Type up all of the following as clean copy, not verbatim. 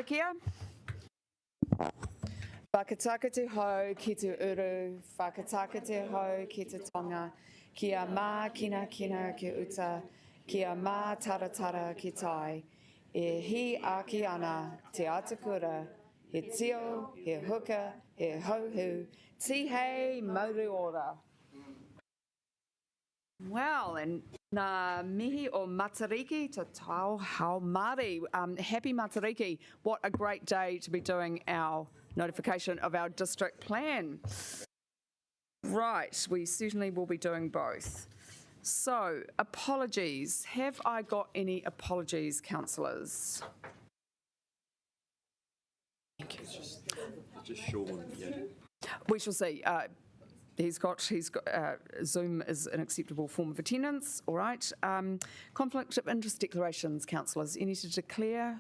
Kia. Whakataka te hau ki te uru, whakataka te hau ki te tonga, kia mā kina kina ki uta, kia mā taratara ki tai, e hi aki ana te atakura, he tio, he huka, he hauhu, ti hei mauri ora. Well, and nā mihi o Matariki to tau hao Māori. Happy Matariki. What a great day to be doing our notification of our district plan. Right, we certainly will be doing both. So, apologies. Have I got any apologies, councillors? Thank you. It's just Sean, yeah. We shall see. He's got Zoom is an acceptable form of attendance. All right. Conflict of interest declarations, councillors. Any to declare?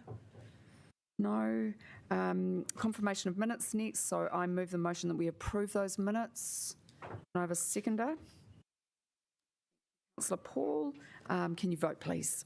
No. Confirmation of minutes next. So I move the motion that we approve those minutes. I have a seconder. Councillor Paul, can you vote, please?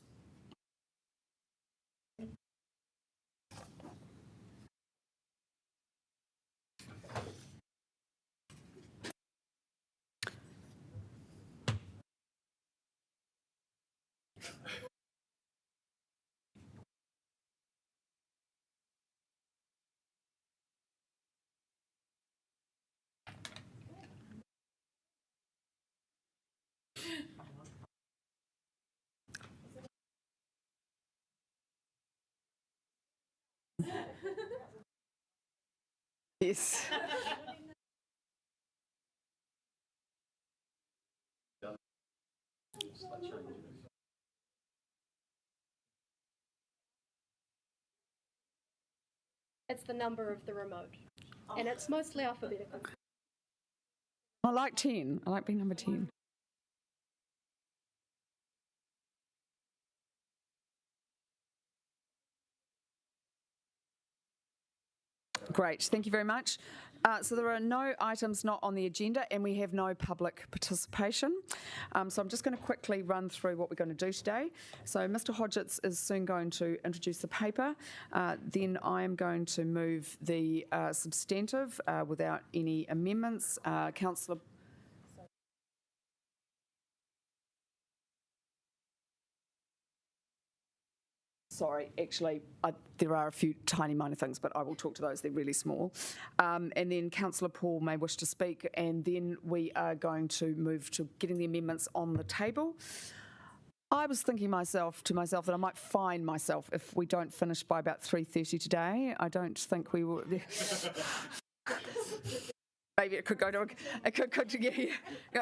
Yes. It's the number of the remote, and it's mostly alphabetical. I like 10. I like being number 10. Great, thank you very much. So there are no items not on the agenda and we have no public participation. So I'm just going to quickly run through what we're going to do today. So Mr Hodgetts is soon going to introduce the paper. Then I am going to move the substantive without any amendments. Councillor Sorry, actually, there are a few tiny minor things, but I will talk to those. They're really small. And then Councillor Paul may wish to speak, and then we are going to move to getting the amendments on the table. I was thinking to myself that I might fine myself if we don't finish by about 3:30 today. I don't think we will. Maybe it could go to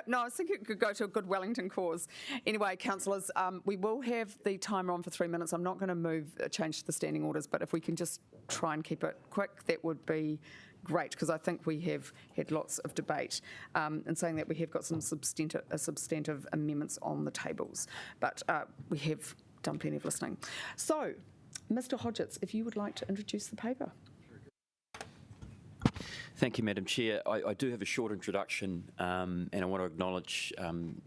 no, I was thinking it could go to a good Wellington cause. Anyway, councillors, we will have the timer on for 3 minutes. I'm not going to change the standing orders, but if we can just try and keep it quick, that would be great, because I think we have had lots of debate. In saying that, we have got some substantive amendments on the tables, but we have done plenty of listening. So, Mr Hodgetts, if you would like to introduce the paper. Thank you, Madam Chair. I do have a short introduction, and I want to acknowledge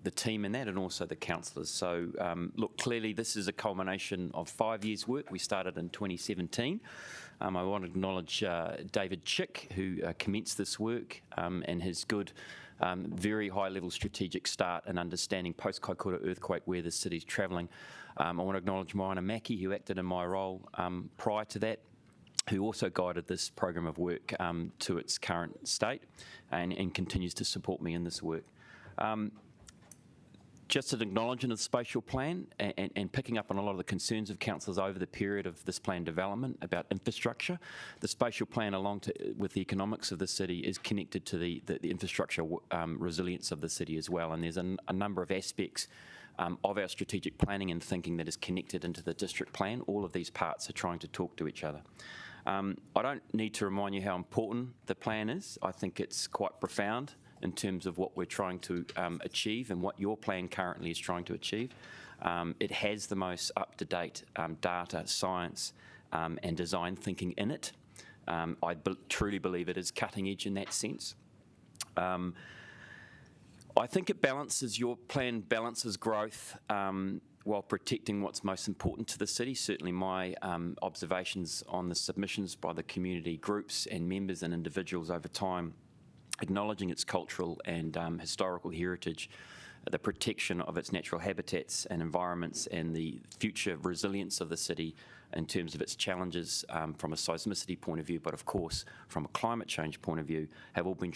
the team in that and also the councillors. So, look, clearly this is a culmination of 5 years' work. We started in 2017. I want to acknowledge David Chick, who commenced this work, and his good, very high-level strategic start in understanding post-Kaikoura earthquake where the city's travelling. I want to acknowledge Moana Mackie, who acted in my role prior to that, who also guided this program of work to its current state and continues to support me in this work. Just an acknowledgement of the spatial plan and picking up on a lot of the concerns of councillors over the period of this plan development about infrastructure. The spatial plan, with the economics of the city, is connected to the infrastructure resilience of the city as well. And there's a number of aspects of our strategic planning and thinking that is connected into the district plan. All of these parts are trying to talk to each other. I don't need to remind you how important the plan is. I think it's quite profound in terms of what we're trying to achieve and what your plan currently is trying to achieve. It has the most up-to-date data, science and design thinking in it. I truly believe it is cutting edge in that sense. I think it balances, your plan balances growth while protecting what's most important to the city. Certainly my observations on the submissions by the community groups and members and individuals over time, acknowledging its cultural and historical heritage, the protection of its natural habitats and environments, and the future resilience of the city in terms of its challenges from a seismicity point of view, but of course from a climate change point of view, have all been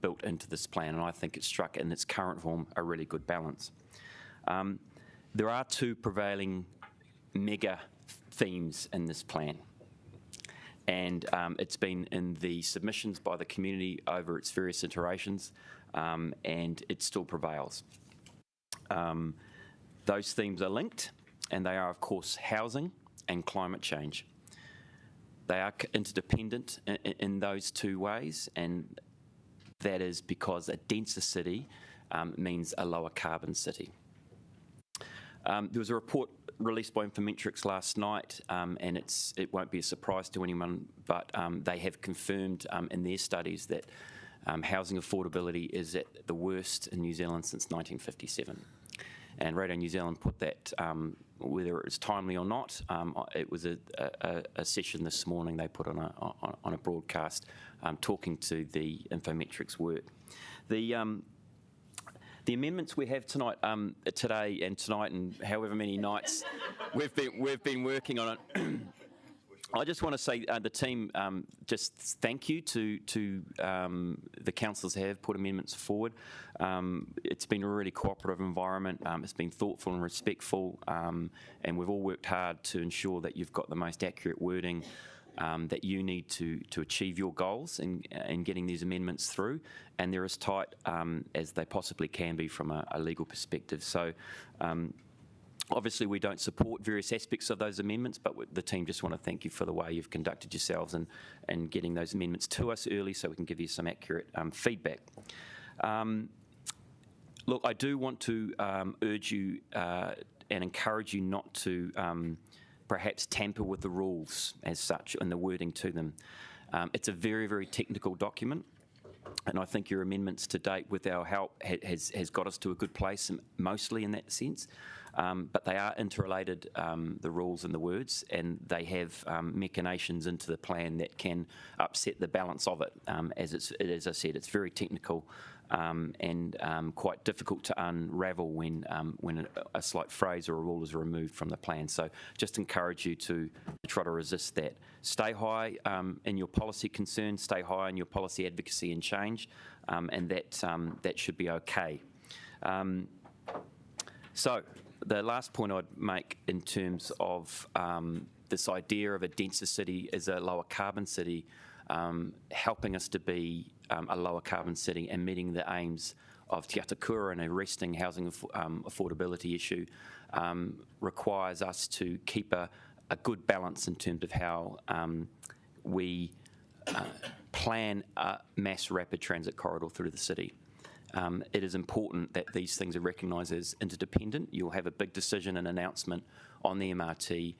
built into this plan, and I think it's struck in its current form a really good balance. There are two prevailing mega themes in this plan, and it's been in the submissions by the community over its various iterations, and it still prevails. Those themes are linked, and they are, of course, housing and climate change. They are interdependent in those two ways, and that is because a denser city means a lower carbon city. There was a report released by Infometrics last night, and it won't be a surprise to anyone, but they have confirmed in their studies that housing affordability is at the worst in New Zealand since 1957. And Radio New Zealand put that, whether it's timely or not, it was a session this morning they put on a broadcast talking to the Infometrics work. The amendments we have tonight, today and tonight, and however many nights we've been working on it. I just want to say the team just thank you to the councillors who have put amendments forward. It's been a really cooperative environment. It's been thoughtful and respectful, and we've all worked hard to ensure that you've got the most accurate wording that you need to achieve your goals in getting these amendments through, and they're as tight as they possibly can be from a legal perspective. So obviously we don't support various aspects of those amendments, but the team just want to thank you for the way you've conducted yourselves and getting those amendments to us early so we can give you some accurate feedback. Look, I do want to urge you and encourage you not to perhaps tamper with the rules as such and the wording to them. It's a very, very technical document, and I think your amendments to date with our help has got us to a good place, mostly in that sense. But they are interrelated, the rules and the words, and they have machinations into the plan that can upset the balance of it. As I said, it's very technical and quite difficult to unravel when a slight phrase or a rule is removed from the plan. So just encourage you to try to resist that. Stay high in your policy concerns, stay high in your policy advocacy and change, and that should be okay. So the last point I'd make in terms of this idea of a denser city as a lower carbon city, helping us to be a lower carbon city and meeting the aims of Te Atakura and arresting housing affordability issue requires us to keep a good balance in terms of how we plan a mass rapid transit corridor through the city. It is important that these things are recognised as interdependent. You'll have a big decision and announcement on the MRT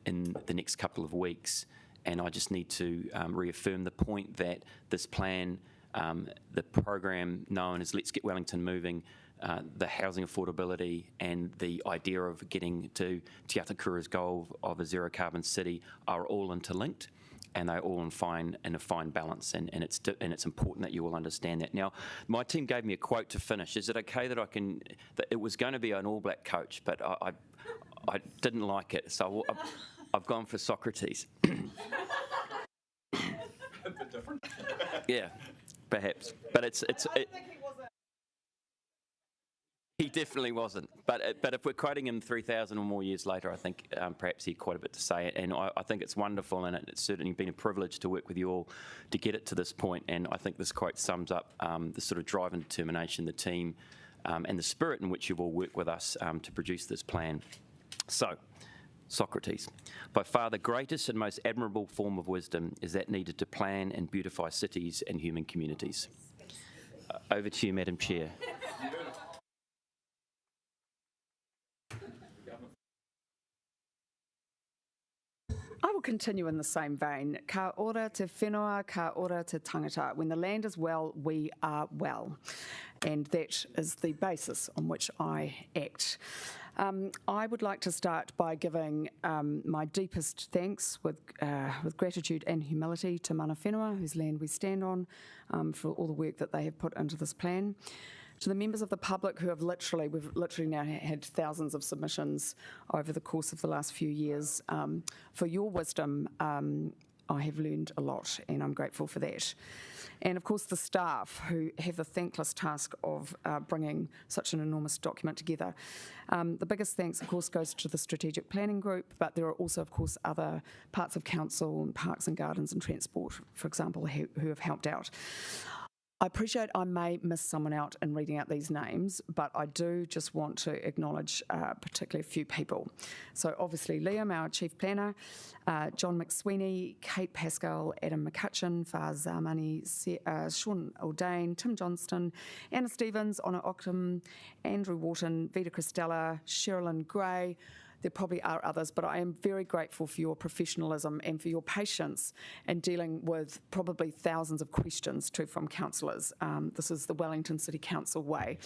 in the next couple of weeks, and I just need to reaffirm the point that this plan, the program known as Let's Get Wellington Moving, the housing affordability and the idea of getting to Te Atakura's goal of a zero carbon city are all interlinked, and they're all in a fine balance, and it's important that you all understand that. Now, my team gave me a quote to finish. Is it okay that that it was going to be an All Black coach, but I didn't like it, so I've gone for Socrates. A bit different. Yeah, perhaps, but he definitely wasn't. But if we're quoting him 3,000 or more years later, I think perhaps he had quite a bit to say. And I think it's wonderful, and it's certainly been a privilege to work with you all to get it to this point. And I think this quote sums up the sort of drive and determination, the team, and the spirit in which you've all worked with us to produce this plan. So, Socrates, by far the greatest and most admirable form of wisdom is that needed to plan and beautify cities and human communities. Over to you, Madam Chair. I will continue in the same vein. Ka ora te whenua, ka ora te tangata. When the land is well, we are well. And that is the basis on which I act. I would like to start by giving my deepest thanks with gratitude and humility to mana whenua, whose land we stand on, for all the work that they have put into this plan. To the members of the public who have we've literally now had thousands of submissions over the course of the last few years, for your wisdom, I have learned a lot, and I'm grateful for that. And of course the staff who have the thankless task of bringing such an enormous document together. The biggest thanks of course goes to the strategic planning group, but there are also of course other parts of council and parks and gardens and transport, for example, who have helped out. I appreciate I may miss someone out in reading out these names, but I do just want to acknowledge particularly a few people. So obviously Liam, our Chief Planner, John McSweeney, Kate Pascal, Adam McCutcheon, Faz Zamani, Sean Aldane, Tim Johnston, Anna Stevens, Honor Ockham, Andrew Wharton, Vita Christella, Sherilyn Gray. There probably are others, but I am very grateful for your professionalism and for your patience in dealing with probably thousands of questions too from councillors. This is the Wellington City Council way,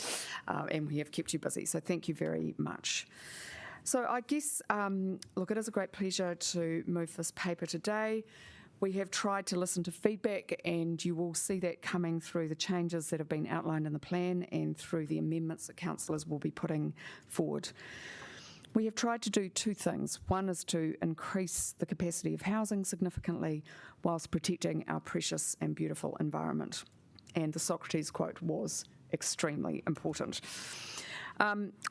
and we have kept you busy, so thank you very much. So I guess, look, it is a great pleasure to move this paper today. We have tried to listen to feedback, and you will see that coming through the changes that have been outlined in the plan and through the amendments that councillors will be putting forward. We have tried to do two things. One is to increase the capacity of housing significantly whilst protecting our precious and beautiful environment. And the Socrates quote was extremely important.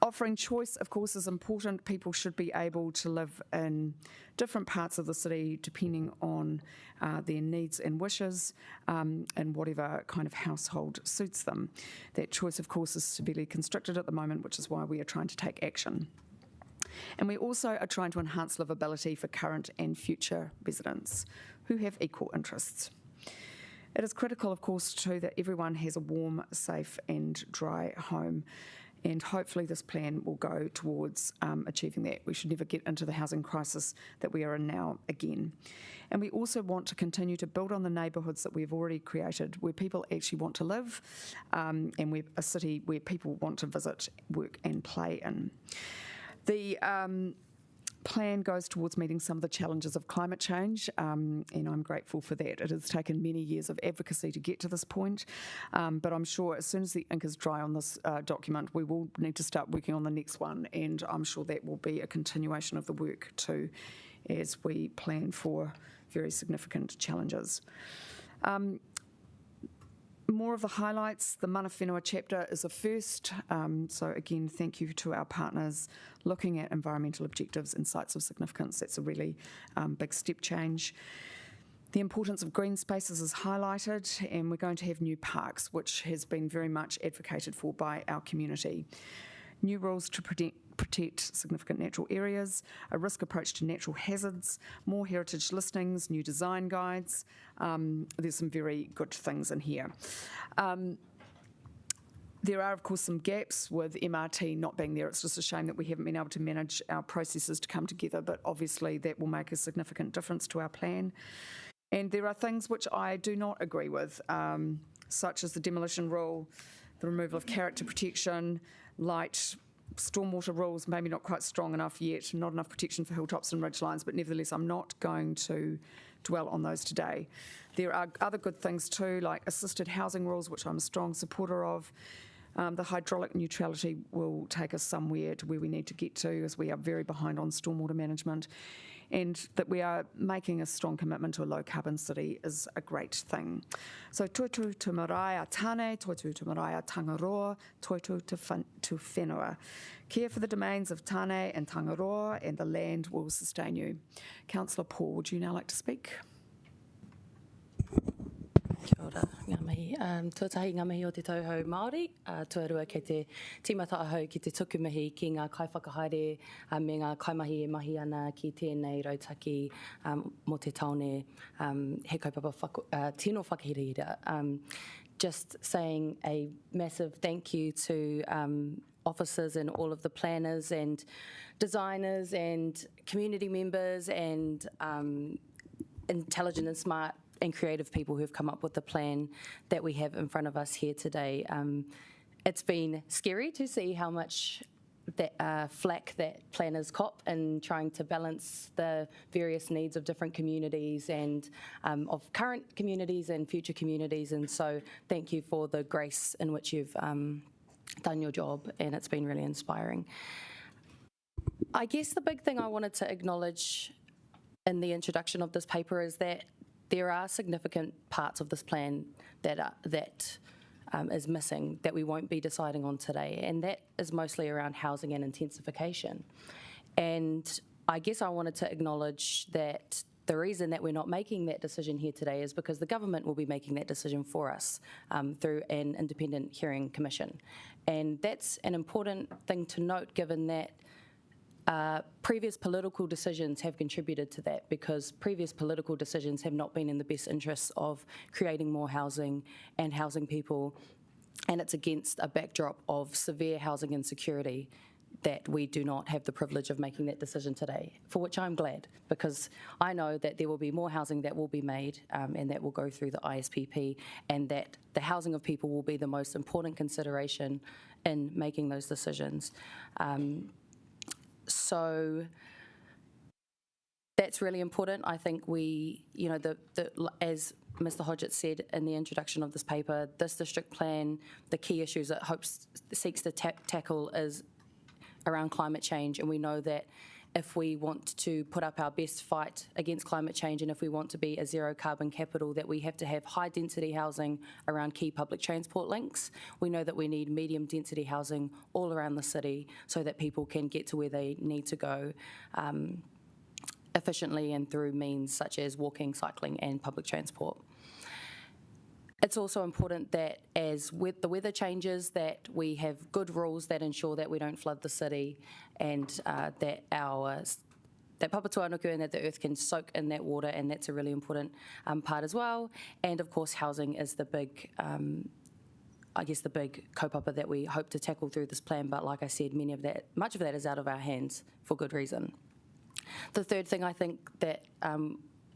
Offering choice, of course, is important. People should be able to live in different parts of the city depending on their needs and wishes and whatever kind of household suits them. That choice, of course, is severely constricted at the moment, which is why we are trying to take action. And we also are trying to enhance livability for current and future residents who have equal interests. It is critical, of course, too, that everyone has a warm, safe and dry home, and hopefully this plan will go towards achieving that. We should never get into the housing crisis that we are in now again. And we also want to continue to build on the neighbourhoods that we've already created, where people actually want to live, and we're a city where people want to visit, work and play in. The plan goes towards meeting some of the challenges of climate change, and I'm grateful for that. It has taken many years of advocacy to get to this point, but I'm sure as soon as the ink is dry on this document, we will need to start working on the next one, and I'm sure that will be a continuation of the work too, as we plan for very significant challenges. More of the highlights, the mana whenua chapter is a first, so again thank you to our partners looking at environmental objectives and sites of significance. That's a really big step change. The importance of green spaces is highlighted, and we're going to have new parks, which has been very much advocated for by our community. New rules to protect significant natural areas, a risk approach to natural hazards, more heritage listings, new design guides. There's some very good things in here. There are, of course, some gaps with MRT not being there. It's just a shame that we haven't been able to manage our processes to come together, but obviously that will make a significant difference to our plan. And there are things which I do not agree with, such as the demolition rule, the removal of character protection, light stormwater rules, maybe not quite strong enough yet, not enough protection for hilltops and ridgelines, but nevertheless I'm not going to dwell on those today. There are other good things too, like assisted housing rules, which I'm a strong supporter of. The hydraulic neutrality will take us somewhere to where we need to get to, as we are very behind on stormwater management. And that we are making a strong commitment to a low-carbon city is a great thing. So toitu te marae tāne, toitu te marae Tangaroa, toitu te whenua. Care for the domains of Tāne and Tangaroa, and the land will sustain you. Councillor Paul, would you now like to speak? Kia ora, ngā mihi. Tuatahi ngā mihi o te tauhou Māori, tuarua kei te tīmata ahau ki te tuku mihi ki ngā kaiwhakahaere me ngā kaimahi e mahi ana ki tēnei rautaki mo te taone he kaupapa tino whakahirihira. Just saying a massive thank you to officers and all of the planners and designers and community members and intelligent and smart and creative people who have come up with the plan that we have in front of us here today. It's been scary to see how much flack that planners cop in trying to balance the various needs of different communities and of current communities and future communities. And so thank you for the grace in which you've done your job, and it's been really inspiring. I guess the big thing I wanted to acknowledge in the introduction of this paper is that there are significant parts of this plan that is missing, that we won't be deciding on today, and that is mostly around housing and intensification. And I guess I wanted to acknowledge that the reason that we're not making that decision here today is because the government will be making that decision for us through an independent hearing commission. And that's an important thing to note, given that previous political decisions have contributed to that, because previous political decisions have not been in the best interests of creating more housing and housing people, and it's against a backdrop of severe housing insecurity that we do not have the privilege of making that decision today, for which I'm glad, because I know that there will be more housing that will be made and that will go through the ISPP, and that the housing of people will be the most important consideration in making those decisions. So that's really important. I think we, as Mr. Hodgett said in the introduction of this paper, this district plan, the key issues it seeks to tackle is around climate change, and we know that if we want to put up our best fight against climate change, and if we want to be a zero carbon capital, that we have to have high density housing around key public transport links. We know that we need medium density housing all around the city so that people can get to where they need to go efficiently and through means such as walking, cycling and public transport. It's also important that as with the weather changes, that we have good rules that ensure that we don't flood the city, and that Papatūānuku and that the earth can soak in that water, and that's a really important part as well. And of course, housing is the big, the big kaupapa that we hope to tackle through this plan. But like I said, much of that is out of our hands for good reason. The third thing I think that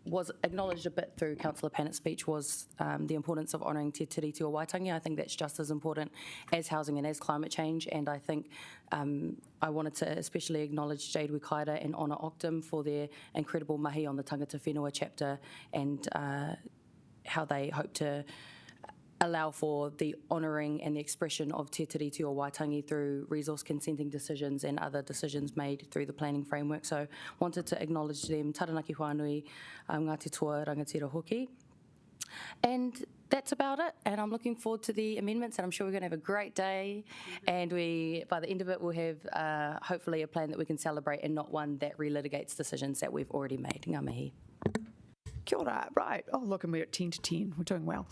was acknowledged a bit through Councillor Pannett's speech was the importance of honouring Te Tiriti o Waitangi. I think that's just as important as housing and as climate change, and I think I wanted to especially acknowledge Jade Wikaira and Honour Octum for their incredible mahi on the Tangata Whenua chapter, and how they hope to allow for the honouring and the expression of Te Tiriti o Waitangi through resource consenting decisions and other decisions made through the planning framework. So wanted to acknowledge them. Taranaki Whanui, Ngāti Toa Rangatira Hoki. And that's about it, and I'm looking forward to the amendments, and I'm sure we're going to have a great day, and by the end of it we'll have hopefully a plan that we can celebrate and not one that relitigates decisions that we've already made. Ngā mihi. Kia ora. Right. Oh, look, and we're at 10 to 10. We're doing well.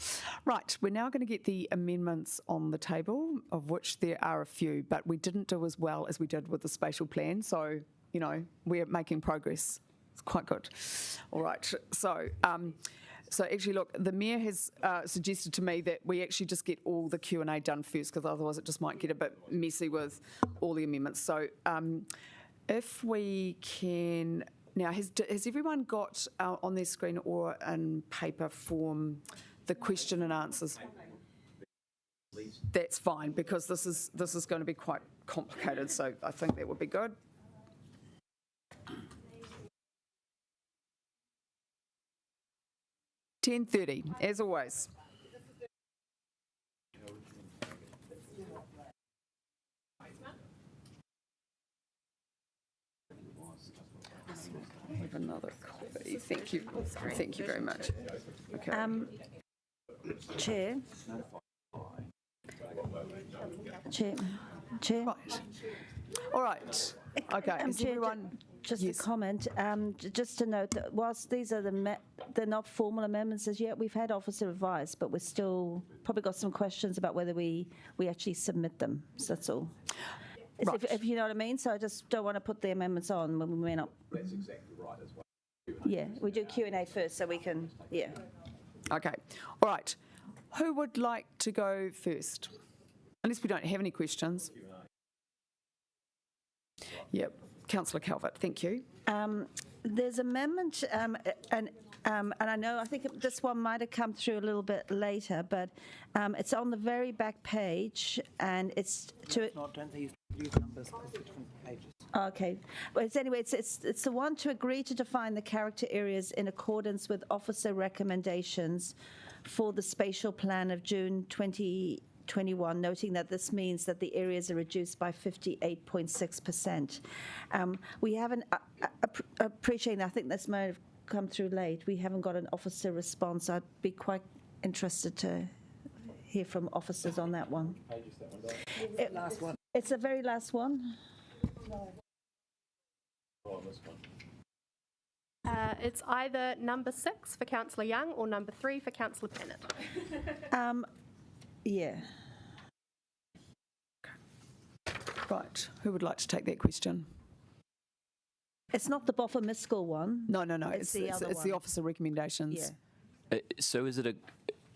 Right. We're now going to get the amendments on the table, of which there are a few, but we didn't do as well as we did with the spatial plan. So, we're making progress. It's quite good. All right. So actually, look, the Mayor has suggested to me that we actually just get all the Q&A done first, because otherwise it just might get a bit messy with all the amendments. So if we can... Now, has everyone got on their screen or in paper form the question and answers? That's fine, because this is going to be quite complicated, so I think that would be good. $10:30, as always. I have another copy. Thank you. Thank you very much. Okay. Chair. Right. All right. Okay. Is Chair, everyone... just yes. a comment. Just to note that whilst these are they're not formal amendments as yet, we've had officer advice, but we're still probably got some questions about whether we actually submit them. So that's all. Right. If you know what I mean. So I just don't want to put the amendments on when we may not. That's exactly right as well. Yeah, we do Q&A first so we can, yeah. Okay. All right. Who would like to go first? Unless we don't have any questions. Yep. Councillor Calvert, thank you. There's amendment, and I think this one might have come through a little bit later, but it's on the very back page, and it's to... use numbers because they're different pages. Okay. Well, it's the one to agree to define the character areas in accordance with officer recommendations for the spatial plan of June 2021, noting that this means that the areas are reduced by 58.6%. We haven't, appreciating that, I think this might have come through late. We haven't got an officer response. I'd be quite interested to hear from officers on that one. Last one. It's the very last one. It's either number 6 for Councillor Young or number 3 for Councillor Bennett. Yeah. Right, who would like to take that question? It's not the Boffa Miscall one. No, It's the other it's the one. officer recommendations. Yeah. So is it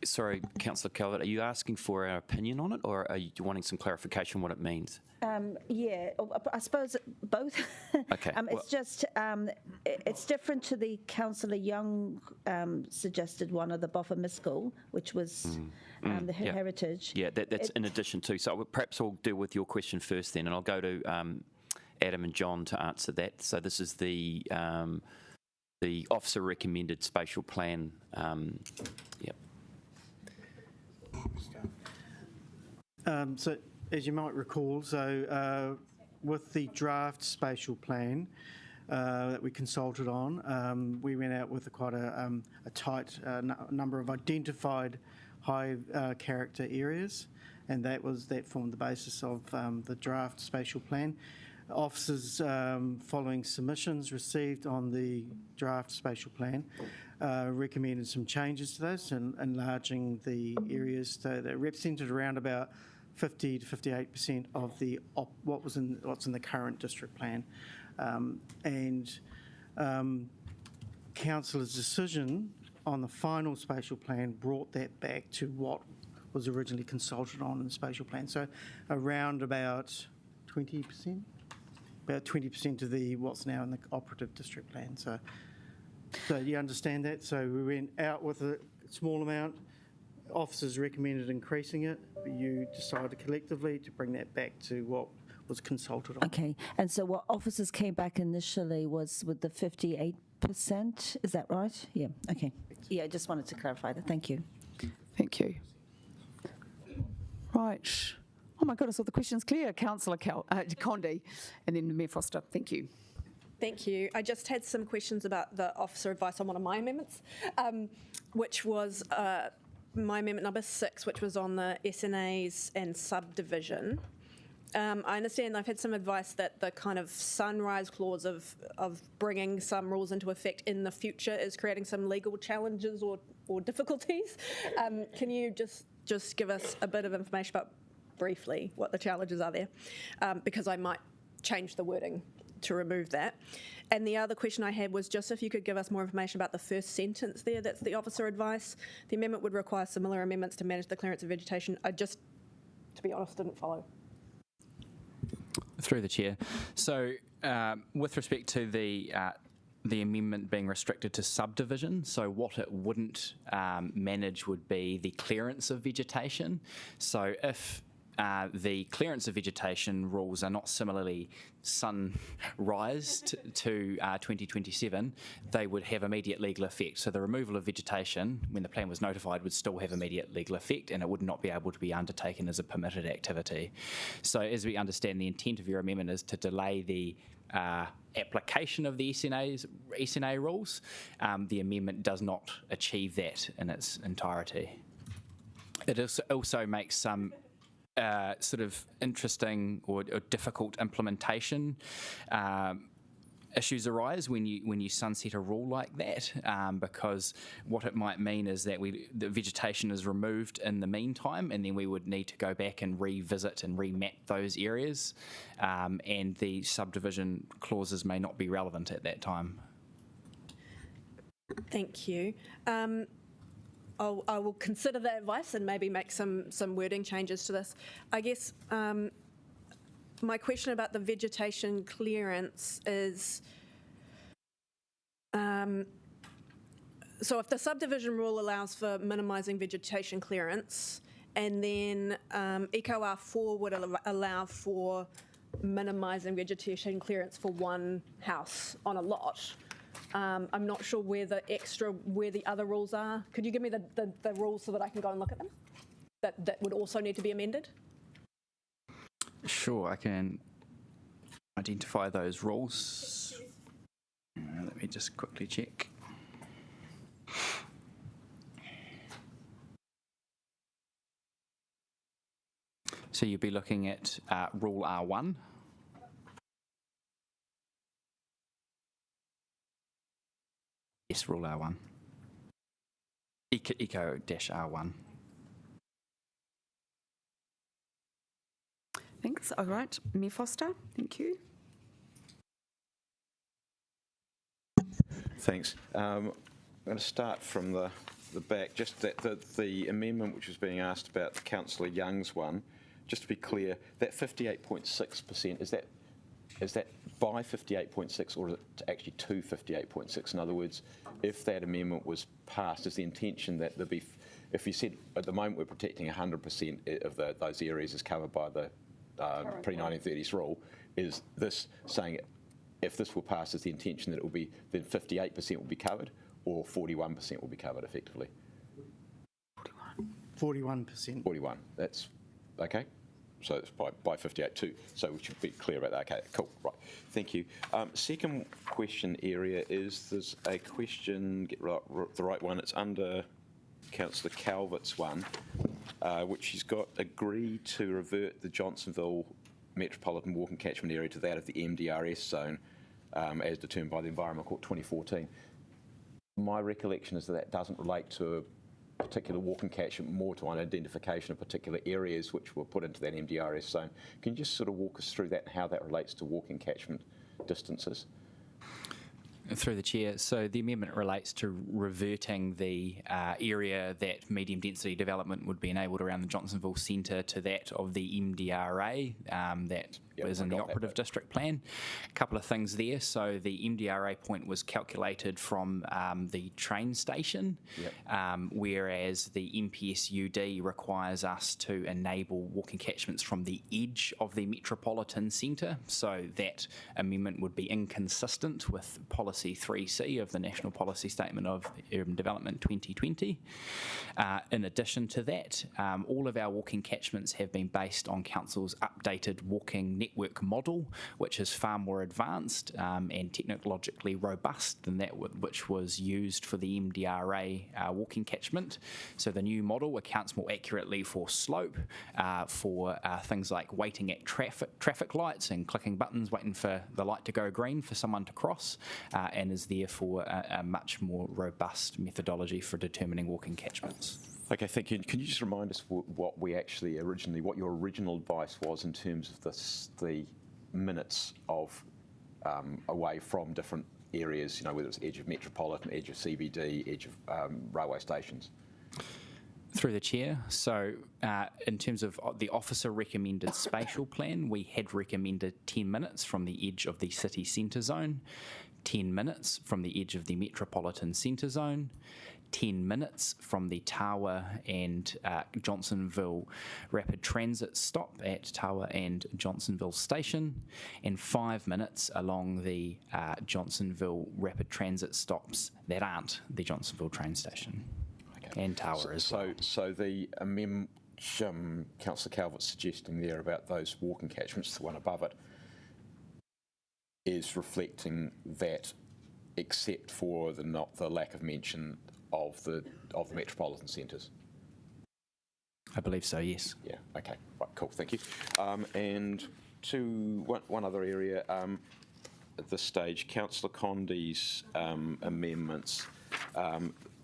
sorry, Councillor Calvert, are you asking for our opinion on it, or are you wanting some clarification what it means? Yeah, I suppose both. Okay, It's just, it's different to the Councillor Young suggested one of the Boffa Miscall, which was the yeah. heritage. Yeah, that's in addition to. So perhaps I'll deal with your question first then, and I'll go to Adam and John to answer that. So this is the officer recommended spatial plan. Yep. So, as you might recall, with the draft spatial plan that we consulted on, we went out with quite a tight number of identified high character areas, and that formed the basis of the draft spatial plan. Officers, following submissions received on the draft spatial plan, recommended some changes to those and enlarging the areas that represented around about 50 to 58% of what's in the current district plan, and councillor's decision on the final spatial plan brought that back to what was originally consulted on in the spatial plan. So around about 20%. About 20% of what's now in the operative district plan. So you understand that? So we went out with a small amount. Officers recommended increasing it. You decided collectively to bring that back to what was consulted on. Okay, and so what officers came back initially was with the 58%, is that right? Yeah, okay. Yeah, I just wanted to clarify that. Thank you. Thank you. Right. Oh my goodness, all the questions clear. Councillor Condi, and then Mayor Foster. Thank you. Thank you. I just had some questions about the officer advice on one of my amendments, which was my amendment number 6, which was on the SNAs and subdivision. I understand I've had some advice that the kind of sunrise clause of bringing some rules into effect in the future is creating some legal challenges or difficulties. Can you just give us a bit of information about briefly what the challenges are there, because I might change the wording to remove that. And the other question I had was just if you could give us more information about the first sentence there, that's the officer advice. The amendment would require similar amendments to manage the clearance of vegetation. I just, to be honest, didn't follow. Through the chair. So with respect to the amendment being restricted to subdivision, so what it wouldn't manage would be the clearance of vegetation. So if the clearance of vegetation rules are not similarly sunrise to 2027, they would have immediate legal effect. So the removal of vegetation, when the plan was notified, would still have immediate legal effect, and it would not be able to be undertaken as a permitted activity. So as we understand, the intent of your amendment is to delay the application of the SNA rules. The amendment does not achieve that in its entirety. It also makes some sort of interesting or difficult implementation issues arise when you sunset a rule like that, because what it might mean is that the vegetation is removed in the meantime, and then we would need to go back and revisit and remap those areas, and the subdivision clauses may not be relevant at that time. Thank you. I will consider that advice and maybe make some wording changes to this. I guess my question about the vegetation clearance is, so if the subdivision rule allows for minimising vegetation clearance, and then Eco R4 would allow for minimising vegetation clearance for one house on a lot. I'm not sure where the other rules are. Could you give me the rules so that I can go and look at them? That would also need to be amended? Sure, I can identify those rules. Let me just quickly check. So you'll be looking at Rule R1. Yes, Rule R1. Eco-R1. Thanks. All right. Mayor Foster, thank you. Thanks. I'm going to start from the back. Just that the amendment which was being asked about, the Councillor Young's one, just to be clear, that 58.6%, is that by 58.6 or is it actually to 58.6? In other words, if that amendment was passed, is the intention that there'd be, if you said at the moment we're protecting 100% of those areas is covered by the pre-1930s rule, is this saying if this were passed, is the intention that it will be then 58% will be covered or 41% will be covered effectively? 41%. 41, that's okay. So it's by 58 too. So we should be clear about that. Okay, cool, right. Thank you. Second question area is there's a question, get the right one, it's under Councillor Calvert's one, which he's got agreed to revert the Johnsonville Metropolitan Walking Catchment Area to that of the MDRS zone as determined by the Environment Court 2014. My recollection is that doesn't relate to a particular walking catchment, more to an identification of particular areas which were put into that MDRS zone. Can you just sort of walk us through that and how that relates to walking catchment distances? Through the chair, so the amendment relates to reverting the area that medium density development would be enabled around the Johnsonville Centre to that of the MDRA that was in the operative district plan. A couple of things there. So the MDRA point was calculated from the train station, whereas the MPSUD requires us to enable walking catchments from the edge of the metropolitan centre. So that amendment would be inconsistent with policy 3C of the National Policy Statement of Urban Development 2020. In addition to that, all of our walking catchments have been based on Council's updated walking network model, which is far more advanced and technologically robust than that which was used for the MDRA walking catchment. So the new model accounts more accurately for slope, for things like waiting at traffic lights and clicking buttons, waiting for the light to go green for someone to cross, and is therefore a much more robust methodology for determining walking catchments. Okay, thank you. Can you just remind us what your original advice was in terms of the minutes of away from different areas, whether it's edge of metropolitan, edge of CBD, edge of railway stations? Through the chair, so in terms of the officer recommended spatial plan, we had recommended 10 minutes from the edge of the city centre zone, 10 minutes from the edge of the metropolitan centre zone, 10 minutes from the Tawa and Johnsonville rapid transit stop at Tawa and Johnsonville station, and 5 minutes along the Johnsonville rapid transit stops that aren't the Johnsonville train station. And Tower as well. So the amendment Councillor Calvert's suggesting there about those walking catchments, the one above it, is reflecting that, except for the lack of mention of the metropolitan centres. I believe so. Yes. Yeah. Okay. Right. Cool. Thank you. And to one other area at this stage, Councillor Condi's amendments.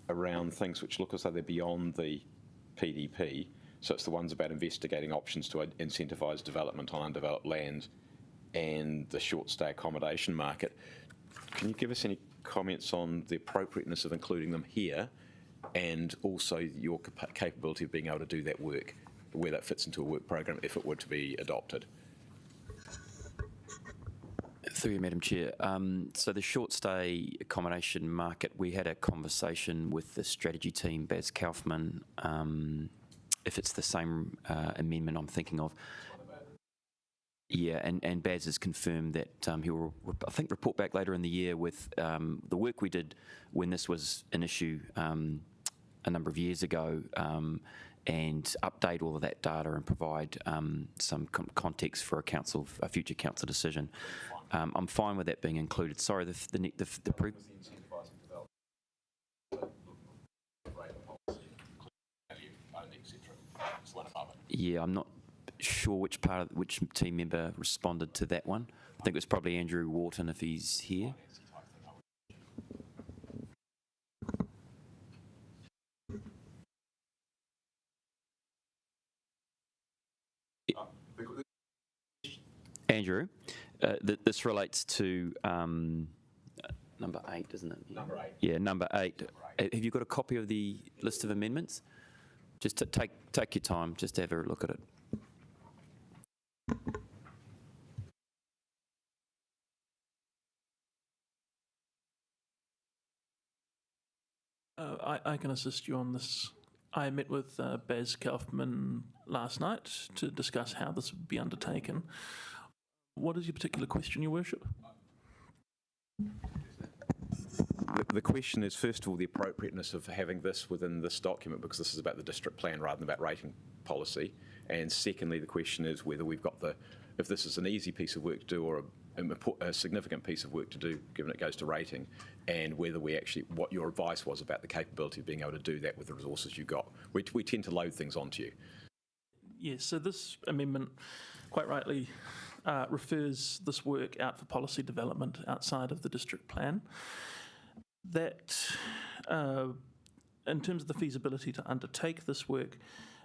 Around things which look as though they're beyond the PDP. So it's the ones about investigating options to incentivise development on undeveloped land and the short stay accommodation market. Can you give us any comments on the appropriateness of including them here and also your capability of being able to do that work, where that fits into a work program if it were to be adopted? Through you, Madam Chair. So the short stay accommodation market, we had a conversation with the strategy team, Baz Kaufman, if it's the same amendment I'm thinking of. Yeah, and Baz has confirmed that he will, I think, report back later in the year with the work we did when this was an issue a number of years ago, and update all of that data and provide some context for a future council decision. I'm fine with that being included. Sorry, Yeah, I'm not sure which team member responded to that one. I think it was probably Andrew Wharton if he's here. Andrew, this relates to number 8, isn't it? Number 8. Yeah, number 8. Have you got a copy of the list of amendments? Just to take your time, just to have a look at it. I can assist you on this. I met with Baz Kaufman last night to discuss how this would be undertaken. What is your particular question, Your Worship? The question is, first of all, the appropriateness of having this within this document, because this is about the district plan rather than about rating policy. And secondly, the question is whether we've got if this is an easy piece of work to do or a significant piece of work to do, given it goes to rating, and whether what your advice was about the capability of being able to do that with the resources you've got. We tend to load things onto you. Yes, so this amendment, quite rightly, refers this work out for policy development outside of the district plan. That, in terms of the feasibility to undertake this work,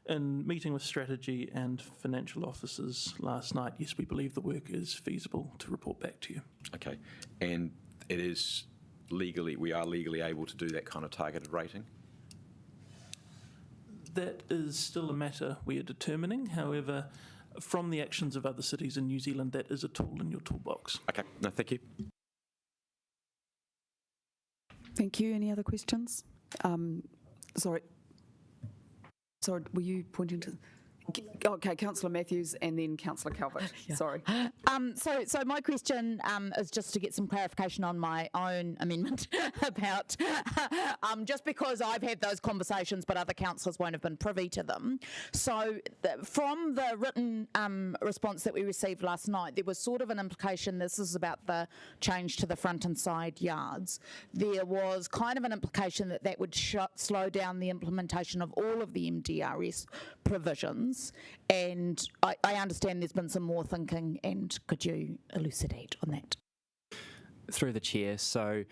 in meeting with strategy and financial officers last night, yes, we believe the work is feasible to report back to you. Okay, and it is we are legally able to do that kind of targeted rating? That is still a matter we are determining. However, from the actions of other cities in New Zealand, that is a tool in your toolbox. Okay, no, thank you. Thank you. Any other questions? Sorry, were you pointing to... Okay, Councillor Matthews and then Councillor Calvert. Yeah. Sorry. So my question is just to get some clarification on my own amendment about just because I've had those conversations but other councillors won't have been privy to them. So from the written response that we received last night, there was sort of an implication, this is about the change to the front and side yards. There was kind of an implication that would slow down the implementation of all of the MDRS provisions. And I understand there's been some more thinking, and could you elucidate on that? Through the chair, so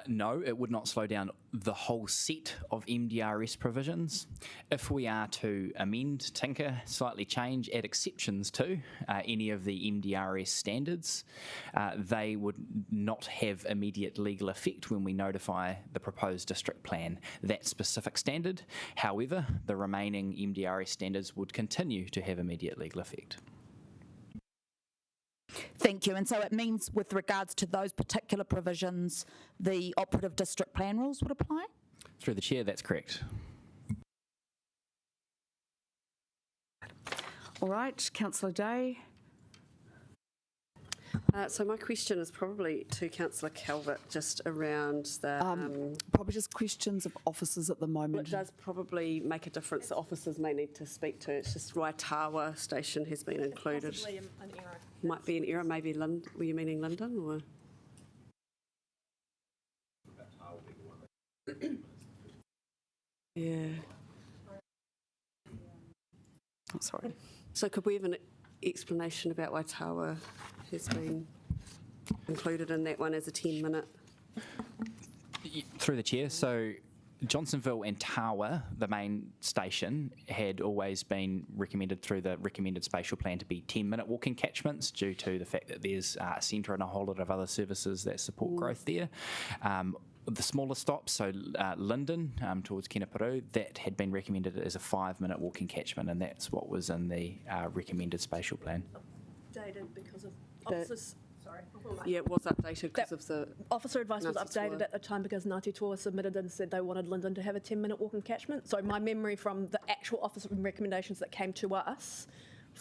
no, it would not slow down the whole set of MDRS provisions. If we are to amend, tinker, slightly change, add exceptions to any of the MDRS standards, they would not have immediate legal effect when we notify the proposed district plan that specific standard. However, the remaining MDRS standards would continue to have immediate legal effect. Thank you. And so it means with regards to those particular provisions, the operative district plan rules would apply? Through the chair, that's correct. All right, Councillor Day. So my question is probably to Councillor Calvert, just around the... probably just questions of officers at the moment. It does probably make a difference that officers may need to speak to. It's just Waitawa station has been included. Possibly an error. Might be an error, maybe London. Were you meaning London or...? Yeah. Oh, sorry. So could we have an explanation about why Tawa has been included in that one as a 10-minute? Through the chair, so Johnsonville and Tawa, the main station, had always been recommended through the recommended spatial plan to be 10-minute walking catchments due to the fact that there's a centre and a whole lot of other services that support growth there. The smaller stops, so Linden towards Keneparu, that had been recommended as a 5-minute walking catchment, and that's what was in the recommended spatial plan. Updated because of officers. Sorry. Yeah, it was updated because of the... Officer advice was updated at the time because Ngāti Toa submitted and said they wanted Linden to have a 10-minute walking catchment. So my memory from the actual officer recommendations that came to us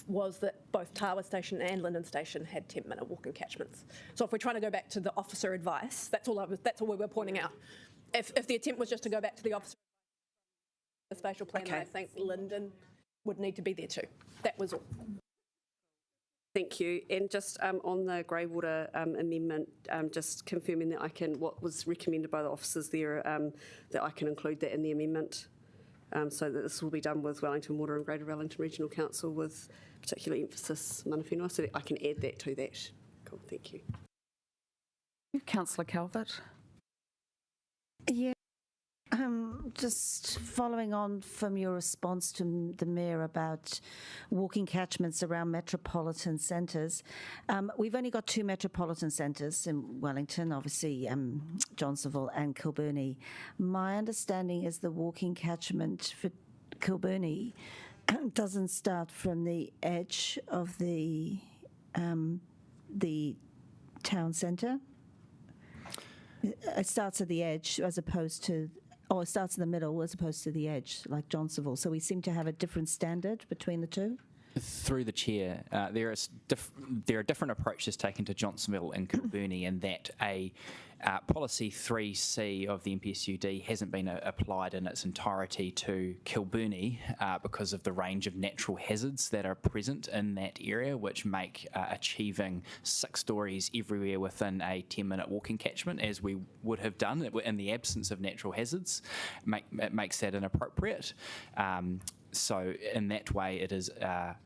was that both Tawa Station and Linden Station had 10-minute walking catchments. So if we're trying to go back to the officer advice, that's all we were pointing out. If the attempt was just to go back to the officer the spatial plan, Okay. I think Linden would need to be there too. That was all. Thank you. And just on the Greywater Amendment, just confirming that what was recommended by the officers there, that I can include that in the amendment, so that this will be done with Wellington Water and Greater Wellington Regional Council with particular emphasis mana whenua, so that I can add that to that. Cool, thank you. Councillor Calvert. Yeah. Just following on from your response to the Mayor about walking catchments around metropolitan centres, we've only got 2 metropolitan centres in Wellington, obviously Johnsonville and Kilburnie. My understanding is the walking catchment for Kilburnie doesn't start from the edge of the town centre. It starts at the edge as opposed to, or it starts in the middle as opposed to the edge, like Johnsonville. So we seem to have a different standard between the two. Through the chair, there are different approaches taken to Johnsonville and Kilburnie, in that a policy 3C of the MPSUD hasn't been applied in its entirety to Kilburnie because of the range of natural hazards that are present in that area, which make achieving 6 stories everywhere within a 10-minute walking catchment, as we would have done in the absence of natural hazards, it makes that inappropriate. So in that way, it is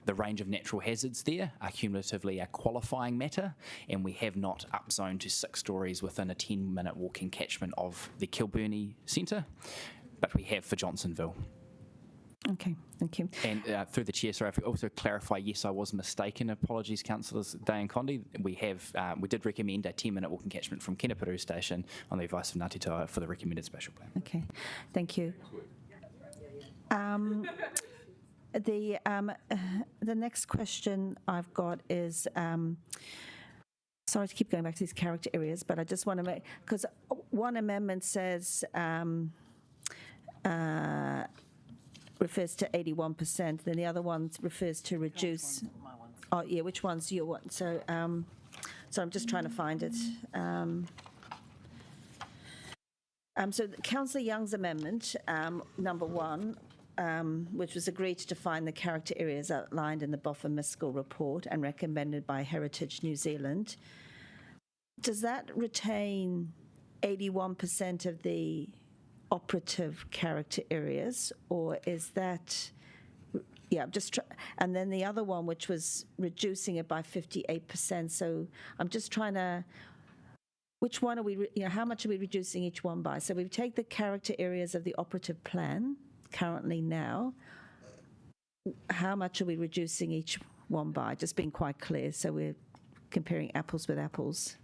the range of natural hazards there are cumulatively a qualifying matter, and we have not upzoned to 6 stories within a 10-minute walking catchment of the Kilburnie Centre, but we have for Johnsonville. Okay, thank you. And through the chair, sorry, I also clarify, yes, I was mistaken. Apologies, Councillors Day and Condi. We did recommend a 10-minute walking catchment from Kenepuru Station on the advice of Ngāti Toa for the recommended spatial plan. Okay, thank you. The next question I've got is, sorry to keep going back to these character areas, but I just want to make, because one amendment says, refers to 81%, then the other one refers to reduce. Oh, yeah, which one's your one? So I'm just trying to find it. So Councillor Young's amendment, number 1, which was agreed to define the character areas outlined in the Boffa-Miskell report and recommended by Heritage New Zealand. Does that retain 81% of the operative character areas, or is that, yeah, and then the other one, which was reducing it by 58%, so I'm just trying to, which one are we, how much are we reducing each one by? So we take the character areas of the operative plan, currently now, how much are we reducing each one by? Just being quite clear, so we're comparing apples with apples.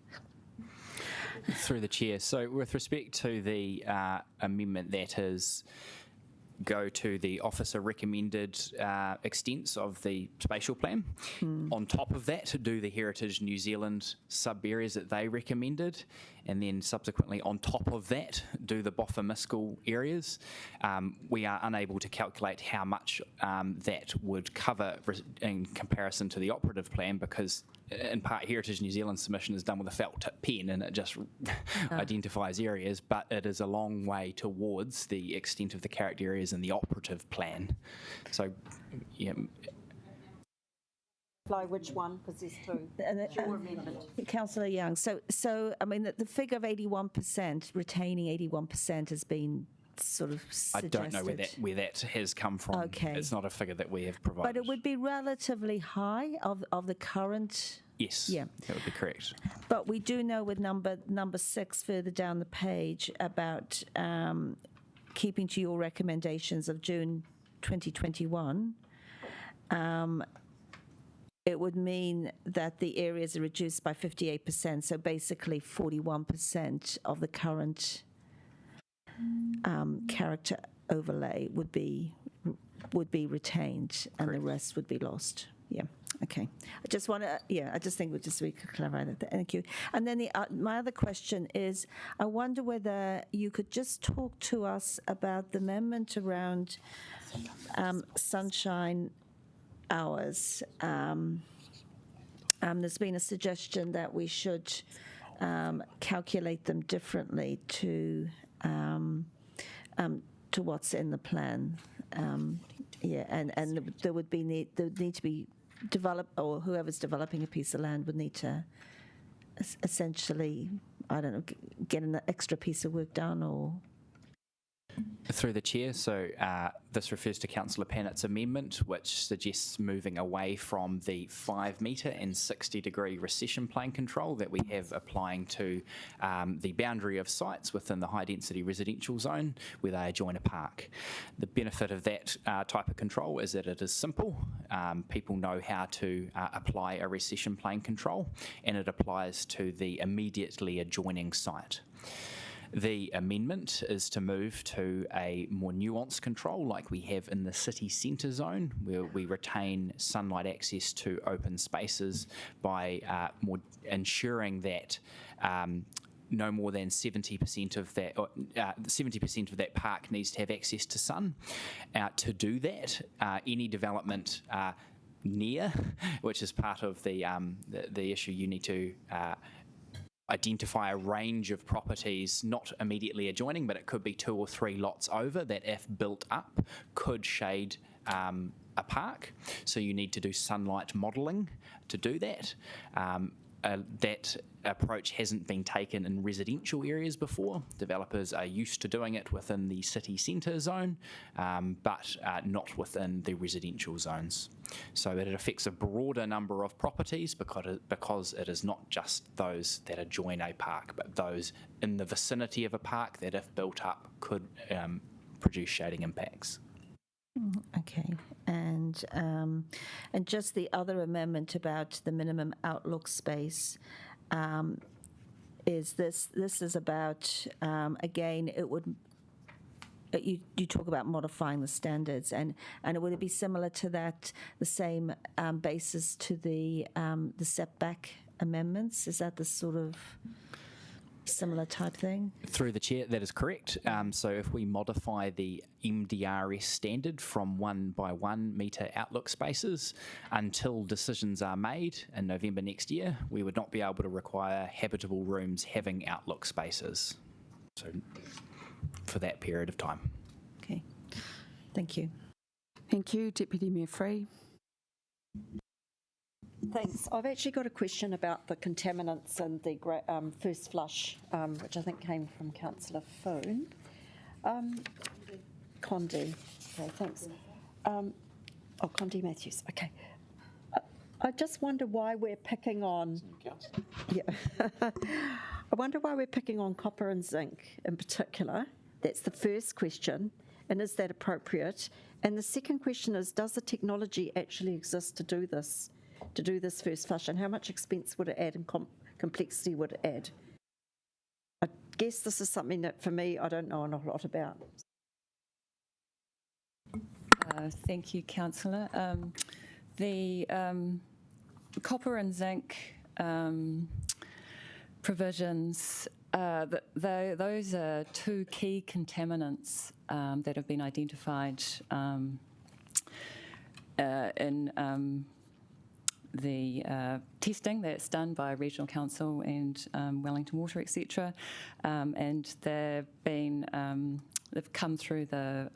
Through the chair. So with respect to the amendment that is go to the officer recommended extents of the spatial plan. On top of that, do the Heritage New Zealand sub-areas that they recommended, and then subsequently on top of that, do the Boffa-Miskell areas. We are unable to calculate how much that would cover in comparison to the operative plan, because in part Heritage New Zealand submission is done with a felt tip pen and it just identifies areas, but it is a long way towards the extent of the character areas in the operative plan. So, yeah. Which one? Because there's 2. Councillor Young. So I mean, the figure of 81%, retaining 81%, has been sort of suggested. I don't know where that has come from. Okay. It's not a figure that we have provided. But it would be relatively high of the current. Yes. Yeah, that would be correct. But we do know with number 6 further down the page about keeping to your recommendations of June 2021. It would mean that the areas are reduced by 58%, so basically 41% of the current character overlay would be retained, and the rest would be lost. Yeah. Okay. I just want to. Yeah. I just think we could clarify that. Thank you. And then my other question is, I wonder whether you could just talk to us about the amendment around Sunshine hours. There's been a suggestion that we should calculate them differently to what's in the plan. And there would need to be or whoever's developing a piece of land would need to essentially, I don't know, get an extra piece of work done or. Through the chair, so this refers to Councillor Pannett's amendment, which suggests moving away from the 5 metre and 60-degree recession plane control that we have applying to the boundary of sites within the high-density residential zone where they adjoin a park. The benefit of that type of control is that it is simple. People know how to apply a recession plane control, and it applies to the immediately adjoining site. The amendment is to move to a more nuanced control like we have in the city centre zone, where we retain sunlight access to open spaces by more ensuring that no more than 70% of that 70% of that park needs to have access to sun. To do that, any development near, which is part of the issue, you need to identify a range of properties not immediately adjoining, but it could be 2 or 3 lots over that, if built up, could shade a park. So you need to do sunlight modelling to do that. That approach hasn't been taken in residential areas before. Developers are used to doing it within the city centre zone, but not within the residential zones. So it affects a broader number of properties because it is not just those that adjoin a park, but those in the vicinity of a park that, if built up, could produce shading impacts. Okay, and just the other amendment about the minimum outlook space, is this is about, again, it would, you talk about modifying the standards, and would it be similar to that, the same basis to the setback amendments? Is that the sort of similar type thing? Through the chair, that is correct. So if we modify the MDRS standard from 1 by 1 metre outlook spaces until decisions are made in November next year, we would not be able to require habitable rooms having outlook spaces. So for that period of time. Okay, thank you. Thank you, Deputy Mayor Free. Thanks. I've actually got a question about the contaminants and the first flush, which I think came from Councillor Foon. Condi. Okay, thanks. Condi Matthews. Okay. I just wonder why we're picking on. Yeah. I wonder why we're picking on copper and zinc in particular. That's the first question. And is that appropriate? And the second question is, does the technology actually exist to do this? To do this first flush, and how much expense would it add and complexity would it add? I guess this is something that, for me, I don't know a lot about. Thank you, Councillor. The copper and zinc provisions, those are 2 key contaminants that have been identified in the testing that's done by Regional Council and Wellington Water, etc., and they've come through the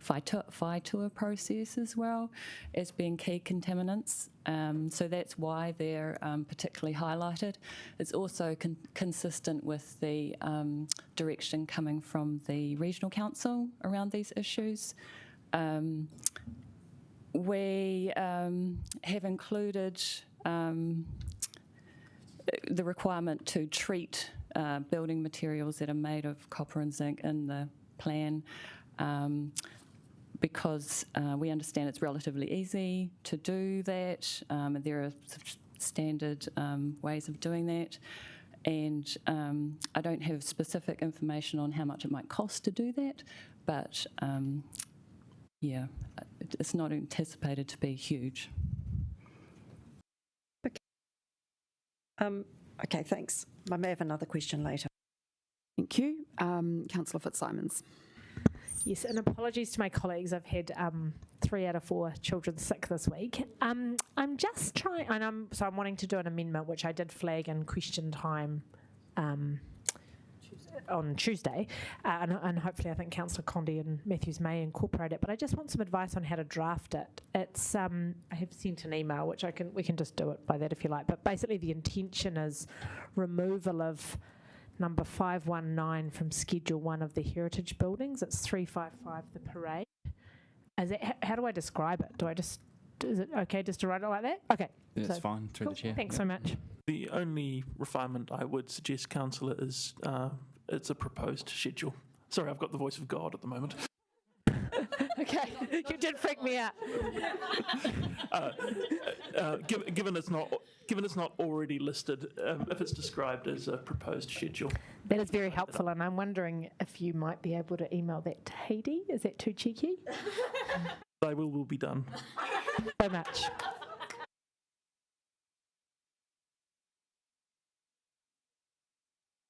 FITUR process as well as being key contaminants. So that's why they're particularly highlighted. It's also consistent with the direction coming from the Regional Council around these issues. We have included the requirement to treat building materials that are made of copper and zinc in the plan because we understand it's relatively easy to do that. There are standard ways of doing that. And I don't have specific information on how much it might cost to do that, but yeah, it's not anticipated to be huge. Okay. Okay, thanks. I may have another question later. Thank you. Councillor Fitzsimons. Yes, and apologies to my colleagues. I've had 3 out of 4 children sick this week. I'm just trying, and I'm wanting to do an amendment, which I did flag in question time on Tuesday, and hopefully I think Councillor Condie and Matthews may incorporate it. But I just want some advice on how to draft it. It's I have sent an email, which we can just do it by that if you like. But basically, the intention is removal of number 519 from Schedule 1 of the heritage buildings. It's 355 the parade. How do I describe it? Is it okay just to write it like that? Okay. That's fine, through the chair. Thanks so much. The only refinement I would suggest, Councillor, is it's a proposed schedule. Sorry, I've got the voice of God at the moment. Okay, you did freak me out. Given it's not already listed, if it's described as a proposed schedule. That is very helpful, and I'm wondering if you might be able to email that to Heidi. Is that too cheeky? They will be done. So much.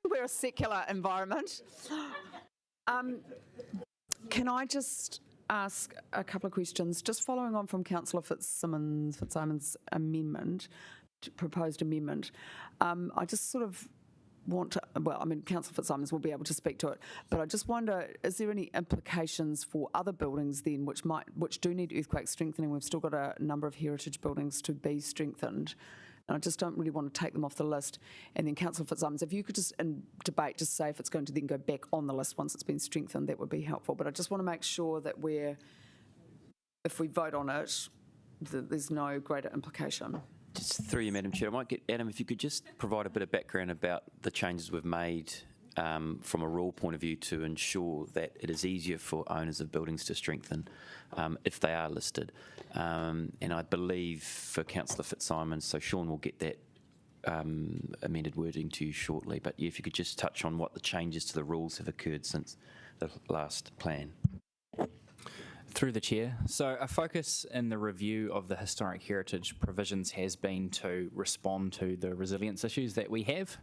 We're a secular environment. Can I just ask a couple of questions? Just following on from Councillor Fitzsimon's amendment, proposed amendment, I just sort of want to, well, I mean, Councillor Fitzsimons will be able to speak to it, but I just wonder, is there any implications for other buildings then which do need earthquake strengthening? We've still got a number of heritage buildings to be strengthened. And I just don't really want to take them off the list. And then Councillor Fitzsimons, if you could just, in debate, just say if it's going to then go back on the list once it's been strengthened, that would be helpful. But I just want to make sure that if we vote on it, that there's no greater implication. Just through you, Madam Chair, I might get Adam, if you could just provide a bit of background about the changes we've made from a rule point of view to ensure that it is easier for owners of buildings to strengthen if they are listed. And I believe for Councillor Fitzsimons, so Sean will get that amended wording to you shortly, but yeah, if you could just touch on what the changes to the rules have occurred since the last plan. Through the chair. So a focus in the review of the historic heritage provisions has been to respond to the resilience issues that we have.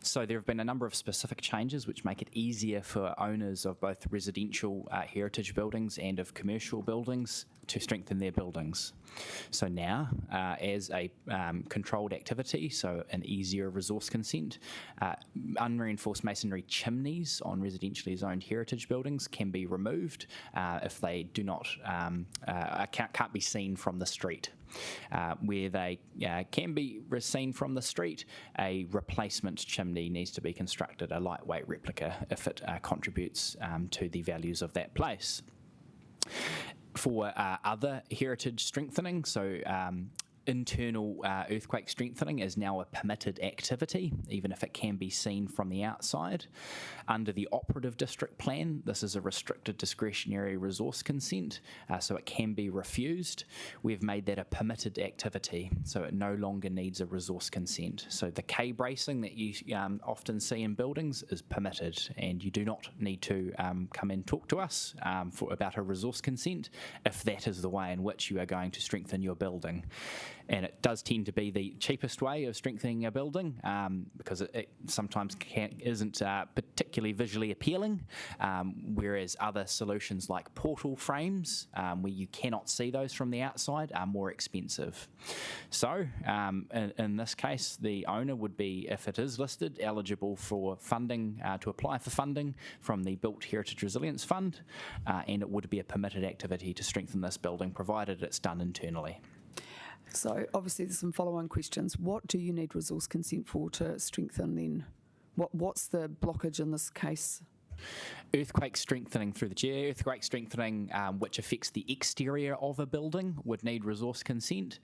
So there have been a number of specific changes which make it easier for owners of both residential heritage buildings and of commercial buildings to strengthen their buildings. So now, as a controlled activity, so an easier resource consent, unreinforced masonry chimneys on residentially zoned heritage buildings can be removed if they do not can't be seen from the street. Where they can be seen from the street, a replacement chimney needs to be constructed, a lightweight replica, if it contributes to the values of that place. For other heritage strengthening, so internal earthquake strengthening is now a permitted activity, even if it can be seen from the outside. Under the operative district plan, this is a restricted discretionary resource consent, so it can be refused. We've made that a permitted activity, so it no longer needs a resource consent. So the K-bracing that you often see in buildings is permitted, and you do not need to come and talk to us about a resource consent if that is the way in which you are going to strengthen your building. And it does tend to be the cheapest way of strengthening a building because it sometimes isn't particularly visually appealing, whereas other solutions like portal frames, where you cannot see those from the outside, are more expensive. So in this case, the owner would be, if it is listed, eligible for funding, to apply for funding from the Built Heritage Resilience Fund, and it would be a permitted activity to strengthen this building, provided it's done internally. So obviously there's some follow-on questions. What do you need resource consent for to strengthen then? What's the blockage in this case? Earthquake strengthening, through the chair, earthquake strengthening which affects the exterior of a building would need resource consent.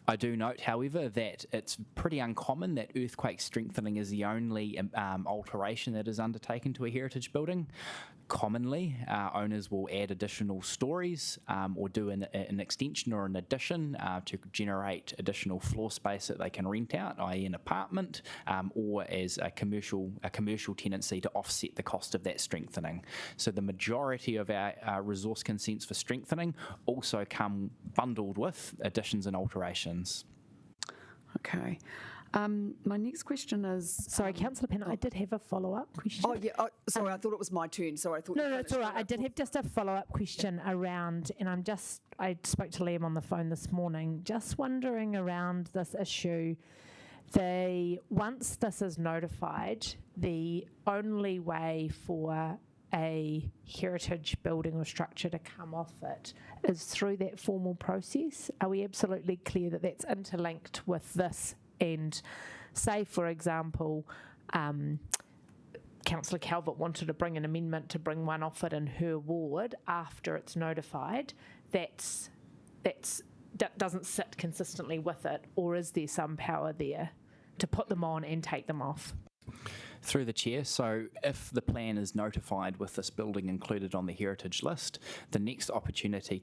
I do note, however, that it's pretty uncommon that earthquake strengthening is the only alteration that is undertaken to a heritage building. Commonly, owners will add additional stories or do an extension or an addition to generate additional floor space that they can rent out, i.e. an apartment, or as a commercial tenancy to offset the cost of that strengthening. So the majority of our resource consents for strengthening also come bundled with additions and alterations. Okay. My next question is... Sorry, Councillor Pennant, I did have a follow-up question. Oh, yeah. Oh, sorry, I thought it was my turn. Sorry, I thought... No, it's all right. I did have just a follow-up question around, and I spoke to Liam on the phone this morning, just wondering around this issue. Once this is notified, the only way for a heritage building or structure to come off it is through that formal process. Are we absolutely clear that that's interlinked with this? And say, for example, Councillor Calvert wanted to bring an amendment to bring one off it in her ward after it's notified, that doesn't sit consistently with it, or is there some power there to put them on and take them off? Through the chair, so if the plan is notified with this building included on the heritage list, the next opportunity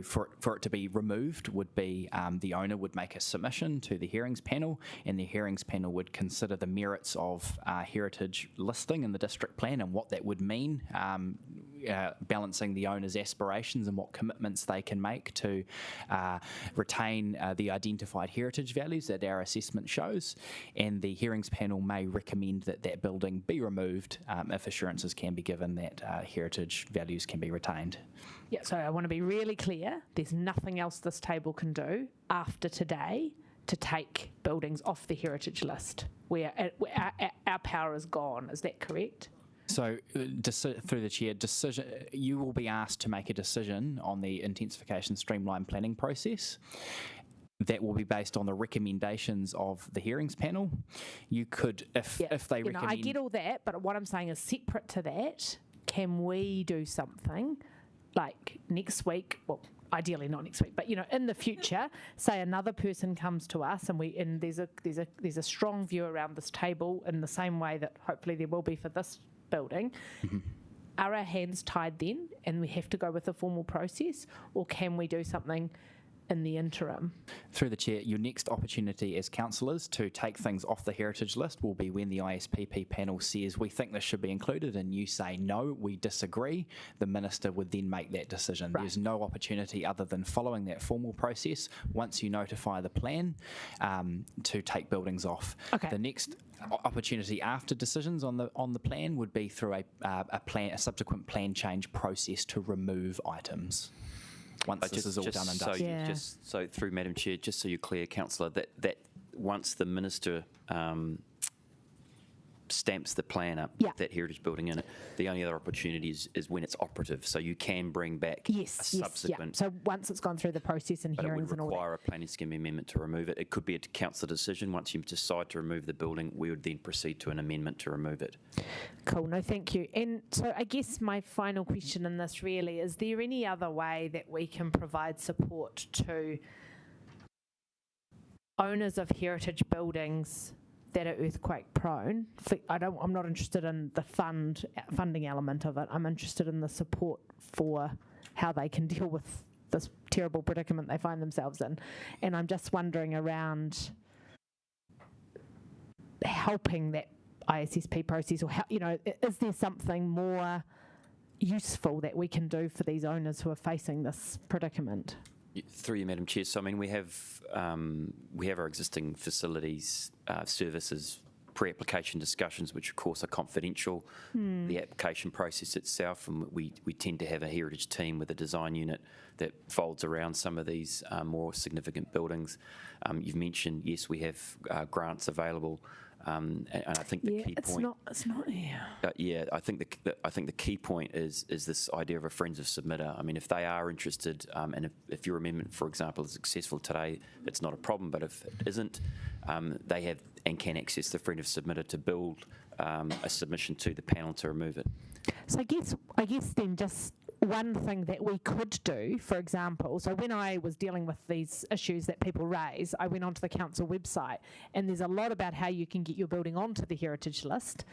for it to be removed would be the owner would make a submission to the hearings panel, and the hearings panel would consider the merits of heritage listing in the district plan and what that would mean, balancing the owner's aspirations and what commitments they can make to retain the identified heritage values that our assessment shows, and the hearings panel may recommend that building be removed if assurances can be given that heritage values can be retained. Yeah, so I want to be really clear, there's nothing else this table can do after today to take buildings off the heritage list, where our power is gone, is that correct? So, through the chair, you will be asked to make a decision on the intensification streamline planning process. That will be based on the recommendations of the hearings panel. You could, if they recommend... I get all that, but what I'm saying is separate to that, can we do something like next week, well, ideally not next week, but in the future, say another person comes to us and there's a strong view around this table in the same way that hopefully there will be for this building. Mm-hmm. Are our hands tied then and we have to go with a formal process, or can we do something in the interim? Through the chair, your next opportunity as councillors to take things off the heritage list will be when the ISPP panel says we think this should be included and you say no, we disagree. The minister would then make that decision. Right. There's no opportunity other than following that formal process once you notify the plan to take buildings off. Okay. The next opportunity after decisions on the plan would be through a subsequent plan change process to remove items. Once this is all done and dusted. So through Madam Chair, just so you're clear, Councillor, that once the minister stamps the plan up with that heritage building in it, the only other opportunity is when it's operative. So you can bring back a subsequent... So once it's gone through the process and hearings and all that. It would require a planning scheme amendment to remove it. It could be a councillor decision. Once you decide to remove the building, we would then proceed to an amendment to remove it. Cool, no, thank you. And so I guess my final question in this really, is there any other way that we can provide support to owners of heritage buildings that are earthquake prone? I'm not interested in the funding element of it. I'm interested in the support for how they can deal with this terrible predicament they find themselves in. And I'm just wondering around helping that ISSP process, or how, is there something more useful that we can do for these owners who are facing this predicament? Through you, Madam Chair. So, I mean, we have our existing facilities, services, pre-application discussions, which of course are confidential. The application process itself, and we tend to have a heritage team with a design unit that folds around some of these more significant buildings. You've mentioned, yes, we have grants available. And I think the key point. It's not here. I think the key point is this idea of a friends of submitter. I mean, if they are interested, and if your amendment, for example, is successful today, it's not a problem. But if it isn't, they have and can access the friend of submitter to build a submission to the panel to remove it. So I guess then just one thing that we could do, for example, so when I was dealing with these issues that people raise, I went onto the council website, and there's a lot about how you can get your building onto the heritage list,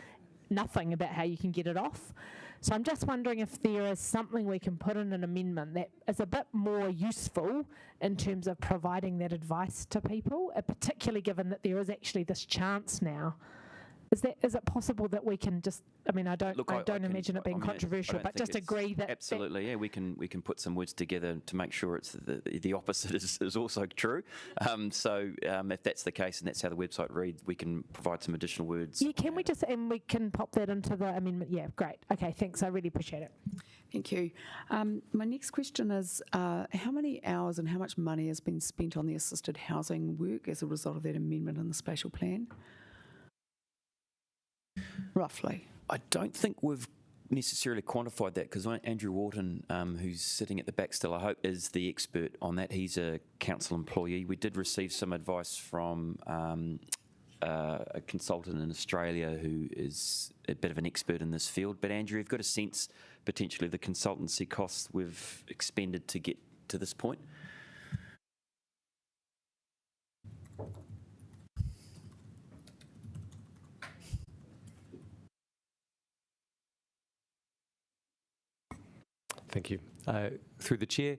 nothing about how you can get it off. So I'm just wondering if there is something we can put in an amendment that is a bit more useful in terms of providing that advice to people, particularly given that there is actually this chance now Is it possible that we can just, I mean, I don't imagine it being controversial, but just agree that... Absolutely, yeah, we can put some words together to make sure it's the opposite is also true. If that's the case and that's how the website reads, we can provide some additional words. Yeah, can we just, and we can pop that into the amendment? Yeah, great. Okay, thanks, I really appreciate it. Thank you. My next question is, how many hours and how much money has been spent on the assisted housing work as a result of that amendment in the spatial plan? Roughly. I don't think we've necessarily quantified that because Andrew Wharton, who's sitting at the back still, I hope, is the expert on that. He's a council employee. We did receive some advice from a consultant in Australia who is a bit of an expert in this field. But Andrew, you've got a sense potentially of the consultancy costs we've expended to get to this point? Thank you. Through the chair,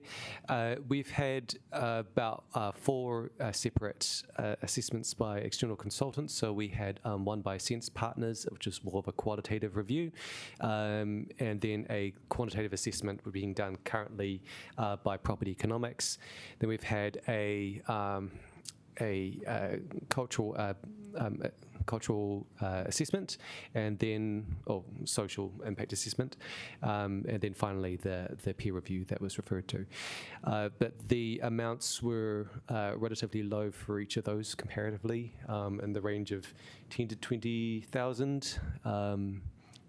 we've had about 4 separate assessments by external consultants. So we had one by Sense Partners, which is more of a qualitative review, and then a quantitative assessment being done currently by Property Economics. Then we've had a cultural assessment, and then social impact assessment, and then finally the peer review that was referred to. But the amounts were relatively low for each of those comparatively, in the range of 10 to 20,000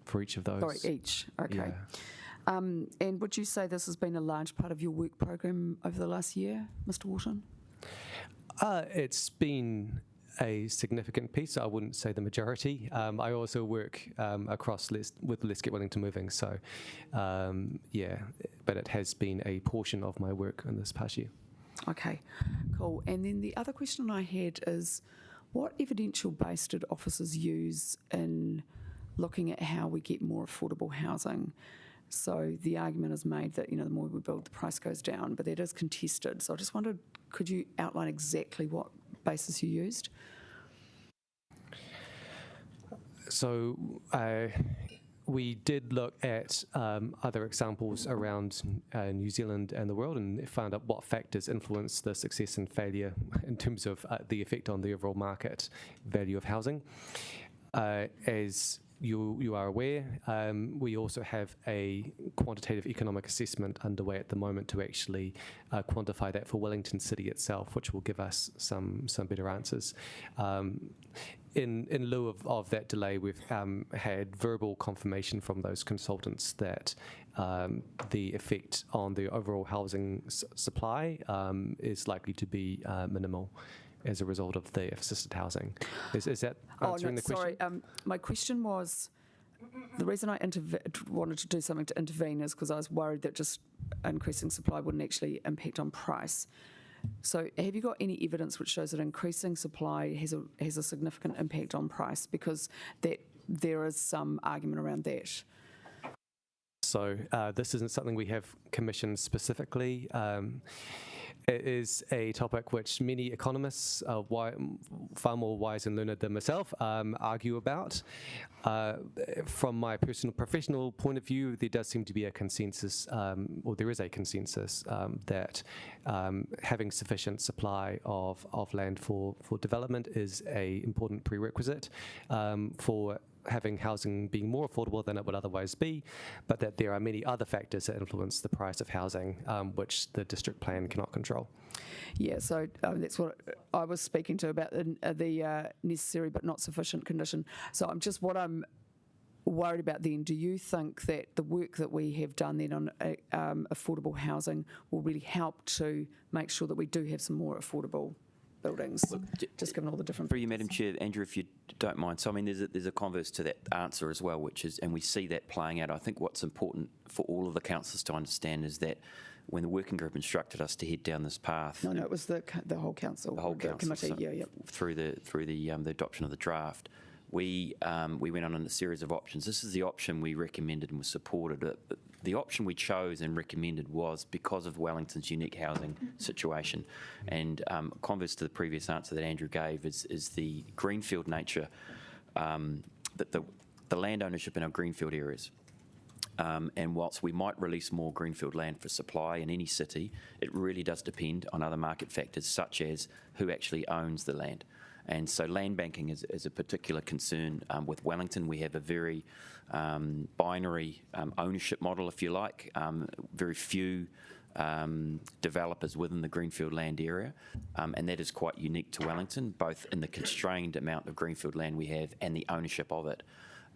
for each of those. Sorry, each. Okay. Yeah. And would you say this has been a large part of your work program over the last year, Mr. Wharton? It's been a significant piece. I wouldn't say the majority. I also work across with Let's Get Wellington Moving, so yeah, but it has been a portion of my work in this past year. Okay, cool. And then the other question I had is, what evidential base did officers use in looking at how we get more affordable housing? So the argument is made that, the more we build, the price goes down, but that is contested. So I just wondered, could you outline exactly what basis you used? So we did look at other examples around New Zealand and the world, and found out what factors influence the success and failure in terms of the effect on the overall market value of housing. As you are aware, we also have a quantitative economic assessment underway at the moment to actually quantify that for Wellington City itself, which will give us some better answers. In lieu of that delay, we've had verbal confirmation from those consultants that the effect on the overall housing supply is likely to be minimal as a result of the assisted housing. Is that answering the question? Sorry, my question was, the reason I wanted to do something to intervene is because I was worried that just increasing supply wouldn't actually impact on price. So have you got any evidence which shows that increasing supply has a significant impact on price? Because there is some argument around that. So this isn't something we have commissioned specifically. It is a topic which many economists, far more wise and learned than myself, argue about. From my personal professional point of view, there does seem to be a consensus, or there is a consensus, that having sufficient supply of land for development is an important prerequisite for having housing being more affordable than it would otherwise be, but that there are many other factors that influence the price of housing, which the district plan cannot control. Yeah, so that's what I was speaking to about the necessary but not sufficient condition. So what I'm worried about then, do you think that the work that we have done then on affordable housing will really help to make sure that we do have some more affordable buildings, just given all the different... For you, Madam Chair, Andrew, if you don't mind. So, I mean, there's a converse to that answer as well, which is, and we see that playing out. I think what's important for all of the councillors to understand is that when the working group instructed us to head down this path... No, it was the whole council. The whole committee, so yeah. Through the adoption of the draft, we went on a series of options. This is the option we recommended and was supported. The option we chose and recommended was because of Wellington's unique housing situation. And converse to the previous answer that Andrew gave is the greenfield nature the land ownership in our greenfield areas. And whilst we might release more greenfield land for supply in any city, it really does depend on other market factors such as who actually owns the land. And so land banking is a particular concern. With Wellington, we have a very binary ownership model, if you like, very few developers within the greenfield land area, and that is quite unique to Wellington, both in the constrained amount of greenfield land we have and the ownership of it.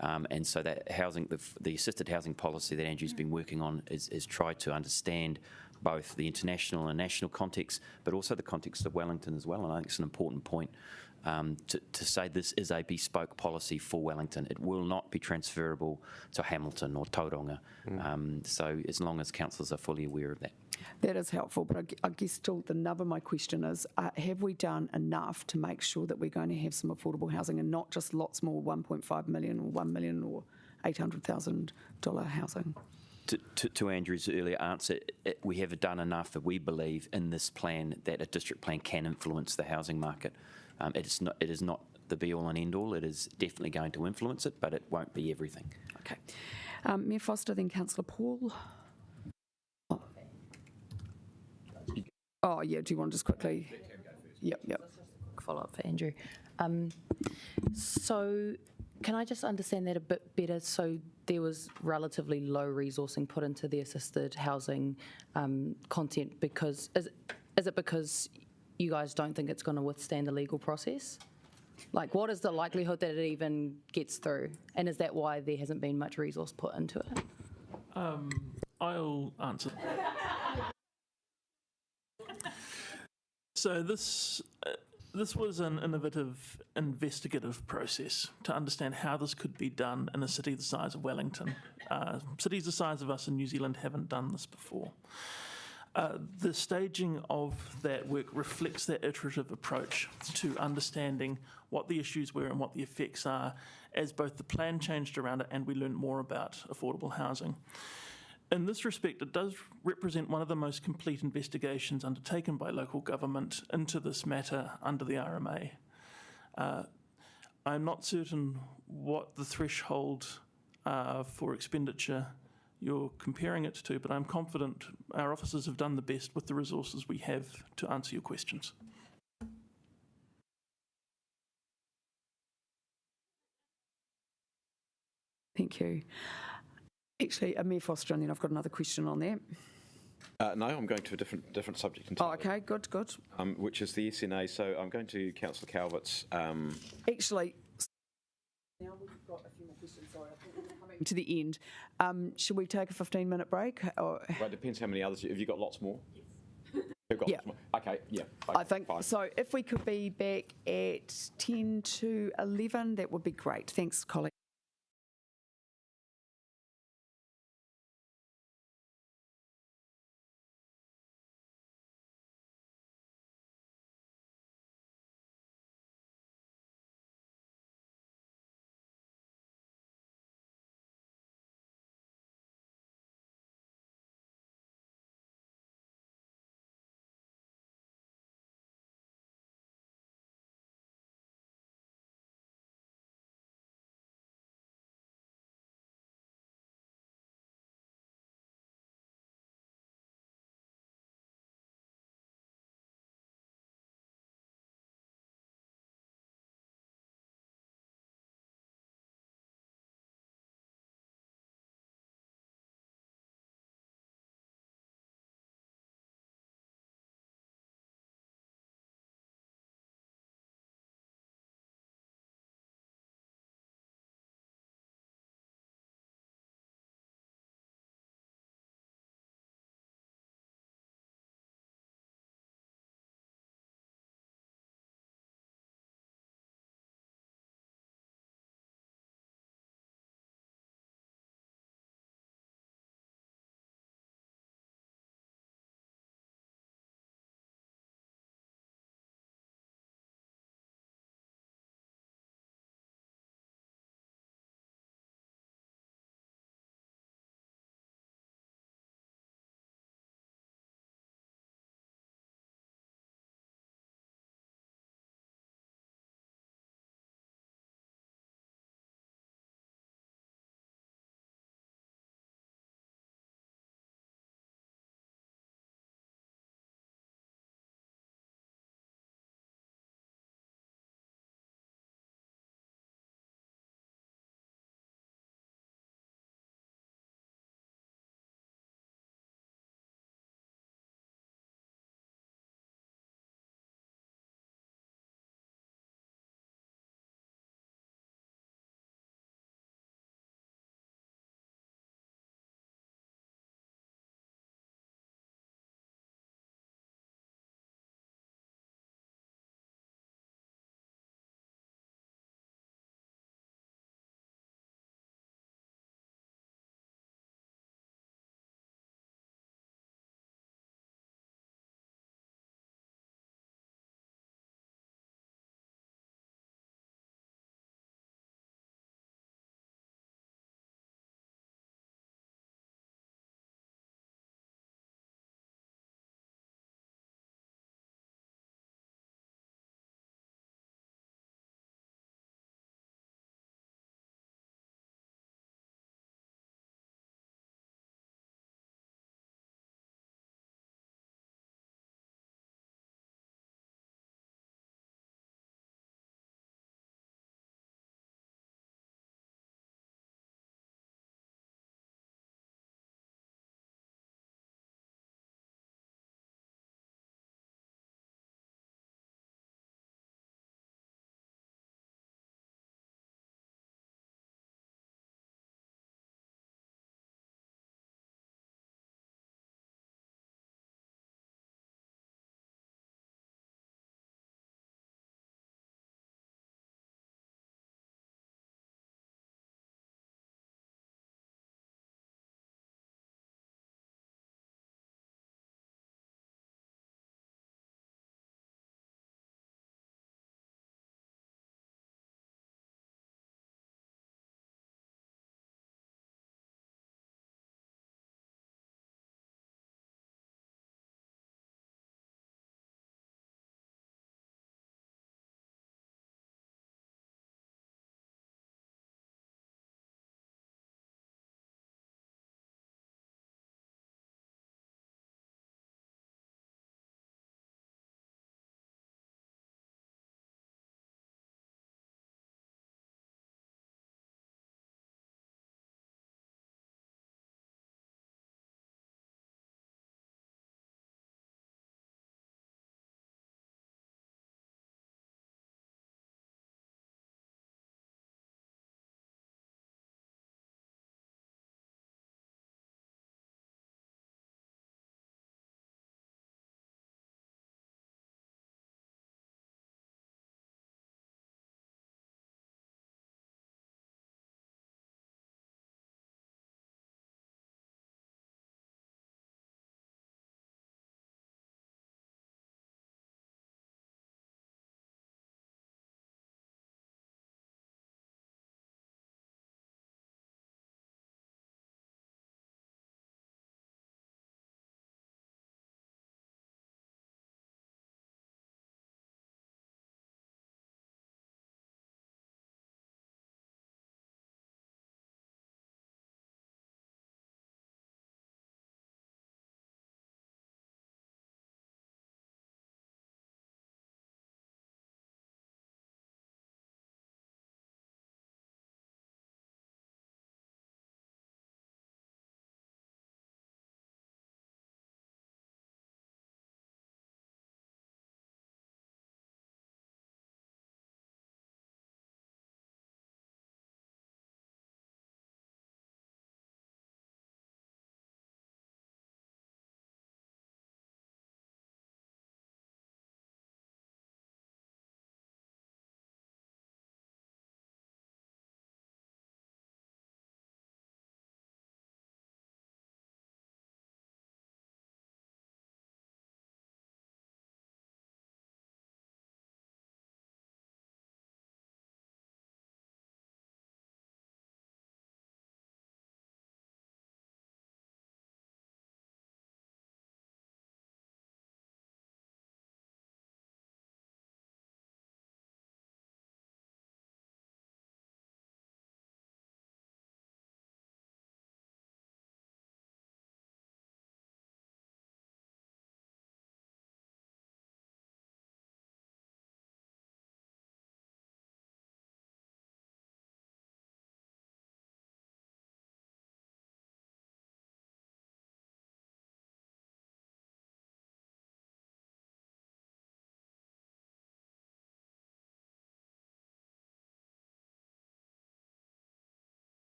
And so that housing, the assisted housing policy that Andrew's been working on is tried to understand both the international and national context, but also the context of Wellington as well. And I think it's an important point to say this is a bespoke policy for Wellington. It will not be transferable to Hamilton or Tauranga. So as long as councillors are fully aware of that. That is helpful, but I guess still the nub of my question is, have we done enough to make sure that we're going to have some affordable housing and not just lots more 1.5 million or 1 million or $800,000 housing? To Andrew's earlier answer, we have done enough that we believe in this plan that a district plan can influence the housing market. It is not the be-all and end-all. It is definitely going to influence it, but it won't be everything. Okay. Mayor Foster, then Councillor Paul. Oh, yeah, do you want to just quickly? Yep. Follow-up for Andrew. So can I just understand that a bit better? So there was relatively low resourcing put into the assisted housing content because, is it because you guys don't think it's going to withstand the legal process? Like, what is the likelihood that it even gets through? And is that why there hasn't been much resource put into it? I'll answer. So this was an innovative, investigative process to understand how this could be done in a city the size of Wellington. Cities the size of us in New Zealand haven't done this before. The staging of that work reflects that iterative approach to understanding what the issues were and what the effects are as both the plan changed around it and we learned more about affordable housing. In this respect, it does represent one of the most complete investigations undertaken by local government into this matter under the RMA. I'm not certain what the threshold for expenditure you're comparing it to, but I'm confident our officers have done the best with the resources we have to answer your questions. Thank you. Actually, Mayor Foster, and then I've got another question on that. No, I'm going to a different subject Oh, entirely. okay, good. Which is the SNA. So I'm going to Councillor Calvert's. Actually, now we've got a few more questions. Sorry, I think we're coming to the end. Should we take a 15-minute break? Or? Well, it depends how many others. Have you got lots more? You've got lots more. Okay, yeah. Okay, I think fine. so. If we could be back at 10 to 11, that would be great. Thanks, colleague.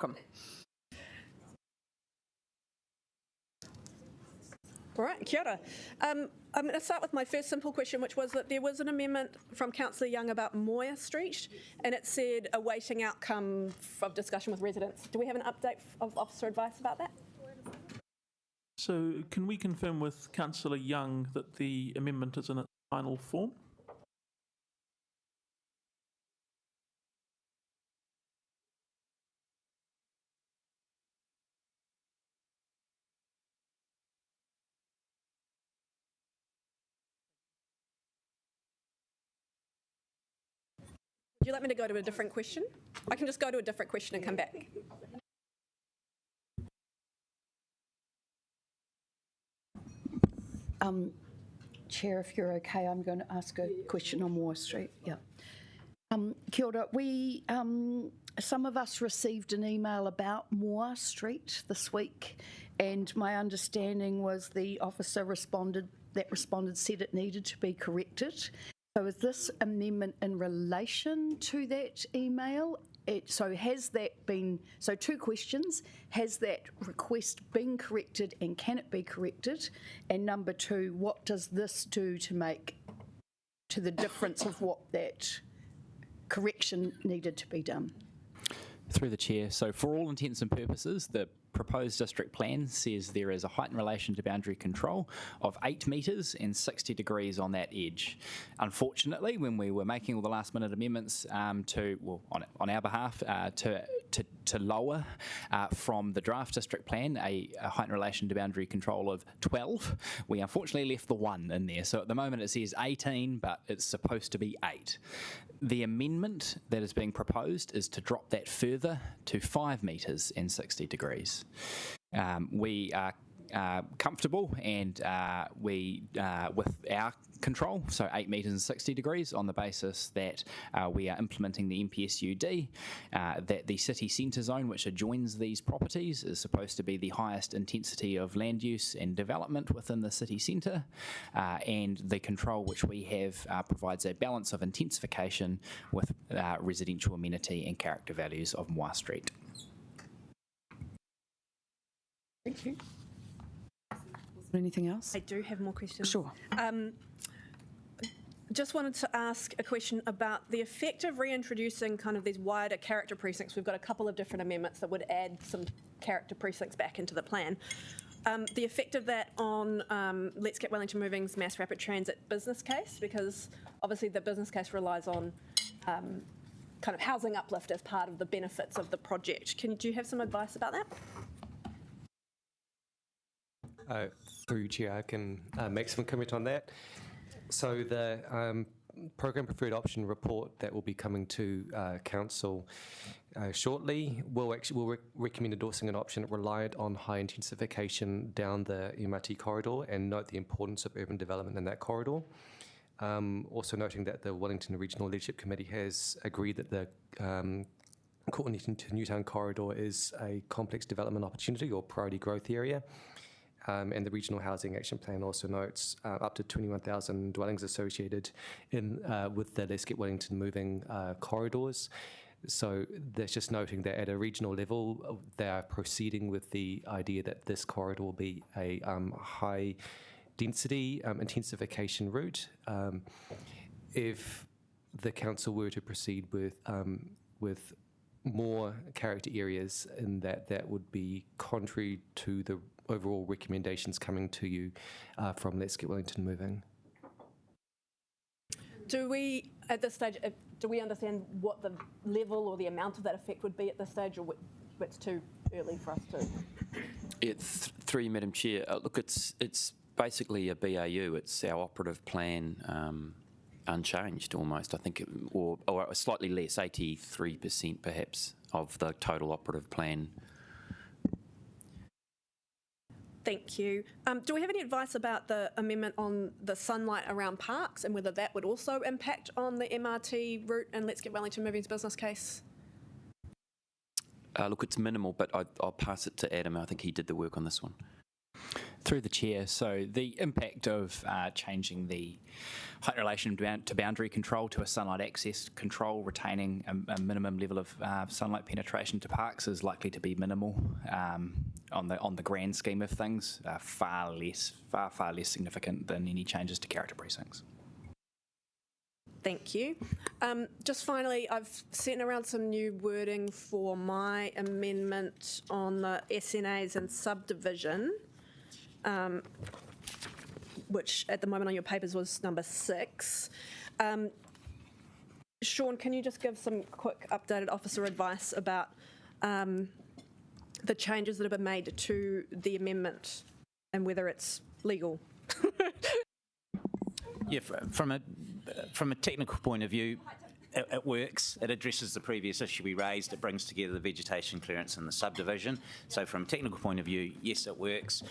Welcome. All right, kia ora. I'm going to start with my first simple question, which was that there was an amendment from Councillor Young about Moir Street, and it said awaiting outcome of discussion with residents. Do we have an update of officer advice about that? So can we confirm with Councillor Young that the amendment is in its final form? Would you like me to go to a different question? I can just go to a different question and come back. Chair, if you're okay, I'm going to ask a question on Moir Street. Yeah. Kia ora. We, some of us received an email about Moir Street this week, and my understanding was the officer responded said it needed to be corrected. So is this amendment in relation to that email? So has that been, so two questions, has that request been corrected and can it be corrected? And number two, what does this do to make, to the difference of what that correction needed to be done? Through the chair, so for all intents and purposes, the proposed district plan says there is a height in relation to boundary control of 8 metres and 60 degrees on that edge. Unfortunately, when we were making all the last minute amendments on our behalf to lower from the draft district plan a height in relation to boundary control of 12, we unfortunately left the 1 in there. So at the moment it says 18, but it's supposed to be 8. The amendment that is being proposed is to drop that further to 5 metres and 60 degrees. We are comfortable and with our control, so 8 metres and 60 degrees, on the basis that we are implementing the MPSUD, that the city centre zone which adjoins these properties is supposed to be the highest intensity of land use and development within the city centre, and the control which we have provides a balance of intensification with residential amenity and character values of Moir Street. Thank you. Anything else? I do have more questions. Sure. Just wanted to ask a question about the effect of reintroducing kind of these wider character precincts. We've got a couple of different amendments that would add some character precincts back into the plan. The effect of that on Let's Get Wellington Moving's mass rapid transit business case, because obviously the business case relies on kind of housing uplift as part of the benefits of the project. Do you have some advice about that? Through Chair, I can make some comment on that. So the Program Preferred Option report that will be coming to Council shortly will recommend endorsing an option reliant on high intensification down the MRT corridor, and note the importance of urban development in that corridor. Also noting that the Wellington Regional Leadership Committee has agreed that the Coordinating to Newtown corridor is a complex development opportunity or priority growth area. And the Regional Housing Action Plan also notes up to 21,000 dwellings associated with the Let's Get Wellington Moving corridors. So that's just noting that at a regional level, they are proceeding with the idea that this corridor will be a high density intensification route. If the council were to proceed with more character areas, in that would be contrary to the overall recommendations coming to you from Let's Get Wellington Moving. Do we, at this stage, do we understand what the level or the amount of that effect would be at this stage, or it's too early for us to? It's through you, Madam Chair. Look, it's basically a BAU. It's our operative plan, unchanged almost. I think, or slightly less, 83% perhaps of the total operative plan. Thank you. Do we have any advice about the amendment on the sunlight around parks and whether that would also impact on the MRT route and Let's Get Wellington Moving's business case? Look, it's minimal, but I'll pass it to Adam. I think he did the work on this one. Through the chair, so the impact of changing the height relation to boundary control to a sunlight access control, retaining a minimum level of sunlight penetration to parks is likely to be minimal on the grand scheme of things, far less significant than any changes to character precincts. Thank you. Just finally, I've sent around some new wording for my amendment on the SNAs and subdivision, which at the moment on your papers was number 6. Sean, can you just give some quick updated officer advice about the changes that have been made to the amendment and whether it's legal? Yeah, from a technical point of view, it works. It addresses the previous issue we raised. It brings together the vegetation clearance and the subdivision. So from a technical point of view, yes, it works.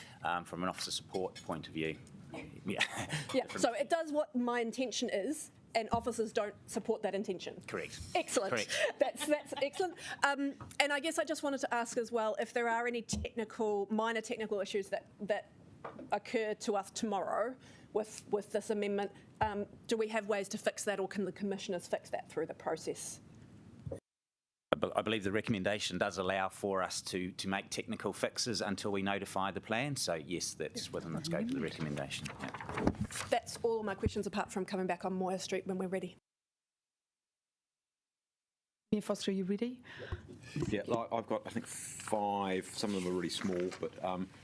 From an officer support point of view, yeah. Yeah, so it does what my intention is, and officers don't support that intention. Correct. Excellent. Correct. That's excellent. And I guess I just wanted to ask as well if there are any minor technical issues that occur to us tomorrow with this amendment. Do we have ways to fix that, or can the commissioners fix that through the process? I believe the recommendation does allow for us to make technical fixes until we notify the plan. So yes, that's within the scope of the recommendation. Yeah. That's all my questions, apart from coming back on Moya Street when we're ready. Mayor Foster, are you ready? Yeah, I've got, I think, 5. Some of them are really small, but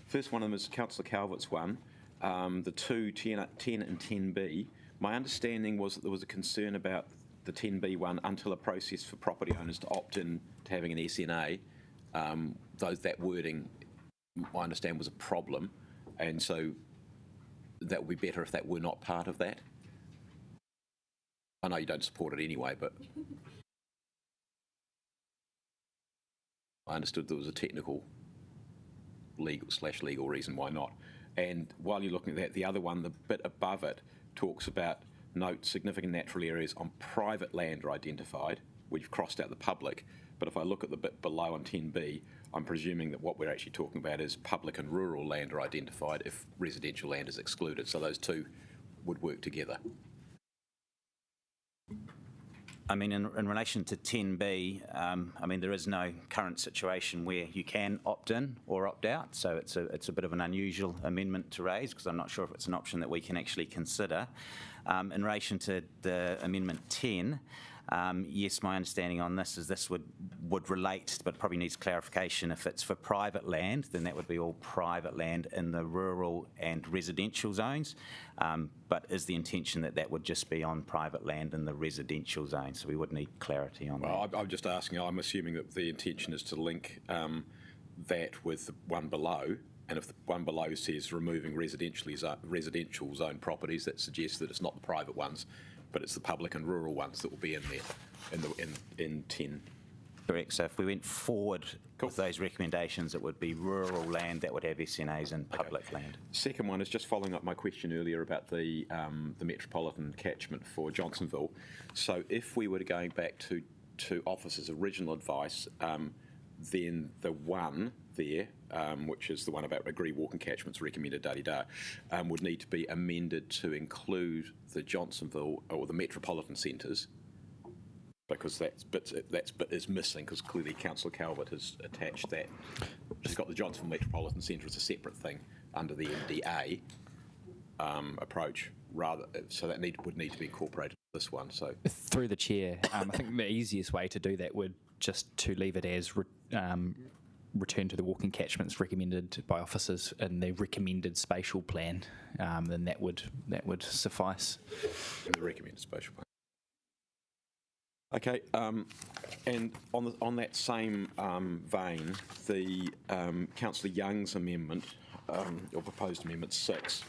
first one of them is Councillor Calvert's one. The 2, 10 and 10B. My understanding was that there was a concern about the 10B one until a process for property owners to opt in to having an SNA. That wording, I understand, was a problem, and so that would be better if that were not part of that. I know you don't support it anyway, but I understood there was a technical, legal reason why not. And while you're looking at that, the other one, the bit above it, talks about note significant natural areas on private land are identified. We've crossed out the public, but if I look at the bit below on 10B, I'm presuming that what we're actually talking about is public and rural land are identified if residential land is excluded. So those two would work together. I mean, in relation to 10B, I mean, there is no current situation where you can opt in or opt out, so it's a bit of an unusual amendment to raise because I'm not sure if it's an option that we can actually consider. In relation to the Amendment 10, yes, my understanding on this is this would relate, but probably needs clarification. If it's for private land, then that would be all private land in the rural and residential zones. But is the intention that that would just be on private land in the residential zone? So we would need clarity on that. I'm just asking, I'm assuming that the intention is to link that with the one below, and if the one below says removing residential zone properties, that suggests that it's not the private ones, but it's the public and rural ones that will be in there in 10. Correct. So if we went forward with those recommendations, it would be rural land that would have SNAs and public land. Second one is just following up my question earlier about the metropolitan catchment for Johnsonville. So if we were going back to officers' original advice, then the one there, which is the one about agree walking catchments recommended would need to be amended to include the Johnsonville or the metropolitan centres, because that bit is missing, because clearly Councillor Calvert has attached that. She's got the Johnsonville Metropolitan Centre as a separate thing under the MDA approach, so that would need to be incorporated in this one. So through the chair, I think the easiest way to do that would just to leave it as return to the walking catchments recommended by officers in the recommended spatial plan. Then that would suffice. In the recommended spatial plan. Okay, and on that same vein, the Councillor Young's amendment, or proposed amendment 6,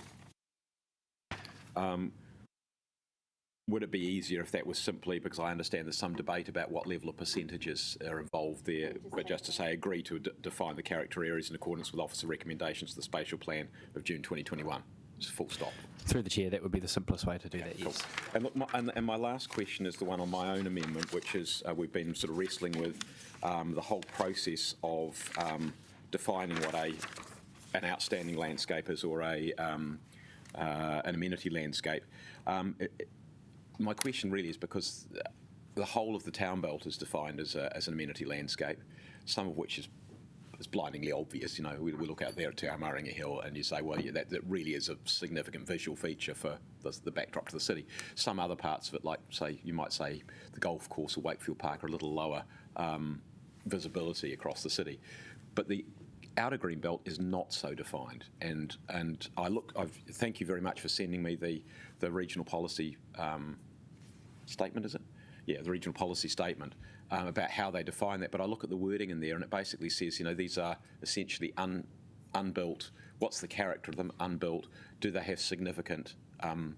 would it be easier if that was simply, because I understand there's some debate about what level of percentages are involved there, but just to say agree to define the character areas in accordance with officer recommendations to the spatial plan of June 2021. Just full stop. Through the chair, that would be the simplest way to do that, yes. And, look, and my last question is the one on my own amendment, which is we've been sort of wrestling with the whole process of defining what an outstanding landscape is or an amenity landscape. My question really is because the whole of the town belt is defined as an amenity landscape, some of which is blindingly obvious. You know, we look out there to Āmua Hill and you say, well, yeah, that really is a significant visual feature for the backdrop to the city. Some other parts of it, like say, you might say the golf course or Wakefield Park, are a little lower visibility across the city. But the outer green belt is not so defined. And thank you very much for sending me the regional policy statement, is it? Yeah, the regional policy statement about how they define that. But I look at the wording in there and it basically says, you know, these are essentially unbuilt. What's the character of them? Unbuilt. Do they have significant, do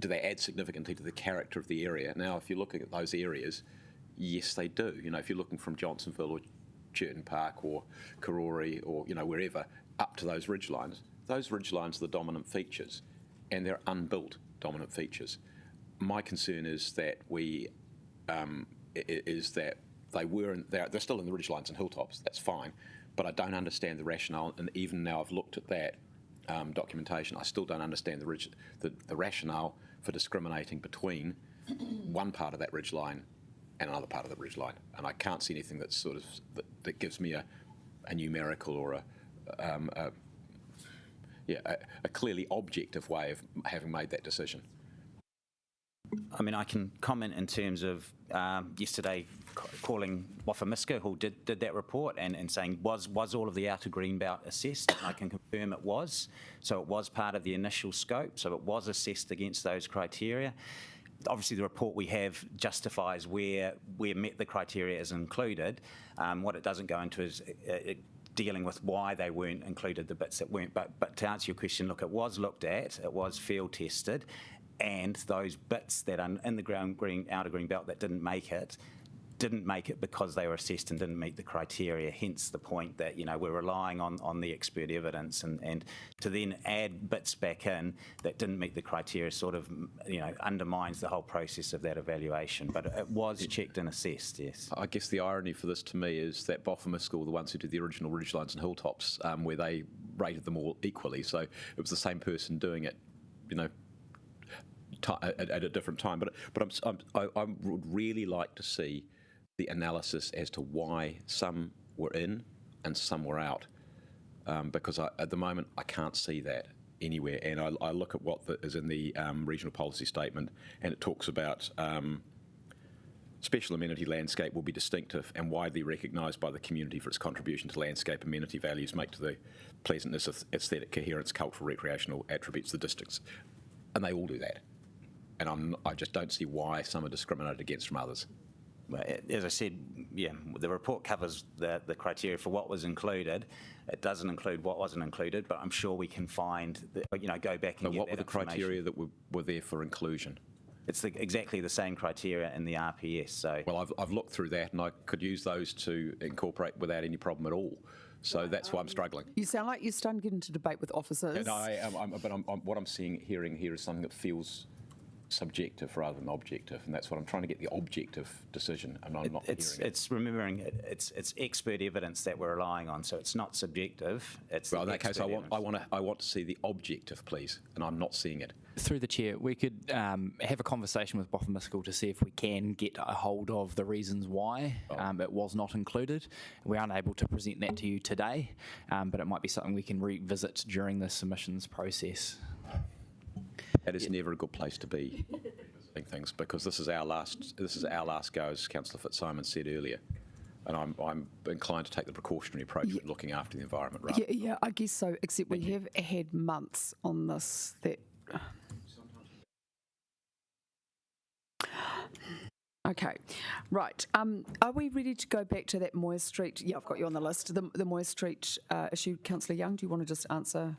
they add significantly to the character of the area? Now, if you're looking at those areas, yes, they do. You know, if you're looking from Johnsonville or Churton Park or Karori or, you know, wherever, up to those ridgelines are the dominant features, and they're unbuilt dominant features. My concern is that they're still in the ridgelines and hilltops. That's fine, but I don't understand the rationale. And even now, I've looked at that documentation. I still don't understand the rationale for discriminating between one part of that ridgeline and another part of the ridgeline. And I can't see anything that's sort of that gives me a numerical or a clearly objective way of having made that decision. I mean, I can comment in terms of yesterday calling Whawhamiska, who did that report, and saying, was all of the outer green belt assessed? And I can confirm it was. So it was part of the initial scope, so it was assessed against those criteria. Obviously, the report we have justifies where met the criteria as included. What it doesn't go into is dealing with why they weren't included, the bits that weren't. But to answer your question, look, it was looked at, it was field tested, and those bits that are in the outer green belt that didn't make it because they were assessed and didn't meet the criteria, hence the point that, you know, we're relying on the expert evidence, and to then add bits back in that didn't meet the criteria sort of, you know, undermines the whole process of that evaluation. But it was checked and assessed, yes. I guess the irony for this to me is that Whawhamiska were the ones who did the original ridgelines and hilltops, where they rated them all equally. So it was the same person doing it, you know, at a different time. But I would really like to see the analysis as to why some were in and some were out, because at the moment I can't see that anywhere. And I look at what is in the regional policy statement, and it talks about special amenity landscape will be distinctive and widely recognised by the community for its contribution to landscape amenity values, make to the pleasantness of aesthetic coherence, cultural, recreational attributes of the districts. And they all do that. And I just don't see why some are discriminated against from others. Well, as I said, yeah, the report covers the criteria for what was included. It doesn't include what wasn't included, but I'm sure we can find, go back and get what were the information. criteria that were there for inclusion? It's exactly the same criteria in the RPS. So, well, I've looked through that, and I could use those to incorporate without any problem at all. So that's why I'm struggling. You sound like you're starting to get into debate with officers. No, what I'm hearing here is something that feels subjective rather than objective, and that's what I'm trying to get, the objective decision, and I'm not hearing it. It's remembering it's expert evidence that we're relying on, so it's not subjective. Well, in that case, I want to see the objective, please, and I'm not seeing it. Through the chair, we could have a conversation with Whawhamiska to see if we can get a hold of the reasons why it was not included. We aren't able to present that to you today, but it might be something we can revisit during the submissions process. That is never a good place to be things, because this is our last go, as Councillor Fitzsimon said earlier, and I'm inclined to take the precautionary approach in looking after the environment. Rather. Yeah, I guess so. Except we have had months on this that. Okay, right. Are we ready to go back to that Moir Street? Yeah, I've got you on the list. The Moir Street issue. Councillor Young, do you want to just answer?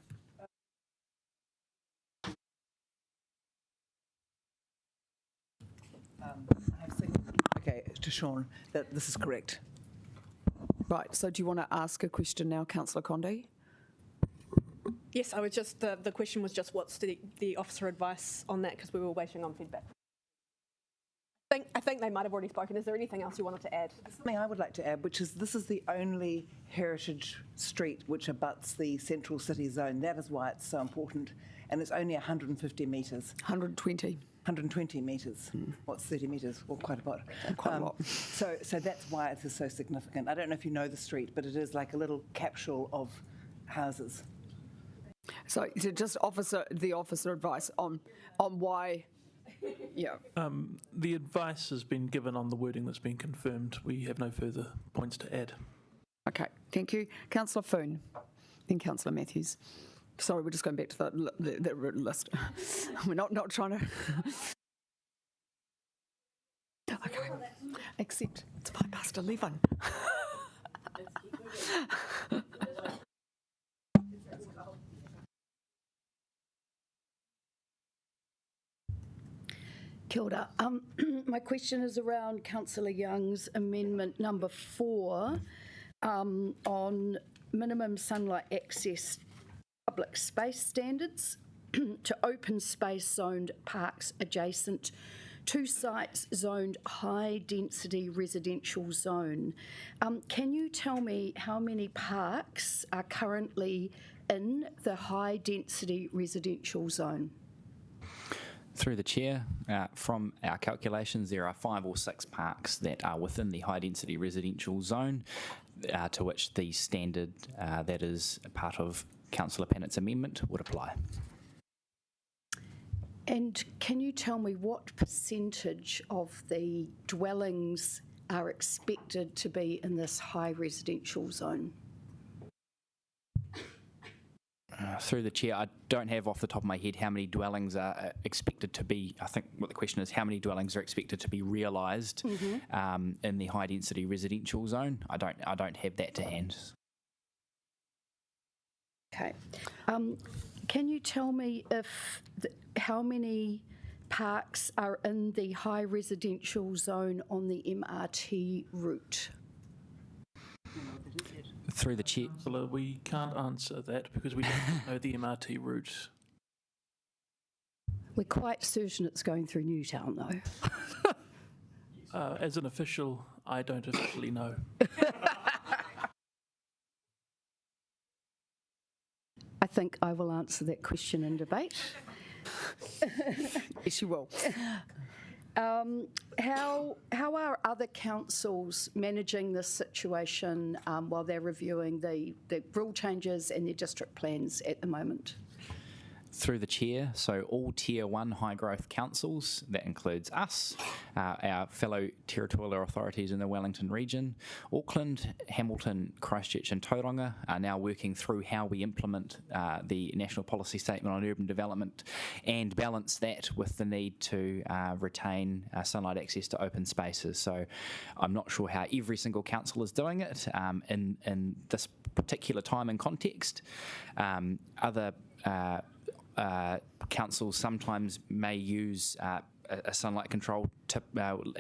Okay, to Sean, that this is correct. Right, so do you want to ask a question now, Councillor Condé? Yes, I was just, the question was just what's the officer advice on that, because we were waiting on feedback. think they might have already spoken. Is there anything else you wanted to add? Something I would like to add, which is this is the only heritage street which abuts the central city zone. That is why it's so important. And it's only 150 metres. 120. 120 metres. What's 30 metres? Well, quite a lot. Quite a lot. So that's why it is so significant. I don't know if you know the street, but it is like a little capsule of houses. So to just the officer advice on why, yeah. The advice has been given on the wording that's been confirmed. We have no further points to add. Okay, thank you. Councillor Foon, then Councillor Matthews. Sorry, we're just going back to the written list. We're not trying to... Okay, except it's 11:05. Kia ora. My question is around Councillor Young's amendment number 4 on minimum sunlight access public space standards to open space zoned parks adjacent to sites zoned high density residential zone. Can you tell me how many parks are currently in the high density residential zone? Through the Chair, from our calculations, there are 5 or 6 parks that are within the high-density residential zone, to which the standard that is a part of Councillor Pennett's amendment would apply. And can you tell me what percentage of the dwellings are expected to be in this high residential zone? Through the Chair, I don't have off the top of my head how many dwellings are expected to be. I think what the question is, how many dwellings are expected to be realised in the high density residential zone? I don't have that to hand. Okay. Can you tell me how many parks are in the high residential zone on the MRT route? Through the Chair. Councillor, we can't answer that because we don't know the MRT route. We're quite certain it's going through Newtown, though. As an official, I don't officially know. I think I will answer that question in debate. Yes, you will. How are other councils managing this situation while they're reviewing the rule changes and their district plans at the moment? Through the Chair, so all Tier 1 high growth councils, that includes us, our fellow territorial authorities in the Wellington region, Auckland, Hamilton, Christchurch and Tauranga are now working through how we implement the National Policy Statement on Urban Development and balance that with the need to retain sunlight access to open spaces. So I'm not sure how every single council is doing it in this particular time and context. Other councils sometimes may use a sunlight control tip,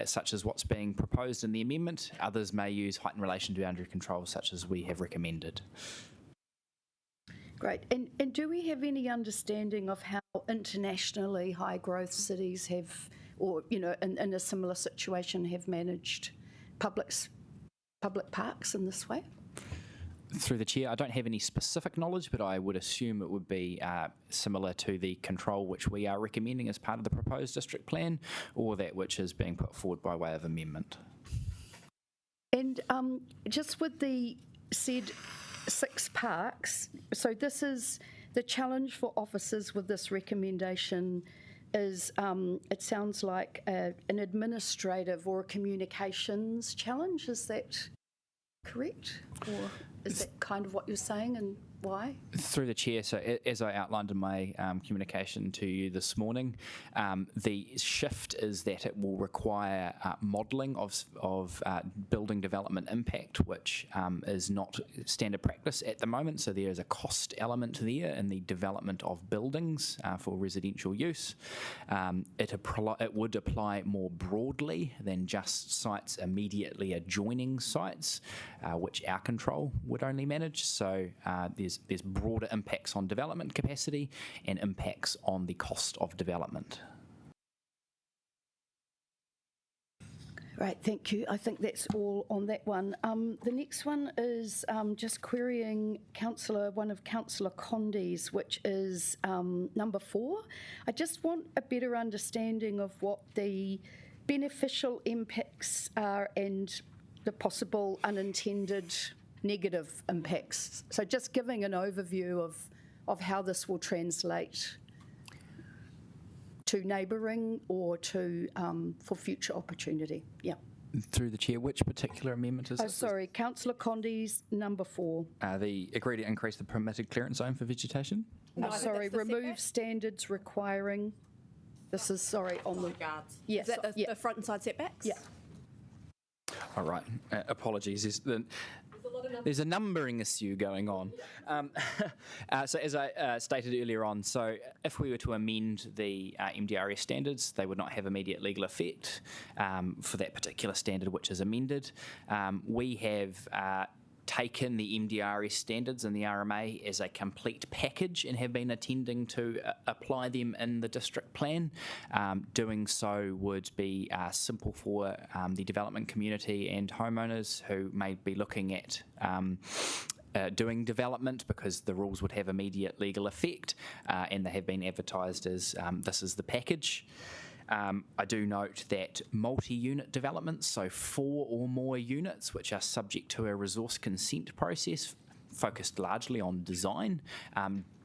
such as what's being proposed in the amendment. Others may use heightened relation to boundary control, such as we have recommended. Great. And do we have any understanding of how internationally high growth cities have, or in a similar situation, have managed public parks in this way? Through the Chair, I don't have any specific knowledge, but I would assume it would be similar to the control which we are recommending as part of the proposed district plan, or that which is being put forward by way of amendment. And just with the said 6 parks, so this is the challenge for officers with this recommendation is, it sounds like an administrative or a communications challenge. Is that correct? Or is that kind of what you're saying, and why? Through the Chair, so as I outlined in my communication to you this morning, the shift is that it will require modelling of building development impact, which is not standard practice at the moment. So there is a cost element there in the development of buildings for residential use. It would apply more broadly than just sites immediately adjoining sites, which our control would only manage. So there's broader impacts on development capacity and impacts on the cost of development. Right, thank you. I think that's all on that one. The next one is just querying one of Councillor Condi's, which is number 4. I just want a better understanding of what the beneficial impacts are and the possible unintended negative impacts. So just giving an overview of how this will translate to neighbouring or to for future opportunity. Yeah. Through the chair, which particular amendment is Oh, this? sorry, Councillor Condi's number 4. The agree to increase the permitted clearance zone for vegetation? No, sorry, remove standards requiring. This is sorry on the guards. Yes, Is that the front and side setbacks? Yeah. All right. Apologies. There's a numbering issue going on. So as I stated earlier on, so if we were to amend the MDRS standards, they would not have immediate legal effect for that particular standard which is amended. We have taken the MDRS standards and the RMA as a complete package and have been attending to apply them in the district plan. Doing so would be simple for the development community and homeowners who may be looking at doing development because the rules would have immediate legal effect and they have been advertised as this is the package. I do note that multi-unit developments, so 4 or more units which are subject to a resource consent process focused largely on design,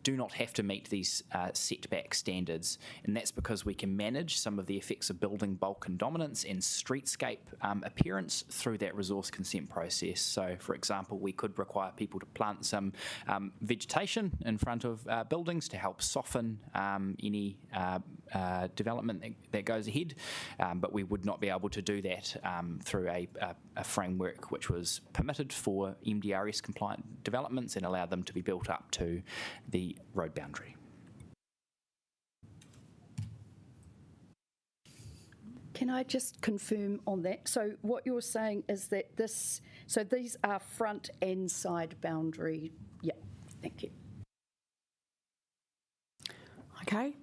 do not have to meet these setback standards, and that's because we can manage some of the effects of building bulk and dominance and streetscape appearance through that resource consent process. So, for example, we could require people to plant some vegetation in front of buildings to help soften any development that goes ahead, but we would not be able to do that through a framework which was permitted for MDRS compliant developments and allow them to be built up to the road boundary. Can I just confirm on that? So what you're saying is that these are front and side boundary. Yeah, thank you. Okay.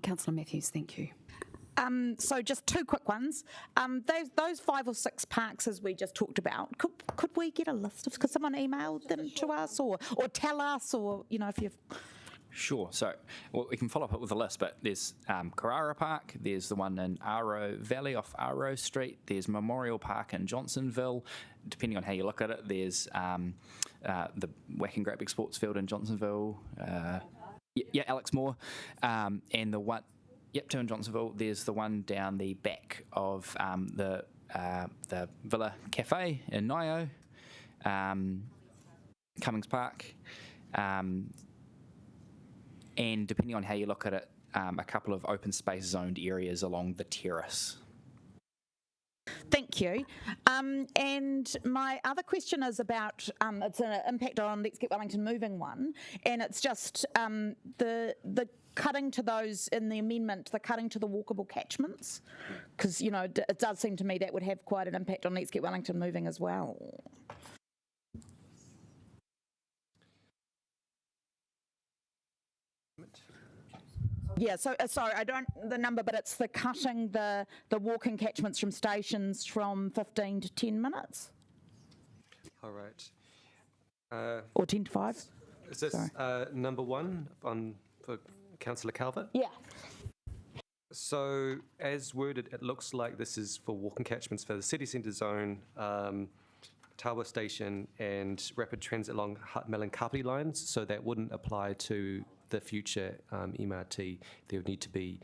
Councillor Matthews, thank you. So just 2 quick ones. Those 5 or 6 parks, as we just talked about, could we get a list of? Could someone email them to us, or tell us, or if you've. Sure. So we can follow up with a list, but there's Carrara Park, there's the one in Aro Valley off Aro Street, there's Memorial Park in Johnsonville. Depending on how you look at it, there's the Whack and Great Big Sports Field in Johnsonville. Alex Moore, and the one. Yep, 2 in Johnsonville. There's the one down the back of the Villa Cafe in Nio, Cummings Park, and depending on how you look at it, a couple of open space zoned areas along the terrace. Thank you. And my other question is about, it's an impact on Let's Get Wellington Moving one, and it's just the cutting to those in the amendment, the cutting to the walkable catchments, because, it does seem to me that would have quite an impact on Let's Get Wellington Moving as well. Yeah, so sorry, I don't the number, but it's the cutting the walking catchments from stations from 15 to 10 minutes. All right. Or 10 to 5. Is this number 1 for Councillor Calvert? Yeah. So as worded, it looks like this is for walking catchments for the city centre zone, Tawa Station and rapid transit along Melon-Kapiti lines, so that wouldn't apply to the future MRT. There would need to be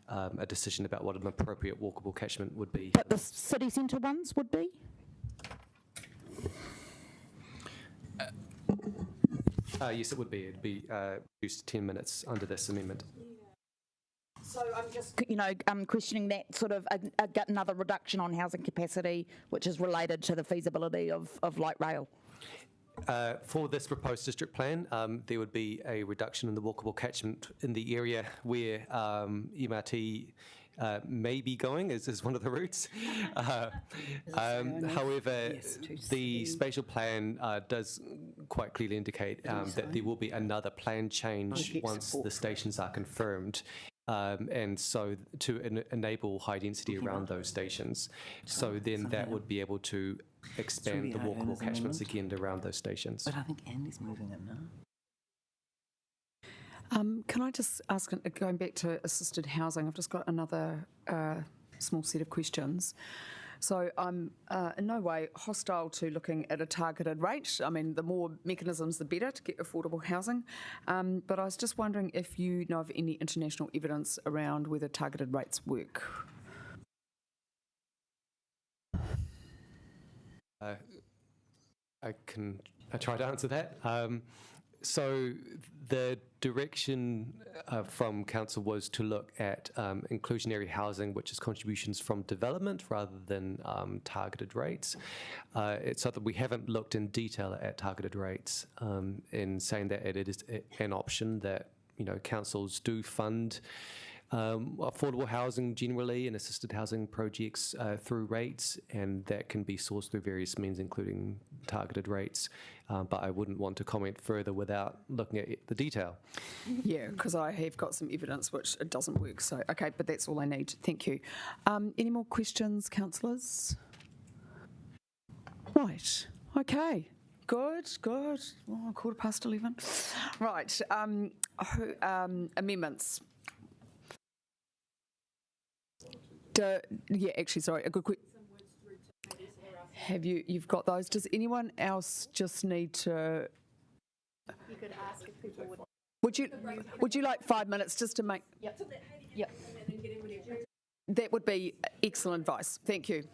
a decision about what an appropriate walkable catchment would be. But the city centre ones would be? Yes, it would be. It'd be reduced to 10 minutes under this amendment. So I'm just, questioning that sort of another reduction on housing capacity, which is related to the feasibility of light rail. For this proposed district plan, there would be a reduction in the walkable catchment in the area where MRT may be going, is one of the routes. However, the spatial plan does quite clearly indicate that there will be another plan change once the stations are confirmed. and so to enable high density around those stations. So then that would be able to expand the walkable catchments again around those stations. But I think Andy's moving it now. Can I just ask, going back to assisted housing, I've just got another small set of questions. So I'm in no way hostile to looking at a targeted rate. I mean, the more mechanisms, the better to get affordable housing. But I was just wondering if you know of any international evidence around whether targeted rates work. I try to answer that. So the direction from council was to look at inclusionary housing, which is contributions from development rather than targeted rates. It's so that we haven't looked in detail at targeted rates in saying that it is an option that, you know, councils do fund affordable housing generally and assisted housing projects through rates, and that can be sourced through various means, including targeted rates. But I wouldn't want to comment further without looking at the detail. Yeah, because I have got some evidence which it doesn't work. So, okay, but that's all I need. Thank you. Any more questions, councillors? Right. Okay. Good. Oh, 11:15. Right. Amendments. Yeah, actually, sorry, a good question. You've got those. Does anyone else just need to? You could ask if people would. Would you like 5 minutes just to make? Yep. That would be excellent advice. Thank you.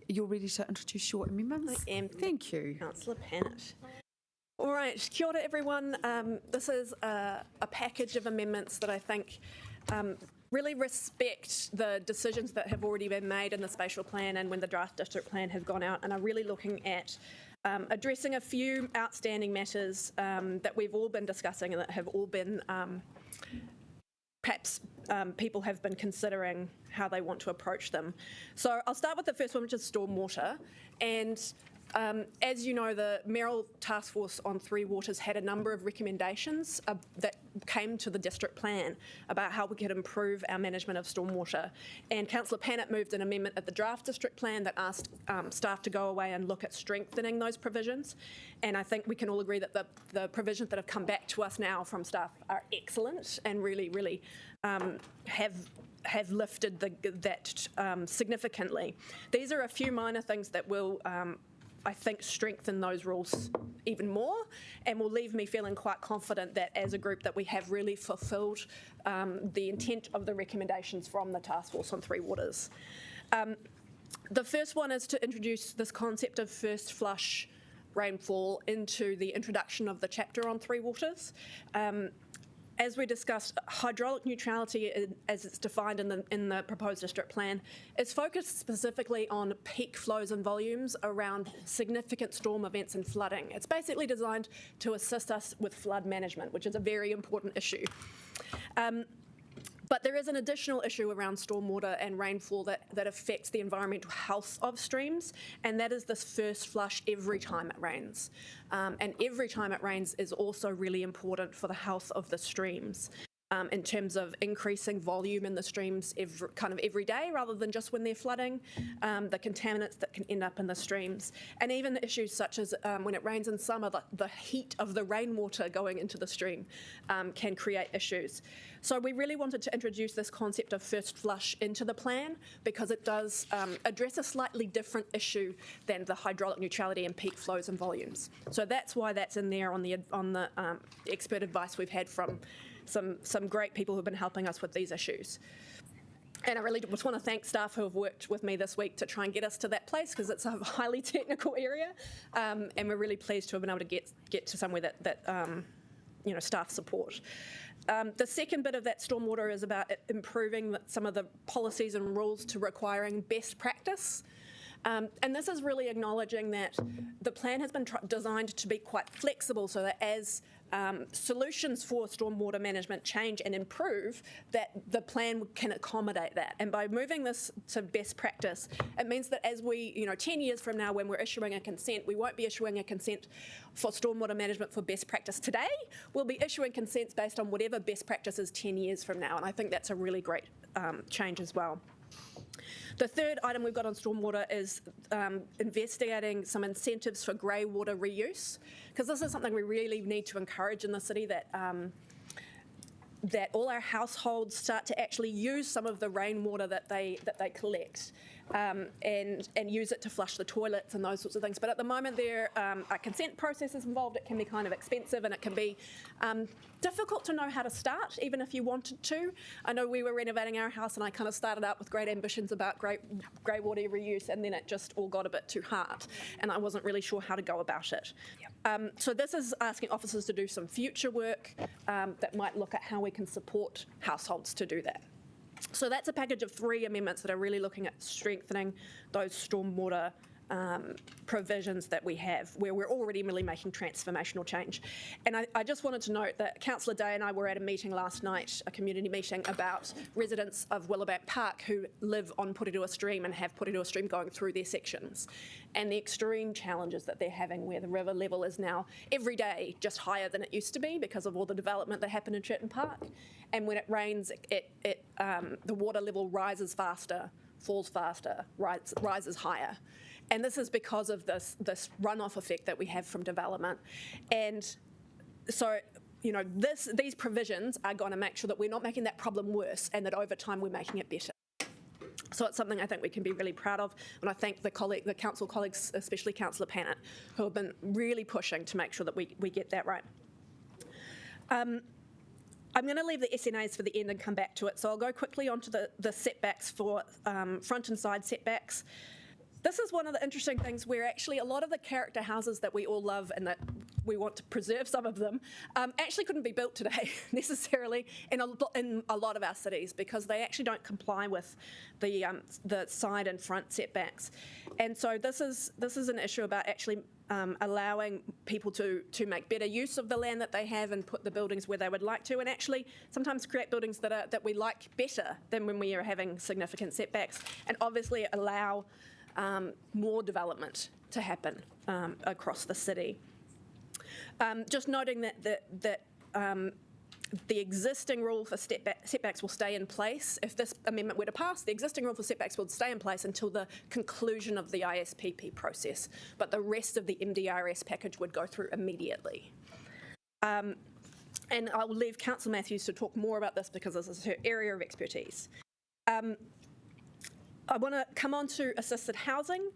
you're ready to introduce your amendments? I am. Thank you. Councillor Pennant. All right, kia ora everyone. This is a package of amendments that I think really respect the decisions that have already been made in the spatial plan and when the draft district plan has gone out, and are really looking at addressing a few outstanding matters that we've all been discussing and that have all been perhaps people have been considering how they want to approach them. So I'll start with the first one, which is stormwater. And as you know, the Mayoral Task Force on Three Waters had a number of recommendations that came to the district plan about how we could improve our management of stormwater. And Councillor Pennant moved an amendment at the draft district plan that asked staff to go away and look at strengthening those provisions. And I think we can all agree that the provisions that have come back to us now from staff are excellent and really, really have lifted that significantly. These are a few minor things that will I think strengthen those rules even more, and will leave me feeling quite confident that as a group that we have really fulfilled the intent of the recommendations from the Task Force on Three Waters. The first one is to introduce this concept of first flush rainfall into the introduction of the chapter on Three Waters. As we discussed, hydraulic neutrality, as it's defined in the proposed district plan, is focused specifically on peak flows and volumes around significant storm events and flooding. It's basically designed to assist us with flood management, which is a very important issue. But there is an additional issue around stormwater and rainfall that affects the environmental health of streams, and that is this first flush every time it rains. And every time it rains is also really important for the health of the streams. In terms of increasing volume in the streams every day rather than just when they're flooding, the contaminants that can end up in the streams, and even issues such as when it rains in summer, the heat of the rainwater going into the stream can create issues. So we really wanted to introduce this concept of first flush into the plan because it does address a slightly different issue than the hydraulic neutrality and peak flows and volumes. So that's why that's in there on the expert advice we've had from some great people who've been helping us with these issues. And I really just want to thank staff who have worked with me this week to try and get us to that place, because it's a highly technical area, and we're really pleased to have been able to get to somewhere that staff support. The second bit of that stormwater is about improving some of the policies and rules to requiring best practice. And this is really acknowledging that the plan has been designed to be quite flexible, so that as solutions for stormwater management change and improve, that the plan can accommodate that. And by moving this to best practice, it means that as we, 10 years from now when we're issuing a consent, we won't be issuing a consent for stormwater management for best practice today. We'll be issuing consents based on whatever best practice is 10 years from now. And I think that's a really great change as well. The third item we've got on stormwater is investigating some incentives for greywater reuse, because this is something we really need to encourage in the city, that all our households start to actually use some of the rainwater that they collect and use it to flush the toilets and those sorts of things. But at the moment there are consent processes involved. It can be kind of expensive, and it can be difficult to know how to start, even if you wanted to. I know we were renovating our house, and I kind of started out with great ambitions about greywater reuse, and then it just all got a bit too hard, and I wasn't really sure how to go about it. So this is asking officers to do some future work that might look at how we can support households to do that. So that's a package of 3 amendments that are really looking at strengthening those stormwater provisions that we have, where we're already really making transformational change. And I just wanted to note that Councillor Day and I were at a meeting last night, a community meeting, about residents of Willowbank Park who live on Pūroro Stream and have Pūroro Stream going through their sections, and the extreme challenges that they're having, where the river level is now every day just higher than it used to be because of all the development that happened in Churton Park. And when it rains, the water level rises faster, falls faster, rises higher. And this is because of this runoff effect that we have from development. And so, these provisions are going to make sure that we're not making that problem worse, and that over time we're making it better. So it's something I think we can be really proud of, and I thank the council colleagues, especially Councillor Pennant, who have been really pushing to make sure that we get that right. I'm going to leave the SNAs for the end and come back to it, so I'll go quickly onto the setbacks for front and side setbacks. this is one of the interesting things where actually a lot of the character houses that we all love and that we want to preserve some of them actually couldn't be built today necessarily in a lot of our cities because they actually don't comply with the side and front setbacks. And so this is an issue about actually allowing people to make better use of the land that they have and put the buildings where they would like to, and actually sometimes create buildings that we like better than when we are having significant setbacks, and obviously allow more development to happen across the city. Just noting that the existing rule for setbacks will stay in place. If this amendment were to pass, the existing rule for setbacks will stay in place until the conclusion of the ISPP process, but the rest of the MDRS package would go through immediately. And I'll leave Councillor Matthews to talk more about this because this is her area of expertise. I want to come on to assisted housing,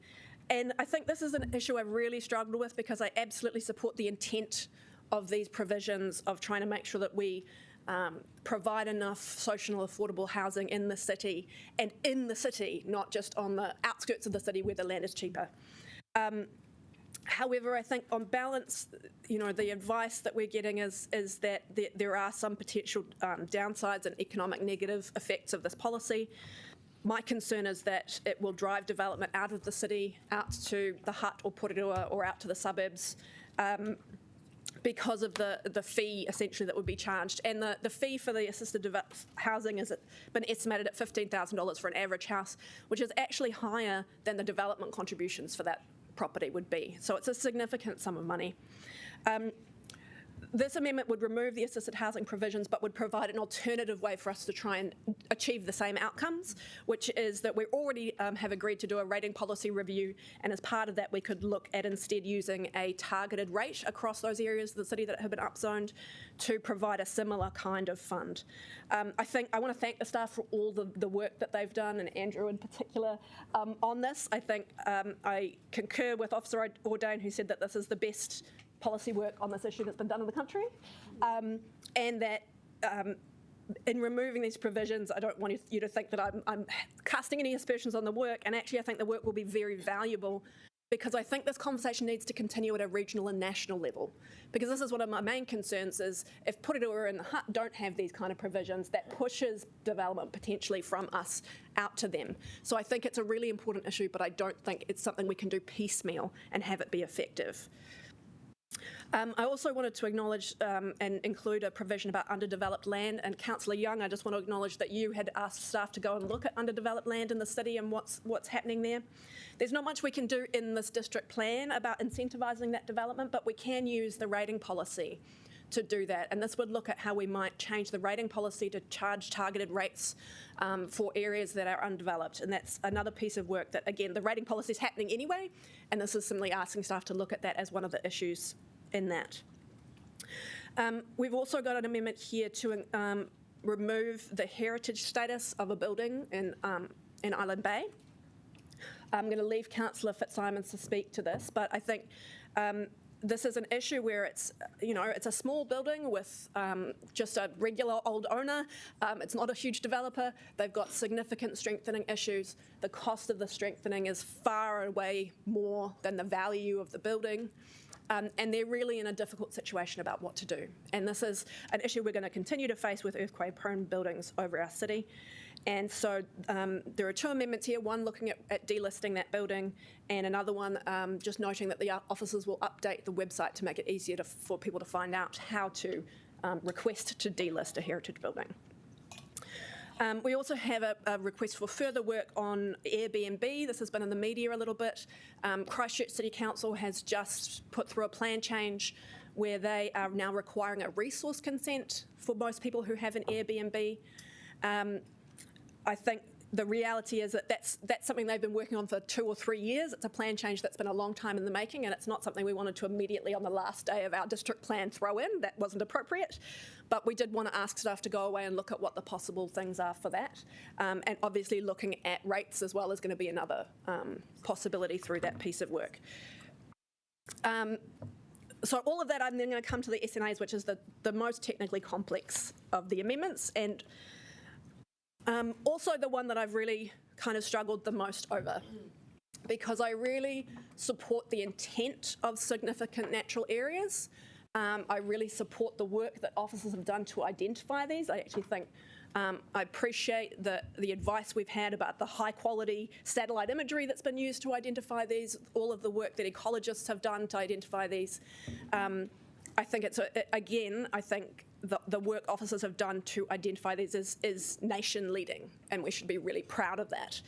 and I think this is an issue I've really struggled with because I absolutely support the intent of these provisions of trying to make sure that we provide enough social and affordable housing in the city, and in the city, not just on the outskirts of the city where the land is cheaper. However, I think on balance, the advice that we're getting is that there are some potential downsides and economic negative effects of this policy. My concern is that it will drive development out of the city, out to the Hutt or Pūroro or out to the suburbs, because of the fee essentially that would be charged. And the fee for the assisted housing has been estimated at $15,000 for an average house, which is actually higher than the development contributions for that property would be. So it's a significant sum of money. This amendment would remove the assisted housing provisions but would provide an alternative way for us to try and achieve the same outcomes, which is that we already have agreed to do a rating policy review, and as part of that we could look at instead using a targeted rate across those areas of the city that have been upzoned to provide a similar kind of fund. I want to thank the staff for all the work that they've done, and Andrew in particular, on this. I think I concur with Officer Ordain, who said that this is the best policy work on this issue that's been done in the country, and that in removing these provisions, I don't want you to think that I'm casting any aspersions on the work, and actually I think the work will be very valuable, because I think this conversation needs to continue at a regional and national level, because this is one of my main concerns is if Pūroro and the Hutt don't have these kind of provisions, that pushes development potentially from us out to them. So I think it's a really important issue, but I don't think it's something we can do piecemeal and have it be effective. I also wanted to acknowledge and include a provision about underdeveloped land, and Councillor Young, I just want to acknowledge that you had asked staff to go and look at underdeveloped land in the city and what's happening there. There's not much we can do in this district plan about incentivising that development, but we can use the rating policy to do that, and this would look at how we might change the rating policy to charge targeted rates for areas that are undeveloped, and that's another piece of work that, again, the rating policy is happening anyway, and this is simply asking staff to look at that as one of the issues in that. We've also got an amendment here to remove the heritage status of a building in Island Bay. I'm going to leave Councillor Fitzsimons to speak to this, but I think this is an issue where it's a small building with just a regular old owner. It's not a huge developer. They've got significant strengthening issues. The cost of the strengthening is far away more than the value of the building. And they're really in a difficult situation about what to do. And this is an issue we're going to continue to face with earthquake-prone buildings over our city. And so there are two amendments here, one looking at delisting that building, and another one just noting that the officers will update the website to make it easier for people to find out how to request to delist a heritage building. We also have a request for further work on Airbnb. This has been in the media a little bit. Christchurch City Council has just put through a plan change where they are now requiring a resource consent for most people who have an Airbnb. I think the reality is that that's something they've been working on for 2 or 3 years. It's a plan change that's been a long time in the making, and it's not something we wanted to immediately on the last day of our district plan throw in. That wasn't appropriate. But we did want to ask staff to go away and look at what the possible things are for that. And obviously looking at rates as well is going to be another possibility through that piece of work. So all of that, I'm then going to come to the SNAs, which is the most technically complex of the amendments, and also the one that I've really kind of struggled the most over. because I really support the intent of significant natural areas. I really support the work that officers have done to identify these. I actually think I appreciate the advice we've had about the high quality satellite imagery that's been used to identify these, all of the work that ecologists have done to identify these. I think it's, again, I think the work officers have done to identify these is nation leading, and we should be really proud of that.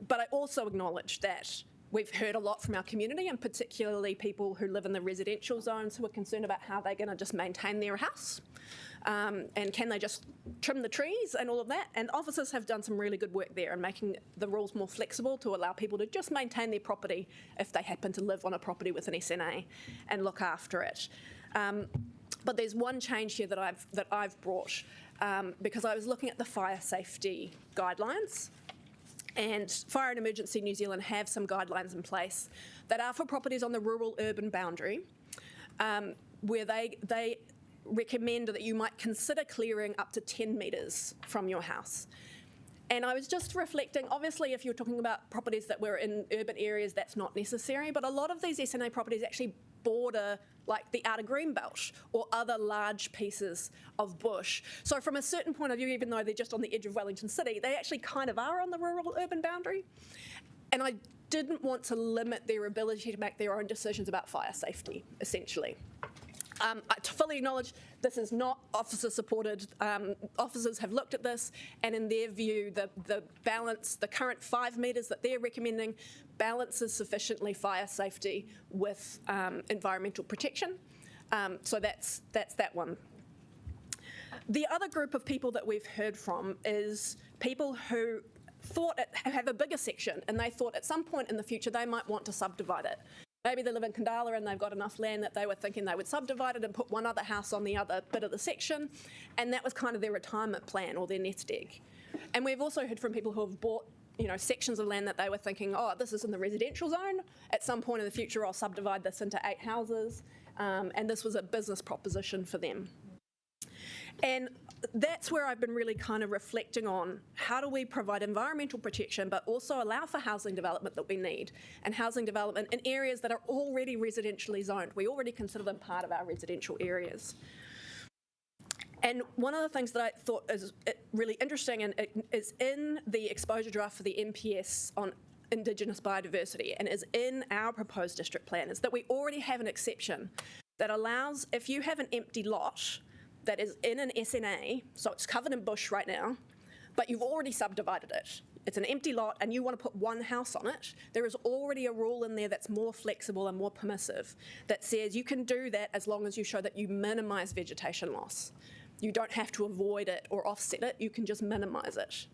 But I also acknowledge that we've heard a lot from our community, and particularly people who live in the residential zones who are concerned about how they're going to just maintain their house. And can they just trim the trees and all of that? And officers have done some really good work there in making the rules more flexible to allow people to just maintain their property if they happen to live on a property with an SNA and look after it. But there's one change here that I've brought because I was looking at the fire safety guidelines. And Fire and Emergency New Zealand have some guidelines in place that are for properties on the rural-urban boundary, where they recommend that you might consider clearing up to 10 metres from your house. And I was just reflecting, obviously, if you're talking about properties that were in urban areas, that's not necessary, but a lot of these SNA properties actually border like the outer greenbelt or other large pieces of bush. So from a certain point of view, even though they're just on the edge of Wellington City, they actually kind of are on the rural-urban boundary. And I didn't want to limit their ability to make their own decisions about fire safety, essentially. I fully acknowledge this is not officer supported. Officers have looked at this, and in their view, the balance, the current 5 metres that they're recommending, balances sufficiently fire safety with environmental protection. So that's that one. The other group of people that we've heard from is people who have a bigger section, and they thought at some point in the future they might want to subdivide it. Maybe they live in Kandala and they've got enough land that they were thinking they would subdivide it and put one other house on the other bit of the section, and that was kind of their retirement plan or their nest egg. And we've also heard from people who have bought, sections of land that they were thinking, oh, this is in the residential zone. At some point in the future, I'll subdivide this into 8 houses, and this was a business proposition for them. And that's where I've been really kind of reflecting on how do we provide environmental protection but also allow for housing development that we need, and housing development in areas that are already residentially zoned. We already consider them part of our residential areas. And one of the things that I thought is really interesting and is in the exposure draft for the MPS on Indigenous biodiversity and is in our proposed district plan is that we already have an exception that allows, if you have an empty lot that is in an SNA, so it's covered in bush right now, but you've already subdivided it. It's an empty lot and you want to put one house on it, there is already a rule in there that's more flexible and more permissive that says you can do that as long as you show that you minimise vegetation loss. You don't have to avoid it or offset it, you can just minimise it.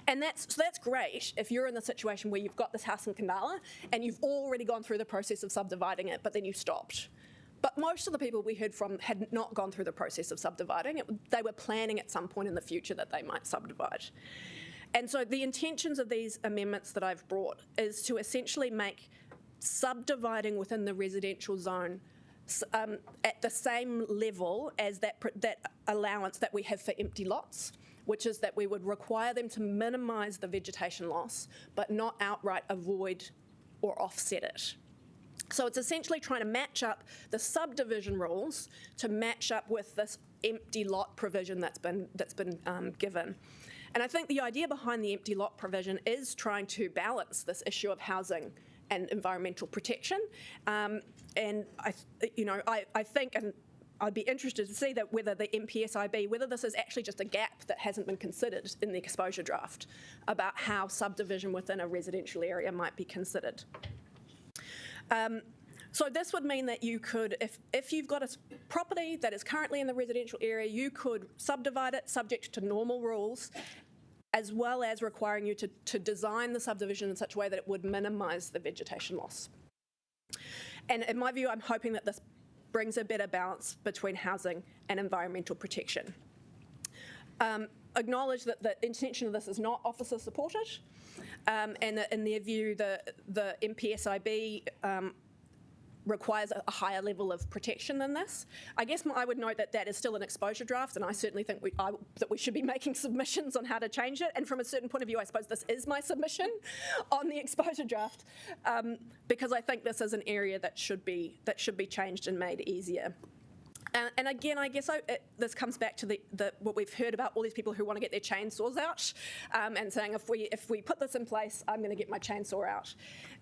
And that's great if you're in the situation where you've got this house in Kandala and you've already gone through the process of subdividing it, but then you stopped. But most of the people we heard from had not gone through the process of subdividing. They were planning at some point in the future that they might subdivide. And so the intentions of these amendments that I've brought is to essentially make subdividing within the residential zone at the same level as that allowance that we have for empty lots, which is that we would require them to minimise the vegetation loss, but not outright avoid or offset it. So it's essentially trying to match up the subdivision rules to match up with this empty lot provision that's been given. And I think the idea behind the empty lot provision is trying to balance this issue of housing and environmental protection. And I think, and I'd be interested to see that whether the MPSIB, whether this is actually just a gap that hasn't been considered in the exposure draft about how subdivision within a residential area might be considered. So this would mean that you could, if you've got a property that is currently in the residential area, you could subdivide it subject to normal rules, as well as requiring you to design the subdivision in such a way that it would minimise the vegetation loss. And in my view, I'm hoping that this brings a better balance between housing and environmental protection. Acknowledge that the intention of this is not officer supported, and that in their view, the MPSIB requires a higher level of protection than this. I guess I would note that that is still an exposure draft, and I certainly think that we should be making submissions on how to change it. And from a certain point of view, I suppose this is my submission on the exposure draft, because I think this is an area that should be changed and made easier. And again, I guess this comes back to what we've heard about all these people who want to get their chainsaws out and saying, if we put this in place, I'm going to get my chainsaw out.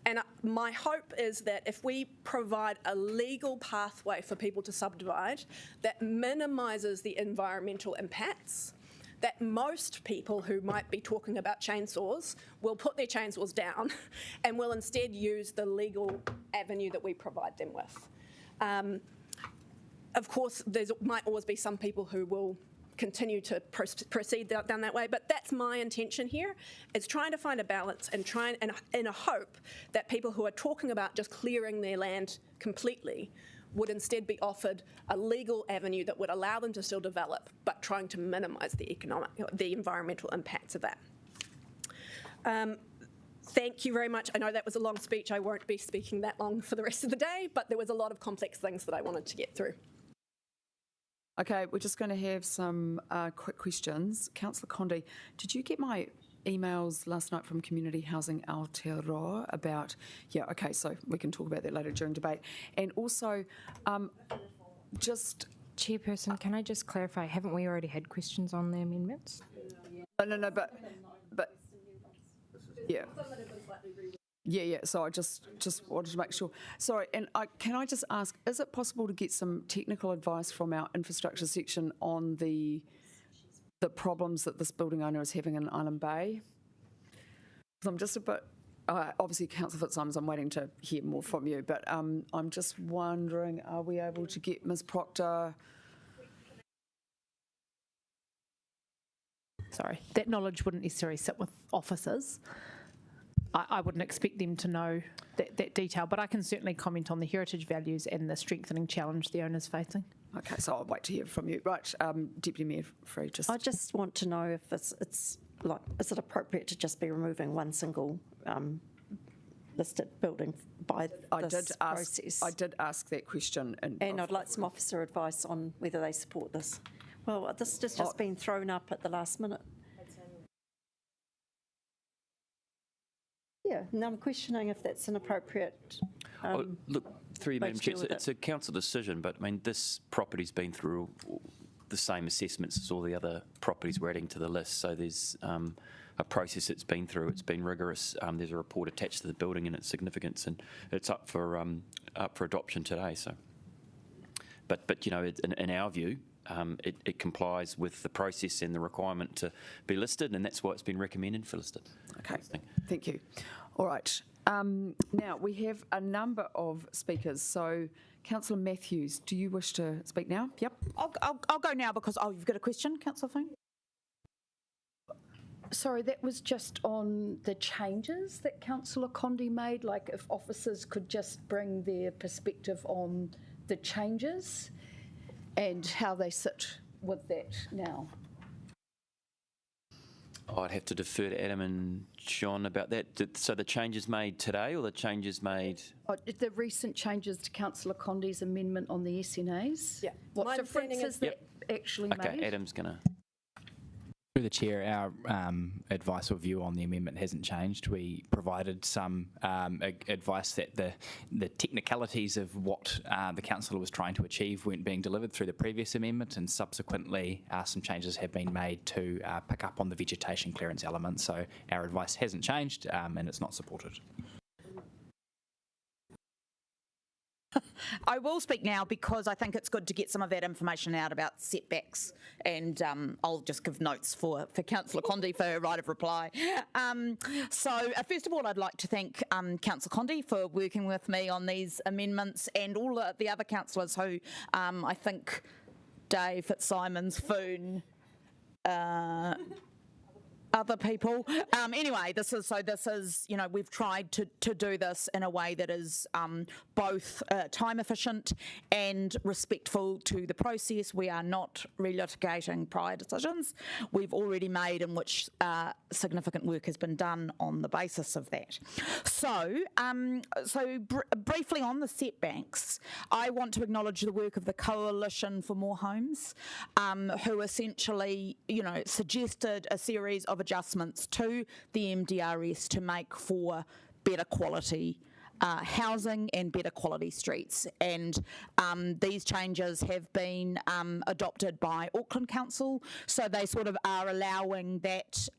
And my hope is that if we provide a legal pathway for people to subdivide that minimises the environmental impacts, that most people who might be talking about chainsaws will put their chainsaws down and will instead use the legal avenue that we provide them with. Of course, there might always be some people who will continue to proceed down that way, but that's my intention here, is trying to find a balance and in a hope that people who are talking about just clearing their land completely would instead be offered a legal avenue that would allow them to still develop, but trying to minimise the environmental impacts of that. Thank you very much. I know that was a long speech. I won't be speaking that long for the rest of the day, but there was a lot of complex things that I wanted to get through. Okay, we're just going to have some quick questions. Councillor Condi, did you get my emails last night from Community Housing Aotearoa about, okay, so we can talk about that later during debate. And also, Chairperson, can I just clarify, haven't we already had questions on the amendments? No, but yeah. Yeah, so I just wanted to make sure. Sorry, and can I just ask, is it possible to get some technical advice from our infrastructure section on the problems that this building owner is having in Island Bay? Because I'm just a bit, obviously Councillor Fitzsimons, I'm waiting to hear more from you, but I'm just wondering, are we able to get Ms Proctor? Sorry, that knowledge wouldn't necessarily sit with officers. I wouldn't expect them to know that detail, but I can certainly comment on the heritage values and the strengthening challenge the owner's facing. Okay, so I'll wait to hear from you. Right, Deputy Mayor Free, just... I just want to know if it's like, is it appropriate to just be removing one single listed building by this process? I did ask that question. And I'd like some officer advice on whether they support this. Well, this has just been thrown up at the last minute. Yeah, and I'm questioning if that's an appropriate. Look, through you, Madam Chair, it's a council decision, but I mean, this property's been through the same assessments as all the other properties we're adding to the list. So there's a process it's been through. It's been rigorous. There's a report attached to the building and its significance, and it's up for adoption today. So, but you know, in our view, it complies with the process and the requirement to be listed, and that's why it's been recommended for listed. Okay, thank you. All right. Now, we have a number of speakers. So, Councillor Matthews, do you wish to speak now? Yep. I'll go now because, you've got a question, Councillor Fung? Sorry, that was just on the changes that Councillor Condi made, like if officers could just bring their perspective on the changes and how they sit with that now. I'd have to defer to Adam and John about that. So the changes made today or the changes made? The recent changes to Councillor Condi's amendment on the SNAs. Yeah. What difference is that actually made? Okay, Adam's going to... Through the Chair, our advice or view on the amendment hasn't changed. We provided some advice that the technicalities of what the councillor was trying to achieve weren't being delivered through the previous amendment, and subsequently some changes have been made to pick up on the vegetation clearance element. So our advice hasn't changed and it's not supported. I will speak now because I think it's good to get some of that information out about setbacks, and I'll just give notes for Councillor Condi for her right of reply. So first of all, I'd like to thank Councillor Condi for working with me on these amendments, and all the other councillors who I think Dave Fitzsimons, Foon, other people. Anyway, this is, you know, we've tried to do this in a way that is both time efficient and respectful to the process. We are not relitigating prior decisions we've already made in which significant work has been done on the basis of that. So, briefly on the setbacks, I want to acknowledge the work of the Coalition for More Homes, who essentially, you know, suggested a series of adjustments to the MDRS to make for better quality housing and better quality streets. And these changes have been adopted by Auckland Council, so they sort of are allowing that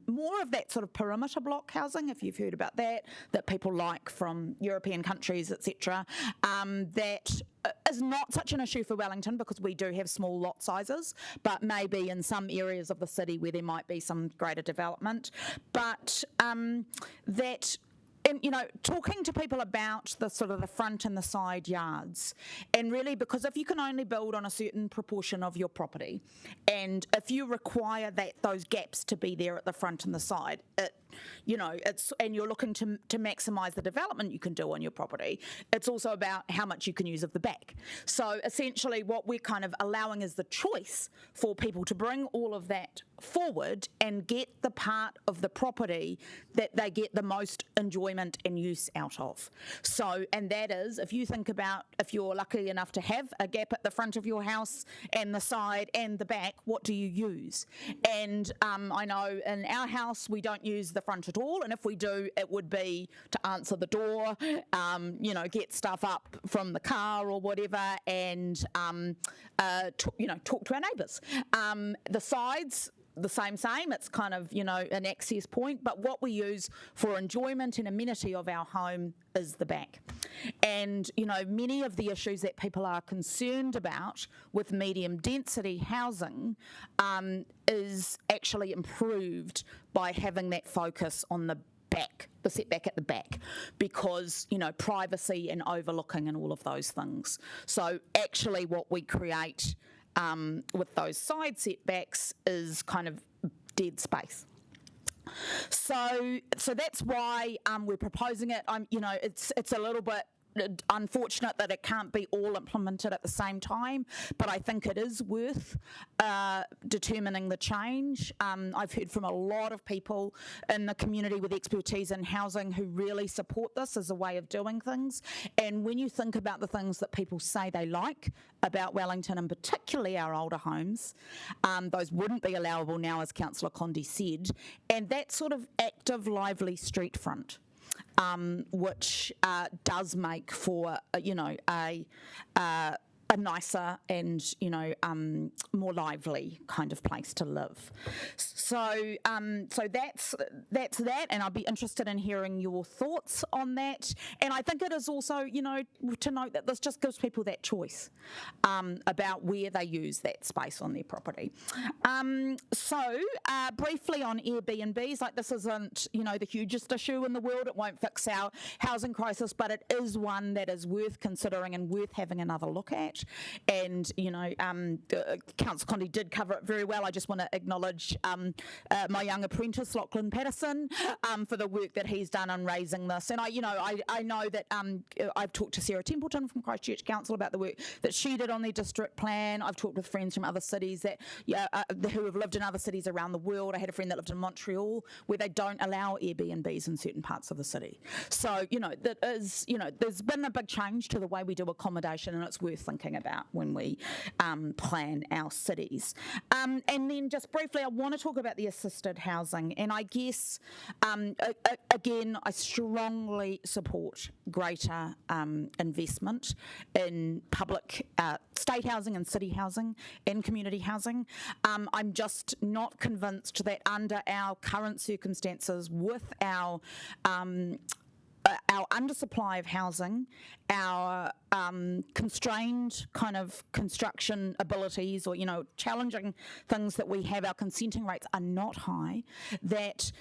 more of that sort of perimeter block housing, if you've heard about that people like from European countries, etc. That is not such an issue for Wellington because we do have small lot sizes, but maybe in some areas of the city where there might be some greater development. But that, and, you know, talking to people about the sort of the front and the side yards, and really because if you can only build on a certain proportion of your property, and if you require those gaps to be there at the front and the side, and you're looking to maximise the development you can do on your property, it's also about how much you can use of the back. So essentially what we're kind of allowing is the choice for people to bring all of that forward and get the part of the property that they get the most enjoyment and use out of. So, and that is, if you think about, if you're lucky enough to have a gap at the front of your house and the side and the back, what do you use? And I know in our house we don't use the front at all, and if we do, it would be to answer the door, get stuff up from the car or whatever, and talk to our neighbours. The sides, the same, it's kind of, an access point, but what we use for enjoyment and amenity of our home is the back. And, many of the issues that people are concerned about with medium density housing is actually improved by having that focus on the back, the setback at the back, because, privacy and overlooking and all of those things. So actually what we create with those side setbacks is kind of dead space. So that's why we're proposing it. It's a little bit unfortunate that it can't be all implemented at the same time, but I think it is worth determining the change. I've heard from a lot of people in the community with expertise in housing who really support this as a way of doing things. And when you think about the things that people say they like about Wellington, and particularly our older homes, those wouldn't be allowable now, as Councillor Condi said, and that sort of active, lively street front. Which does make for a nicer and more lively kind of place to live. So that's that, and I'd be interested in hearing your thoughts on that. And I think it is also to note that this just gives people that choice about where they use that space on their property. Briefly on Airbnbs, like this isn't the hugest issue in the world. It won't fix our housing crisis, but it is one that is worth considering and worth having another look at. And, Councillor Condi did cover it very well. I just want to acknowledge my young apprentice, Lachlan Patterson, for the work that he's done on raising this. And I know that I've talked to Sarah Templeton from Christchurch Council about the work that she did on their district plan. I've talked with friends from other cities who have lived in other cities around the world. I had a friend that lived in Montreal where they don't allow Airbnbs in certain parts of the city. So, that is, there's been a big change to the way we do accommodation, and it's worth thinking about when we plan our cities. And then just briefly, I want to talk about the assisted housing. And I guess, again, I strongly support greater investment in public state housing and city housing and community housing. I'm just not convinced that under our current circumstances with our undersupply of housing, our constrained kind of construction abilities, or challenging things that we have, our consenting rates are not high, that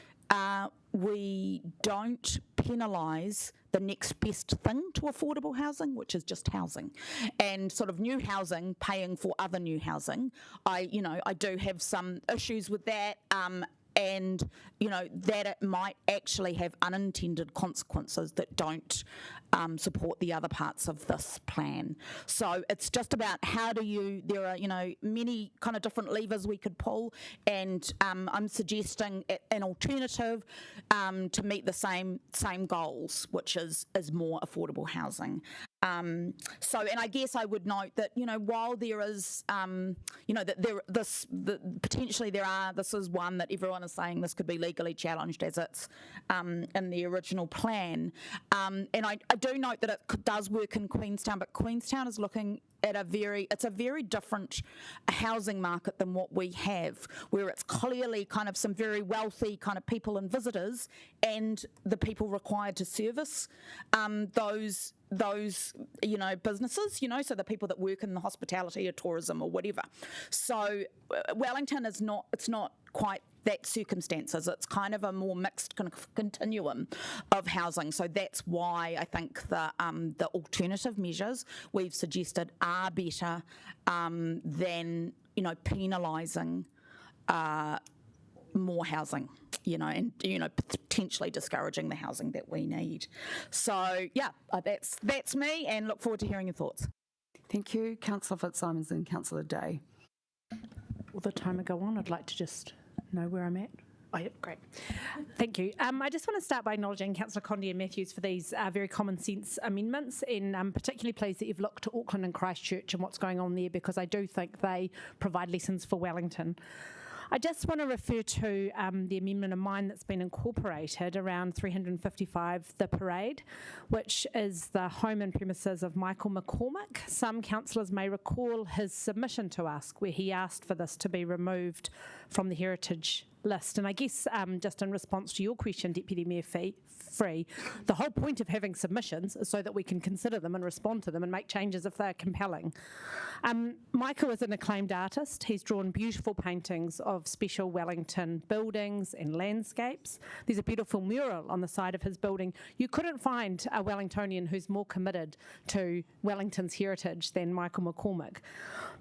we don't penalise the next best thing to affordable housing, which is just housing, and sort of new housing paying for other new housing. I do have some issues with that. and, that it might actually have unintended consequences that don't support the other parts of this plan. So it's just about there are, many kind of different levers we could pull, and I'm suggesting an alternative to meet the same goals, which is more affordable housing. And I guess I would note that, while there is, potentially this is one that everyone is saying this could be legally challenged as it's in the original plan. And I do note that it does work in Queenstown, but Queenstown is looking at it's a very different housing market than what we have, where it's clearly kind of some very wealthy kind of people and visitors, and the people required to service those businesses, so the people that work in the hospitality or tourism or whatever. So Wellington it's not quite that circumstances. It's kind of a more mixed kind of continuum of housing. So that's why I think the alternative measures we've suggested are better than, penalising more housing, and potentially discouraging the housing that we need. So that's me, and look forward to hearing your thoughts. Thank you, Councillor Fitzsimons and Councillor Day. Will the timer go on? I'd like to just know where I'm at. Oh, yeah, great. Thank you. I just want to start by acknowledging Councillor Condie and Matthews for these very common sense amendments, and I'm particularly pleased that you've looked to Auckland and Christchurch and what's going on there, because I do think they provide lessons for Wellington. I just want to refer to the amendment of mine that's been incorporated around 355, the parade, which is the home and premises of Michael McCormick. Some councillors may recall his submission to us, where he asked for this to be removed from the heritage list. And I guess just in response to your question, Deputy Mayor Free, the whole point of having submissions is so that we can consider them and respond to them and make changes if they're compelling. Michael is an acclaimed artist. He's drawn beautiful paintings of special Wellington buildings and landscapes. There's a beautiful mural on the side of his building. You couldn't find a Wellingtonian who's more committed to Wellington's heritage than Michael McCormick.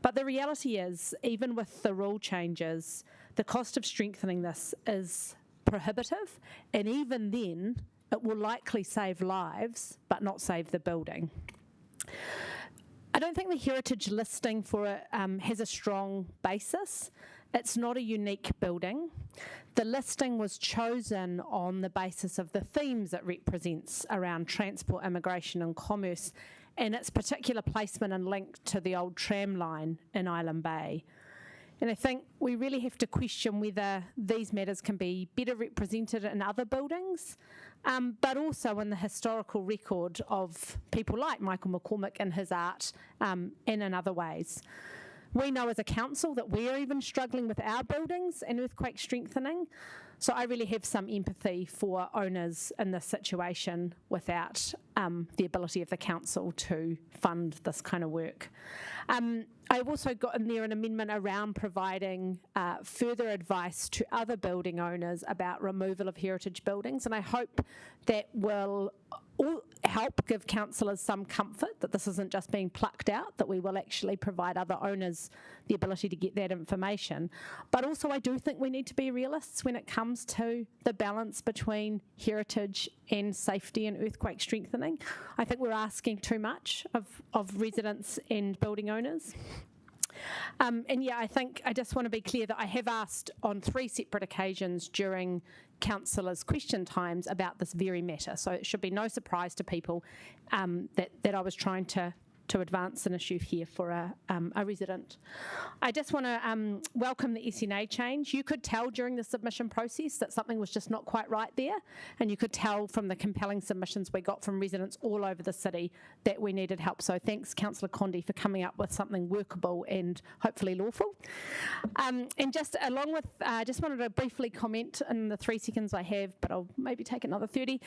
But the reality is, even with the rule changes, the cost of strengthening this is prohibitive, and even then it will likely save lives but not save the building. I don't think the heritage listing for it has a strong basis. It's not a unique building. The listing was chosen on the basis of the themes it represents around transport, immigration and commerce, and its particular placement and link to the old tram line in Island Bay. And I think we really have to question whether these matters can be better represented in other buildings, but also in the historical record of people like Michael McCormick and his art, and in other ways. We know as a council that we're even struggling with our buildings and earthquake strengthening. So I really have some empathy for owners in this situation without the ability of the council to fund this kind of work. I've also got in there an amendment around providing further advice to other building owners about removal of heritage buildings, and I hope that will help give councillors some comfort that this isn't just being plucked out, that we will actually provide other owners the ability to get that information. But also I do think we need to be realists when it comes to the balance between heritage and safety and earthquake strengthening. I think we're asking too much of residents and building owners. I just want to be clear that I have asked on 3 separate occasions during councillors' question times about this very matter. So it should be no surprise to people that I was trying to advance an issue here for a resident. I just want to welcome the SNA change. You could tell during the submission process that something was just not quite right there, and you could tell from the compelling submissions we got from residents all over the city that we needed help. So thanks, Councillor Condie, for coming up with something workable and hopefully lawful. And just along with, I just wanted to briefly comment in the 3 seconds I have, but I'll maybe take another 30,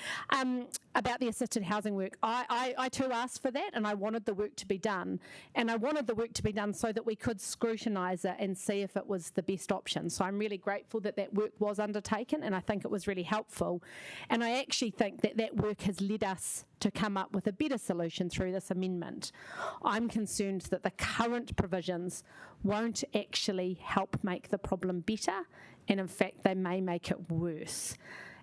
about the assisted housing work. I too asked for that, and I wanted the work to be done, and I wanted the work to be done so that we could scrutinise it and see if it was the best option. So I'm really grateful that that work was undertaken, and I think it was really helpful, and I actually think that that work has led us to come up with a better solution through this amendment. I'm concerned that the current provisions won't actually help make the problem better, and in fact they may make it worse.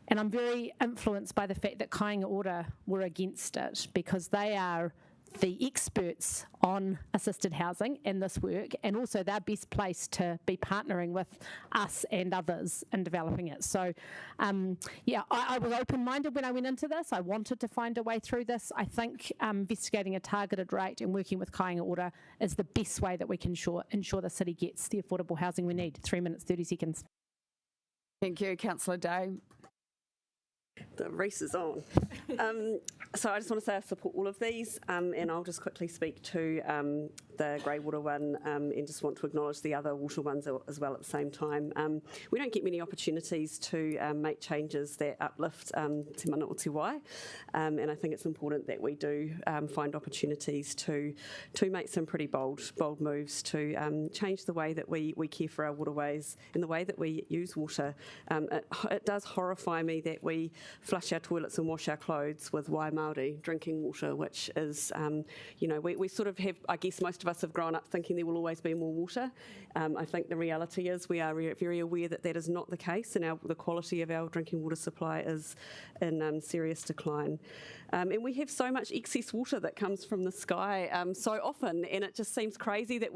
And I'm very influenced by the fact that Kāinga Ora were against it, because they are the experts on assisted housing in this work, and also they're best placed to be partnering with us and others in developing it. So, I was open-minded when I went into this. I wanted to find a way through this. I think investigating a targeted rate and working with Kāinga Ora is the best way that we can ensure the city gets the affordable housing we need. 3 minutes, 30 seconds. Thank you, Councillor Day. The race is on. So I just want to say I support all of these, and I'll just quickly speak to the Greywater one, and just want to acknowledge the other water ones as well at the same time. We don't get many opportunities to make changes that uplift Te Mana o Te Wai, and I think it's important that we do find opportunities to make some pretty bold moves to change the way that we care for our waterways and the way that we use water. It does horrify me that we flush our toilets and wash our clothes with Wai Māori drinking water, which is, we sort of have, I guess most of us have grown up thinking there will always be more water. I think the reality is we are very aware that that is not the case, and the quality of our drinking water supply is in serious decline. And we have so much excess water that comes from the sky so often, and it just seems crazy that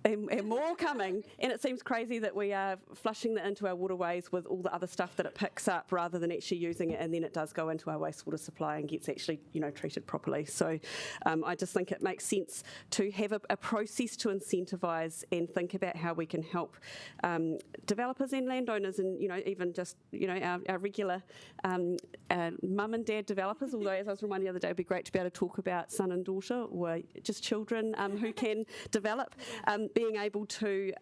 and more coming, and it seems crazy that we are flushing that into our waterways with all the other stuff that it picks up rather than actually using it, and then it does go into our wastewater supply and gets actually treated properly. So I just think it makes sense to have a process to incentivise and think about how we can help developers and landowners, and even just our regular mum and dad developers, although as I was reminded the other day, it'd be great to be able to talk about son and daughter or just children who can develop. Being able to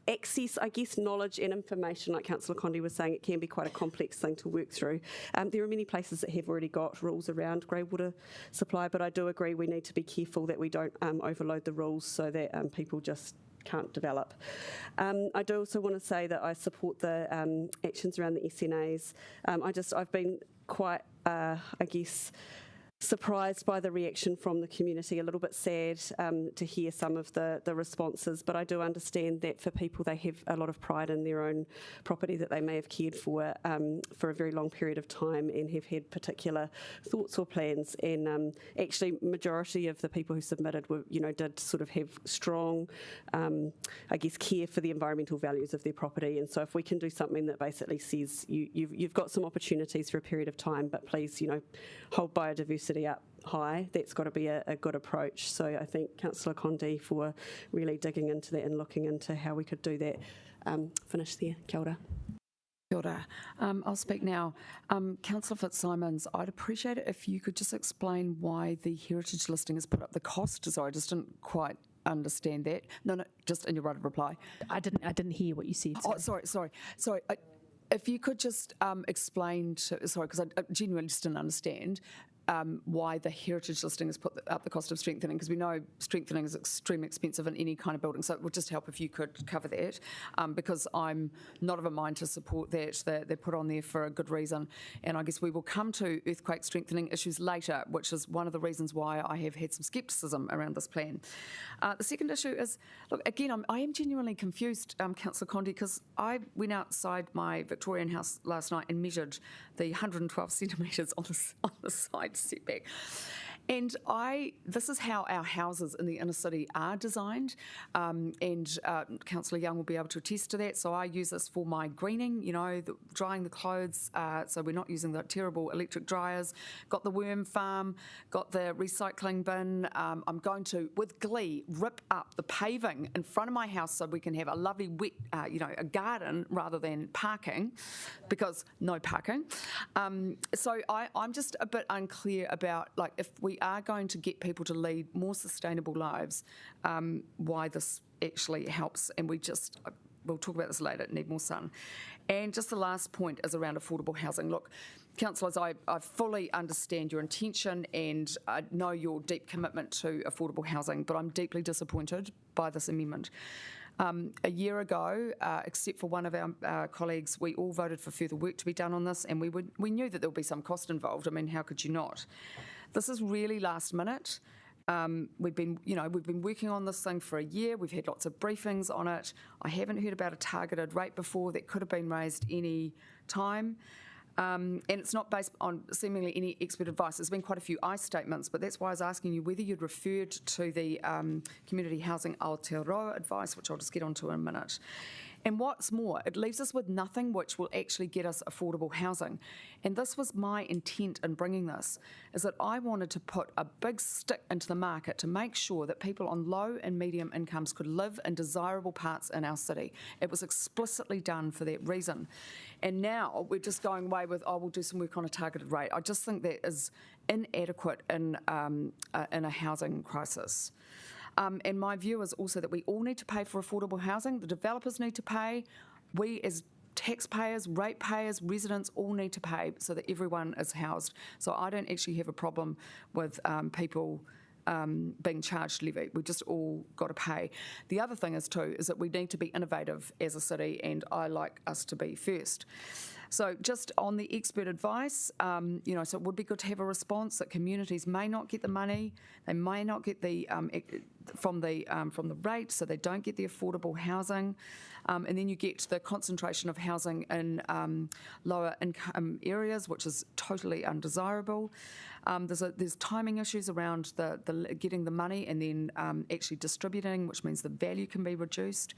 access, I guess, knowledge and information, like Councillor Condi was saying, it can be quite a complex thing to work through. There are many places that have already got rules around greywater supply, but I do agree we need to be careful that we don't overload the rules so that people just can't develop. I do also want to say that I support the actions around the SNAs. I've been quite, surprised by the reaction from the community, a little bit sad to hear some of the responses, but I do understand that for people, they have a lot of pride in their own property that they may have cared for a very long period of time and have had particular thoughts or plans, and actually majority of the people who submitted were, did sort of have strong, care for the environmental values of their property. And so if we can do something that basically says you've got some opportunities for a period of time, but please, hold biodiversity up high, that's got to be a good approach. So I thank Councillor Condi for really digging into that and looking into how we could do that. Finish there. Kia ora. Kia ora. I'll speak now. Councillor Fitzsimons, I'd appreciate it if you could just explain why the heritage listing has put up the cost. So I just didn't quite understand that. No, just in your right of reply. I didn't hear what you said. Oh, sorry. If you could just explain, because I genuinely just didn't understand why the heritage listing has put up the cost of strengthening, because we know strengthening is extremely expensive in any kind of building, so it would just help if you could cover that, because I'm not of a mind to support that. They're put on there for a good reason, and I guess we will come to earthquake strengthening issues later, which is one of the reasons why I have had some scepticism around this plan. The second issue is, look, again, I am genuinely confused, Councillor Condi, because I went outside my Victorian house last night and measured the 112 centimetres on the side setback. And this is how our houses in the inner city are designed, and Councillor Young will be able to attest to that. So I use this for my greening, drying the clothes, so we're not using the terrible electric dryers. Got the worm farm, got the recycling bin. I'm going to, with glee, rip up the paving in front of my house so we can have a lovely wet, a garden rather than parking, because no parking. So I'm just a bit unclear about, if we are going to get people to lead more sustainable lives, why this actually helps. And we'll talk about this later, need more sun. And just the last point is around affordable housing. Look, councillors, I fully understand your intention and I know your deep commitment to affordable housing, but I'm deeply disappointed by this amendment. A year ago, except for one of our colleagues, we all voted for further work to be done on this, and we knew that there would be some cost involved. I mean, how could you not? This is really last minute. We've been working on this thing for a year. We've had lots of briefings on it. I haven't heard about a targeted rate before that could have been raised any time. And it's not based on seemingly any expert advice. There's been quite a few I statements, but that's why I was asking you whether you'd referred to the Community Housing Aotearoa advice, which I'll just get onto in a minute. And what's more, it leaves us with nothing which will actually get us affordable housing. And this was my intent in bringing this, is that I wanted to put a big stick into the market to make sure that people on low and medium incomes could live in desirable parts in our city. It was explicitly done for that reason. And now we're just going away with, we'll do some work on a targeted rate. I just think that is inadequate in a housing crisis. And my view is also that we all need to pay for affordable housing. The developers need to pay. We as taxpayers, ratepayers, residents all need to pay so that everyone is housed. So I don't actually have a problem with people being charged levy. We just all got to pay. The other thing is that we need to be innovative as a city, and I like us to be first. So just on the expert advice, so it would be good to have a response that communities may not get the money, they may not get the from the rate, so they don't get the affordable housing, and then you get the concentration of housing in lower income areas, which is totally undesirable. There's timing issues around the getting the money and then actually distributing, which means the value can be reduced.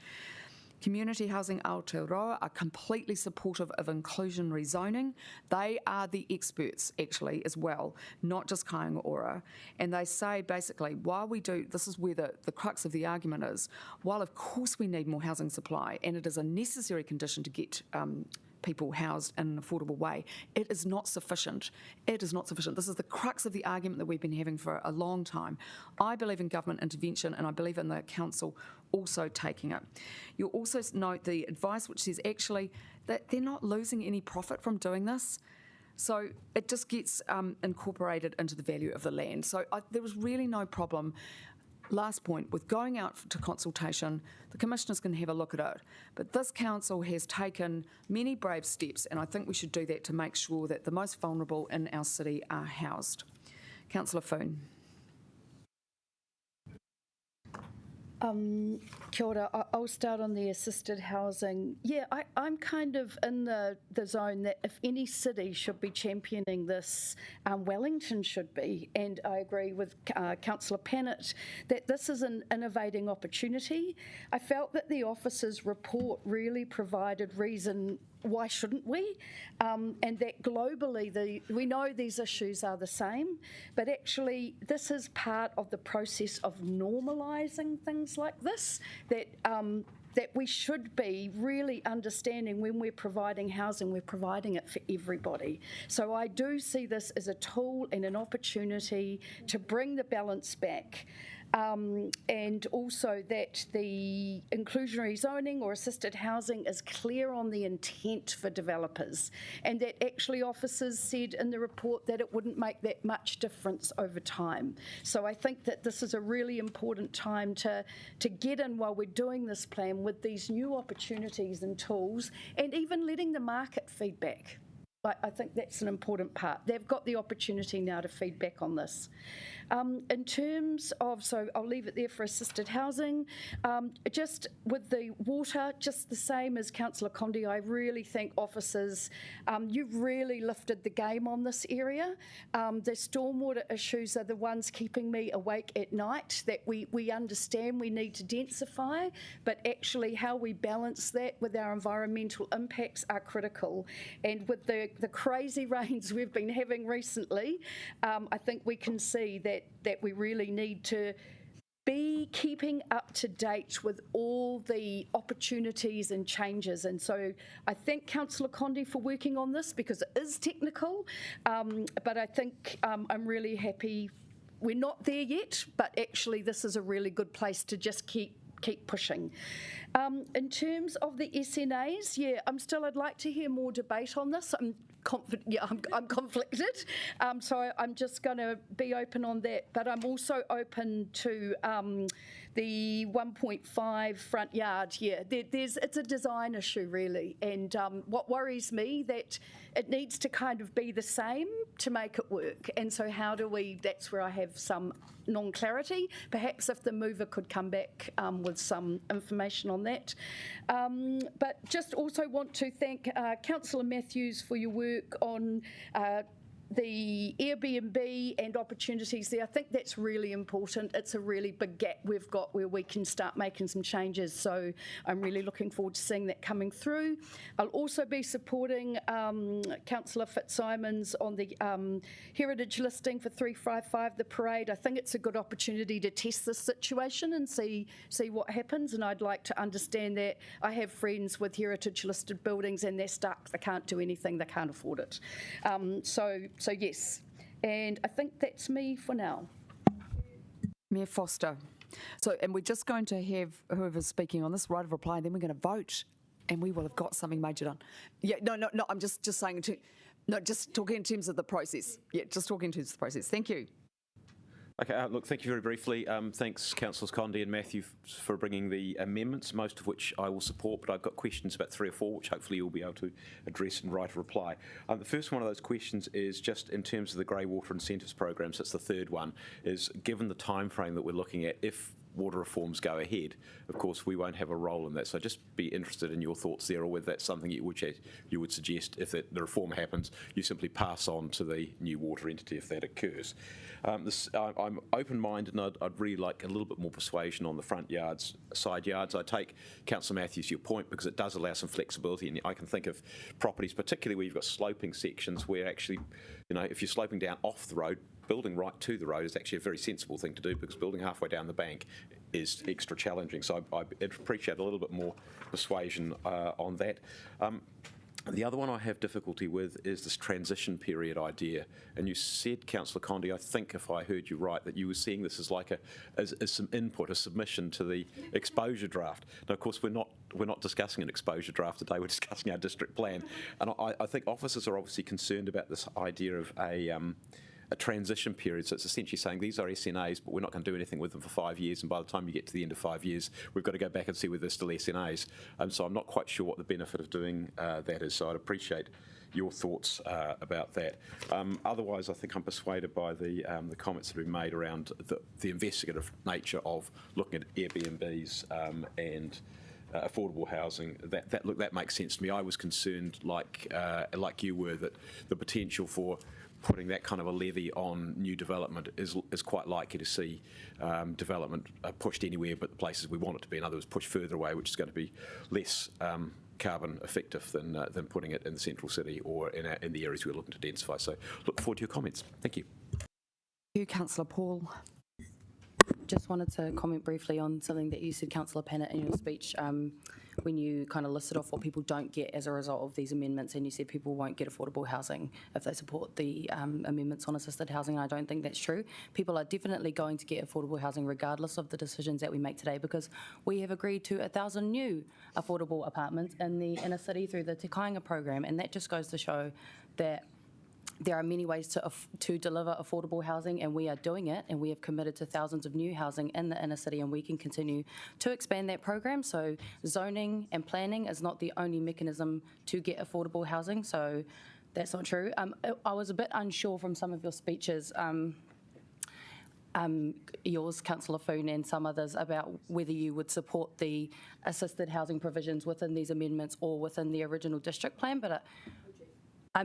Community Housing Aotearoa are completely supportive of inclusionary zoning. They are the experts, actually, as well, not just Kāinga Ora. And they say, basically, while we do, this is where the crux of the argument is, while of course we need more housing supply, and it is a necessary condition to get people housed in an affordable way, it is not sufficient. It is not sufficient. This is the crux of the argument that we've been having for a long time. I believe in government intervention, and I believe in the council also taking it. You'll also note the advice which says actually that they're not losing any profit from doing this. So it just gets incorporated into the value of the land. So there was really no problem. Last point, with going out to consultation, the commissioners can have a look at it. But this council has taken many brave steps, and I think we should do that to make sure that the most vulnerable in our city are housed. Councillor Foon. Kia ora. I'll start on the assisted housing. Yeah, I'm kind of in the zone that if any city should be championing this, Wellington should be. And I agree with Councillor Pennant that this is an innovating opportunity. I felt that the officer's report really provided reason why shouldn't we? And that globally, we know these issues are the same, but actually this is part of the process of normalising things like this, that we should be really understanding when we're providing housing, we're providing it for everybody. So I do see this as a tool and an opportunity to bring the balance back. And also that the inclusionary zoning or assisted housing is clear on the intent for developers, and that actually officers said in the report that it wouldn't make that much difference over time. So I think that this is a really important time to get in while we're doing this plan with these new opportunities and tools, and even letting the market feedback. I think that's an important part. They've got the opportunity now to feedback on this. In terms of, so I'll leave it there for assisted housing. Just with the water, just the same as Councillor Condi, I really think officers, you've really lifted the game on this area. The stormwater issues are the ones keeping me awake at night, that we understand we need to densify, but actually how we balance that with our environmental impacts are critical. And with the crazy rains we've been having recently, I think we can see that we really need to be keeping up to date with all the opportunities and changes. And so I thank Councillor Condi for working on this because it is technical, but I think I'm really happy. We're not there yet, but actually this is a really good place to just keep pushing. In terms of the SNAs, yeah, I'd like to hear more debate on this. I'm conflicted, so I'm just going to be open on that. But I'm also open to the 1.5 front yard, it's a design issue really, and what worries me that it needs to kind of be the same to make it work, and so how do we, that's where I have some non-clarity. Perhaps if the mover could come back with some information on that. But just also want to thank Councillor Matthews for your work on the Airbnb and opportunities there. I think that's really important. It's a really big gap we've got where we can start making some changes. So I'm really looking forward to seeing that coming through. I'll also be supporting Councillor Fitzsimons on the heritage listing for 355, the parade. I think it's a good opportunity to test this situation and see what happens. And I'd like to understand that. I have friends with heritage listed buildings and they're stuck. They can't do anything. They can't afford it. So yes, and I think that's me for now. Mayor Foster. So, and we're just going to have whoever's speaking on this right of reply, then we're going to vote, and we will have got something major done. Yeah, no, I'm just saying, just talking in terms of the process. Yeah, just talking in terms of the process. Thank you. Okay, look, thank you very briefly. Thanks, Councillors Condie and Matthew, for bringing the amendments, most of which I will support, but I've got questions about 3 or 4, which hopefully you'll be able to address and write a reply. The first one of those questions is just in terms of the Greywater Incentives Programme, so it's the third one, is given the time frame that we're looking at, if water reforms go ahead, of course, we won't have a role in that. So just be interested in your thoughts there, or whether that's something you would suggest if the reform happens, you simply pass on to the new water entity if that occurs. I'm open-minded, and I'd really like a little bit more persuasion on the front yards, side yards. I take Councillor Matthews your point, because it does allow some flexibility, and I can think of properties, particularly where you've got sloping sections, where actually, if you're sloping down off the road, building right to the road is actually a very sensible thing to do, because building halfway down the bank is extra challenging. So I appreciate a little bit more persuasion on that. The other one I have difficulty with is this transition period idea. And you said, Councillor Condie, I think if I heard you right, that you were seeing this as like as some input, a submission to the exposure draft. Now, of course, we're not discussing an exposure draft today. We're discussing our district plan. And I think officers are obviously concerned about this idea of a transition period. So it's essentially saying these are SNAs, but we're not going to do anything with them for 5 years. And by the time you get to the end of 5 years, we've got to go back and see whether they're still SNAs. So I'm not quite sure what the benefit of doing that is. So I'd appreciate your thoughts about that. Otherwise, I think I'm persuaded by the comments that have been made around the investigative nature of looking at Airbnbs and affordable housing. That makes sense to me. I was concerned, like you were, that the potential for putting that kind of a levy on new development is quite likely to see development pushed anywhere but the places we want it to be. In other words, pushed further away, which is going to be less carbon effective than putting it in the central city or in the areas we're looking to densify. So look forward to your comments. Thank you. Thank you, Councillor Paul. Just wanted to comment briefly on something that you said, Councillor Pennant, in your speech, when you kind of listed off what people don't get as a result of these amendments, and you said people won't get affordable housing if they support the amendments on assisted housing. And I don't think that's true. People are definitely going to get affordable housing regardless of the decisions that we make today, because we have agreed to 1,000 new affordable apartments in the inner city through the Te Kāinga program, and that just goes to show that there are many ways to deliver affordable housing, and we are doing it, and we have committed to thousands of new housing in the inner city, and we can continue to expand that program. So zoning and planning is not the only mechanism to get affordable housing, so that's not true. I was a bit unsure from some of your speeches, yours, Councillor Foon, and some others, about whether you would support the assisted housing provisions within these amendments or within the original district plan, but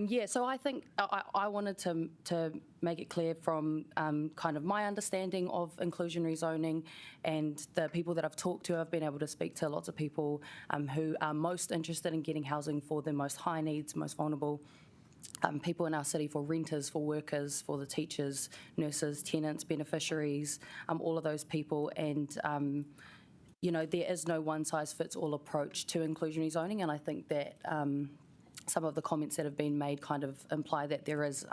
yeah, so I think I wanted to make it clear from kind of my understanding of inclusionary zoning, and the people that I've talked to, I've been able to speak to lots of people who are most interested in getting housing for the most high needs, most vulnerable people in our city, for renters, for workers, for the teachers, nurses, tenants, beneficiaries, all of those people. And there is no one-size-fits-all approach to inclusionary zoning, and I think that some of the comments that have been made kind of imply that there is,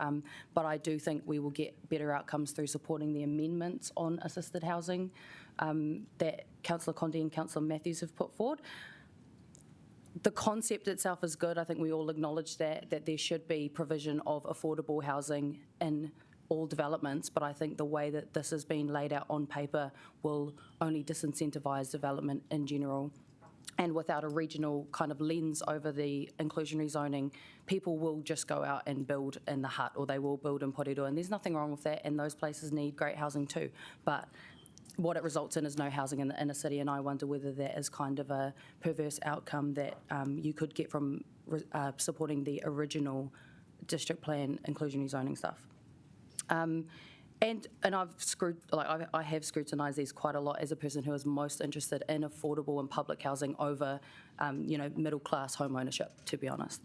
but I do think we will get better outcomes through supporting the amendments on assisted housing that Councillor Condie and Councillor Matthews have put forward. The concept itself is good. I think we all acknowledge that there should be provision of affordable housing in all developments, but I think the way that this has been laid out on paper will only disincentivise development in general. And without a regional kind of lens over the inclusionary zoning, people will just go out and build in the hut, or they will build in Pūroro, and there's nothing wrong with that, and those places need great housing too. But what it results in is no housing in the inner city, and I wonder whether that is kind of a perverse outcome that you could get from supporting the original district plan inclusionary zoning stuff. And I have scrutinised these quite a lot as a person who is most interested in affordable and public housing over, middle class home ownership, to be honest.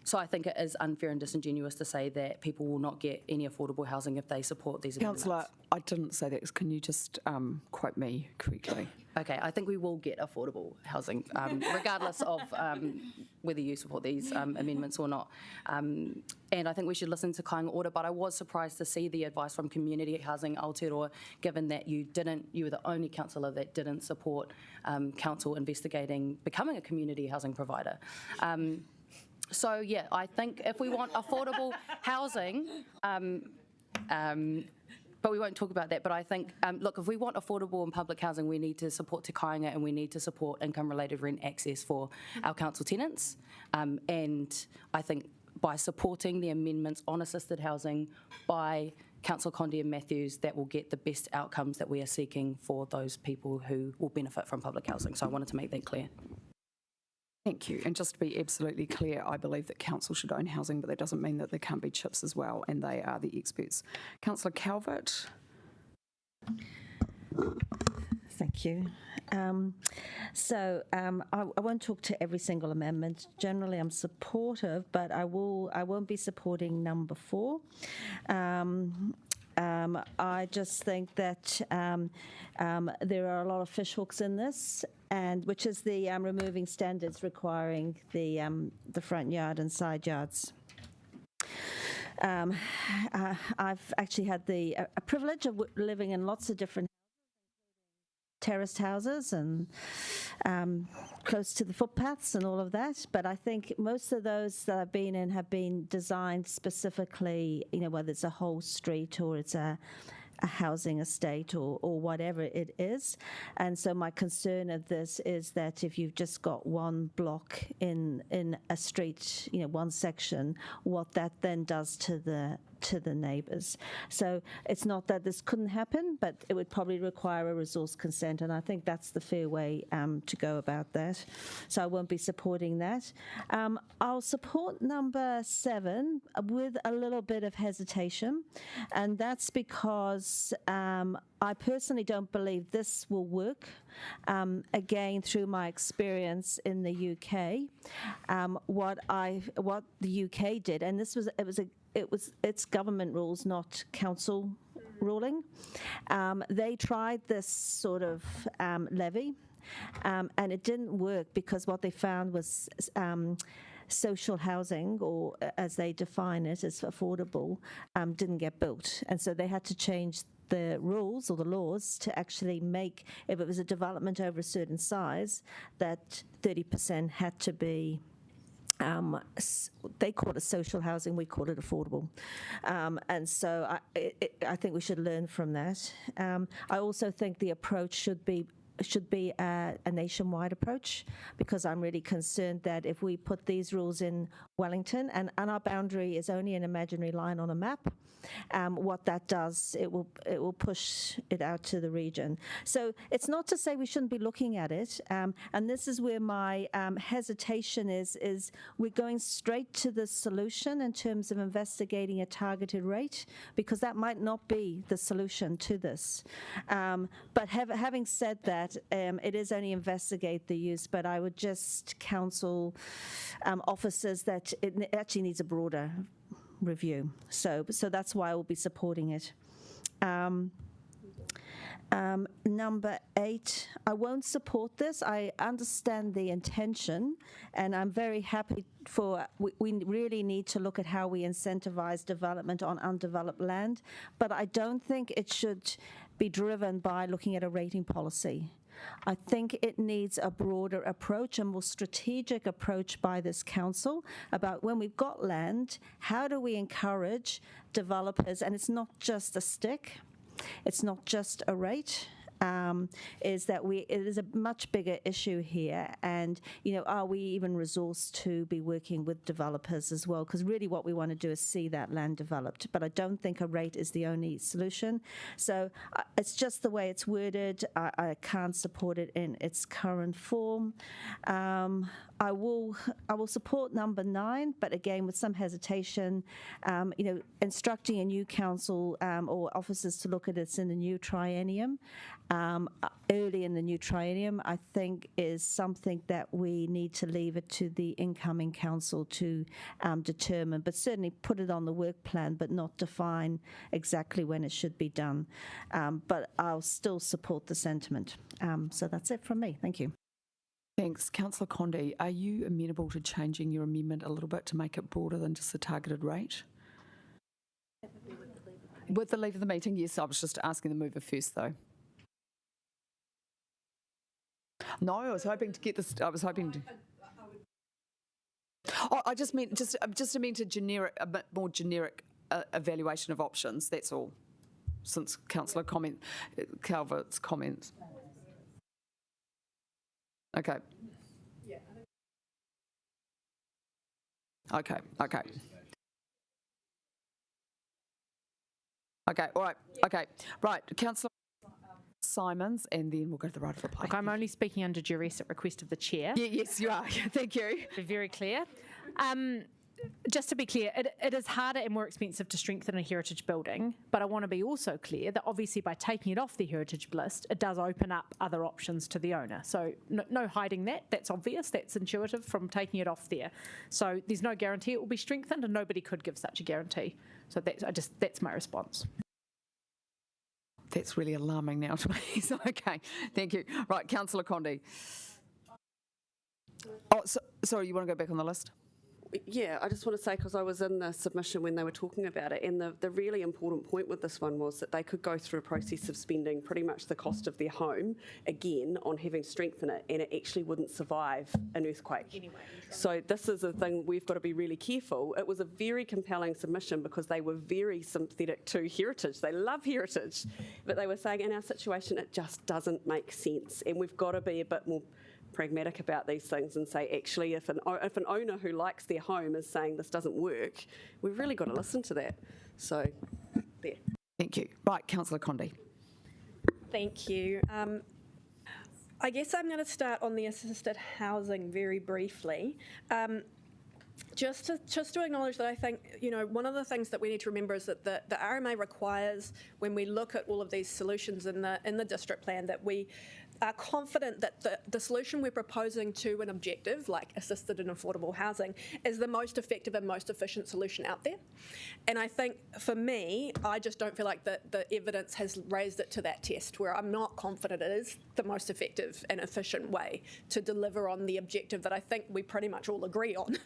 So I think it is unfair and disingenuous to say that people will not get any affordable housing if they support these amendments. Councillor, I didn't say that. Can you just quote me correctly? Okay, I think we will get affordable housing, regardless of whether you support these amendments or not. And I think we should listen to kāinga order, but I was surprised to see the advice from Community Housing Aotearoa, given that you were the only councillor that didn't support council investigating becoming a community housing provider. So yeah, I think if we want affordable housing, but we won't talk about that. But I think, look, if we want affordable and public housing, we need to support te kāinga and we need to support income-related rent access for our council tenants. And I think by supporting the amendments on assisted housing by Councillor Condi and Matthews, that will get the best outcomes that we are seeking for those people who will benefit from public housing. So I wanted to make that clear. Thank you. And just to be absolutely clear, I believe that council should own housing, but that doesn't mean that there can't be CHIPs as well, and they are the experts. Councillor Calvert. Thank you. I won't talk to every single amendment. Generally, I'm supportive, but I won't be supporting number 4. I just think that there are a lot of fishhooks in this, and which is the removing standards requiring the front yard and side yards. I've actually had the privilege of living in lots of different terraced houses and close to the footpaths and all of that. But I think most of those that I've been in have been designed specifically, whether it's a whole street or it's a housing estate or whatever it is. And so my concern of this is that if you've just got one block in a street, one section, what that then does to the neighbours. So it's not that this couldn't happen, but it would probably require a resource consent, and I think that's the fair way to go about that. So I won't be supporting that. I'll support number 7 with a little bit of hesitation, and that's because I personally don't believe this will work. Again, through my experience in the UK, what the UK did, and it's government rules, not council ruling. They tried this sort of levy, and it didn't work because what they found was social housing, or as they define it as affordable, didn't get built. And so they had to change the rules or the laws to actually make, if it was a development over a certain size, that 30% had to be they call it social housing, we call it affordable. And so I think we should learn from that. I also think the approach should be a nationwide approach, because I'm really concerned that if we put these rules in Wellington, and our boundary is only an imaginary line on a map, what that does, it will push it out to the region. So it's not to say we shouldn't be looking at it, and this is where my hesitation is we're going straight to the solution in terms of investigating a targeted rate, because that might not be the solution to this. But having said that, it is only investigate the use, but I would just counsel officers that it actually needs a broader review. So that's why I will be supporting it. Number 8, I won't support this. I understand the intention, and I'm very happy we really need to look at how we incentivize development on undeveloped land, but I don't think it should be driven by looking at a rating policy. I think it needs a broader approach, a more strategic approach by this council about when we've got land, how do we encourage developers, and it's not just a stick, it's not just a rate. Is that it is a much bigger issue here, and are we even resourced to be working with developers as well? Because really what we want to do is see that land developed, but I don't think a rate is the only solution. So it's just the way it's worded. I can't support it in its current form. I will support number 9, but again with some hesitation. Instructing a new council or officers to look at it in the new triennium, early in the new triennium, I think is something that we need to leave it to the incoming council to determine, but certainly put it on the work plan, but not define exactly when it should be done. But I'll still support the sentiment. So that's it from me. Thank you. Thanks. Councillor Condi, are you amenable to changing your amendment a little bit to make it broader than just the targeted rate? With the leave of the meeting, yes. I was just asking the mover first, though. No, I was hoping to get this. I was hoping to. Oh, I just meant just meant a bit more generic evaluation of options. That's all. Since Councillor Calvert's comments. Okay. Okay. Okay. Okay. All right. Okay. Right. Councillor Simons, and then we'll go to the right of the plate. Look, I'm only speaking under duress at request of the chair. Yeah, yes, you are. Thank you. Be very clear. Just to be clear, it is harder and more expensive to strengthen a heritage building, but I want to be also clear that obviously by taking it off the heritage list, it does open up other options to the owner. So no hiding that. That's obvious. That's intuitive from taking it off there. So there's no guarantee it will be strengthened, and nobody could give such a guarantee. So that's my response. That's really alarming now to me. So, okay, thank you. Right, Councillor Condi. Oh, sorry, you want to go back on the list? Yeah, I just want to say, because I was in the submission when they were talking about it, and the really important point with this one was that they could go through a process of spending pretty much the cost of their home again on having to strengthen it, and it actually wouldn't survive an earthquake. Anyway, so this is a thing we've got to be really careful. It was a very compelling submission because they were very sympathetic to heritage. They love heritage, but they were saying in our situation it just doesn't make sense, and we've got to be a bit more pragmatic about these things and say, actually, if an owner who likes their home is saying this doesn't work, we've really got to listen to that. So, there. Thank you. Right, Councillor Condi. Thank you. I guess I'm going to start on the assisted housing very briefly. Just to acknowledge that I think, one of the things that we need to remember is that the RMA requires, when we look at all of these solutions in the district plan, that we are confident that the solution we're proposing to an objective, like assisted and affordable housing, is the most effective and most efficient solution out there. And I think, for me, I just don't feel like the evidence has raised it to that test, where I'm not confident it is the most effective and efficient way to deliver on the objective that I think we pretty much all agree on.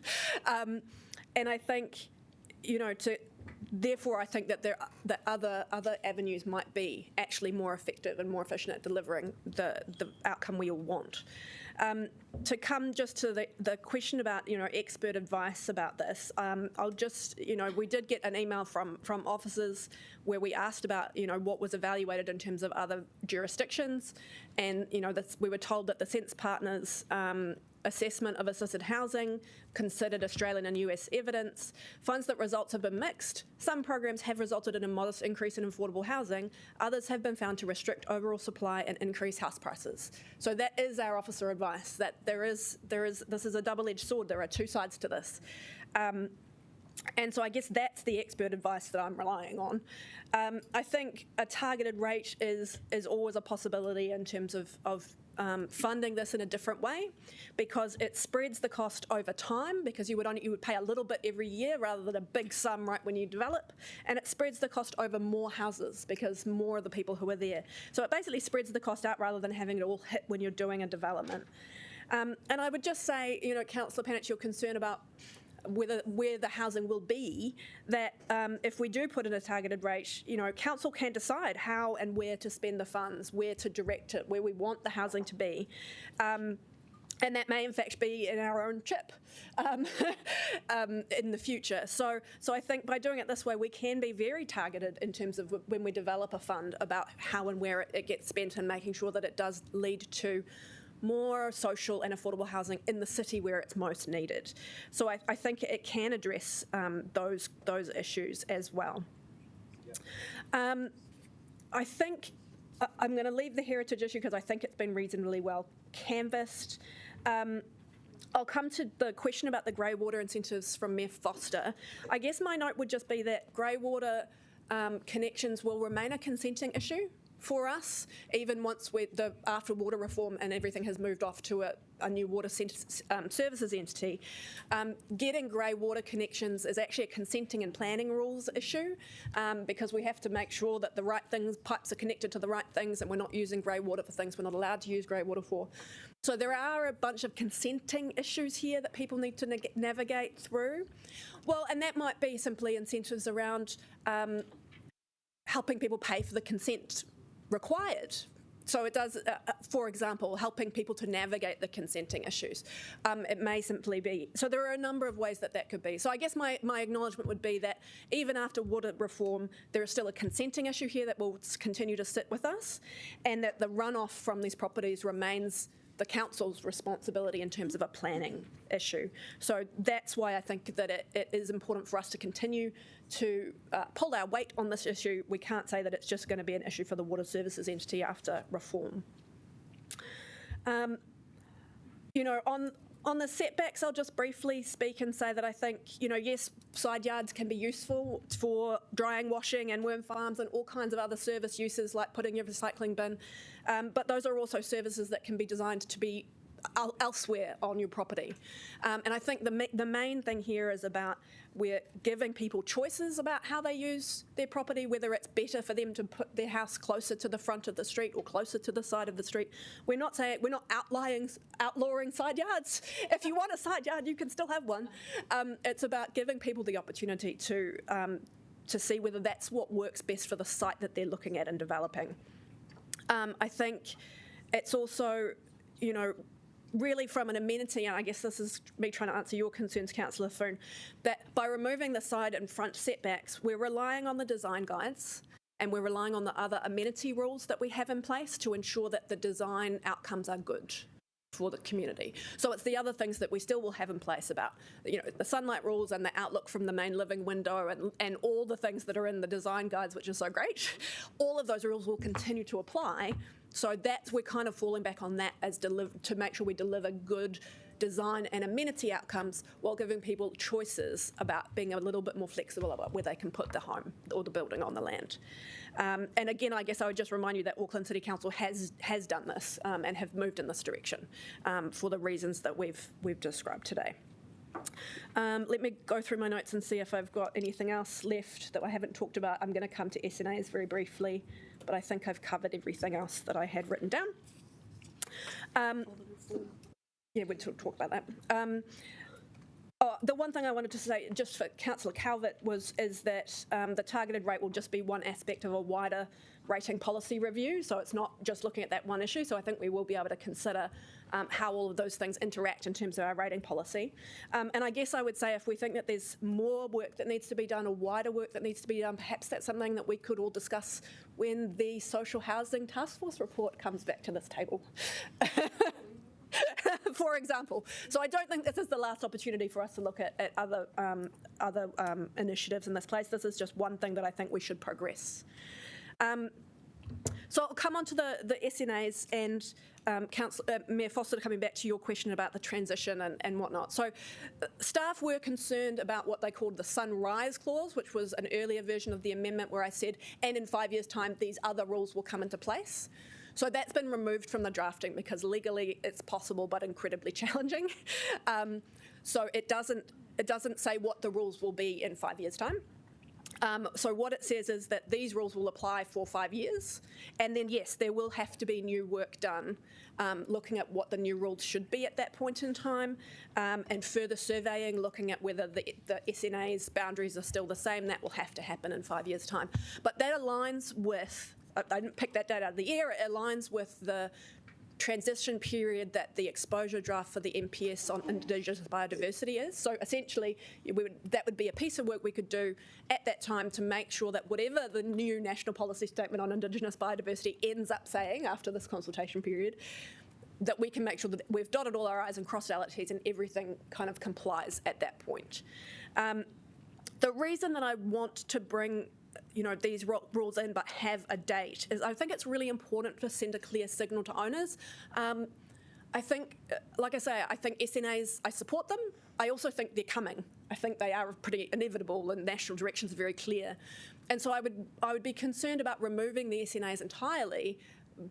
And I think, therefore, I think that that other avenues might be actually more effective and more efficient at delivering the outcome we all want. To come just to the question about expert advice about this, I'll just we did get an email from officers where we asked about what was evaluated in terms of other jurisdictions, and we were told that the Sense Partners assessment of assisted housing considered Australian and US evidence, finds that results have been mixed. Some programs have resulted in a modest increase in affordable housing, others have been found to restrict overall supply and increase house prices. So that is our officer advice, that this is a double-edged sword. There are two sides to this. And so I guess that's the expert advice that I'm relying on. I think a targeted rate is always a possibility in terms of funding this in a different way, because it spreads the cost over time, because you would pay a little bit every year rather than a big sum right when you develop, and it spreads the cost over more houses because more of the people who are there. So it basically spreads the cost out rather than having it all hit when you're doing a development. And I would just say, Councillor Panich, your concern about where the housing will be, that if we do put in a targeted rate, council can decide how and where to spend the funds, where to direct it, where we want the housing to be. And that may in fact be in our own chip in the future. So I think by doing it this way, we can be very targeted in terms of when we develop a fund about how and where it gets spent, and making sure that it does lead to more social and affordable housing in the city where it's most needed. So I think it can address those issues as well. I think I'm going to leave the heritage issue because I think it's been reasonably well canvassed. I'll come to the question about the greywater incentives from Mayor Foster. I guess my note would just be that greywater connections will remain a consenting issue for us, even once after water reform and everything has moved off to a new water services entity. Getting grey water connections is actually a consenting and planning rules issue, because we have to make sure that the right pipes are connected to the right things, and we're not using grey water for things we're not allowed to use grey water for. So there are a bunch of consenting issues here that people need to navigate through. Well, and that might be simply incentives around helping people pay for the consent required. So it does, for example, helping people to navigate the consenting issues. It may simply be, so there are a number of ways that could be. So I guess my acknowledgement would be that even after water reform, there is still a consenting issue here that will continue to sit with us, and that the runoff from these properties remains the council's responsibility in terms of a planning issue. So that's why I think that it is important for us to continue to pull our weight on this issue. We can't say that it's just going to be an issue for the water services entity after reform. On the setbacks, I'll just briefly speak and say that I think, yes, side yards can be useful for drying, washing and worm farms and all kinds of other service uses like putting your recycling bin, but those are also services that can be designed to be elsewhere on your property. And I think the main thing here is about we're giving people choices about how they use their property, whether it's better for them to put their house closer to the front of the street or closer to the side of the street. We're not outlawing side yards. If you want a side yard, you can still have one. It's about giving people the opportunity to see whether that's what works best for the site that they're looking at and developing. I think it's also, really from an amenity, and I guess this is me trying to answer your concerns, Councillor Foon, that by removing the side and front setbacks, we're relying on the design guides and we're relying on the other amenity rules that we have in place to ensure that the design outcomes are good for the community. So it's the other things that we still will have in place about, the sunlight rules and the outlook from the main living window and all the things that are in the design guides, which is so great. All of those rules will continue to apply. So we're kind of falling back on that as to make sure we deliver good design and amenity outcomes while giving people choices about being a little bit more flexible about where they can put the home or the building on the land. And again, I guess I would just remind you that Auckland City Council has done this and have moved in this direction for the reasons that we've described today. Let me go through my notes and see if I've got anything else left that I haven't talked about. I'm going to come to SNAs very briefly, but I think I've covered everything else that I had written down. Yeah, we'll talk about that. The one thing I wanted to say, just for Councillor Calvert, is that the targeted rate will just be one aspect of a wider rating policy review, so it's not just looking at that one issue. So I think we will be able to consider how all of those things interact in terms of our rating policy. And I guess I would say if we think that there's more work that needs to be done or wider work that needs to be done, perhaps that's something that we could all discuss when the Social Housing Task Force report comes back to this table. For example. So I don't think this is the last opportunity for us to look at other initiatives in this place. This is just one thing that I think we should progress. So I'll come on to the SNAs and Mayor Foster, coming back to your question about the transition and whatnot. So staff were concerned about what they called the sunrise clause, which was an earlier version of the amendment where I said, and in 5 years' time, these other rules will come into place. So that's been removed from the drafting because legally it's possible but incredibly challenging. So it doesn't say what the rules will be in 5 years' time. So what it says is that these rules will apply for 5 years, and then yes, there will have to be new work done, looking at what the new rules should be at that point in time, and further surveying, looking at whether the SNA's boundaries are still the same. That will have to happen in 5 years' time. But that aligns with, I didn't pick that date out of the air, it aligns with the transition period that the exposure draft for the MPS on Indigenous biodiversity is. So essentially, that would be a piece of work we could do at that time to make sure that whatever the new National Policy Statement on Indigenous biodiversity ends up saying after this consultation period, that we can make sure that we've dotted all our I's and crossed our T's and everything kind of complies at that point. The reason that I want to bring these rules in but have a date is I think it's really important to send a clear signal to owners. I think, like I say, I think SNAs, I support them. I also think they're coming. I think they are pretty inevitable and national directions are very clear. And so I would be concerned about removing the SNAs entirely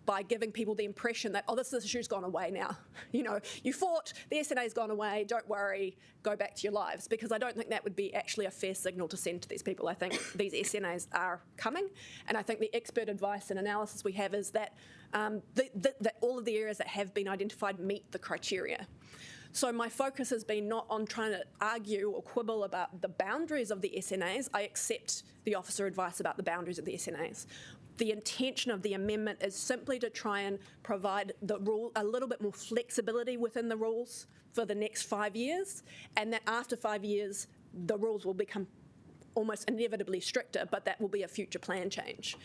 by giving people the impression that, oh, this issue's gone away now. You fought, the SNA's gone away, don't worry, go back to your lives, because I don't think that would be actually a fair signal to send to these people. I think these SNAs are coming, and I think the expert advice and analysis we have is that, that all of the areas that have been identified meet the criteria. So my focus has been not on trying to argue or quibble about the boundaries of the SNAs. I accept the officer advice about the boundaries of the SNAs. The intention of the amendment is simply to try and provide the rule a little bit more flexibility within the rules for the next 5 years, and that after 5 years, the rules will become almost inevitably stricter, but that will be a future plan change.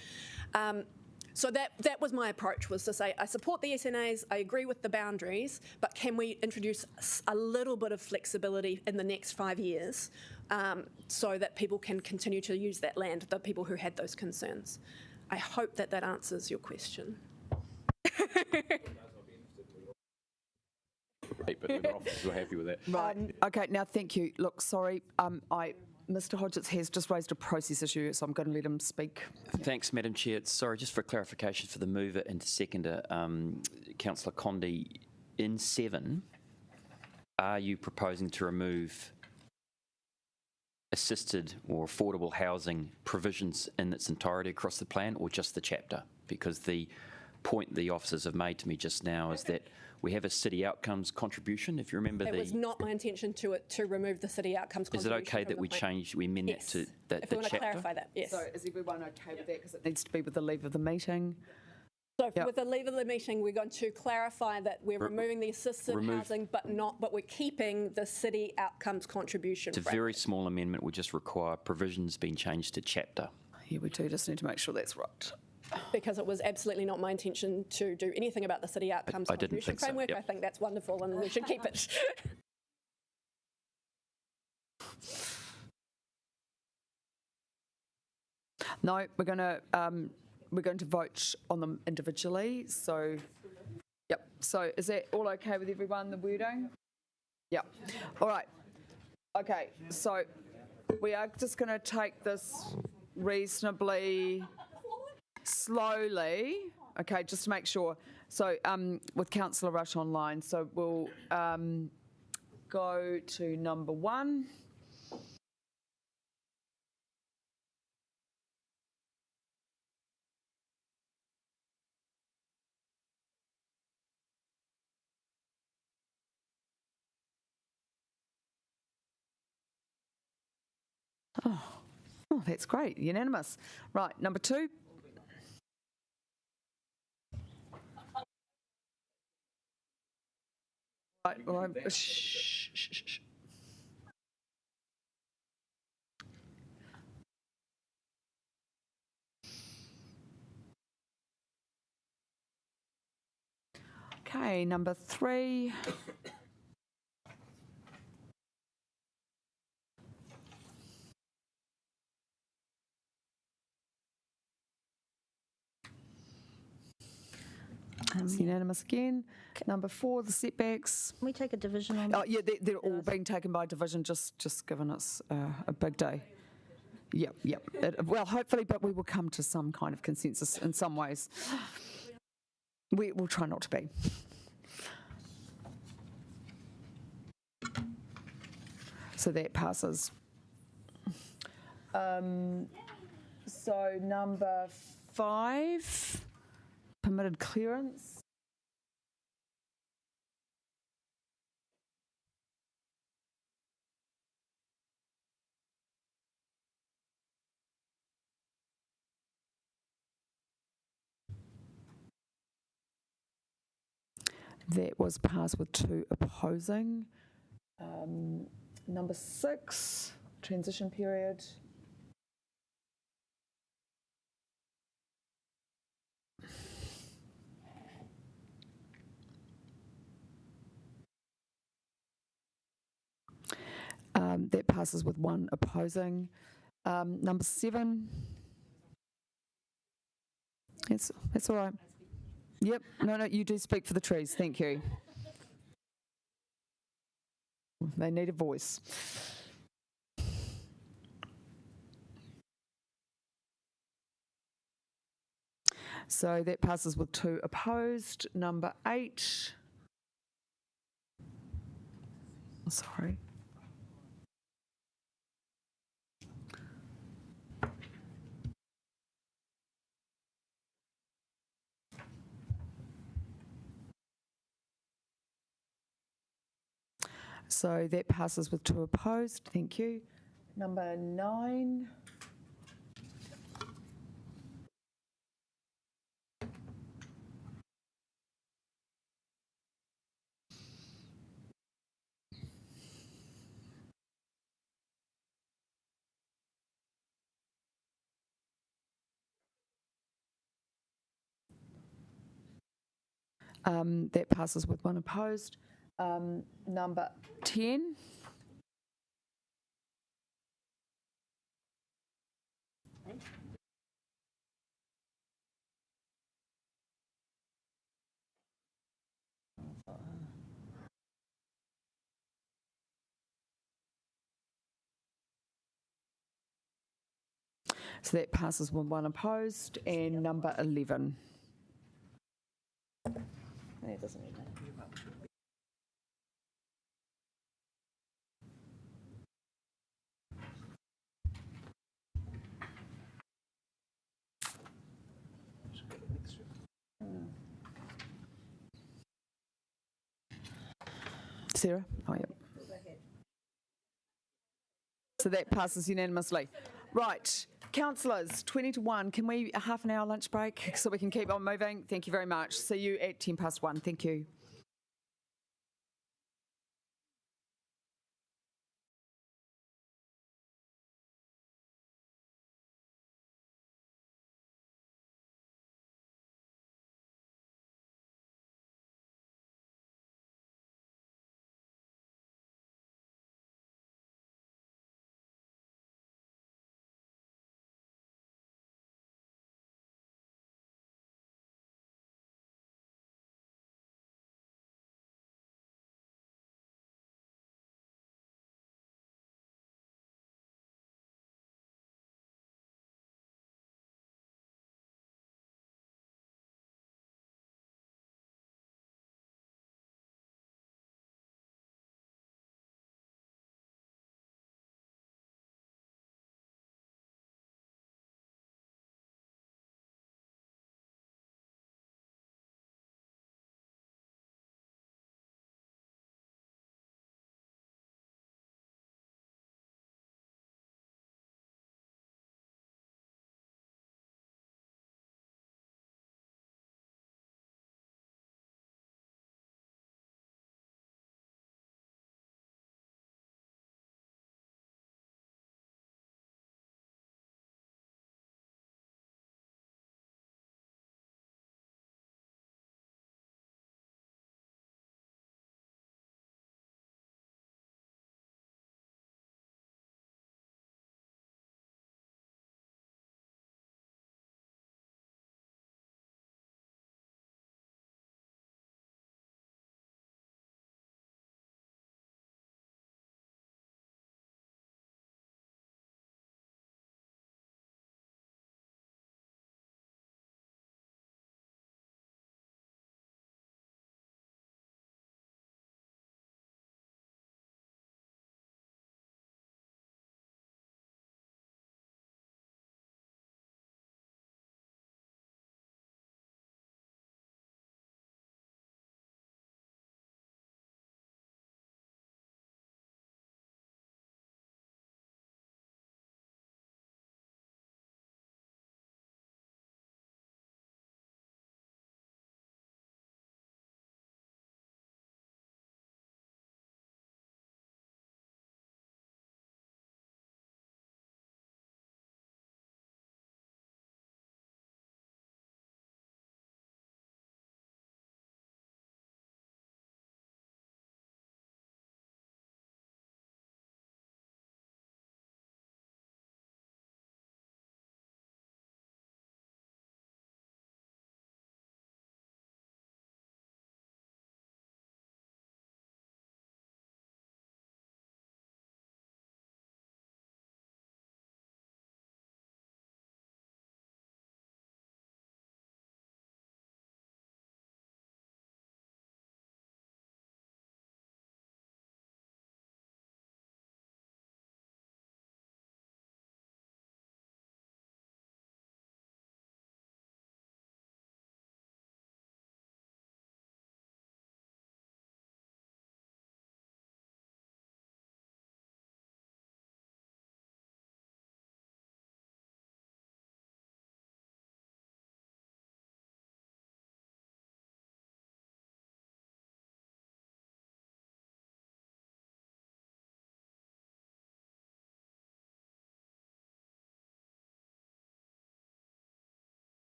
So that was my approach, was to say, I support the SNAs, I agree with the boundaries, but can we introduce a little bit of flexibility in the next 5 years so that people can continue to use that land, the people who had those concerns. I hope that answers your question. But we're happy with that. Right. Okay, now thank you. Look, sorry, Mr Hodgetts has just raised a process issue, so I'm going to let him speak. Thanks, Madam Chair. Sorry, just for clarification for the mover and seconder, Councillor Condi, in 7, are you proposing to remove assisted or affordable housing provisions in its entirety across the plan, or just the chapter? Because the point the officers have made to me just now is that we have a city outcomes contribution, if you remember. It was not my intention to remove the city outcomes contribution. Is it okay that we amend yes. that to that if the we want chapter? to clarify that, yes. So is everyone okay with that? Because it needs to be with the leave of the meeting. So with the leave of the meeting, we're going to clarify that we're removing the assisted housing, but we're keeping the city outcomes contribution. It's a very small amendment. We just require provisions being changed to chapter. Yeah, we do just need to make sure that's right. Because it was absolutely not my intention to do anything about the city outcomes contribution framework. So, yep. I think that's wonderful and we should keep it. No, we're going to vote on them individually. So, yep. So is that all okay with everyone, the wording? Yep. All right. Okay, so we are just going to take this reasonably slowly. Okay, just to make sure. So with Councillor Rush online, so we'll go to number 1. Oh, that's great. Unanimous. Right, number 2. Right, well, shh. Okay, number 3. It's unanimous again. Number 4, the setbacks. Can we take a division on that? Oh, yeah, they're all being taken by division, just given it's a big day. Yep. Well, hopefully, but we will come to some kind of consensus in some ways. We will try not to be. So that passes. So number 5, permitted clearance. That was passed with 2 opposing. Number 6, transition period. That passes with 1 opposing. Number 7. That's all right. Yep. No, you do speak for the trees. Thank you. They need a voice. So that passes with 2 opposed. Number 8. Sorry. So that passes with 2 opposed. Thank you. Number 9. That passes with 1 opposed. Number 10. So that passes with 1 opposed. And number 11. That doesn't need that. Sarah? Oh, yeah. So that passes unanimously. Right, councillors, 20 to 1. Can we a half an hour lunch break so we can keep on moving? Thank you very much. See you at 1:10 Thank you.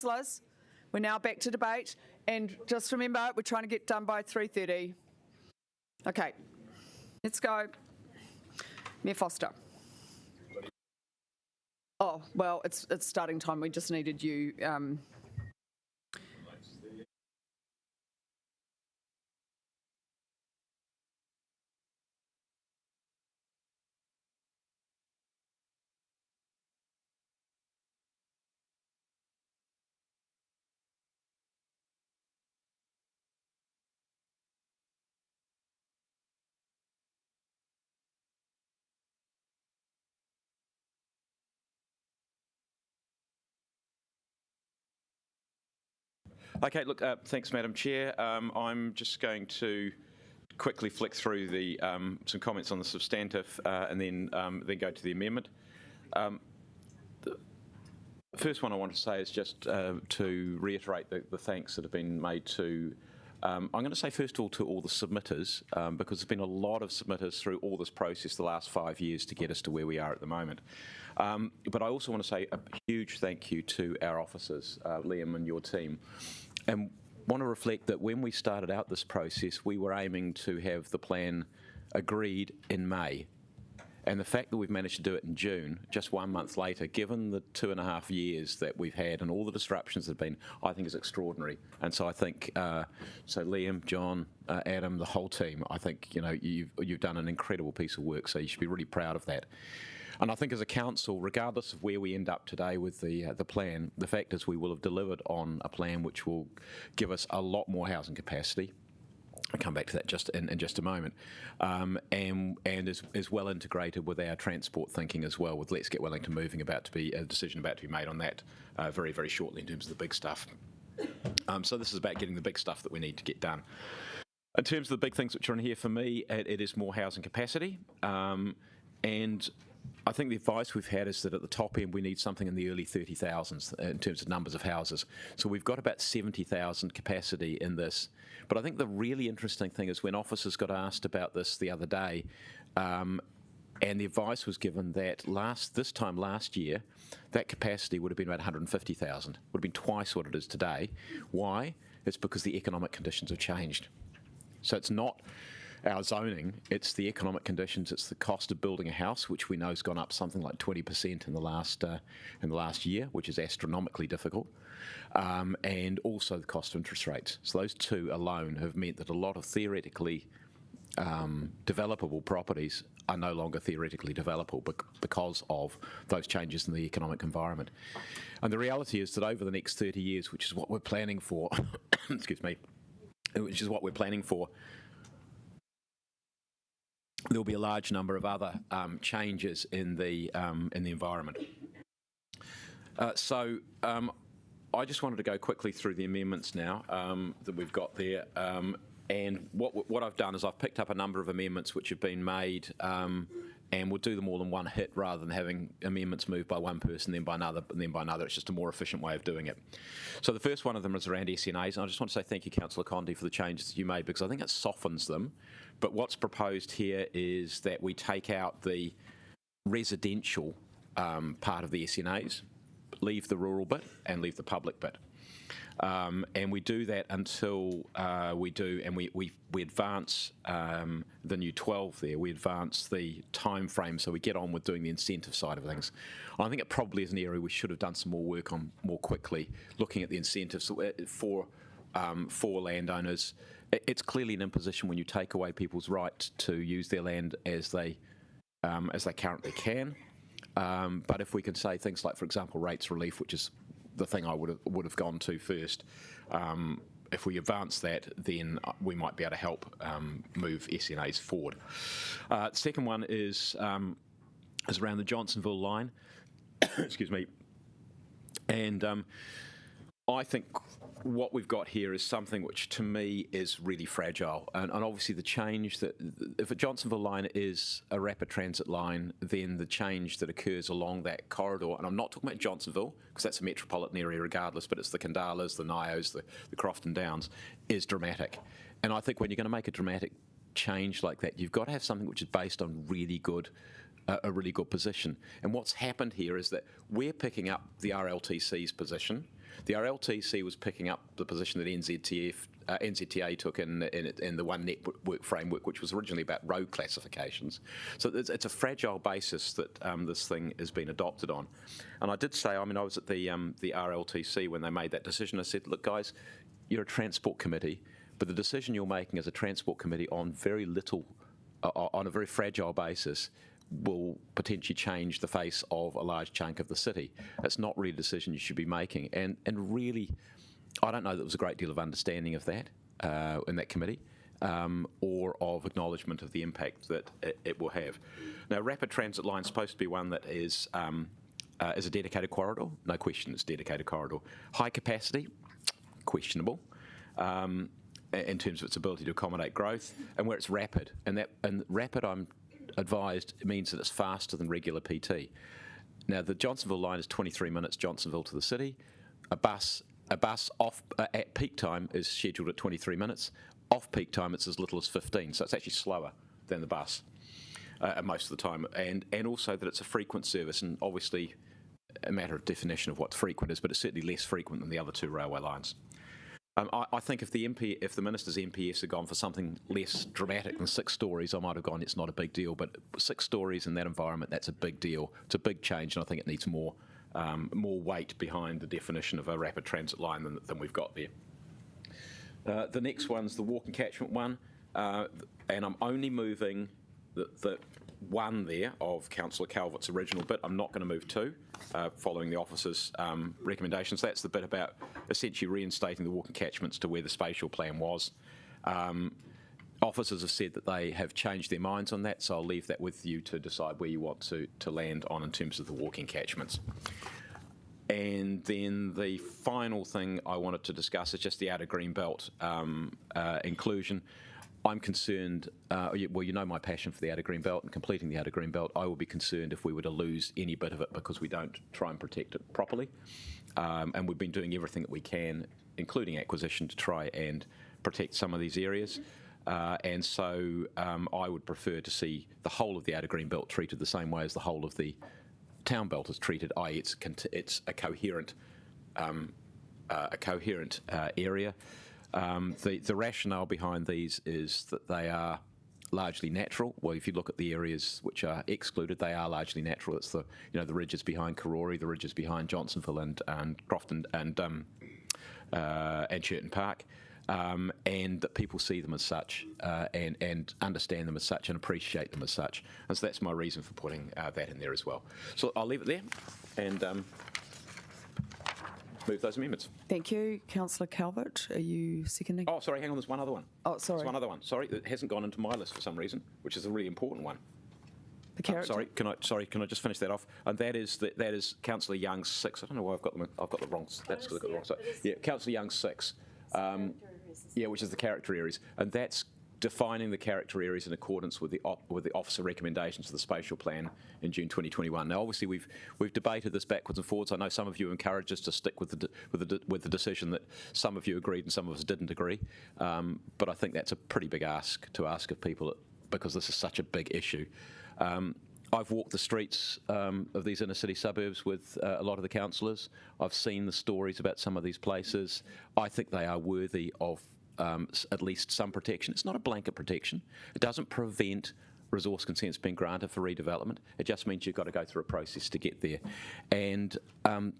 Councillors, we're now back to debate, and just remember, we're trying to get done by 3:30. Okay, let's go. Mayor Foster. Oh, well, it's starting time. We just needed you. Okay, look, thanks, Madam Chair. I'm just going to quickly flick through the some comments on the substantive and then go to the amendment. The first one I want to say is just to reiterate the thanks that have been made to, I'm going to say first of all to all the submitters, because there's been a lot of submitters through all this process the last 5 years to get us to where we are at the moment. But I also want to say a huge thank you to our officers, Liam and your team, and want to reflect that when we started out this process, we were aiming to have the plan agreed in May. And the fact that we've managed to do it in June, just 1 month later, given the 2.5 years that we've had and all the disruptions that have been, I think is extraordinary. And so I think, so Liam, John, Adam, the whole team, I think, you know, you've done an incredible piece of work, so you should be really proud of that. And I think as a council, regardless of where we end up today with the plan, the fact is we will have delivered on a plan which will give us a lot more housing capacity. I'll come back to that just in just a moment, and is well integrated with our transport thinking as well, with Let's Get Wellington Moving a decision about to be made on that very, very shortly in terms of the big stuff. So this is about getting the big stuff that we need to get done. In terms of the big things which are in here for me, it is more housing capacity, and I think the advice we've had is that at the top end we need something in the early 30,000s in terms of numbers of houses. So we've got about 70,000 capacity in this. But I think the really interesting thing is when officers got asked about this the other day, and the advice was given that this time last year, that capacity would have been about 150,000. Would have been twice what it is today. Why? It's because the economic conditions have changed. So it's not our zoning, it's the economic conditions, it's the cost of building a house, which we know has gone up something like 20% in the last year, which is astronomically difficult, and also the cost of interest rates. So those two alone have meant that a lot of theoretically developable properties are no longer theoretically developable because of those changes in the economic environment. And the reality is that over the next 30 years, which is what we're planning for, excuse me, which is what we're planning for, there will be a large number of other changes in the environment. So I just wanted to go quickly through the amendments now that we've got there. And what I've done is I've picked up a number of amendments which have been made, and we'll do them all in one hit rather than having amendments moved by one person, then by another, and then by another. It's just a more efficient way of doing it. So the first one of them is around SNAs, and I just want to say thank you, Councillor Condi, for the changes that you made, because I think it softens them. But what's proposed here is that we take out the residential part of the SNAs, leave the rural bit and leave the public bit. And we do that until we advance the new 12 there. We advance the time frame, so we get on with doing the incentive side of things. I think it probably is an area we should have done some more work on more quickly, looking at the incentives for landowners. It's clearly an imposition when you take away people's right to use their land as they currently can. But if we can say things like, for example, rates relief, which is the thing I would have gone to first. If we advance that, then we might be able to help move SNAs forward. The second one is around the Johnsonville line. Excuse me. And I think what we've got here is something which to me is really fragile, and obviously the change that, if a Johnsonville line is a rapid transit line, then the change that occurs along that corridor, and I'm not talking about Johnsonville because that's a metropolitan area regardless, but it's the Candalas, the Nios, the Crofton Downs, is dramatic. And I think when you're going to make a dramatic change like that, you've got to have something which is based on a really good position. And what's happened here is that we're picking up the RLTC's position, The RLTC was picking up the position that NZTA took in the One Network framework, which was originally about road classifications. So it's a fragile basis that this thing has been adopted on. And I did say, I was at the RLTC when they made that decision. I said, look, guys, you're a transport committee, but the decision you're making as a transport committee on very little, on a very fragile basis, will potentially change the face of a large chunk of the city. It's not really a decision you should be making. And really, I don't know that there was a great deal of understanding of that in that committee, or of acknowledgement of the impact that it will have. Now, rapid transit line is supposed to be one that is a dedicated corridor. No question, it's a dedicated corridor. High capacity, questionable. In terms of its ability to accommodate growth, and where it's rapid. And rapid, I'm advised, means that it's faster than regular PT. Now, the Johnsonville line is 23 minutes, Johnsonville to the city. A bus off at peak time is scheduled at 23 minutes. Off peak time, it's as little as 15, so it's actually slower than the bus most of the time. And also that it's a frequent service, and obviously a matter of definition of what frequent is, but it's certainly less frequent than the other two railway lines. I think if the Minister's MPS had gone for something less dramatic than 6 stories, I might have gone, it's not a big deal. But 6 stories in that environment, that's a big deal. It's a big change, and I think it needs more weight behind the definition of a rapid transit line than we've got there. The next one's the walking catchment one, and I'm only moving the one there of Councillor Calvert's original bit. I'm not going to move 2, following the officer's recommendations. That's the bit about essentially reinstating the walking catchments to where the spatial plan was. Officers have said that they have changed their minds on that, so I'll leave that with you to decide where you want to land on in terms of the walking catchments. And then the final thing I wanted to discuss is just the outer green belt inclusion. I'm concerned, well, you know my passion for the outer green belt and completing the outer green belt. I will be concerned if we were to lose any bit of it because we don't try and protect it properly. And we've been doing everything that we can, including acquisition, to try and protect some of these areas. And so I would prefer to see the whole of the outer green belt treated the same way as the whole of the town belt is treated, i.e. it's a coherent area. The rationale behind these is that they are largely natural. Well, if you look at the areas which are excluded, they are largely natural. It's the ridges behind Pūroro, the ridges behind Johnsonville and Crofton and Churton Park, and that people see them as such and understand them as such and appreciate them as such. And so that's my reason for putting that in there as well. So I'll leave it there and move those amendments. Thank you. Councillor Calvert, are you seconding? Oh, sorry, hang on, there's one other one. Oh, sorry. There's one other one. Sorry, it hasn't gone into my list for some reason, which is a really important one. The character? Can I just finish that off? And that is Councillor Young's 6. I don't know why I've got the wrong. That's got the wrong side. Yeah, Councillor Young's 6. Which is the character areas, and that's defining the character areas in accordance with the officer recommendations for the spatial plan in June 2021. Now, obviously, we've debated this backwards and forwards. I know some of you encouraged us to stick with the decision that some of you agreed and some of us didn't agree. But I think that's a pretty big ask of people because this is such a big issue. I've walked the streets of these inner city suburbs with a lot of the councillors. I've seen the stories about some of these places. I think they are worthy of at least some protection. It's not a blanket protection. It doesn't prevent resource consents being granted for redevelopment. It just means you've got to go through a process to get there. And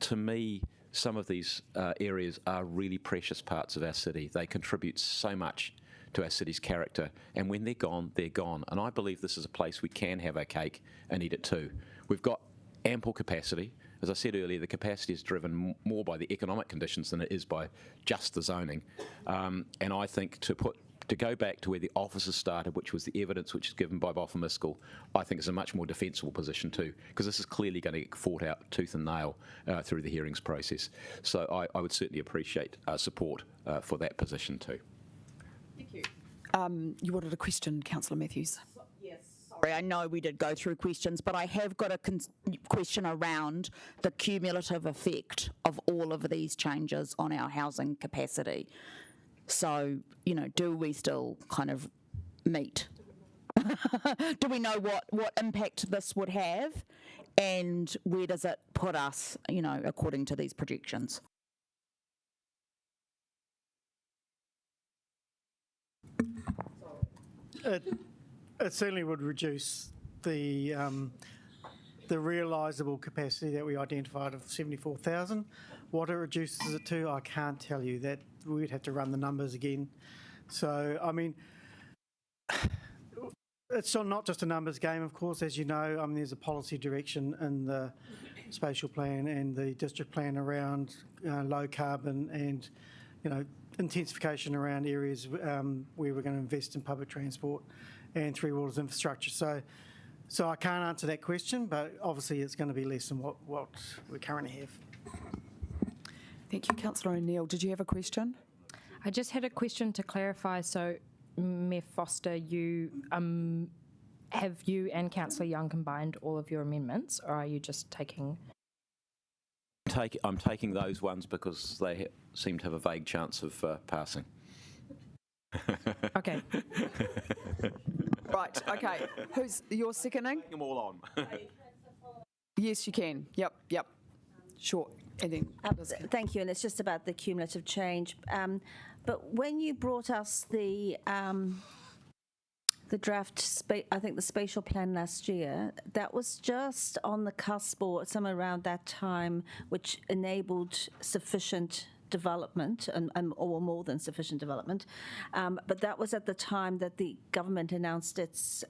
to me, some of these areas are really precious parts of our city. They contribute so much to our city's character, and when they're gone, they're gone. And I believe this is a place we can have our cake and eat it too. We've got ample capacity. As I said earlier, the capacity is driven more by the economic conditions than it is by just the zoning. And I think to go back to where the officers started, which was the evidence which is given by Boff and Miskell, I think is a much more defensible position too, because this is clearly going to get fought out tooth and nail through the hearings process. So I would certainly appreciate support for that position too. Thank you. You wanted a question, Councillor Matthews. Yes. Sorry, I know we did go through questions, but I have got a question around the cumulative effect of all of these changes on our housing capacity. So, do we still kind of meet? Do we know what impact this would have, and where does it put us, according to these projections? It certainly would reduce the realisable capacity that we identified of 74,000. What it reduces it to, I can't tell you. That we'd have to run the numbers again. So, I mean, it's not just a numbers game, of course, as you know. I mean, there's a policy direction in the spatial plan and the district plan around low carbon and, intensification around areas where we're going to invest in public transport and Three Waters infrastructure. So I can't answer that question, but obviously it's going to be less than what we currently have. Thank you, Councillor O'Neill. Did you have a question? I just had a question to clarify. So, Mayor Foster, have you and Councillor Young combined all of your amendments, or are you just taking? I'm taking those ones because they seem to have a vague chance of passing. Okay. Right, okay. You're seconding? Taking them all on. Yes, you can. Yep. Sure. And then thank you, and it's just about the cumulative change. But when you brought us the draft, I think the spatial plan last year, that was just on the cusp or somewhere around that time, which enabled sufficient development or more than sufficient development. But that was at the time that the government announced its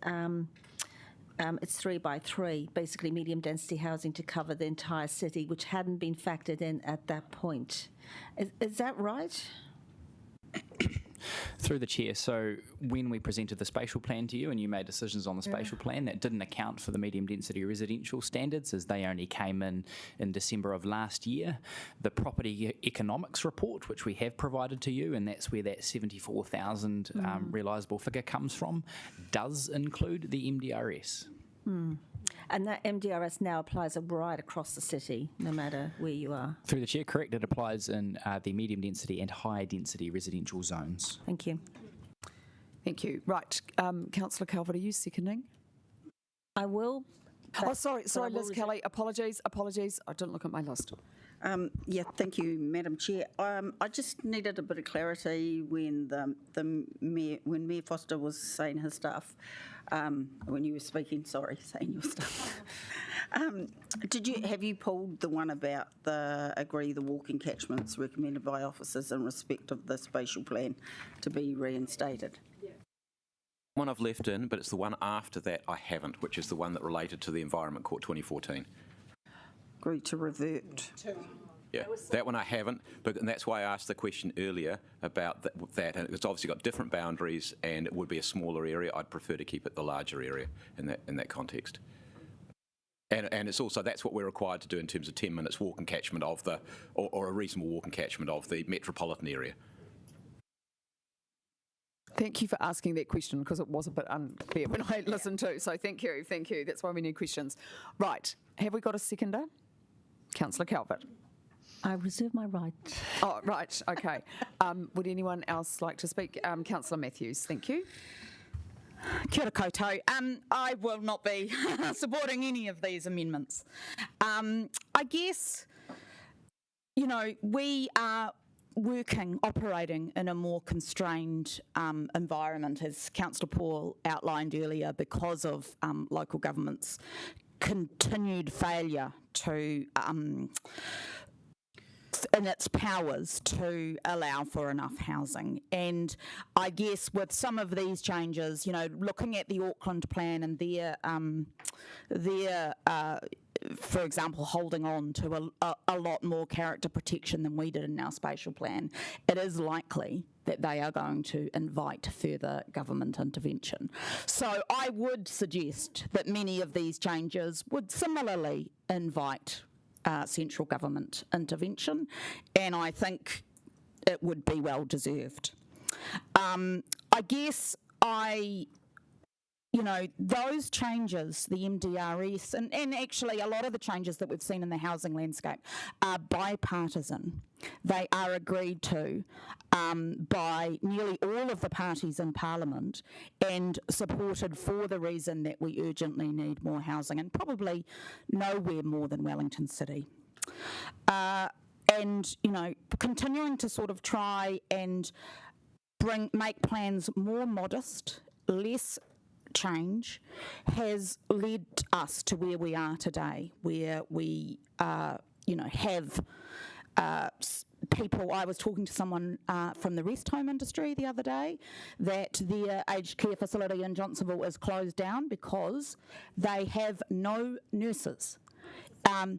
3x3, basically medium density housing to cover the entire city, which hadn't been factored in at that point. Is that right? Through the chair, so when we presented the spatial plan to you and you made decisions on the spatial plan, that didn't account for the medium density residential standards, as they only came in December of last year. The property economics report, which we have provided to you, and that's where that 74,000 realisable figure comes from, does include the MDRS. And that MDRS now applies right across the city, no matter where you are. Through the chair, correct. It applies in the medium density and high density residential zones. Thank you. Thank you. Right, Councillor Calvert, are you seconding? I will. Sorry, Liz Kelly. Apologies. I didn't look at my list. Thank you, Madam Chair. I just needed a bit of clarity when when Mayor Foster was saying his stuff. When you were speaking, saying your stuff. Have you pulled the one about the walking catchments recommended by officers in respect of the spatial plan to be reinstated? One I've left in, but it's the one after that I haven't, which is the one that related to the Environment Court 2014. Agreed to revert. Yeah, that one I haven't, and that's why I asked the question earlier about that. And it's obviously got different boundaries, and it would be a smaller area. I'd prefer to keep it the larger area in that context. And it's also, that's what we're required to do in terms of 10 minutes walking catchment of or a reasonable walking catchment of the metropolitan area. Thank you for asking that question, because it was a bit unfair when I listened to. So thank you. That's why we need questions. Right, have we got a seconder? Councillor Calvert. I reserve my right. Oh, right, okay. Would anyone else like to speak? Councillor Matthews, thank you. Kia ora koutou. I will not be supporting any of these amendments. I guess, we are operating in a more constrained environment, as Councillor Paul outlined earlier, because of local government's continued failure to in its powers to allow for enough housing. And I guess with some of these changes, looking at the Auckland plan and their for example, holding on to a lot more character protection than we did in our spatial plan, it is likely that they are going to invite further government intervention. So I would suggest that many of these changes would similarly invite central government intervention, and I think it would be well deserved. I guess those changes, the MDRS, and actually a lot of the changes that we've seen in the housing landscape are bipartisan. They are agreed to by nearly all of the parties in Parliament and supported for the reason that we urgently need more housing, and probably nowhere more than Wellington City. Continuing to sort of try and make plans more modest less change has led us to where we are today, where we, have people. I was talking to someone from the rest home industry the other day that their aged care facility in Johnsonville is closed down because they have no nurses. And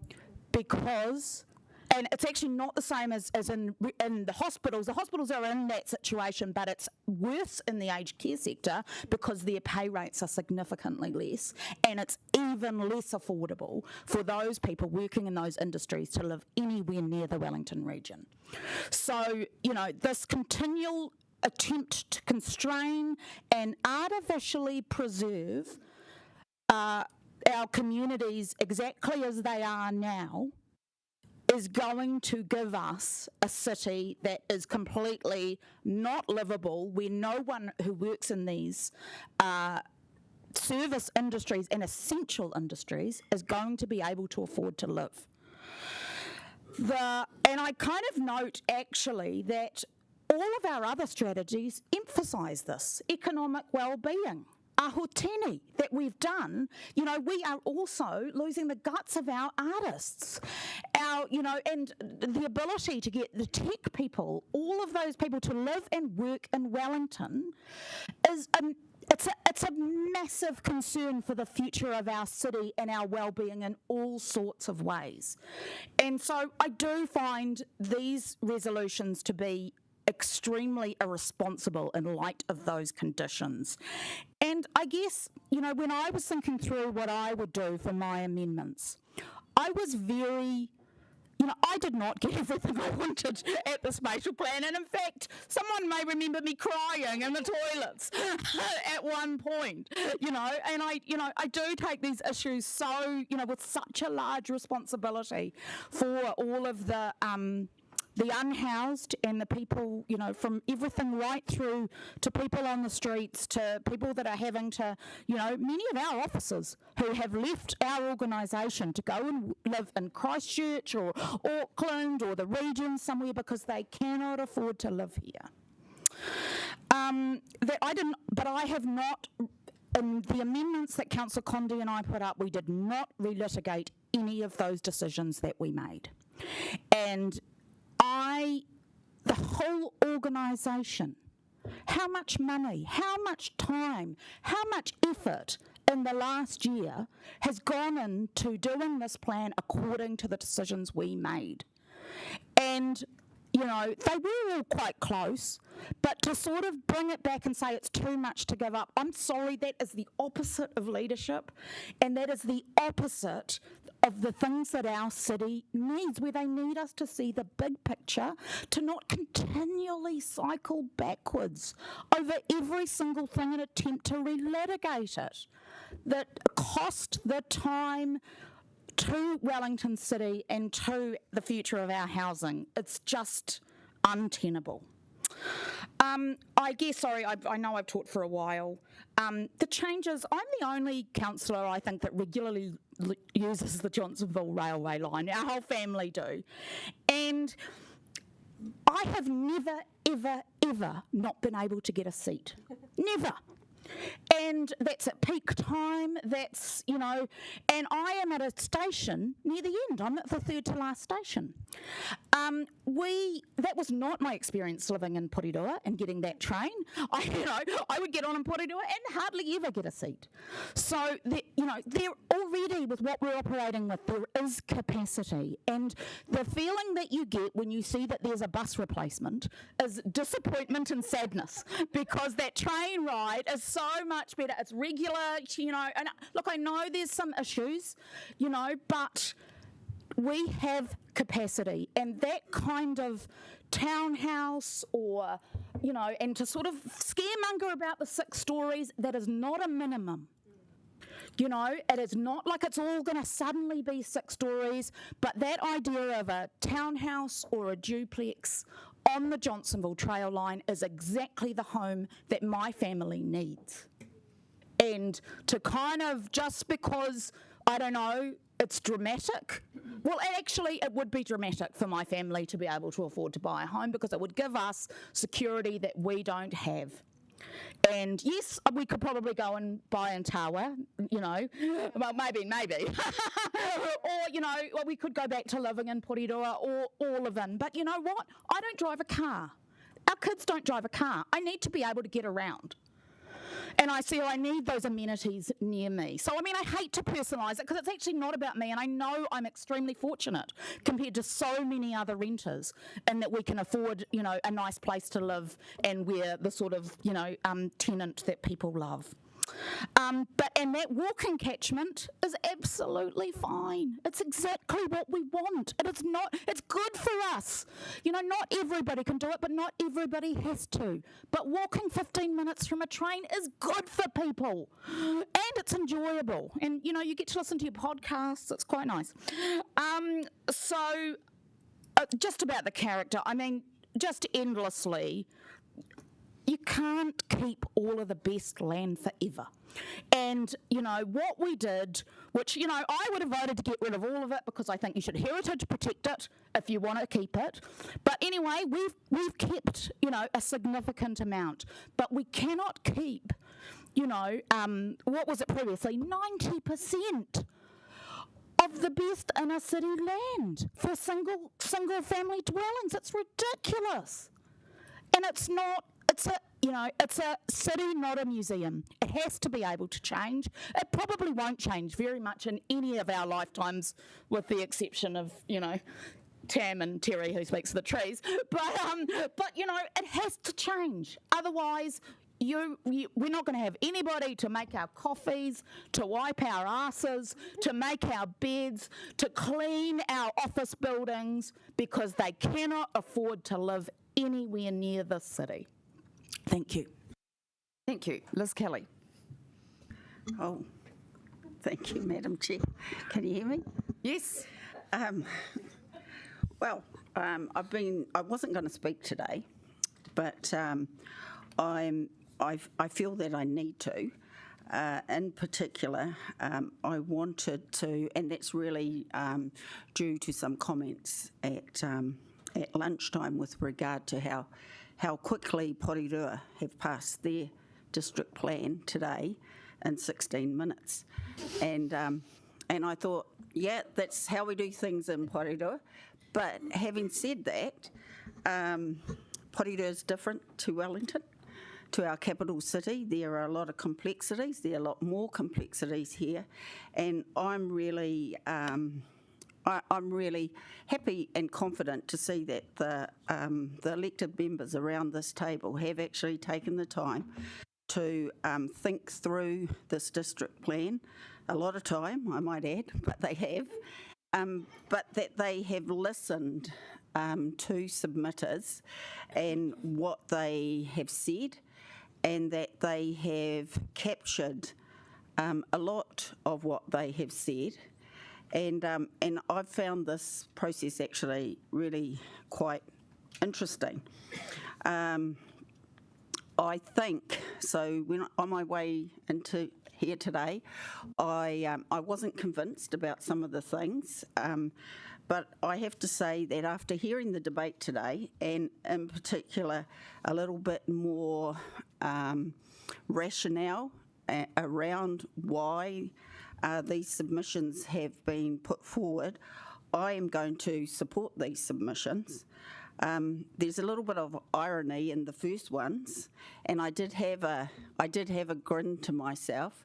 it's actually not the same as in the hospitals. The hospitals are in that situation, but it's worse in the aged care sector because their pay rates are significantly less, and it's even less affordable for those people working in those industries to live anywhere near the Wellington region. So, this continual attempt to constrain and artificially preserve our communities exactly as they are now is going to give us a city that is completely not livable, where no one who works in these service industries and essential industries is going to be able to afford to live. And I kind of note actually that all of our other strategies emphasise this, economic well-being. Ahotene that we've done, we are also losing the guts of our artists, and the ability to get the tech people, all of those people to live and work in Wellington is it's a massive concern for the future of our city and our well-being in all sorts of ways. And so I do find these resolutions to be extremely irresponsible in light of those conditions. And I guess, when I was thinking through what I would do for my amendments, I was very, I did not get everything I wanted at the spatial plan. And in fact, someone may remember me crying in the toilets at one point, and I do take these issues so, with such a large responsibility for all of the unhoused and the people, from everything right through to people on the streets, to people that are having to, many of our officers who have left our organisation to go and live in Christchurch or Auckland or the region somewhere because they cannot afford to live here. But I have not, in the amendments that Councillor Condi and I put up, we did not relitigate any of those decisions that we made. And the whole organisation, how much money, how much time, how much effort in the last year has gone into doing this plan according to the decisions we made. And, they were all quite close, but to sort of bring it back and say it's too much to give up, I'm sorry, that is the opposite of leadership, and that is the opposite of the things that our city needs, where they need us to see the big picture, to not continually cycle backwards over every single thing and attempt to relitigate it, that cost the time to Wellington City and to the future of our housing. It's just untenable. I guess, sorry, I know I've talked for a while. The changes, I'm the only councillor, I think, that regularly uses the Johnsonville railway line. Our whole family do. And I have never, ever, ever not been able to get a seat. Never. And that's at peak time, that's, and I am at a station near the end. I'm at the third to last station. That was not my experience living in Pūroro and getting that train. I would get on in Pūroro and hardly ever get a seat. So, there already, with what we're operating with, there is capacity. And the feeling that you get when you see that there's a bus replacement is disappointment and sadness, because that train ride is so much better. It's regular, and look, I know there's some issues, but we have capacity, and that kind of townhouse or, and to sort of scaremonger about the 6 stories, that is not a minimum. It is not like it's all going to suddenly be 6 stories, but that idea of a townhouse or a duplex on the Johnsonville Trail line is exactly the home that my family needs. And to kind of, just because, I don't know, it's dramatic. Well, actually, it would be dramatic for my family to be able to afford to buy a home, because it would give us security that we don't have. And yes, we could probably go and buy in Tawa, you know, well, maybe. Or, you know, well, we could go back to living in Pūroro or all of in. But you know what? I don't drive a car. Our kids don't drive a car. I need to be able to get around. And I need those amenities near me. So, I mean, I hate to personalise it because it's actually not about me. And I know I'm extremely fortunate compared to so many other renters in that we can afford, you know, a nice place to live and we're the sort of, you know, tenant that people love. And that walking catchment is absolutely fine. It's exactly what we want. And it's good for us. You know, not everybody can do it, but not everybody has to. But walking 15 minutes from a train is good for people. And it's enjoyable. And, you know, you get to listen to your podcasts. It's quite nice. Just about the character, I mean, just endlessly, you can't keep all of the best land forever. And, you know, what we did, which, you know, I would have voted to get rid of all of it because I think you should heritage protect it if you want to keep it. But anyway, we've kept, you know, a significant amount. But we cannot keep, you know, what was it previously? 90% of the best inner city land for single family dwellings. It's ridiculous. And it's not, it's a city, not a museum. It has to be able to change. It probably won't change very much in any of our lifetimes, with the exception of, you know, Tam and Terry, who speaks of the trees. But you know, it has to change. Otherwise, we're not going to have anybody to make our coffees, to wipe our asses, to make our beds, to clean our office buildings, because they cannot afford to live anywhere near the city. Thank you. Thank you. Liz Kelly. Oh, thank you, Madam Chair. Can you hear me? Yes. I wasn't going to speak today, but I feel that I need to. In particular, I wanted to, and that's really due to some comments at lunchtime with regard to how quickly Pūroro have passed their district plan today in 16 minutes. And I thought, yeah, that's how we do things in Pūroro. But having said that, Pūroro is different to Wellington, to our capital city. There are a lot of complexities. There are a lot more complexities here. And I'm really happy and confident to see that the elected members around this table have actually taken the time to think through this district plan. A lot of time, I might add, but they have. But that they have listened to submitters and what they have said, and that they have captured a lot of what they have said. And I've found this process actually really quite interesting. I think, so when on my way into here today, I wasn't convinced about some of the things, but I have to say that after hearing the debate today, and in particular a little bit more rationale around why these submissions have been put forward, I am going to support these submissions. There's a little bit of irony in the first ones, and I did have a grin to myself,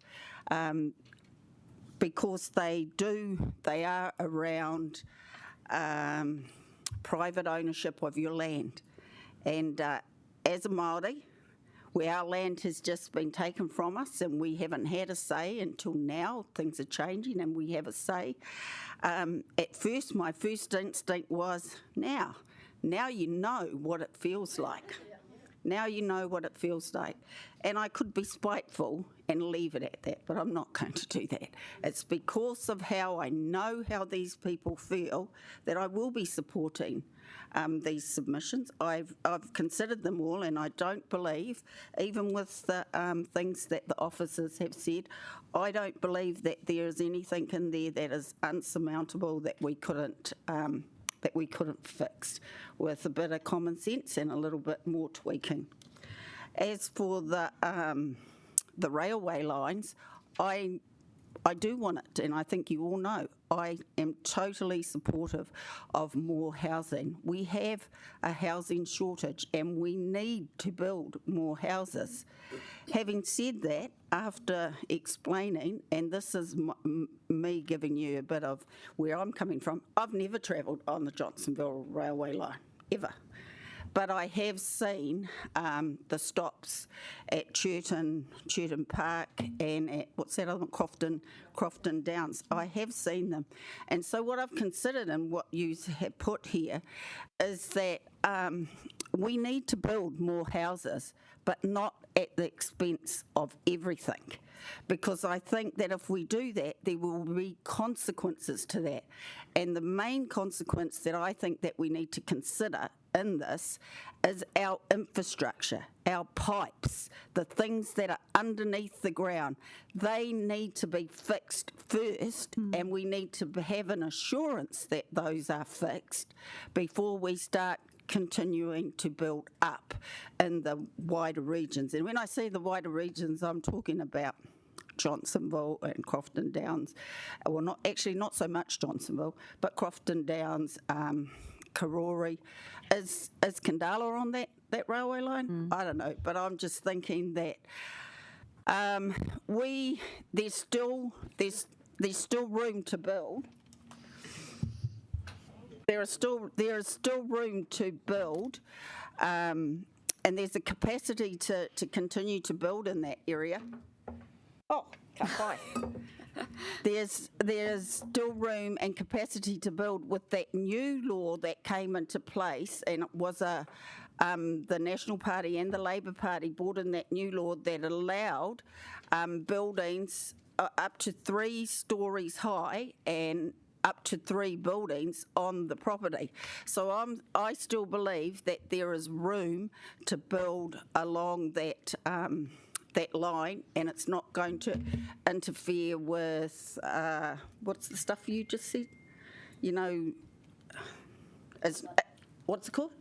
because they are around private ownership of your land, and as a Māori, where our land has just been taken from us and we haven't had a say until now. Things are changing and we have a say. At first, my first instinct was, now you know what it feels like. Now you know what it feels like. And I could be spiteful and leave it at that, but I'm not going to do that. It's because of how I know how these people feel that I will be supporting these submissions. I've considered them all, and I don't believe, even with the things that the officers have said, I don't believe that there is anything in there that is unsurmountable that we couldn't fix with a bit of common sense and a little bit more tweaking. As for the railway lines, I do want it, and I think you all know, I am totally supportive of more housing. We have a housing shortage and we need to build more houses. Having said that, after explaining, and this is me giving you a bit of where I'm coming from, I've never travelled on the Johnsonville railway line, ever. But I have seen the stops at Churton Park and at, what's that other one, Crofton Downs. I have seen them. And so what I've considered and what you have put here is that we need to build more houses, but not at the expense of everything. Because I think that if we do that, there will be consequences to that. And the main consequence that I think that we need to consider in this is our infrastructure, our pipes, the things that are underneath the ground. They need to be fixed first, and we need to have an assurance that those are fixed before we start continuing to build up in the wider regions. And when I say the wider regions, I'm talking about Johnsonville and Crofton Downs. Well, not so much Johnsonville, but Crofton Downs, Karori. Is Kandala on that railway line? I don't know, but I'm just thinking that there's still room to build. There is still room to build, and there's a capacity to continue to build in that area. Oh, can't buy. There's still room and capacity to build with that new law that came into place, and it was the National Party and the Labour Party brought in that new law that allowed buildings up to 3 stories high and up to 3 buildings on the property. So I still believe that there is room to build along that line, and it's not going to interfere with what's the stuff you just said? You know, what's it called?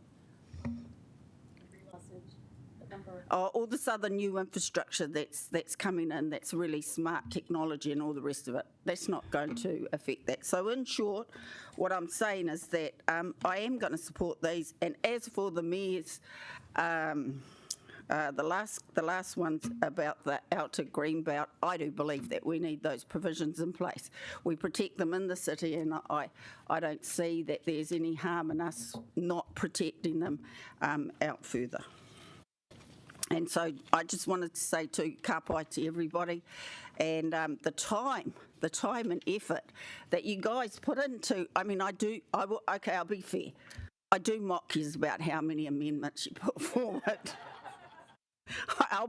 All this other new infrastructure that's coming in, that's really smart technology and all the rest of it. That's not going to affect that. So in short, what I'm saying is that I am going to support these. And as for the mayor's, the last one's about the outer green belt, I do believe that we need those provisions in place. We protect them in the city, and I don't see that there's any harm in us not protecting them out further. And so I just wanted to say ka pai to everybody, and the time and effort that you guys put into, I mean, I'll be fair. I do mock you about how many amendments you put forward. I'll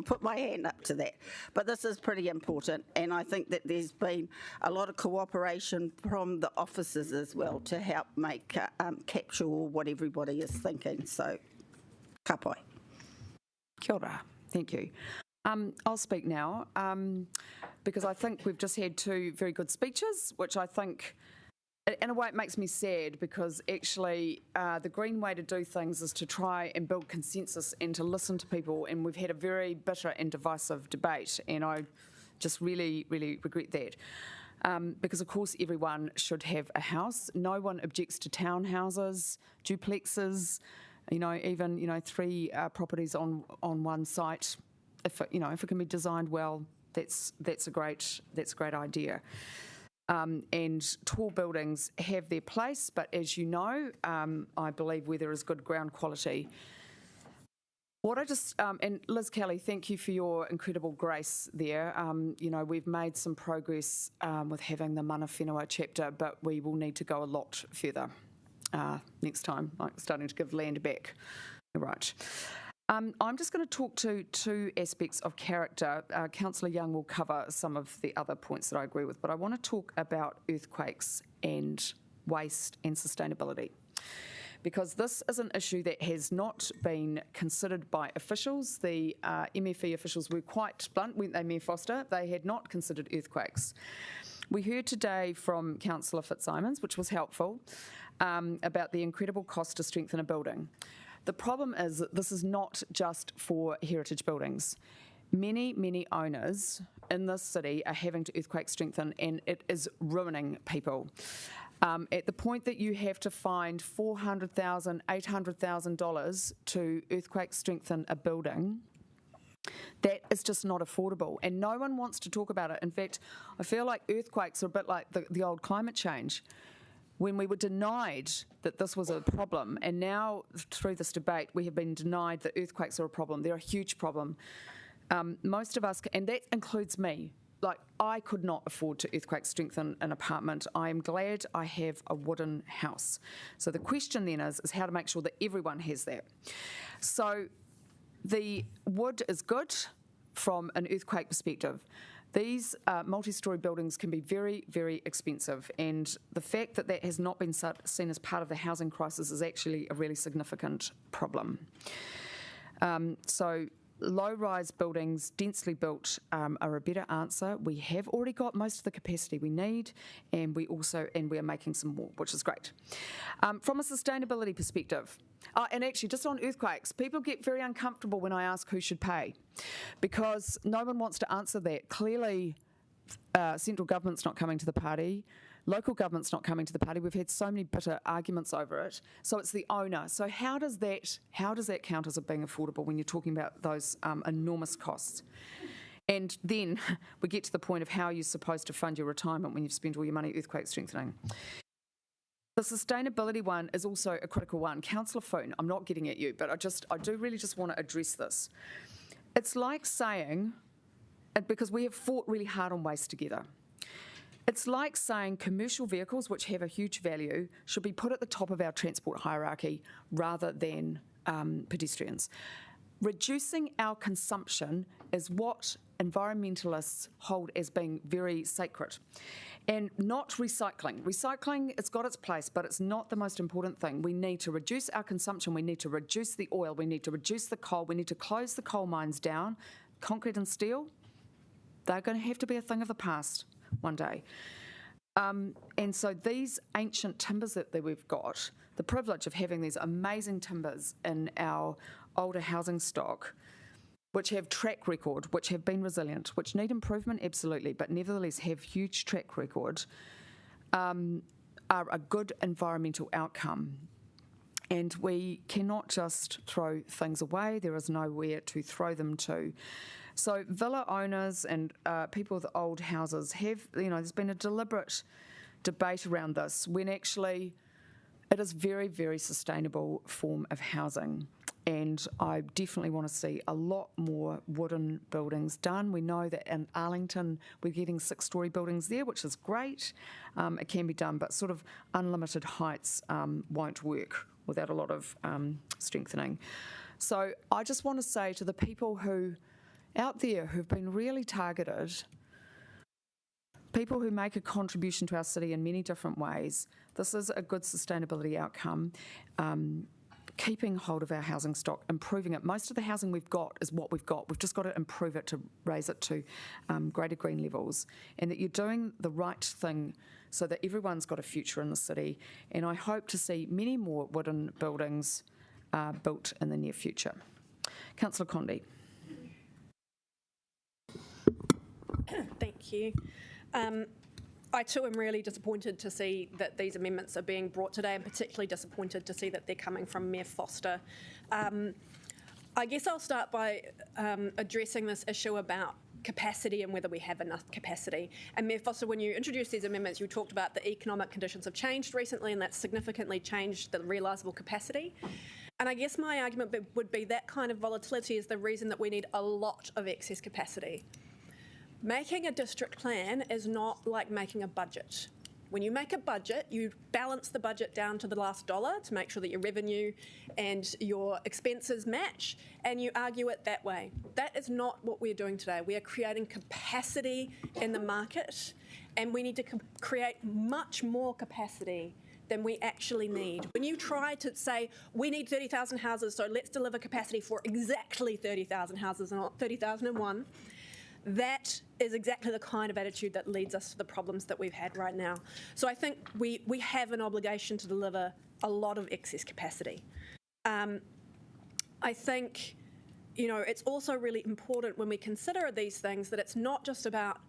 put my hand up to that. But this is pretty important, and I think that there's been a lot of cooperation from the officers as well to help make capture what everybody is thinking. So, ka pai. Kia ora. Thank you. I'll speak now because I think we've just had 2 very good speeches, which I think, in a way, it makes me sad because actually the green way to do things is to try and build consensus and to listen to people, and we've had a very bitter and divisive debate, and I just really, really regret that. Because, of course, everyone should have a house. No one objects to townhouses, duplexes, even 3 properties on one site. If it can be designed well, that's a great idea. And tall buildings have their place, but as you know, I believe where there is good ground quality. What I just and Liz Kelly, thank you for your incredible grace there. We've made some progress with having the Mana Whenua chapter, but we will need to go a lot further. Next time, like starting to give land back. Right. I'm just going to talk to 2 aspects of character. Councillor Young will cover some of the other points that I agree with, but I want to talk about earthquakes and waste and sustainability, because this is an issue that has not been considered by officials. The MFE officials were quite blunt, weren't they, Mayor Foster? They had not considered earthquakes. We heard today from Councillor Fitzsimons, which was helpful, about the incredible cost to strengthen a building. The problem is that this is not just for heritage buildings. Many owners in this city are having to earthquake strengthen, and it is ruining people. At the point that you have to find $400,000, $800,000 to earthquake strengthen a building, that is just not affordable, and no one wants to talk about it. In fact, I feel like earthquakes are a bit like the old climate change, when we were denied that this was a problem, and now through this debate we have been denied that earthquakes are a problem. They're a huge problem. Most of us, and that includes me, like I could not afford to earthquake strengthen an apartment. I am glad I have a wooden house. So the question then is how to make sure that everyone has that. So the wood is good from an earthquake perspective. These multi-storey buildings can be very expensive, and the fact that that has not been seen as part of the housing crisis is actually a really significant problem. So low-rise buildings, densely built, are a better answer. We have already got most of the capacity we need, and we are making some more, which is great. From a sustainability perspective, and actually just on earthquakes, people get very uncomfortable when I ask who should pay, because no one wants to answer that. Clearly, central government's not coming to the party. Local government's not coming to the party. We've had so many bitter arguments over it. So it's the owner. So how does that count as it being affordable when you're talking about those enormous costs? And then we get to the point of how you're supposed to fund your retirement when you've spent all your money earthquake strengthening. The sustainability one is also a critical one. Councillor Foon, I'm not getting at you, but I do really just want to address this. It's like saying, because we have fought really hard on waste together, it's like saying commercial vehicles, which have a huge value, should be put at the top of our transport hierarchy rather than pedestrians. Reducing our consumption is what environmentalists hold as being very sacred, and not recycling. Recycling, it's got its place, but it's not the most important thing. We need to reduce our consumption, we need to reduce the oil, we need to reduce the coal, we need to close the coal mines down. Concrete and steel, they're going to have to be a thing of the past one day. And so these ancient timbers that we've got, the privilege of having these amazing timbers in our older housing stock, which have track record, which have been resilient, which need improvement, absolutely, but nevertheless have huge track record, are a good environmental outcome. And we cannot just throw things away. There is nowhere to throw them to. So villa owners and people with old houses have, there's been a deliberate debate around this when actually it is very sustainable form of housing. And I definitely want to see a lot more wooden buildings done. We know that in Arlington we're getting 6-storey buildings there, which is great. It can be done, but sort of unlimited heights won't work without a lot of strengthening. So I just want to say to the people who out there who've been really targeted, people who make a contribution to our city in many different ways, this is a good sustainability outcome. Keeping hold of our housing stock, improving it. Most of the housing we've got is what we've got. We've just got to improve it to raise it to greater green levels, and that you're doing the right thing so that everyone's got a future in the city. And I hope to see many more wooden buildings built in the near future. Councillor Condi. Thank you. I too am really disappointed to see that these amendments are being brought today, and particularly disappointed to see that they're coming from Mayor Foster. I guess I'll start by addressing this issue about capacity and whether we have enough capacity. And Mayor Foster, when you introduced these amendments, you talked about the economic conditions have changed recently, and that's significantly changed the realisable capacity. And I guess my argument would be that kind of volatility is the reason that we need a lot of excess capacity. Making a district plan is not like making a budget. When you make a budget, you balance the budget down to the last dollar to make sure that your revenue and your expenses match, and you argue it that way. That is not what we're doing today. We are creating capacity in the market, and we need to create much more capacity than we actually need. When you try to say, we need 30,000 houses, so let's deliver capacity for exactly 30,000 houses and not 30,001, that is exactly the kind of attitude that leads us to the problems that we've had right now. So I think we have an obligation to deliver a lot of excess capacity. I think, you know, it's also really important when we consider these things that it's not just about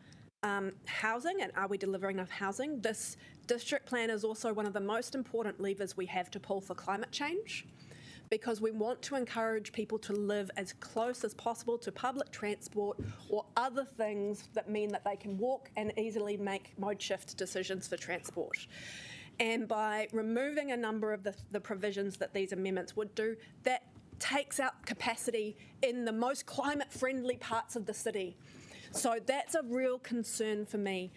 housing and are we delivering enough housing. This district plan is also one of the most important levers we have to pull for climate change, because we want to encourage people to live as close as possible to public transport or other things that mean that they can walk and easily make mode shift decisions for transport. And by removing a number of the provisions that these amendments would do, that takes out capacity in the most climate-friendly parts of the city. So that's a real concern for me,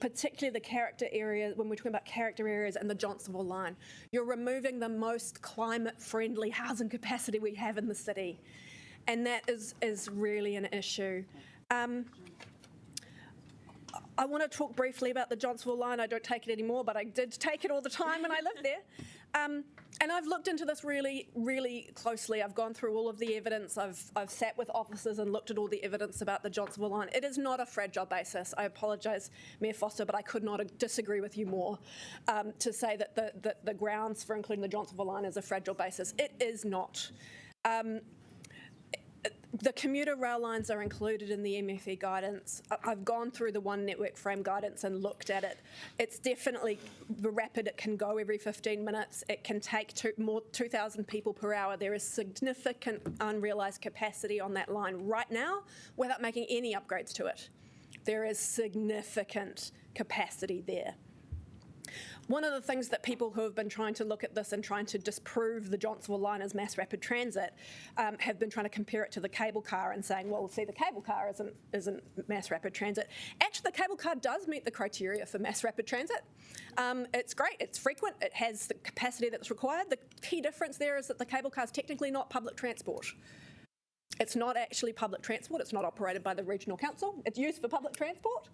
particularly the character area, when we're talking about character areas and the Johnsonville line. You're removing the most climate-friendly housing capacity we have in the city, and that is really an issue. I want to talk briefly about the Johnsonville line. I don't take it anymore, but I did take it all the time when I lived there. And I've looked into this really, really closely. I've gone through all of the evidence. I've sat with officers and looked at all the evidence about the Johnsonville line. It is not a fragile basis. I apologise, Mayor Foster, but I could not disagree with you more to say that the grounds for including the Johnsonville line is a fragile basis. It is not. The commuter rail lines are included in the MFE guidance. I've gone through the One Network Frame guidance and looked at it. It's definitely rapid. It can go every 15 minutes. It can take 2,000 people per hour. There is significant unrealised capacity on that line right now without making any upgrades to it. There is significant capacity there. One of the things that people who have been trying to look at this and trying to disprove the Johnsonville line as mass rapid transit have been trying to compare it to the cable car and saying, well, see, the cable car isn't mass rapid transit. Actually, the cable car does meet the criteria for mass rapid transit. It's great, it's frequent, it has the capacity that's required. The key difference there is that the cable car is technically not public transport. It's not actually public transport. It's not operated by the regional council. It's used for public transport.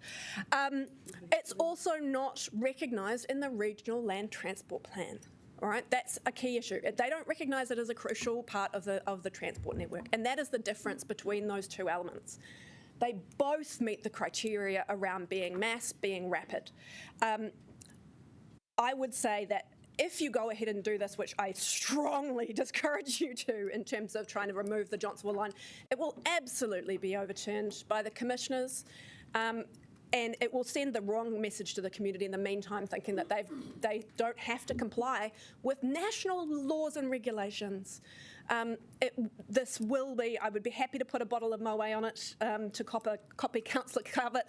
It's also not recognised in the regional land transport plan. All right, that's a key issue. They don't recognise it as a crucial part of the transport network, and that is the difference between those two elements. They both meet the criteria around being mass, being rapid. I would say that if you go ahead and do this, which I strongly discourage you to in terms of trying to remove the Johnsonville line, it will absolutely be overturned by the commissioners, and it will send the wrong message to the community in the meantime, thinking that they don't have to comply with national laws and regulations. This will be, I would be happy to put a bottle of Moe on it to copy Councillor Carvett.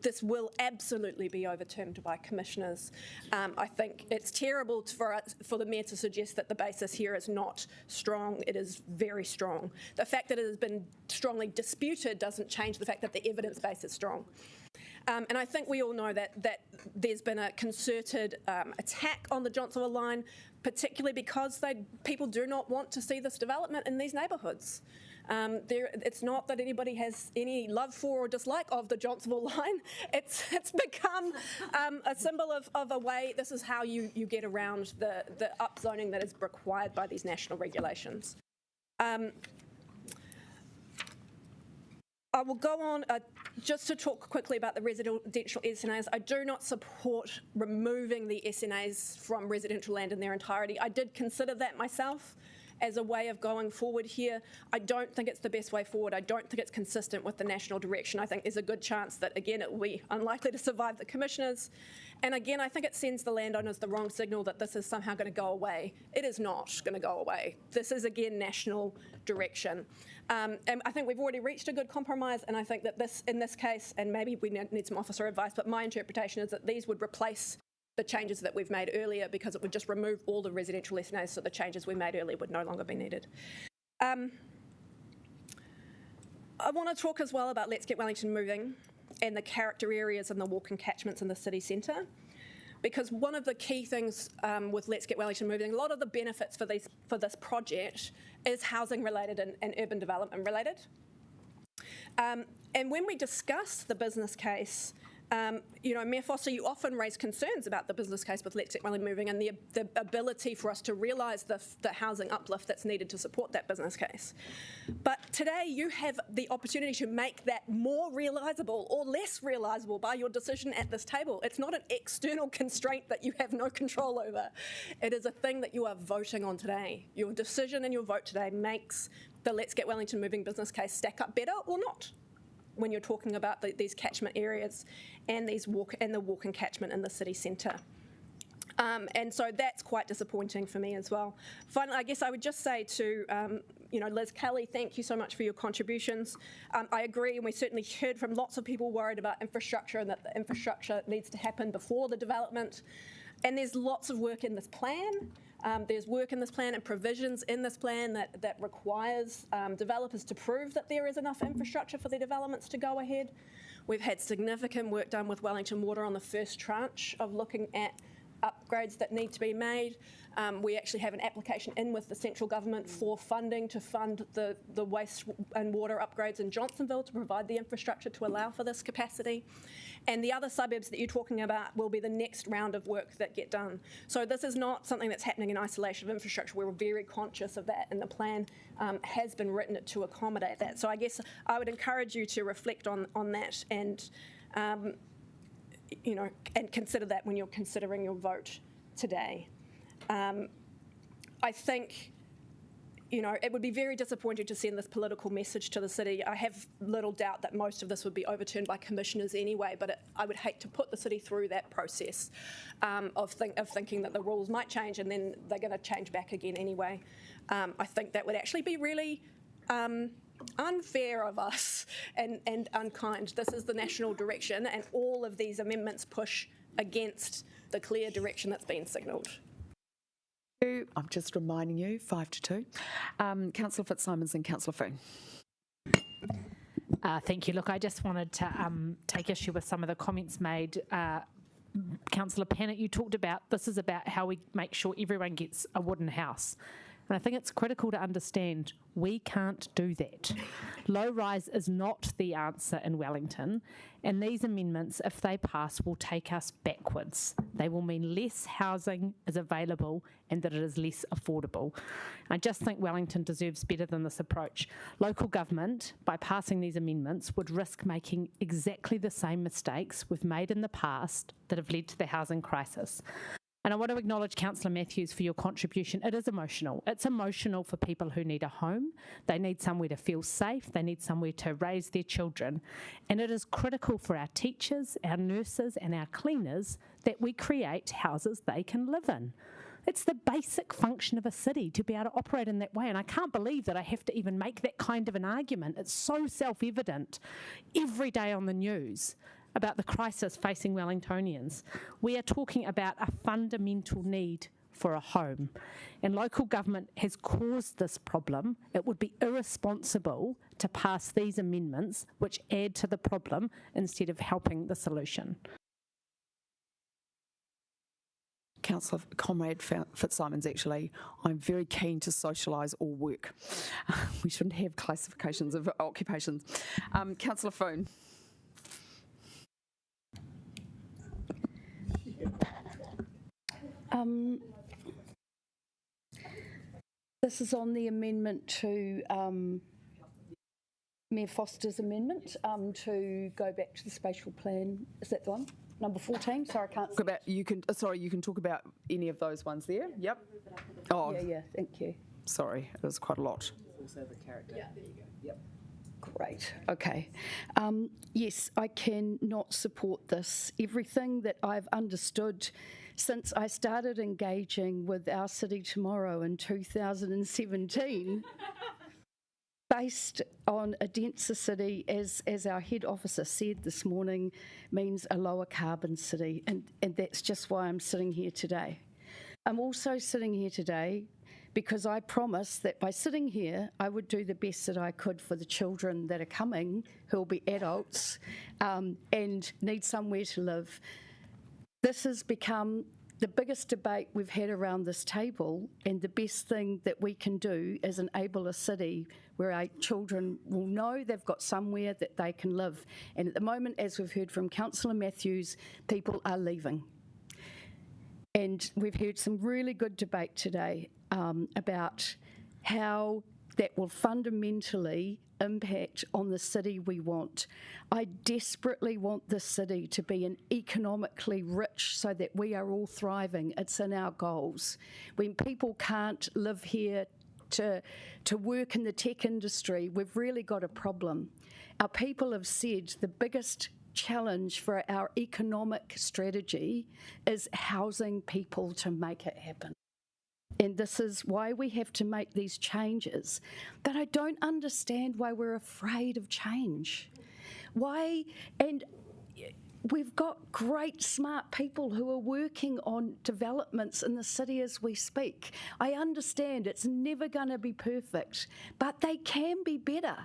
This will absolutely be overturned by commissioners. I think it's terrible for the Mayor to suggest that the basis here is not strong. It is very strong. The fact that it has been strongly disputed doesn't change the fact that the evidence base is strong. And I think we all know that there's been a concerted attack on the Johnsonville line, particularly because people do not want to see this development in these neighbourhoods. It's not that anybody has any love for or dislike of the Johnsonville line. It's become a symbol of a way, this is how you get around the upzoning that is required by these national regulations. I will go on just to talk quickly about the residential SNAs. I do not support removing the SNAs from residential land in their entirety. I did consider that myself as a way of going forward here. I don't think it's the best way forward. I don't think it's consistent with the national direction. I think there's a good chance that, again, it will be unlikely to survive the commissioners. And again, I think it sends the landowners the wrong signal that this is somehow going to go away. It is not going to go away. This is, again, national direction. And I think we've already reached a good compromise, and I think that in this case, and maybe we need some officer advice, but my interpretation is that these would replace the changes that we've made earlier, because it would just remove all the residential SNAs, so the changes we made earlier would no longer be needed. I want to talk as well about Let's Get Wellington Moving and the character areas and the walking catchments in the city centre, because one of the key things with Let's Get Wellington Moving, a lot of the benefits for this project is housing related and urban development related. And when we discussed the business case, Mayor Foster, you often raise concerns about the business case with Let's Get Wellington Moving and the ability for us to realise the housing uplift that's needed to support that business case. But today you have the opportunity to make that more realisable or less realisable by your decision at this table. It's not an external constraint that you have no control over. It is a thing that you are voting on today. Your decision and your vote today makes the Let's Get Wellington Moving business case stack up better or not, when you're talking about these catchment areas and the walking catchment in the city centre. And so that's quite disappointing for me as well. Finally, I guess I would just say to Liz Kelly, thank you so much for your contributions. I agree, and we certainly heard from lots of people worried about infrastructure and that the infrastructure needs to happen before the development. And there's lots of work in this plan. There's work in this plan and provisions in this plan that requires developers to prove that there is enough infrastructure for their developments to go ahead. We've had significant work done with Wellington Water on the first tranche of looking at upgrades that need to be made. We actually have an application in with the central government for funding to fund the waste and water upgrades in Johnsonville to provide the infrastructure to allow for this capacity. And the other suburbs that you're talking about will be the next round of work that get done. So this is not something that's happening in isolation of infrastructure. We're very conscious of that, and the plan has been written to accommodate that. So I guess I would encourage you to reflect on that and and consider that when you're considering your vote today. I think, it would be very disappointing to send this political message to the city. I have little doubt that most of this would be overturned by commissioners anyway, but I would hate to put the city through that process of thinking that the rules might change and then they're going to change back again anyway. I think that would actually be really unfair of us and unkind. This is the national direction, and all of these amendments push against the clear direction that's been signalled. I'm just reminding you, 5-2. Councillor Fitzsimons and Councillor Foon. Thank you. Look, I just wanted to take issue with some of the comments made. Councillor Pennant, you talked about this is about how we make sure everyone gets a wooden house. And I think it's critical to understand we can't do that. Low rise is not the answer in Wellington, and these amendments, if they pass, will take us backwards. They will mean less housing is available and that it is less affordable. I just think Wellington deserves better than this approach. Local government, by passing these amendments, would risk making exactly the same mistakes we've made in the past that have led to the housing crisis. And I want to acknowledge Councillor Matthews for your contribution. It is emotional. It's emotional for people who need a home. They need somewhere to feel safe. They need somewhere to raise their children. And it is critical for our teachers, our nurses and our cleaners that we create houses they can live in. It's the basic function of a city to be able to operate in that way. And I can't believe that I have to even make that kind of an argument. It's so self-evident every day on the news about the crisis facing Wellingtonians. We are talking about a fundamental need for a home. And local government has caused this problem. It would be irresponsible to pass these amendments which add to the problem instead of helping the solution. Councillor Comrade Fitzsimons, actually, I'm very keen to socialise all work. We shouldn't have classifications of occupations. Councillor Foon. This is on the amendment to Mayor Foster's amendment to go back to the spatial plan. Is that the one? Number 14? Sorry, I can't see. You can talk about any of those ones there. Yep. Oh, yeah, thank you. Sorry, it was quite a lot. Also the character. Yeah, there you go. Yep. Great, okay. Yes, I cannot support this. Everything that I've understood since I started engaging with Our City Tomorrow in 2017, based on a denser city, as our head officer said this morning, means a lower carbon city, and that's just why I'm sitting here today. I'm also sitting here today because I promised that by sitting here, I would do the best that I could for the children that are coming, who will be adults, and need somewhere to live. This has become the biggest debate we've had around this table, and the best thing that we can do is enable a city where our children will know they've got somewhere that they can live. And at the moment, as we've heard from Councillor Matthews, people are leaving. And we've heard some really good debate today about how that will fundamentally impact on the city we want. I desperately want this city to be an economically rich so that we are all thriving. It's in our goals. When people can't live here to work in the tech industry, we've really got a problem. Our people have said the biggest challenge for our economic strategy is housing people to make it happen. And this is why we have to make these changes. But I don't understand why we're afraid of change. Why? And we've got great, smart people who are working on developments in the city as we speak. I understand it's never going to be perfect, but they can be better.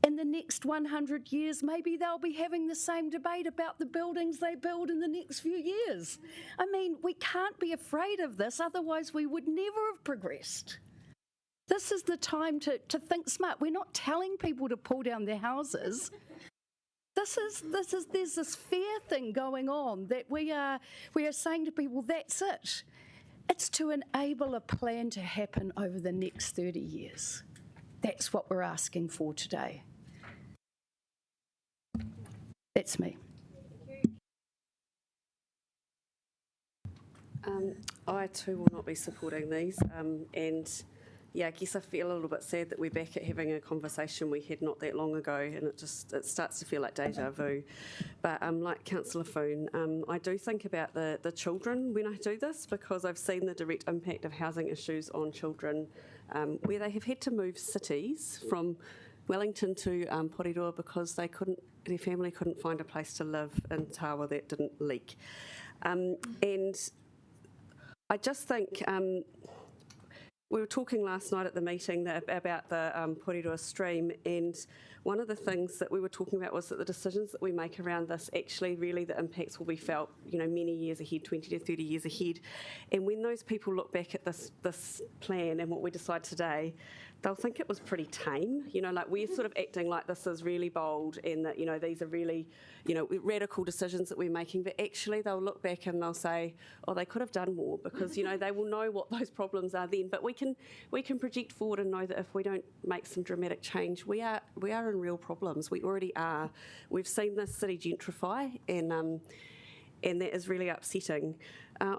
In the next 100 years, maybe they'll be having the same debate about the buildings they build in the next few years. I mean, we can't be afraid of this, otherwise we would never have progressed. This is the time to think smart. We're not telling people to pull down their houses. There's this fear thing going on that we are saying to people, that's it. It's to enable a plan to happen over the next 30 years. That's what we're asking for today. That's me. I too will not be supporting these, and yeah, I guess I feel a little bit sad that we're back at having a conversation we had not that long ago, and it starts to feel like deja vu. But like Councillor Foon, I do think about the children when I do this, because I've seen the direct impact of housing issues on children where they have had to move cities from Wellington to Pūroro because their family couldn't find a place to live in Tawa that didn't leak. And I just think we were talking last night at the meeting about the Pūroro stream, and one of the things that we were talking about was that the decisions that we make around this, actually really the impacts will be felt, many years ahead, 20 to 30 years ahead. And when those people look back at this plan and what we decide today, they'll think it was pretty tame. Like we're sort of acting like this is really bold and that, these are really, radical decisions that we're making, but actually they'll look back and they'll say, oh, they could have done more, because, they will know what those problems are then. But we can project forward and know that if we don't make some dramatic change, we are in real problems. We already are. We've seen this city gentrify, and that is really upsetting. I'm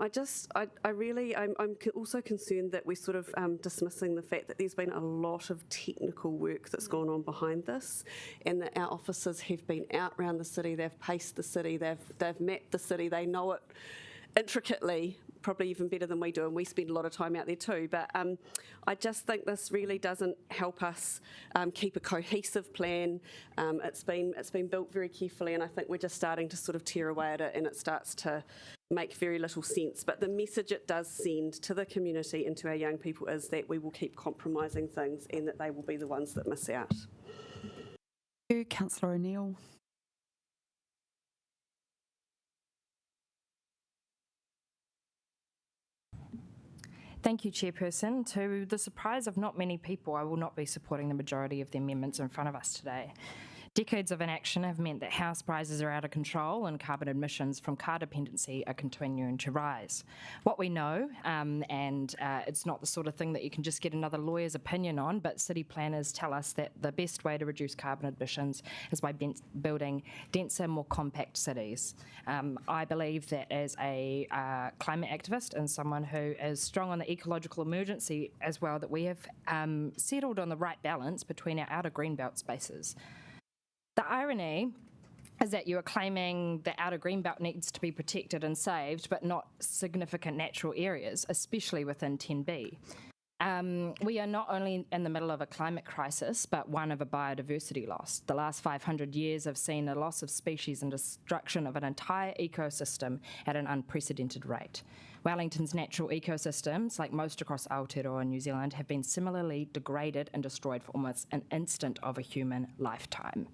also concerned that we're sort of dismissing the fact that there's been a lot of technical work that's gone on behind this, and that our officers have been out around the city, they've paced the city, they've mapped the city, they know it intricately, probably even better than we do, and we spend a lot of time out there too. But I just think this really doesn't help us keep a cohesive plan. It's been built very carefully, and I think we're just starting to sort of tear away at it, and it starts to make very little sense. But the message it does send to the community and to our young people is that we will keep compromising things, and that they will be the ones that miss out. Thank you, Councillor O'Neill. Thank you, Chairperson. To the surprise of not many people, I will not be supporting the majority of the amendments in front of us today. Decades of inaction have meant that house prices are out of control and carbon emissions from car dependency are continuing to rise. What we know, and it's not the sort of thing that you can just get another lawyer's opinion on, but city planners tell us that the best way to reduce carbon emissions is by building denser, more compact cities. I believe that as a climate activist and someone who is strong on the ecological emergency as well, that we have settled on the right balance between our outer greenbelt spaces. The irony is that you are claiming the outer greenbelt needs to be protected and saved, but not significant natural areas, especially within 10B. We are not only in the middle of a climate crisis, but one of a biodiversity loss. The last 500 years have seen a loss of species and destruction of an entire ecosystem at an unprecedented rate. Wellington's natural ecosystems, like most across Aotearoa New Zealand, have been similarly degraded and destroyed for almost an instant of a human lifetime.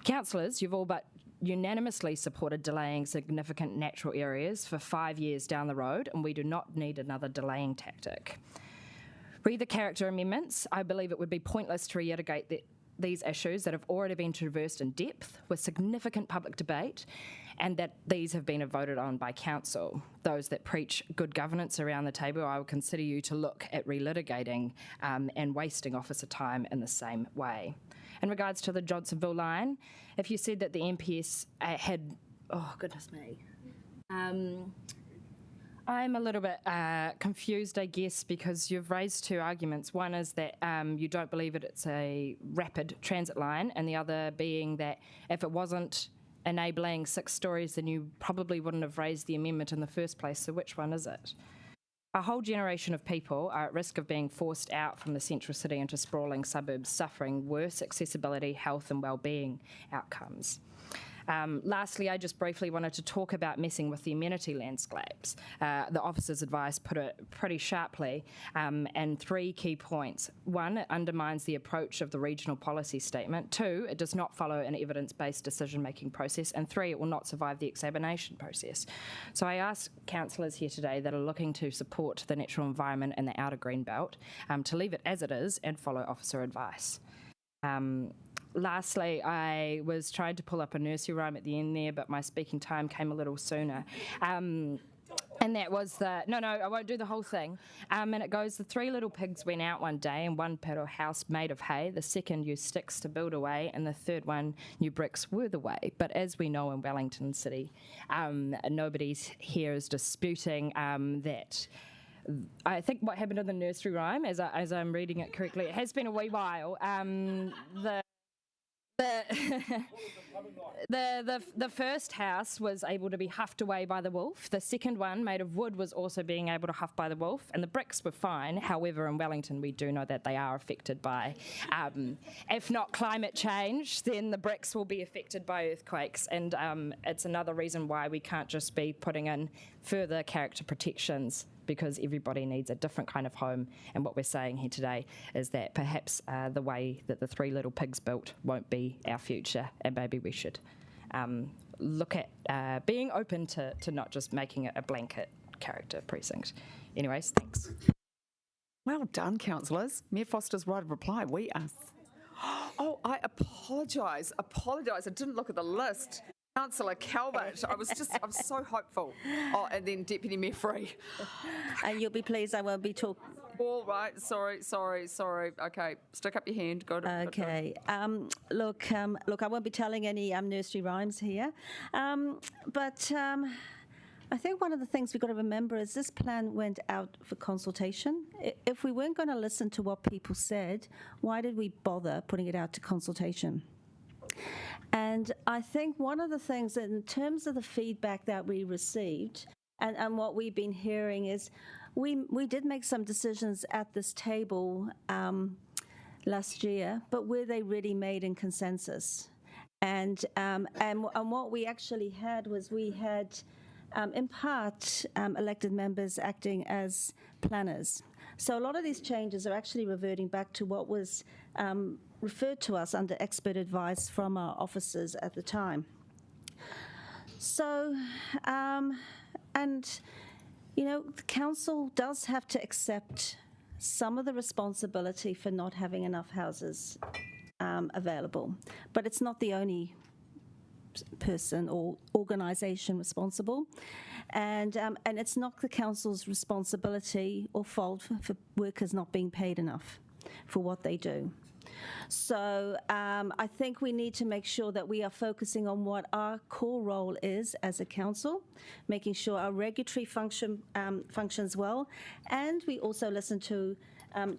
Councillors, you've all but unanimously supported delaying significant natural areas for 5 years down the road, and we do not need another delaying tactic. Re the character amendments, I believe it would be pointless to reiterate these issues that have already been traversed in depth with significant public debate, and that these have been voted on by council. Those that preach good governance around the table, I would consider you to look at relitigating and wasting officer time in the same way. In regards to the Johnsonville line, if you said that the MPS had, oh goodness me, I'm a little bit confused, I guess, because you've raised two arguments. One is that you don't believe it's a rapid transit line, and the other being that if it wasn't enabling 6 stories, then you probably wouldn't have raised the amendment in the first place. So which one is it? A whole generation of people are at risk of being forced out from the central city into sprawling suburbs, suffering worse accessibility, health and well-being outcomes. Lastly, I just briefly wanted to talk about messing with the amenity landscapes. The officer's advice put it pretty sharply, and 3 key points. 1, it undermines the approach of the regional policy statement. 2, it does not follow an evidence-based decision-making process. And 3, it will not survive the examination process. So I ask councillors here today that are looking to support the natural environment and the outer green belt to leave it as it is and follow officer advice. Lastly, I was trying to pull up a nursery rhyme at the end there, but my speaking time came a little sooner. And that was the, no, I won't do the whole thing. And it goes, the 3 little pigs went out one day and one built a house made of hay. The second used sticks to build away, and the third one new bricks were the way. But as we know in Wellington City, nobody here is disputing that. I think what happened in the nursery rhyme, as I'm reading it correctly, it has been a wee while. The first house was able to be huffed away by the wolf. The second one, made of wood, was also being able to huff by the wolf, and the bricks were fine. However, in Wellington, we do know that they are affected by, if not climate change, then the bricks will be affected by earthquakes, and it's another reason why we can't just be putting in further character protections, because everybody needs a different kind of home. And what we're saying here today is that perhaps the way that the 3 little pigs built won't be our future, and maybe we should look at being open to not just making it a blanket character precinct. Anyways, thanks. Well done, councillors. Mayor Foster's right of reply. We are... Oh, I apologise. I didn't look at the list. Councillor Calvert, I'm so hopeful. Oh, and then Deputy Mayor Free. And you'll be pleased I won't be talking. All right, sorry. Okay, stick up your hand. Go to. Okay. Look, I won't be telling any nursery rhymes here, but I think one of the things we've got to remember is this plan went out for consultation. If we weren't going to listen to what people said, why did we bother putting it out to consultation? And I think one of the things that in terms of the feedback that we received and what we've been hearing is we did make some decisions at this table last year, but were they really made in consensus? And what we actually had was we had, in part, elected members acting as planners. So a lot of these changes are actually reverting back to what was referred to us under expert advice from our officers at the time. So, and, you know, the council does have to accept some of the responsibility for not having enough houses available, but it's not the only person or organisation responsible, and it's not the council's responsibility or fault for workers not being paid enough for what they do. So I think we need to make sure that we are focusing on what our core role is as a council, making sure our regulatory functions well, and we also listen to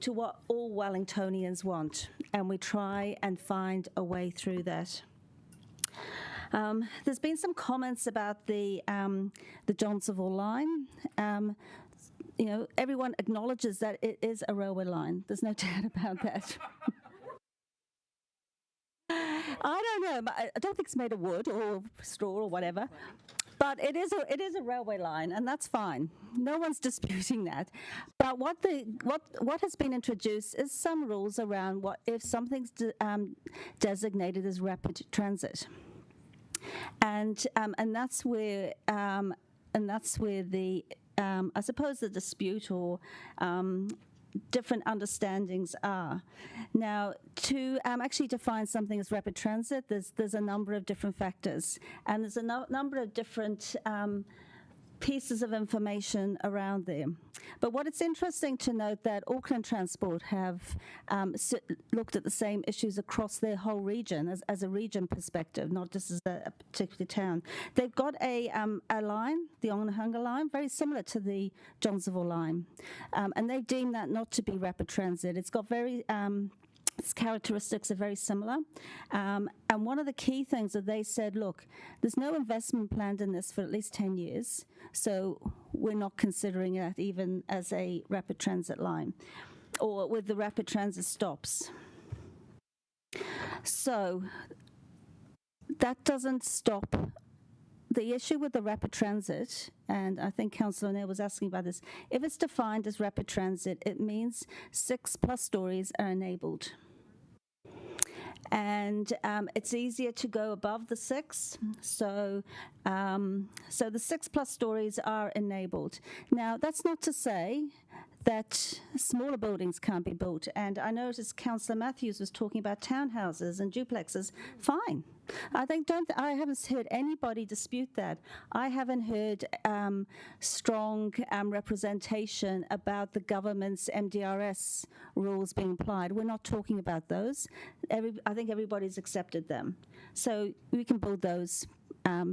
what all Wellingtonians want, and we try and find a way through that. There's been some comments about the Johnsonville line. You know, everyone acknowledges that it is a railway line. There's no doubt about that. I don't know. I don't think it's made of wood or straw or whatever. But it is a railway line, and that's fine. No one's disputing that. But what has been introduced is some rules around what if something's designated as rapid transit. And that's where the I suppose the dispute or different understandings are. Now, to actually define something as rapid transit, there's a number of different factors, and there's a number of different pieces of information around there. But what it's interesting to note that Auckland Transport have looked at the same issues across their whole region as a region perspective, not just as a particular town. They've got a line, the Onehunga line, very similar to the Johnsonville line, and they deem that not to be rapid transit. It's got very its characteristics are very similar. And one of the key things that they said, look, there's no investment planned in this for at least 10 years, so we're not considering that even as a rapid transit line or with the rapid transit stops. So that doesn't stop the issue with the rapid transit, and I think Councillor O'Neill was asking about this. If it's defined as rapid transit, it means 6+ stories are enabled. And it's easier to go above the 6, so the 6+ stories are enabled. Now, that's not to say that smaller buildings can't be built, and I noticed Councillor Matthews was talking about townhouses and duplexes. Fine. I haven't heard anybody dispute that. I haven't heard strong representation about the government's MDRS rules being applied. We're not talking about those. I think everybody's accepted them. So we can build those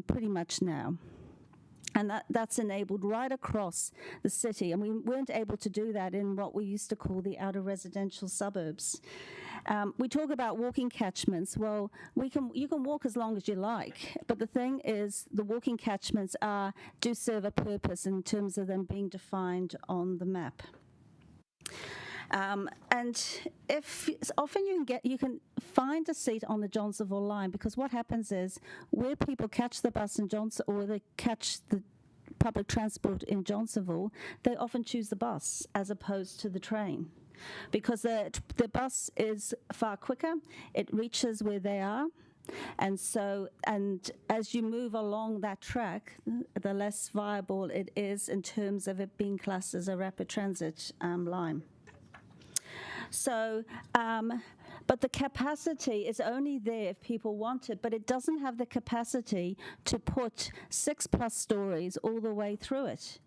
pretty much now. And that's enabled right across the city. And we weren't able to do that in what we used to call the outer residential suburbs. We talk about walking catchments. Well, you can walk as long as you like, but the thing is the walking catchments do serve a purpose in terms of them being defined on the map. And if often you can find a seat on the Johnsonville line, because what happens is where people catch the bus in Johnson or they catch the public transport in Johnsonville, they often choose the bus as opposed to the train, because the bus is far quicker. It reaches where they are. And as you move along that track, the less viable it is in terms of it being classed as a rapid transit line. So, but the capacity is only there if people want it, but it doesn't have the capacity to put 6+ stories all the way through it.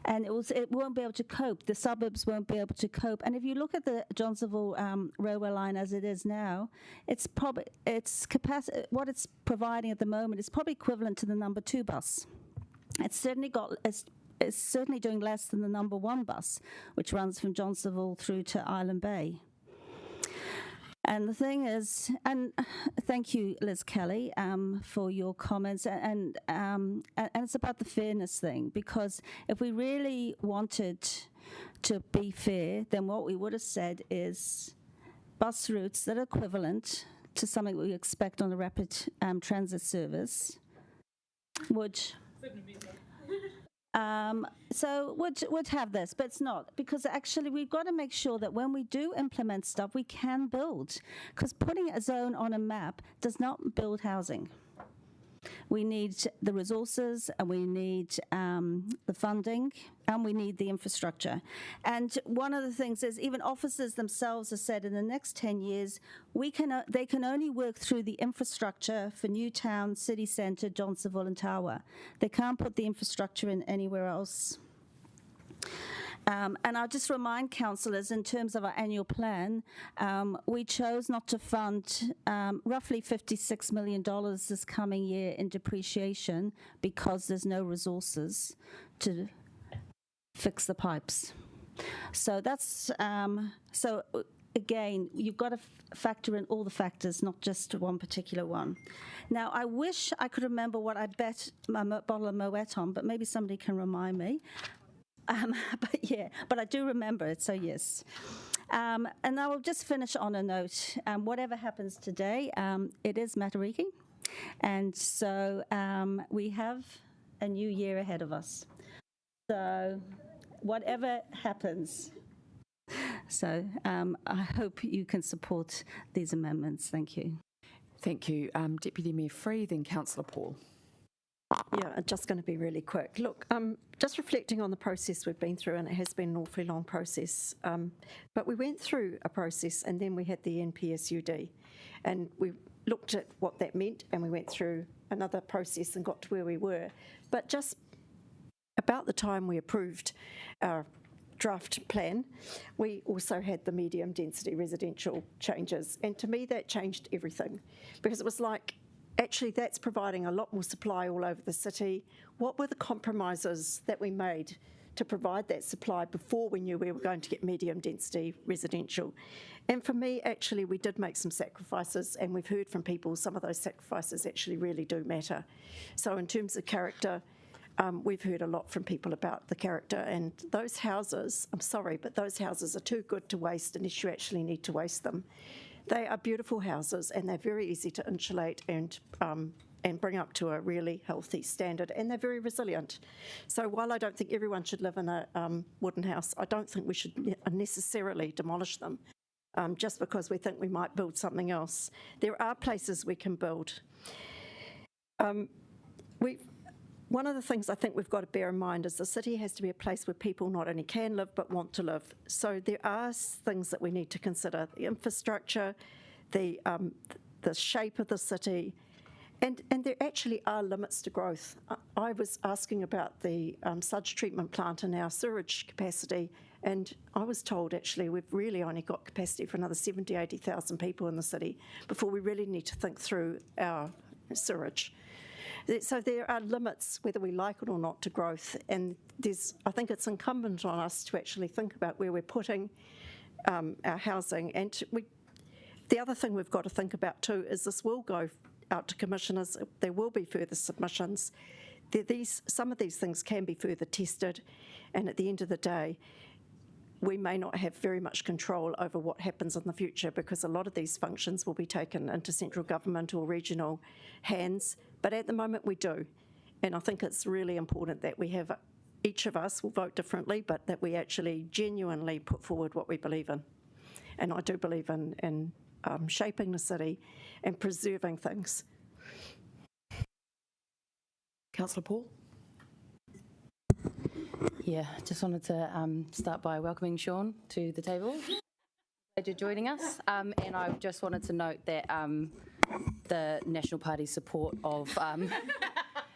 And it won't be able to cope. The suburbs won't be able to cope. And if you look at the Johnsonville railway line as it is now, what it's providing at the moment is probably equivalent to the number 2 bus. It's certainly doing less than the number 1 bus, which runs from Johnsonville through to Island Bay. And the thing is, and thank you, Liz Kelly, for your comments, and it's about the fairness thing, because if we really wanted to be fair, then what we would have said is bus routes that are equivalent to something we expect on a rapid transit service would have this, but it's not, because actually we've got to make sure that when we do implement stuff, we can build, because putting a zone on a map does not build housing. We need the resources, and we need the funding, and we need the infrastructure. And one of the things is even officers themselves have said in the next 10 years, they can only work through the infrastructure for Newtown, City Centre, Johnsonville and Tawa. They can't put the infrastructure in anywhere else. And I'll just remind councillors, in terms of our annual plan, we chose not to fund roughly $56 million this coming year in depreciation because there's no resources to fix the pipes. So that's, again, you've got to factor in all the factors, not just one particular one. Now, I wish I could remember what I bet my bottle of Moet on, but maybe somebody can remind me. But I do remember it, so yes. And I will just finish on a note. Whatever happens today, it is Matariki, and so we have a new year ahead of us. So whatever happens, so I hope you can support these amendments. Thank you. Thank you. Deputy Mayor Free, then Councillor Paul. Yeah, just going to be really quick. Look, just reflecting on the process we've been through, and it has been an awfully long process, but we went through a process and then we had the NPSUD, and we looked at what that meant, and we went through another process and got to where we were. But just about the time we approved our draft plan, we also had the medium density residential changes, and to me that changed everything, because it was like, actually, that's providing a lot more supply all over the city. What were the compromises that we made to provide that supply before we knew we were going to get medium density residential? And for me, actually, we did make some sacrifices, and we've heard from people some of those sacrifices actually really do matter. So in terms of character, we've heard a lot from people about the character, and those houses, I'm sorry, but those houses are too good to waste unless you actually need to waste them. They are beautiful houses, and they're very easy to insulate and bring up to a really healthy standard, and they're very resilient. So while I don't think everyone should live in a wooden house, I don't think we should necessarily demolish them just because we think we might build something else. There are places we can build. One of the things I think we've got to bear in mind is the city has to be a place where people not only can live but want to live. So there are things that we need to consider: the infrastructure, the shape of the city, and there actually are limits to growth. I was asking about the sludge treatment plant and our sewage capacity, and I was told actually we've really only got capacity for another 70,000, 80,000 people in the city before we really need to think through our sewage. So there are limits, whether we like it or not, to growth, and I think it's incumbent on us to actually think about where we're putting our housing. And the other thing we've got to think about too is this will go out to commissioners. There will be further submissions. Some of these things can be further tested, and at the end of the day, we may not have very much control over what happens in the future, because a lot of these functions will be taken into central government or regional hands. But at the moment we do. And I think it's really important that we have, each of us will vote differently, but that we actually genuinely put forward what we believe in. And I do believe in shaping the city and preserving things. Councillor Paul? Yeah, just wanted to start by welcoming Sean to the table. Glad you're joining us, and I just wanted to note that the National Party's support of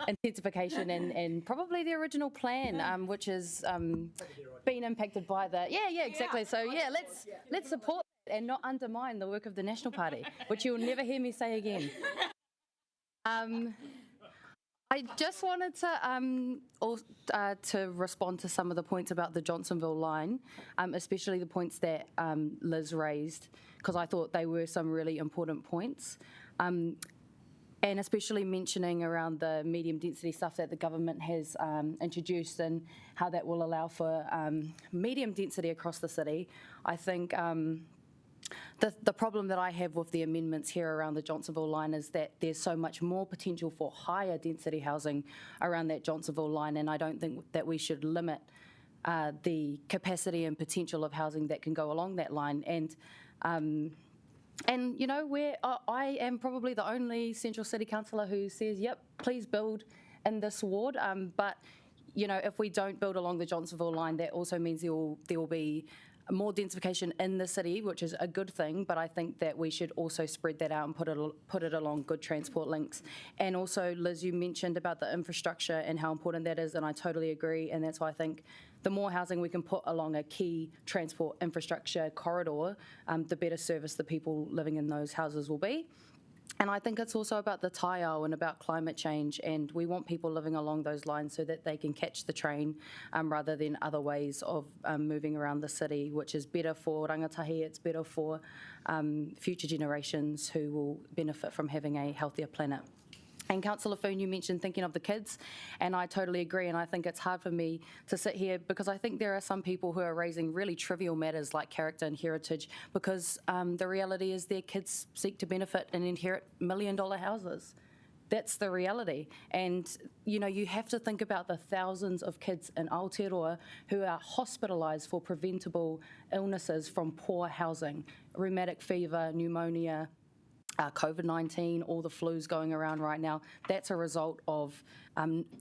intensification and probably the original plan, which has been impacted by the exactly. So let's support it and not undermine the work of the National Party, which you'll never hear me say again. I just wanted to respond to some of the points about the Johnsonville line, especially the points that Liz raised, because I thought they were some really important points, and especially mentioning around the medium density stuff that the government has introduced and how that will allow for medium density across the city. I think the problem that I have with the amendments here around the Johnsonville line is that there's so much more potential for higher density housing around that Johnsonville line, and I don't think that we should limit the capacity and potential of housing that can go along that line. And you know, I am probably the only Central City councillor who says, yep, please build in this ward, but you know, if we don't build along the Johnsonville line, that also means there will be more densification in the city, which is a good thing, but I think that we should also spread that out and put it along good transport links. And also, Liz, you mentioned about the infrastructure and how important that is, and I totally agree, and that's why I think the more housing we can put along a key transport infrastructure corridor, the better service the people living in those houses will be. And I think it's also about the taiao and about climate change, and we want people living along those lines so that they can catch the train rather than other ways of moving around the city, which is better for rangatahi, it's better for future generations who will benefit from having a healthier planet. And Councillor Foon, you mentioned thinking of the kids, and I totally agree, and I think it's hard for me to sit here because I think there are some people who are raising really trivial matters like character and heritage because the reality is their kids seek to benefit and inherit $1 million houses. That's the reality. And, you know, you have to think about the thousands of kids in Aotearoa who are hospitalised for preventable illnesses from poor housing, rheumatic fever, pneumonia, COVID-19, all the flus going around right now, that's a result of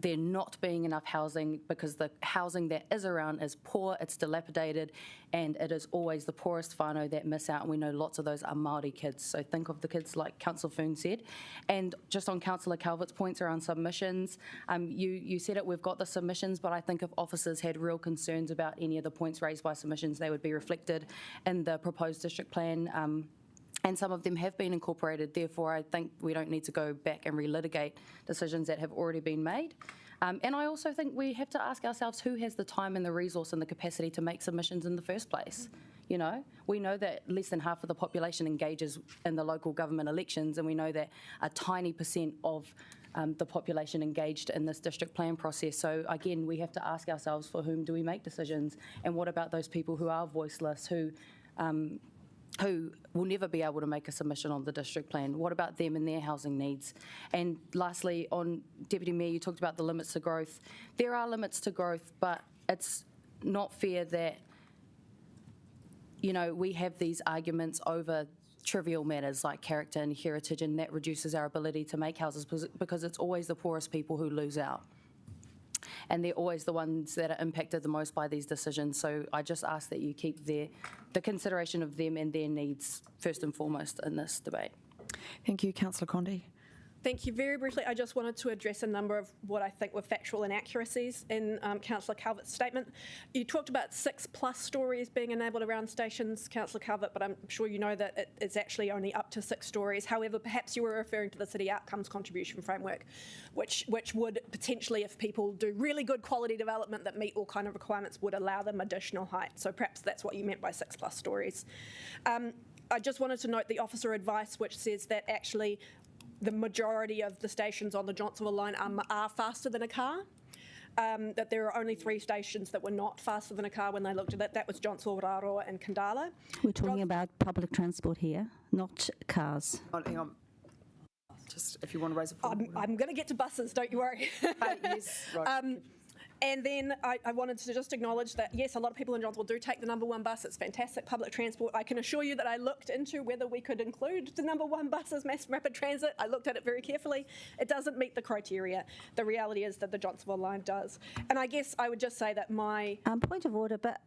there not being enough housing, because the housing that is around is poor, it's dilapidated, and it is always the poorest whānau that miss out, and we know lots of those are Māori kids. So think of the kids like Councillor Foon said. And just on Councillor Calvert's points around submissions, you said it, we've got the submissions, but I think if officers had real concerns about any of the points raised by submissions, they would be reflected in the proposed district plan. And some of them have been incorporated. Therefore, I think we don't need to go back and relitigate decisions that have already been made. And I also think we have to ask ourselves who has the time and the resource and the capacity to make submissions in the first place. You know, we know that less than half of the population engages in the local government elections, and we know that a tiny percent of the population engaged in this district plan process. So again, we have to ask ourselves, for whom do we make decisions? And what about those people who are voiceless, who will never be able to make a submission on the district plan? What about them and their housing needs? And lastly, on Deputy Mayor, you talked about the limits to growth. There are limits to growth, but it's not fair that, you know, we have these arguments over trivial matters like character and heritage, and that reduces our ability to make houses, because it's always the poorest people who lose out. And they're always the ones that are impacted the most by these decisions. So I just ask that you keep the consideration of them and their needs first and foremost in this debate. Thank you, Councillor Condi. Thank you. Very briefly, I just wanted to address a number of what I think were factual inaccuracies in Councillor Calvert's statement. You talked about 6+ stories being enabled around stations, Councillor Calvert, but I'm sure you know that it's actually only up to 6 stories. However, perhaps you were referring to the City Outcomes Contribution Framework, which would potentially, if people do really good quality development that meet all kind of requirements, would allow them additional height. So perhaps that's what you meant by 6+ stories. I just wanted to note the officer advice, which says that actually the majority of the stations on the Johnsonville line are faster than a car. That there are only 3 stations that were not faster than a car when they looked at it. That was Johnsonville, Pūroro and Kandala. We're talking about public transport here, not cars. Oh, hang on. Just if you want to raise a point. I'm going to get to buses, don't you worry. Yes, right. And then I wanted to just acknowledge that, yes, a lot of people in Johnsonville do take the number 1 bus. It's fantastic public transport. I can assure you that I looked into whether we could include the number 1 bus as mass rapid transit. I looked at it very carefully. It doesn't meet the criteria. The reality is that the Johnsonville line does. And I guess I would just say that my... point of order, but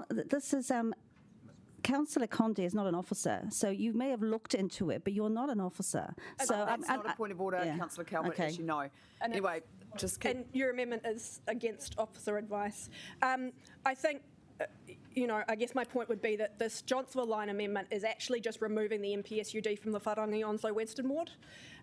this is... Councillor Condi is not an officer, so you may have looked into it, but you're not an officer. So that's not a point of order, yeah. Councillor Calvert, okay. As you know. And anyway, just keep... And your amendment is against officer advice. I think, you know, I guess my point would be that this Johnsonville line amendment is actually just removing the MPSUD from the Whārangi Onslow Western Ward.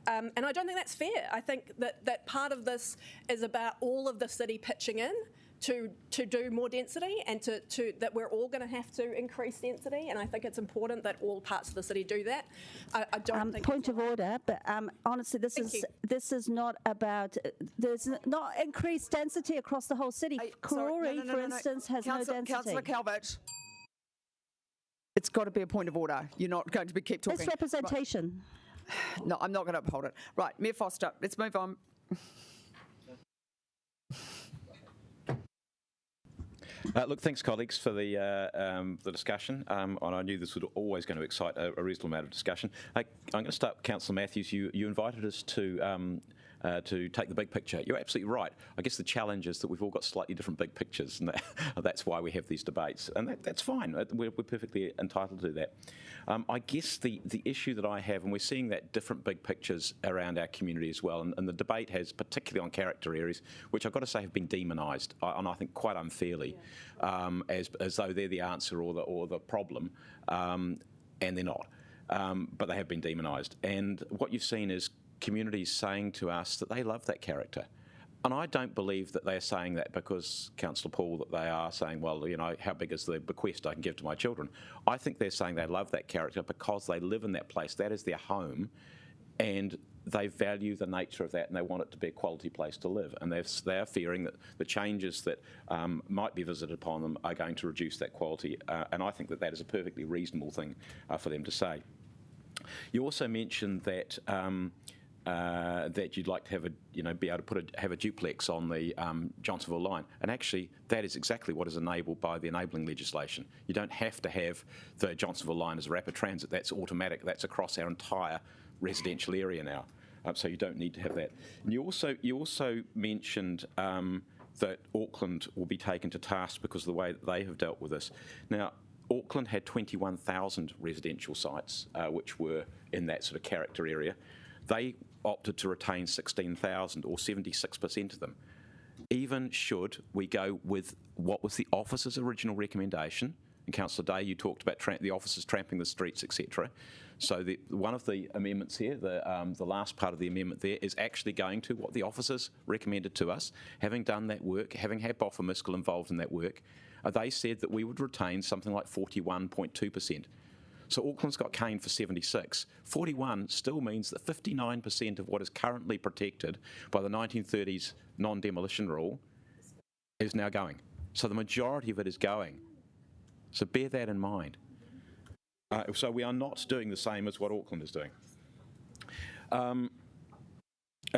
And I don't think that's fair. I think that part of this is about all of the city pitching in to do more density, and to that we're all going to have to increase density, and I think it's important that all parts of the city do that. I don't think... Point of order, but honestly, this is not about... There's not increased density across the whole city. Karori, for instance, has no density. Councillor Calvert, it's got to be a point of order. You're not going to keep talking. It's representation. Right. No, I'm not going to uphold it. Right, Mayor Foster, let's move on. Look, thanks, colleagues, for the discussion. And I knew this was always going to excite a reasonable amount of discussion. I'm going to start with Councillor Matthews. You invited us to take the big picture. You're absolutely right. I guess the challenge is that we've all got slightly different big pictures, and that's why we have these debates. And that's fine. We're perfectly entitled to do that. I guess the issue that I have, and we're seeing that different big pictures around our community as well, and the debate has, particularly on character areas, which I've got to say have been demonised, and I think quite unfairly, as though they're the answer or the problem, and they're not. But they have been demonised. And what you've seen is communities saying to us that they love that character. And I don't believe that they're saying that because, Councillor Paul, that they are saying, well, you know, how big is the bequest I can give to my children? I think they're saying they love that character because they live in that place. That is their home, and they value the nature of that, and they want it to be a quality place to live. And they're fearing that the changes that might be visited upon them are going to reduce that quality. And I think that is a perfectly reasonable thing for them to say. You also mentioned that that you'd like to have be able to have a duplex on the Johnsonville line. And actually, that is exactly what is enabled by the enabling legislation. You don't have to have the Johnsonville line as rapid transit. That's automatic. That's across our entire residential area now. So you don't need to have that. And you also mentioned that Auckland will be taken to task because of the way that they have dealt with this. Now, Auckland had 21,000 residential sites which were in that sort of character area. They opted to retain 16,000, or 76% of them. Even should we go with what was the officer's original recommendation, and Councillor Day, you talked about the officers tramping the streets, etc. So one of the amendments here, the last part of the amendment there, is actually going to what the officers recommended to us. Having done that work, having had Boffa Miskell involved in that work, they said that we would retain something like 41.2%. So Auckland's got caned for 76. 41 still means that 59% of what is currently protected by the 1930s non-demolition rule is now going. So the majority of it is going. So bear that in mind. So we are not doing the same as what Auckland is doing. And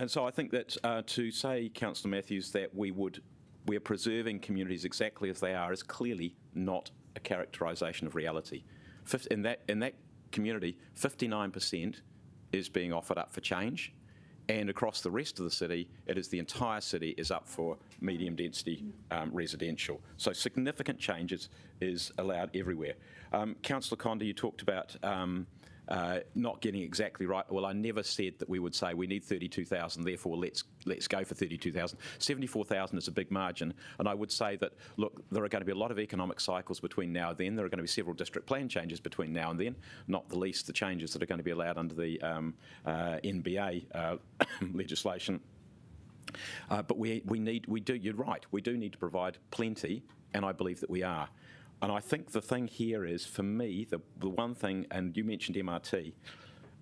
so I think that to say, Councillor Matthews, that we're preserving communities exactly as they are is clearly not a characterisation of reality. In that community, 59% is being offered up for change, and across the rest of the city, the entire city is up for medium density residential. So significant changes is allowed everywhere. Councillor Conde, you talked about not getting exactly right. Well, I never said that we would say we need 32,000, therefore let's go for 32,000. 74,000 is a big margin, and I would say that, look, there are going to be a lot of economic cycles between now and then. There are going to be several district plan changes between now and then, not the least the changes that are going to be allowed under the NBA legislation. But you're right, we do need to provide plenty, and I believe that we are. And I think the thing here is, for me, the one thing, and you mentioned MRT,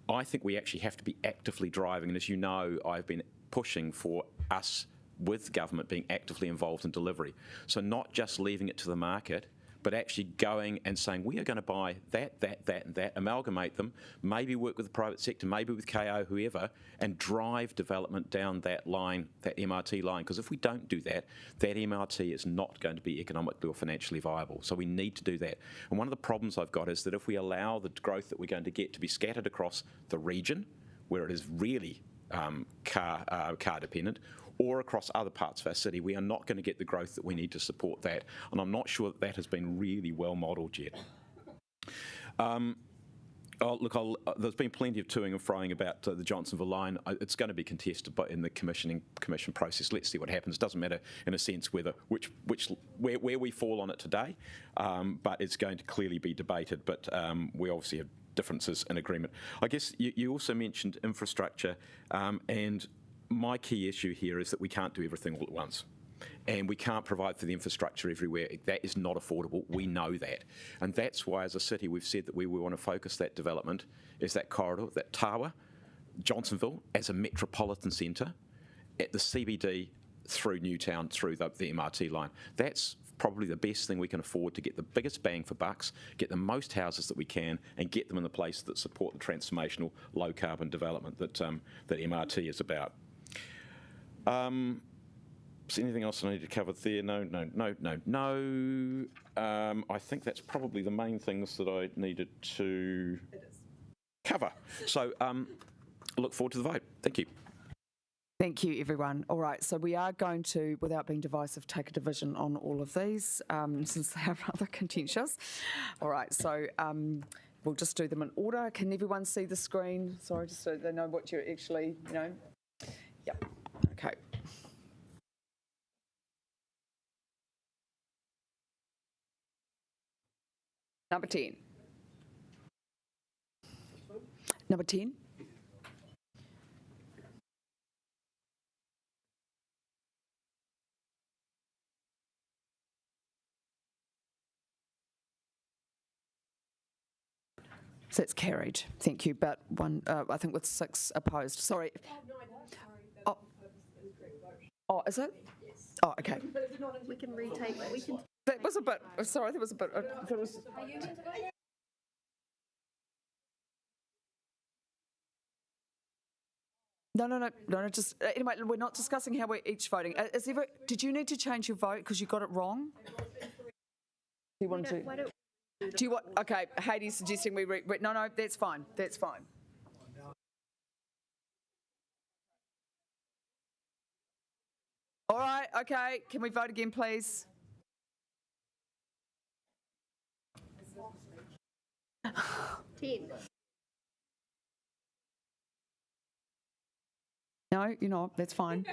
I think we actually have to be actively driving, and as you know, I've been pushing for us with government being actively involved in delivery. So not just leaving it to the market, but actually going and saying, we are going to buy that, and that, amalgamate them, maybe work with the private sector, maybe with KO, whoever, and drive development down that line, that MRT line. Because if we don't do that, that MRT is not going to be economically or financially viable. So we need to do that. And one of the problems I've got is that if we allow the growth that we're going to get to be scattered across the region, where it is really car dependent, or across other parts of our city, we are not going to get the growth that we need to support that. And I'm not sure that has been really well modelled yet. There's been plenty of toing and froing about the Johnsonville line. It's going to be contested in the commission process. Let's see what happens. It doesn't matter, in a sense, where we fall on it today, but it's going to clearly be debated. But we obviously have differences in agreement. I guess you also mentioned infrastructure, and my key issue here is that we can't do everything all at once. And we can't provide for the infrastructure everywhere. That is not affordable. We know that. And that's why, as a city, we've said that we want to focus that development, is that corridor, that Tawa, Johnsonville, as a metropolitan centre, at the CBD, through Newtown, through the MRT line. That's probably the best thing we can afford to get the biggest bang for bucks, get the most houses that we can, and get them in the place that support the transformational low-carbon development that MRT is about. Is there anything else I need to cover there? No. I think that's probably the main things that I needed to cover. So I look forward to the vote. Thank you. Thank you, everyone. All right, so we are going to, without being divisive, take a division on all of these, since they are rather contentious. All right, so we'll just do them in order. Can everyone see the screen? Sorry, just so they know what you're actually, Yep. Okay. Number 10. Number 10. So it's carried. Thank you. But one, I think with 6 opposed. Sorry. Oh, is it? Yes. Oh, okay. We can retake. That was a bit. Sorry, that was a bit. That was. No, just, anyway, we're not discussing how we're each voting. Did you need to change your vote because you got it wrong? Do you want to? Do you want, okay, Heidi's suggesting we, no, that's fine, that's fine. All right, okay, can we vote again, please? No, you're not, that's fine.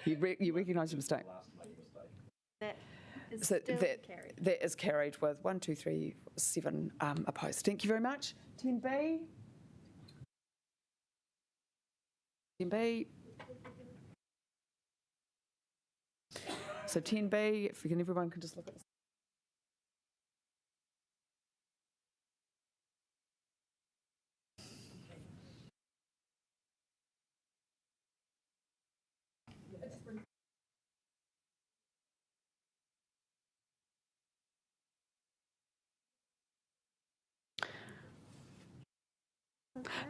You recognise your mistake. That is So still that, carried. that is carried with 1, 2, 3, 7 opposed. Thank you very much. 10B. 10B. So 10B, if everyone can just look at this.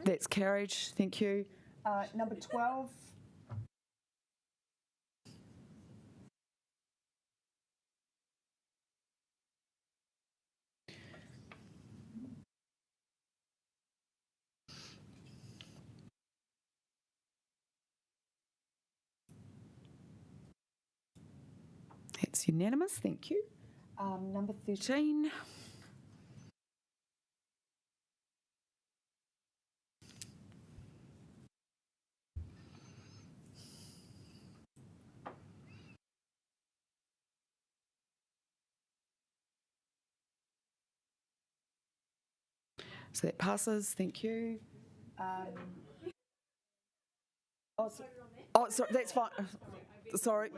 That's carried, thank you. Number 12. That's unanimous, thank you. Number 13. So that passes, thank you. Sorry, that's fine. Sorry,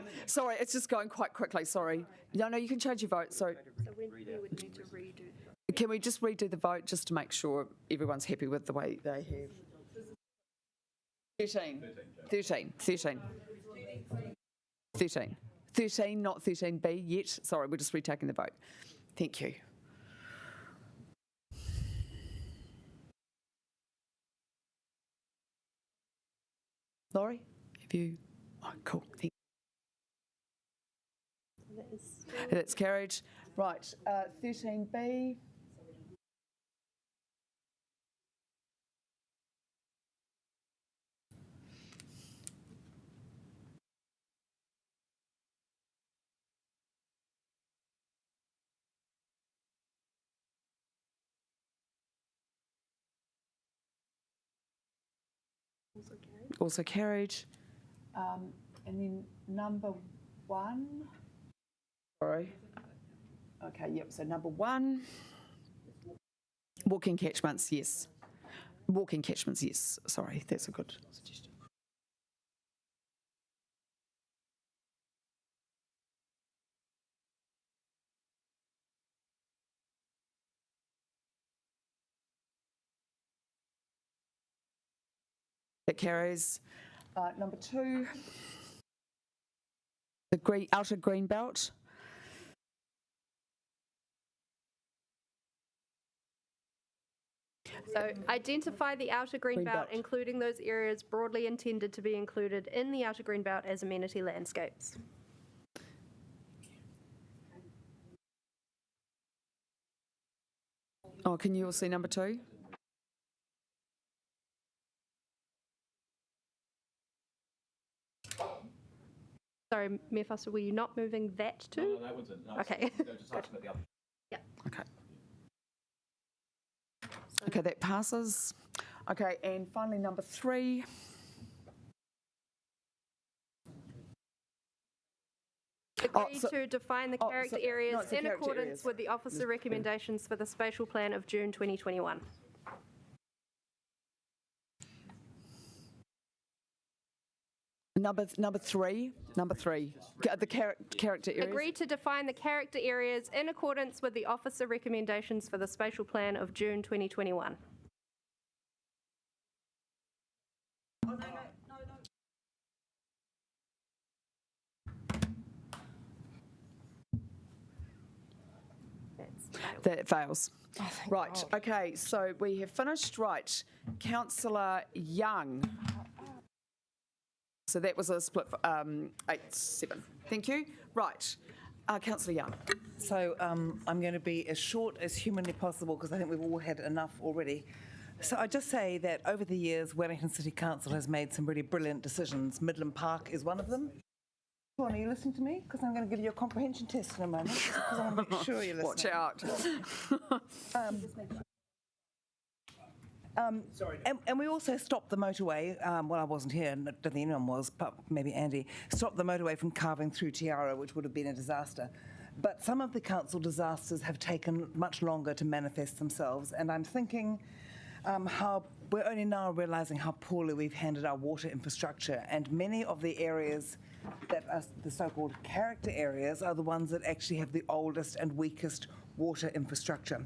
it's just going quite quickly, sorry. No, you can change your vote, sorry. So we would need to redo. Can we just redo the vote just to make sure everyone's happy with the way they have? 13, not 13B yet. Sorry, we're just retaking the vote. Thank you. Laurie, have you? Oh, cool. Thank you. That's carried. Right, 13B. Also carried. And then number 1. Sorry. Okay, yep, so number 1. Walking catchments, yes. Walking catchments, yes. Sorry, that's a good suggestion. That carries. Number 2, the outer green belt. So identify the outer green belt, including those areas broadly intended to be included in the outer green belt as amenity landscapes. Oh, can you all see number 2? Sorry, Mayor Foster, were you not moving that too? No, that wasn't. No, okay. Just ask about the other. Yeah. Okay. Okay, that passes. Okay, and finally number 3. Agree to define the character areas in accordance with the officer recommendations for the spatial plan of June 2021. Number three, the character areas. Agree to define the character areas in accordance with the officer recommendations for the spatial plan of June 2021. That fails. Right, okay, so we have finished. Right, Councillor Young. So that was a split for 8-7. Thank you. Right. Councillor Young. So I'm going to be as short as humanly possible because I think we've all had enough already. So I just say that over the years, Wellington City Council has made some really brilliant decisions. Midland Park is one of them. Sean, are you listening to me? Because I'm going to give you a comprehension test in a moment. Because I want to make sure you're listening. Watch out. And we also stopped the motorway, well, I wasn't here, and I don't think anyone was, but maybe Andy, stopped the motorway from carving through Tiara, which would have been a disaster. But some of the council disasters have taken much longer to manifest themselves, and I'm thinking how we're only now realising how poorly we've handled our water infrastructure, and many of the areas that are the so-called character areas are the ones that actually have the oldest and weakest water infrastructure.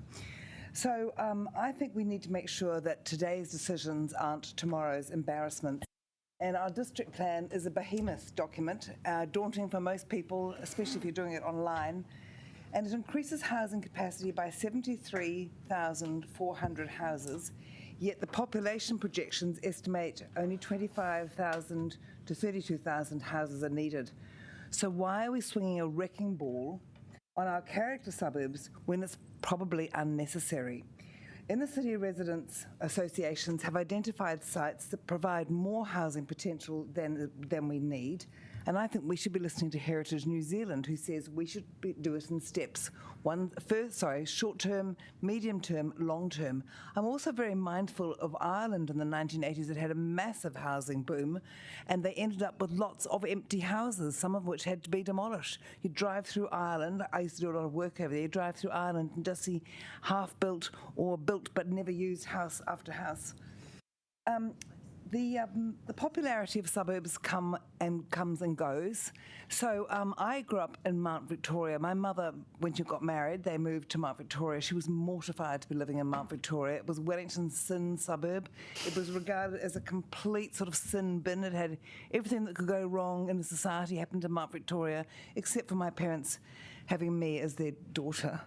So I think we need to make sure that today's decisions aren't tomorrow's embarrassment. And our district plan is a behemoth document, daunting for most people, especially if you're doing it online. And it increases housing capacity by 73,400 houses, yet the population projections estimate only 25,000 to 32,000 houses are needed. So why are we swinging a wrecking ball on our character suburbs when it's probably unnecessary? Inner city residents associations have identified sites that provide more housing potential than we need, and I think we should be listening to Heritage New Zealand, who says we should do it in steps. Short term, medium term, long term. I'm also very mindful of Ireland in the 1980s. It had a massive housing boom, and they ended up with lots of empty houses, some of which had to be demolished. You drive through Ireland, I used to do a lot of work over there, you drive through Ireland and just see half-built or built but never used house after house. The popularity of suburbs comes and goes. So I grew up in Mount Victoria. My mother, when she got married, they moved to Mount Victoria. She was mortified to be living in Mount Victoria. It was Wellington's sin suburb. It was regarded as a complete sort of sin bin. It had everything that could go wrong in the society happened in Mount Victoria, except for my parents having me as their daughter.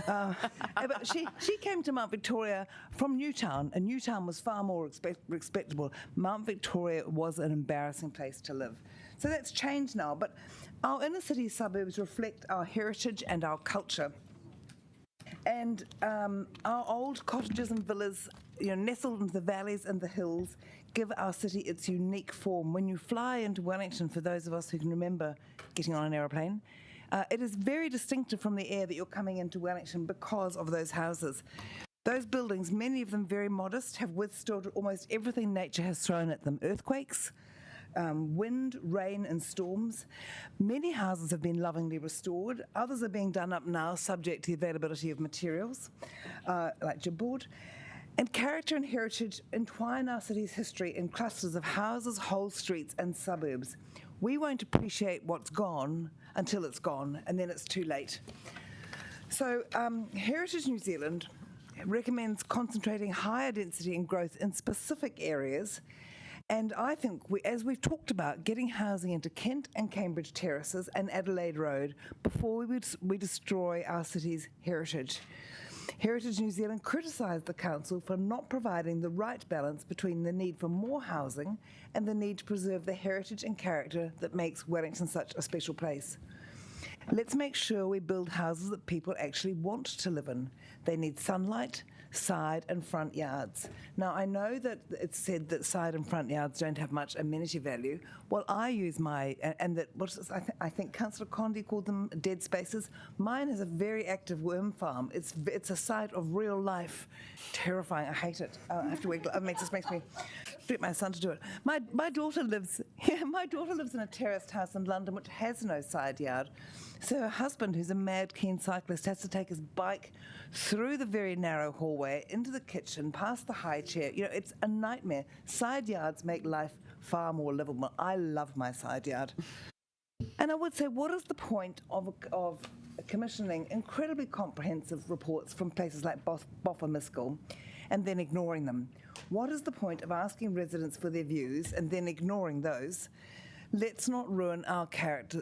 But she came to Mount Victoria from Newtown, and Newtown was far more respectable. Mount Victoria was an embarrassing place to live. So that's changed now, but our inner city suburbs reflect our heritage and our culture. And our old cottages and villas, nestled into the valleys and the hills, give our city its unique form. When you fly into Wellington, for those of us who can remember getting on an aeroplane, it is very distinctive from the air that you're coming into Wellington because of those houses. Those buildings, many of them very modest, have withstood almost everything nature has thrown at them. Earthquakes, wind, rain and storms. Many houses have been lovingly restored. Others are being done up now, subject to the availability of materials, like chipboard. And character and heritage entwine our city's history in clusters of houses, whole streets and suburbs. We won't appreciate what's gone until it's gone, and then it's too late. So Heritage New Zealand recommends concentrating higher density and growth in specific areas. And I think, as we've talked about, getting housing into Kent and Cambridge terraces and Adelaide Road before we destroy our city's heritage. Heritage New Zealand criticised the council for not providing the right balance between the need for more housing and the need to preserve the heritage and character that makes Wellington such a special place. Let's make sure we build houses that people actually want to live in. They need sunlight, side and front yards. Now, I know that it's said that side and front yards don't have much amenity value. Well, I use I think Councillor Condi called them dead spaces. Mine has a very active worm farm. It's a site of real life. Terrifying. I hate it. I have to wait. It just makes me get my son to do it. My daughter lives in a terraced house in London which has no side yard. So her husband, who's a mad keen cyclist, has to take his bike through the very narrow hallway, into the kitchen, past the high chair. It's a nightmare. Side yards make life far more livable. I love my side yard. And I would say, what is the point of commissioning incredibly comprehensive reports from places like Boffa and then ignoring them? What is the point of asking residents for their views and then ignoring those? let's not ruin our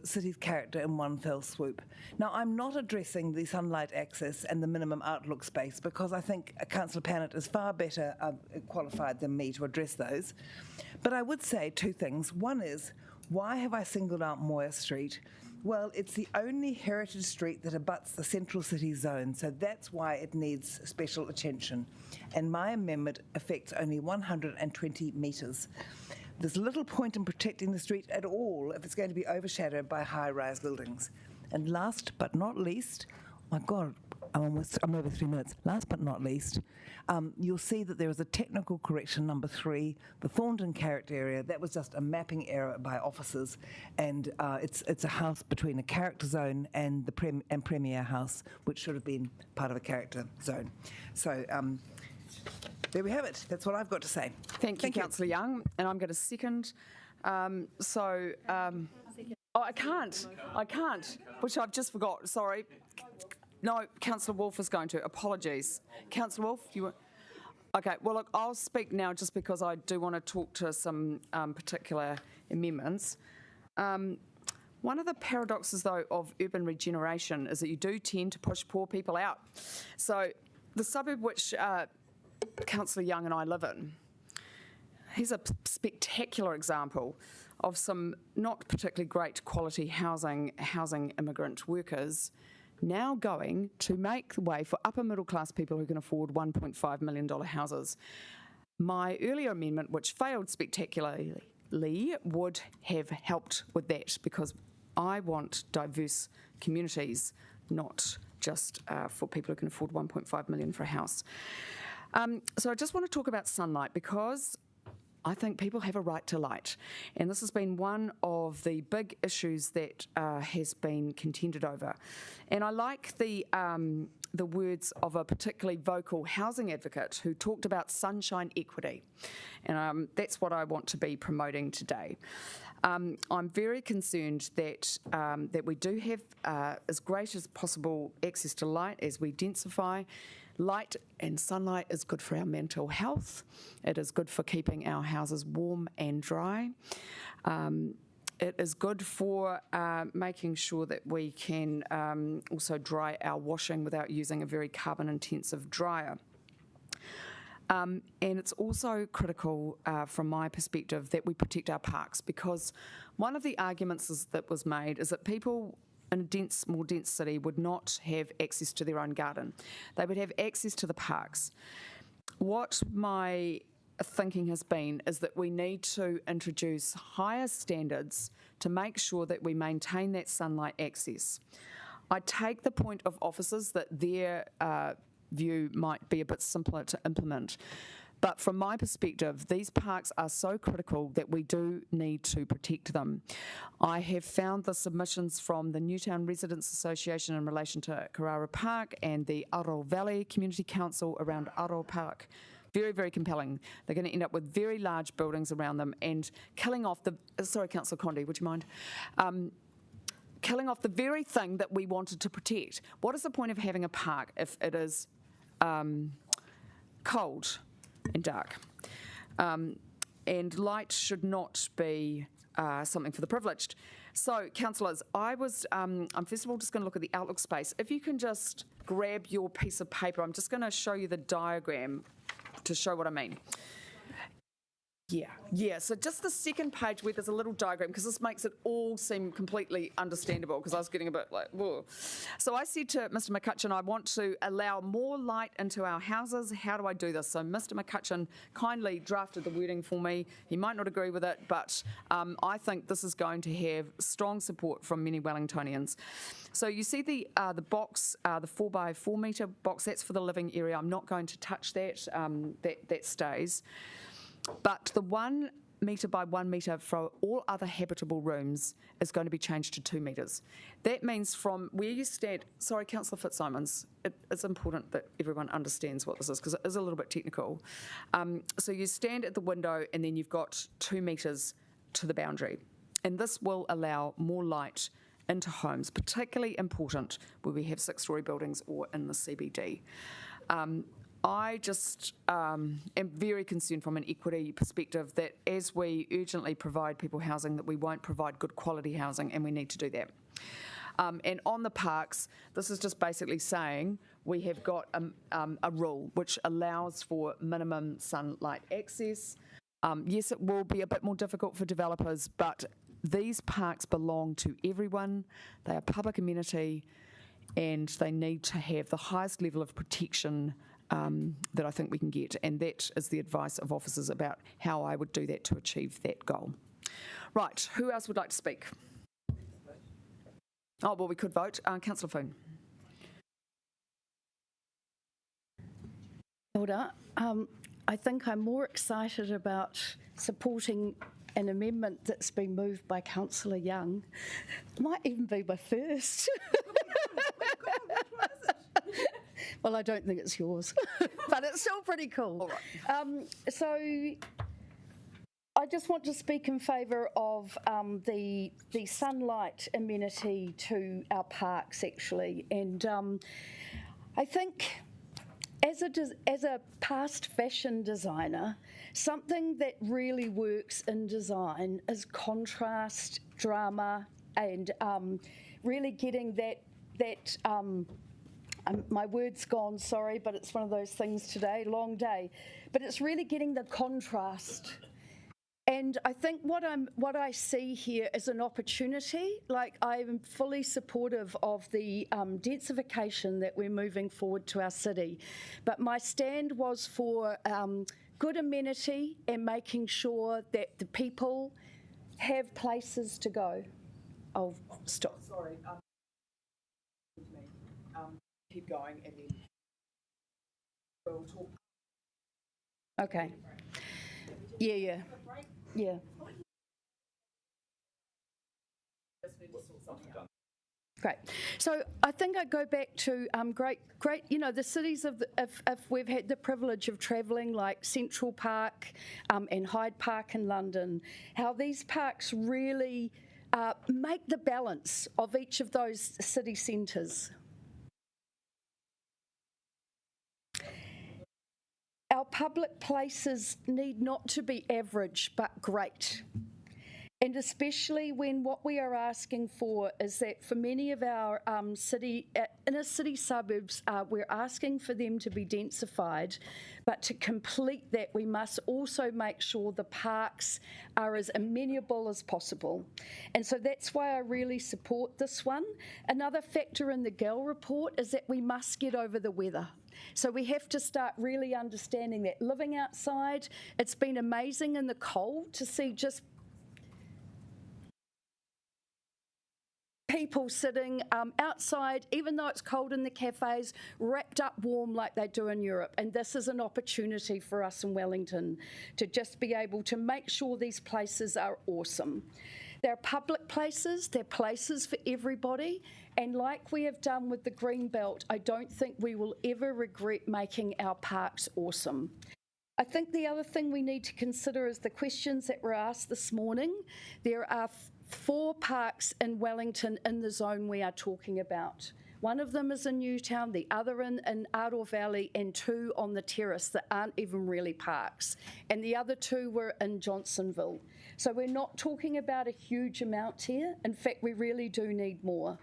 city's character in one fell swoop. Now, I'm not addressing the sunlight access and the minimum outlook space because I think Councillor Pannett is far better qualified than me to address those. But I would say two things. One is, why have I singled out Moir Street? Well, it's the only heritage street that abuts the central city zone, so that's why it needs special attention. And my amendment affects only 120 metres. There's little point in protecting the street at all if it's going to be overshadowed by high-rise buildings. And last but not least, my God, I'm over 3 minutes. Last but not least, you'll see that there is a technical correction number 3, the Thornton character area. That was just a mapping error by officers, and it's a house between a character zone and the Premier House, which should have been part of a character zone. So there we have it. That's what I've got to say. Thank you, Councillor Young, and I'm going to second. I can't, which I've just forgot. Sorry. No, Councillor Wolfe is going to. Apologies. Councillor Wolfe, you were... Okay, well, look, I'll speak now just because I do want to talk to some particular amendments. One of the paradoxes, though, of urban regeneration is that you do tend to push poor people out. So the suburb which Councillor Young and I live in, here's a spectacular example of some not particularly great quality housing immigrant workers now going to make the way for upper middle class people who can afford $1.5 million houses. My earlier amendment, which failed spectacularly, would have helped with that because I want diverse communities, not just for people who can afford $1.5 million for a house. So I just want to talk about sunlight because I think people have a right to light, and this has been one of the big issues that has been contended over. And I like the words of a particularly vocal housing advocate who talked about sunshine equity, and that's what I want to be promoting today. I'm very concerned that that we do have as great as possible access to light as we densify. Light and sunlight is good for our mental health. It is good for keeping our houses warm and dry. It is good for making sure that we can also dry our washing without using a very carbon-intensive dryer. And it's also critical from my perspective that we protect our parks because one of the arguments that was made is that people in a more dense city would not have access to their own garden. They would have access to the parks. What my thinking has been is that we need to introduce higher standards to make sure that we maintain that sunlight access. I take the point of officers that their view might be a bit simpler to implement. But from my perspective, these parks are so critical that we do need to protect them. I have found the submissions from the Newtown Residents Association in relation to Carrara Park and the Aroa Valley Community Council around Aroa Park very, very compelling. They're going to end up with very large buildings around them and killing off the... Sorry, Councillor Condi, would you mind? Killing off the very thing that we wanted to protect. What is the point of having a park if it is cold and dark? And light should not be something for the privileged. So, councillors, I'm first of all just going to look at the outlook space. If you can just grab your piece of paper, I'm just going to show you the diagram to show what I mean. Yeah, so just the second page where there's a little diagram, because this makes it all seem completely understandable, because I was getting a bit like, whoa. So I said to Mr McCutcheon, I want to allow more light into our houses. How do I do this? So Mr McCutcheon kindly drafted the wording for me. He might not agree with it, but I think this is going to have strong support from many Wellingtonians. So you see the box, the 4x4 metre box, that's for the living area. I'm not going to touch that, that stays. But the 1 metre by 1 metre for all other habitable rooms is going to be changed to 2 metres. That means from where you stand, sorry, Councillor Fitzsimons, it's important that everyone understands what this is because it is a little bit technical. So you stand at the window and then you've got 2 metres to the boundary. And this will allow more light into homes, particularly important where we have 6-storey buildings or in the CBD. I just am very concerned from an equity perspective that as we urgently provide people housing, that we won't provide good quality housing, and we need to do that. And on the parks, this is just basically saying we have got a rule which allows for minimum sunlight access. Yes, it will be a bit more difficult for developers, but these parks belong to everyone. They are public amenity, and they need to have the highest level of protection that I think we can get. And that is the advice of officers about how I would do that to achieve that goal. Right, who else would like to speak? Oh, well, we could vote. Councillor Foon. Order. I think I'm more excited about supporting an amendment that's been moved by Councillor Young. Might even be my first. Well, I don't think it's yours, but it's still pretty cool. So I just want to speak in favour of the sunlight amenity to our parks, actually. And I think as a past fashion designer, something that really works in design is contrast, drama, and really getting that my word's gone, sorry, but it's one of those things today, long day. But it's really getting the contrast. And I think what I see here is an opportunity. Like, I'm fully supportive of the densification that we're moving forward to our city. But my stand was for good amenity and making sure that the people have places to go. I'll stop. Sorry. Keep going, and then we'll talk. Okay. Yeah. Great. So I think I go back to great. You know, the cities if we've had the privilege of travelling, like Central Park and Hyde Park in London, how these parks really make the balance of each of those city centres. Our public places need not to be average, but great. And especially when what we are asking for is that for many of our inner city suburbs, we're asking for them to be densified, but to complete that, we must also make sure the parks are as amenable as possible. And so that's why I really support this one. Another factor in the GAL report is that we must get over the weather. So we have to start really understanding that living outside, it's been amazing in the cold to see just people sitting outside, even though it's cold in the cafes, wrapped up warm like they do in Europe. And this is an opportunity for us in Wellington to just be able to make sure these places are awesome. They're public places, they're places for everybody. And like we have done with the Green Belt, I don't think we will ever regret making our parks awesome. I think the other thing we need to consider is the questions that were asked this morning. There are 4 parks in Wellington in the zone we are talking about. One of them is in Newtown, the other in Ardor Valley, and 2 on the terrace that aren't even really parks. And the other 2 were in Johnsonville. So we're not talking about a huge amount here. In fact, we really do need more.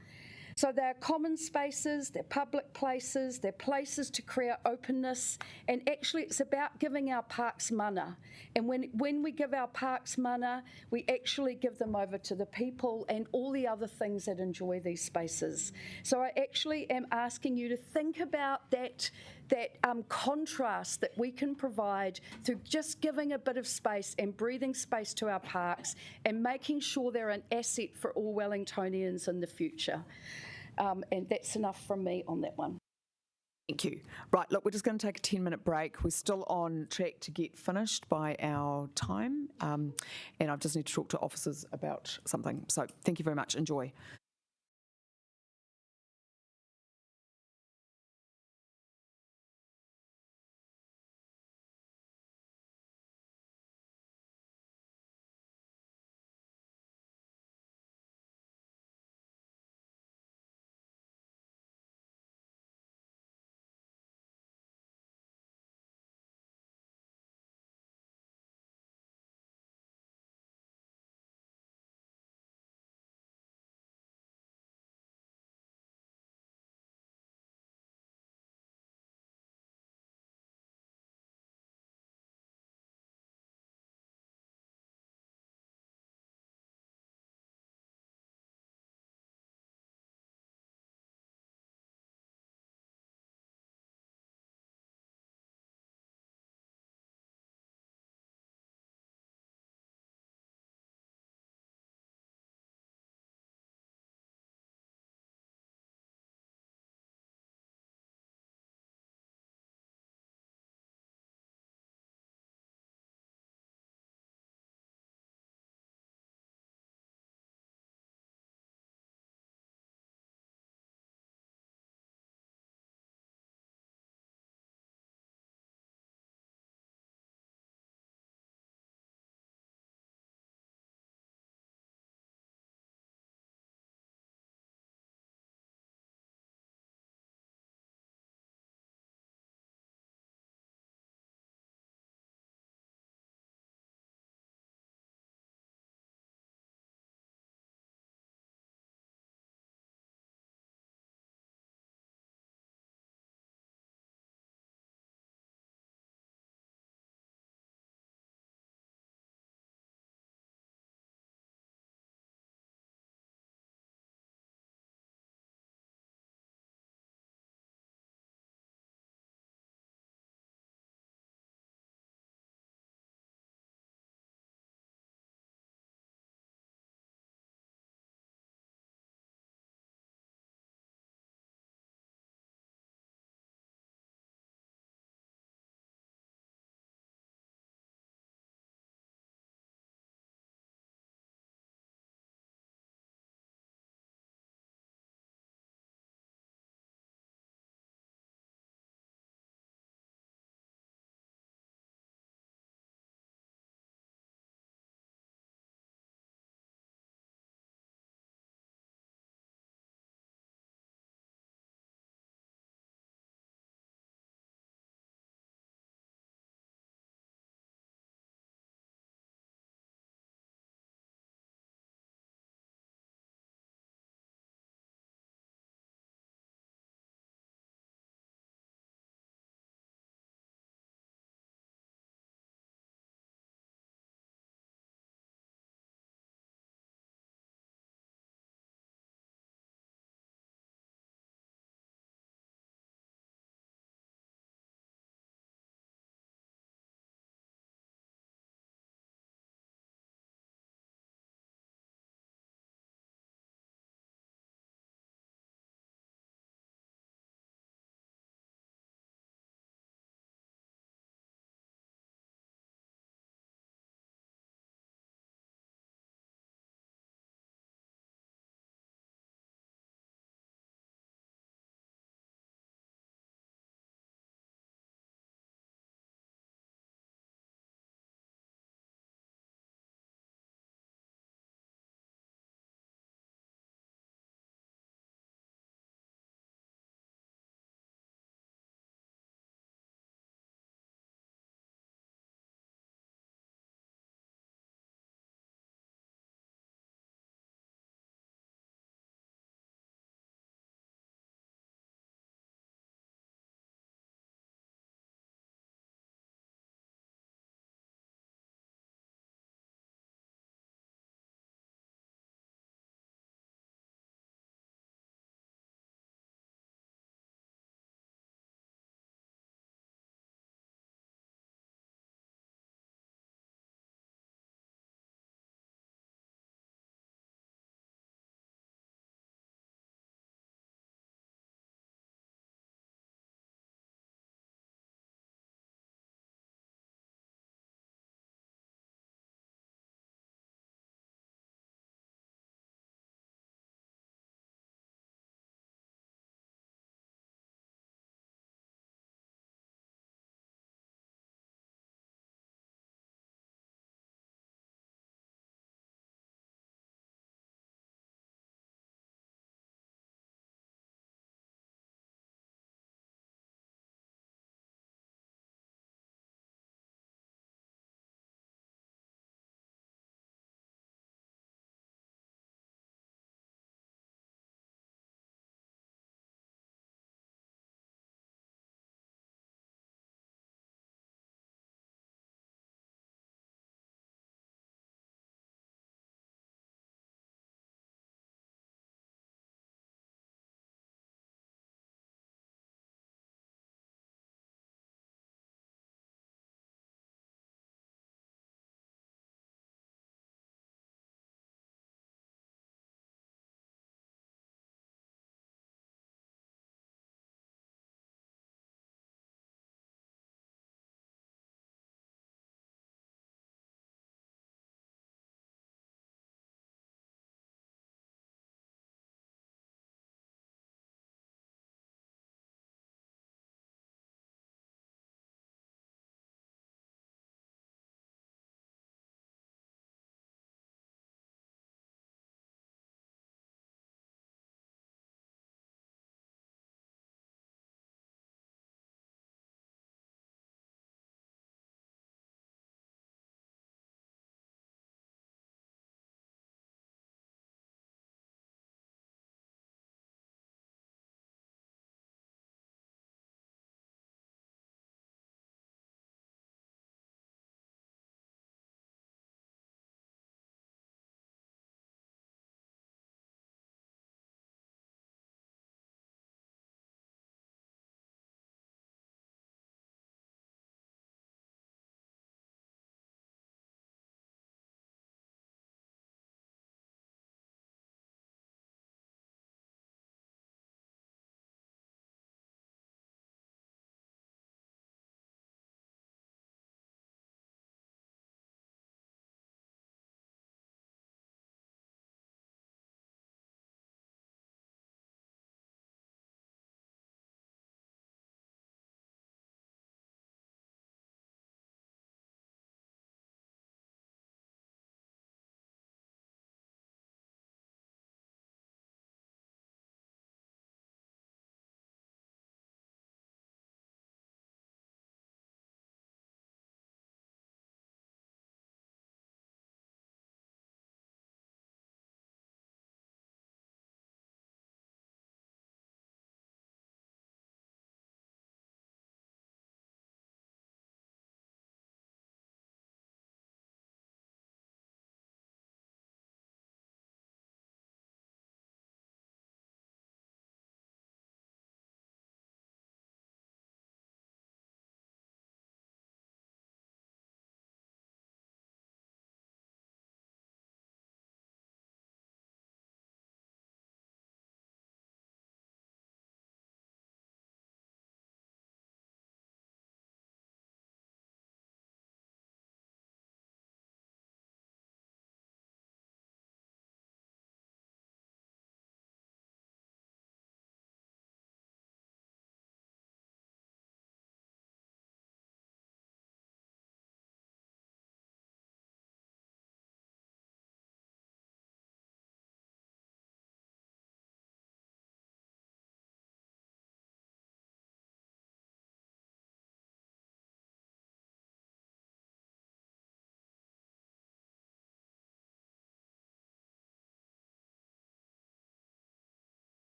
So they're common spaces, they're public places, they're places to create openness, and actually it's about giving our parks mana. And when we give our parks mana, we actually give them over to the people and all the other things that enjoy these spaces. So I actually am asking you to think about that contrast that we can provide through just giving a bit of space and breathing space to our parks and making sure they're an asset for all Wellingtonians in the future. And that's enough from me on that one. Thank you. Right, look, we're just going to take a 10-minute break. We're still on track to get finished by our time, and I just need to talk to officers about something. So thank you very much. Enjoy.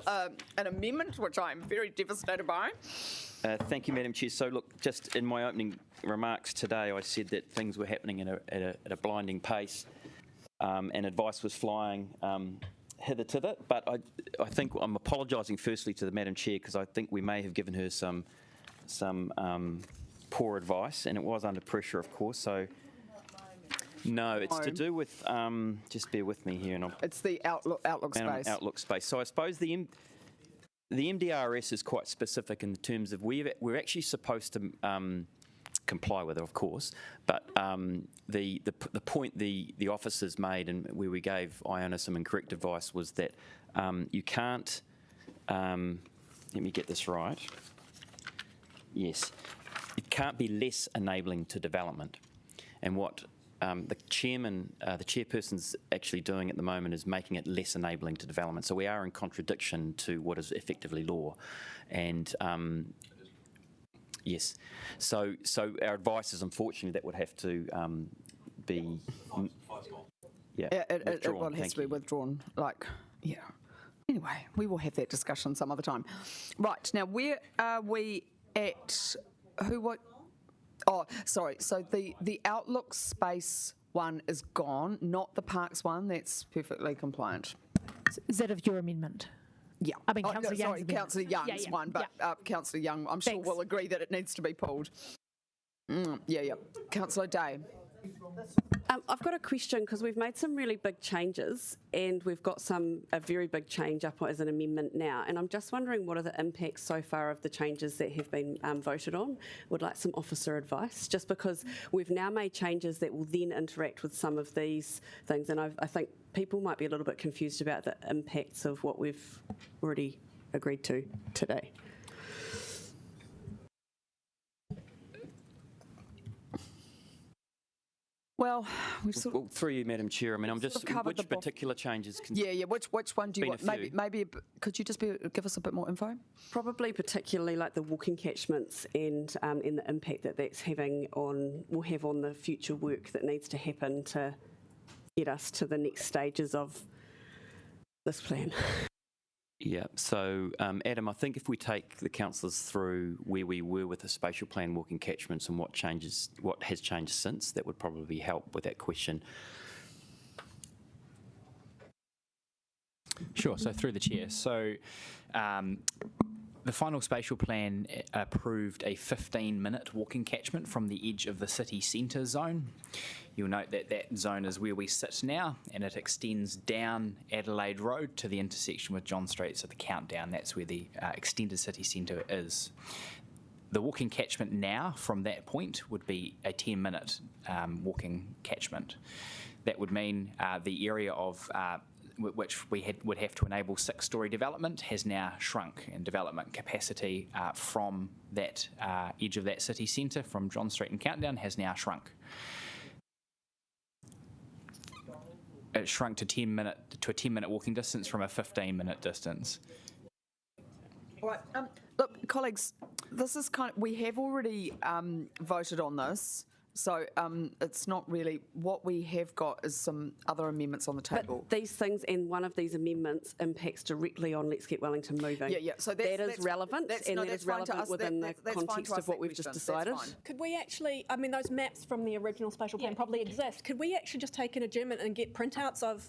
an amendment, which I'm very devastated by. Thank you, Madam Chair. So look, just in my opening remarks today, I said that things were happening at a blinding pace, and advice was flying hither. But I think I'm apologising firstly to the Madam Chair, because I think we may have given her some poor advice, and it was under pressure, of course. So no, it's to do with just bear with me here, and it's the outlook space. Outlook space. So I suppose the MDRS is quite specific in terms of we're actually supposed to comply with it, of course, but the point the officers made, and where we gave Iona some incorrect advice, was that you can't, let me get this right, yes, it can't be less enabling to development. And what the chairperson's actually doing at the moment is making it less enabling to development. So we are in contradiction to what is effectively law. And yes, so our advice is, unfortunately, that would have to be withdrawn. It has to be withdrawn. Anyway, we will have that discussion some other time. Right, now where are we at? Oh, sorry. So the Outlook space one is gone, not the Parks one. That's perfectly compliant. Is that of your amendment? Yeah. I mean, Councillor Young's amendment. Councillor Young's one, but Councillor Young, I'm sure, will agree that it needs to be pulled. Yeah. Councillor Day. I've got a question, because we've made some really big changes, and we've got a very big change up as an amendment now, and I'm just wondering what are the impacts so far of the changes that have been voted on. Would like some officer advice, just because we've now made changes that will then interact with some of these things, and I think people might be a little bit confused about the impacts of what we've already agreed to today. Well, through you, Madam Chair. I mean, I'm just which particular changes? Which one do you want? Maybe could you just give us a bit more info? Probably particularly like the walking catchments and the impact that's will have on the future work that needs to happen to get us to the next stages of this plan. Yeah, so Adam, I think if we take the councillors through where we were with the spatial plan walking catchments and what has changed since, that would probably help with that question. Sure, so through the chair. So the final spatial plan approved a 15-minute walking catchment from the edge of the city centre zone. You'll note that that zone is where we sit now, and it extends down Adelaide Road to the intersection with John Street. So the countdown, that's where the extended city centre is. The walking catchment now from that point would be a 10-minute walking catchment. That would mean the area of which we would have to enable 6-storey development has now shrunk, and development capacity from that edge of that city centre, from John Street and Countdown, has now shrunk. It shrunk to a 10-minute walking distance from a 15-minute distance. All right. Look, colleagues, this is we have already voted on this. So it's not really, what we have got is some other amendments on the table. But these things, and one of these amendments impacts directly on Let's Get Wellington Moving. Yeah. So that is relevant, and that is relevant within the context of what we've just decided. Could we actually, I mean, those maps from the original spatial plan probably exist. Could we actually just take an adjournment and get printouts of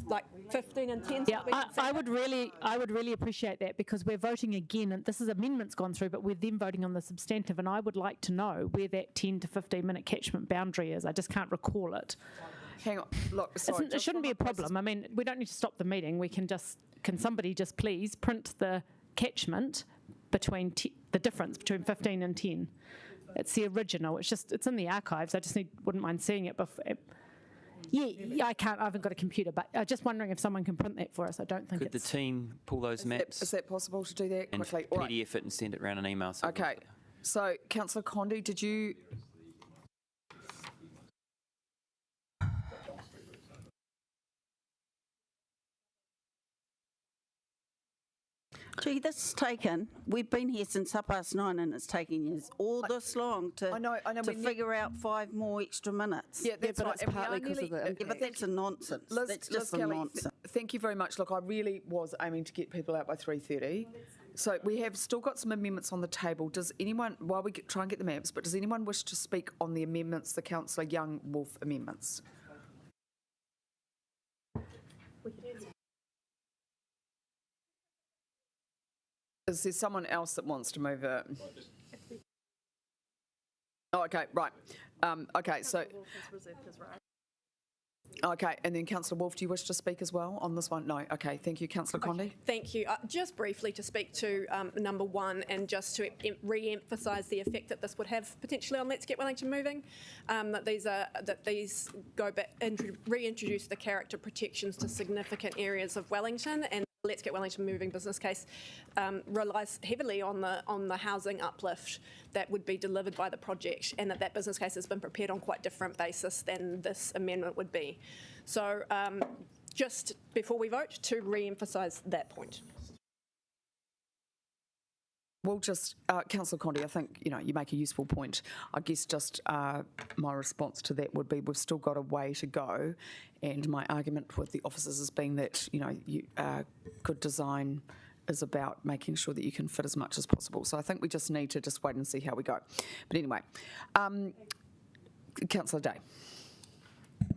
like 15 and 10? Yeah, I would really appreciate that, because we're voting again, and this is amendments gone through, but we're then voting on the substantive, and I would like to know where that 10 to 15-minute catchment boundary is. I just can't recall it. Hang on, look, sorry. It shouldn't be a problem. I mean, we don't need to stop the meeting. We can somebody just please print the catchment between the difference between 15 and 10. It's the original. It's in the archives. I just wouldn't mind seeing it before. Yeah, I can't. I haven't got a computer, but I'm just wondering if someone can print that for us. I don't think Could the team pull those maps? Is that possible to do that quickly? And PDF it and send it around an email. Okay. So, Councillor Condi, did you... Gee, this is taken, we've been here since 9:30 and it's taken you all this long to figure out 5 more extra minutes. Yeah, that's right. It's And we partly are because of nearly- the but that's a nonsense. That's just a Kelly, nonsense. thank you very much. Look, I really was aiming to get people out by 3:30. So we have still got some amendments on the table. Does anyone, while we try and get the maps, but does anyone wish to speak on the amendments, the Councillor Young-Wolf amendments? Is there someone else that wants to move it? Oh, okay, right. Okay, so... Okay, and then Councillor Wolf, do you wish to speak as well on this one? No. Okay, thank you. Councillor Condie? Thank you. Just briefly to speak to number 1 and just to re-emphasise the effect that this would have potentially on Let's Get Wellington Moving, that these go back and reintroduce the character protections to significant areas of Wellington, and Let's Get Wellington Moving business case relies heavily on the housing uplift that would be delivered by the project, and that business case has been prepared on quite different basis than this amendment would be. So just before we vote, to re-emphasise that point. Well, just, Councillor Condie, I think, you make a useful point. I guess just my response to that would be we've still got a way to go, and my argument with the officers has been that, good design is about making sure that you can fit as much as possible. So I think we just need to just wait and see how we go. But anyway, Councillor Day.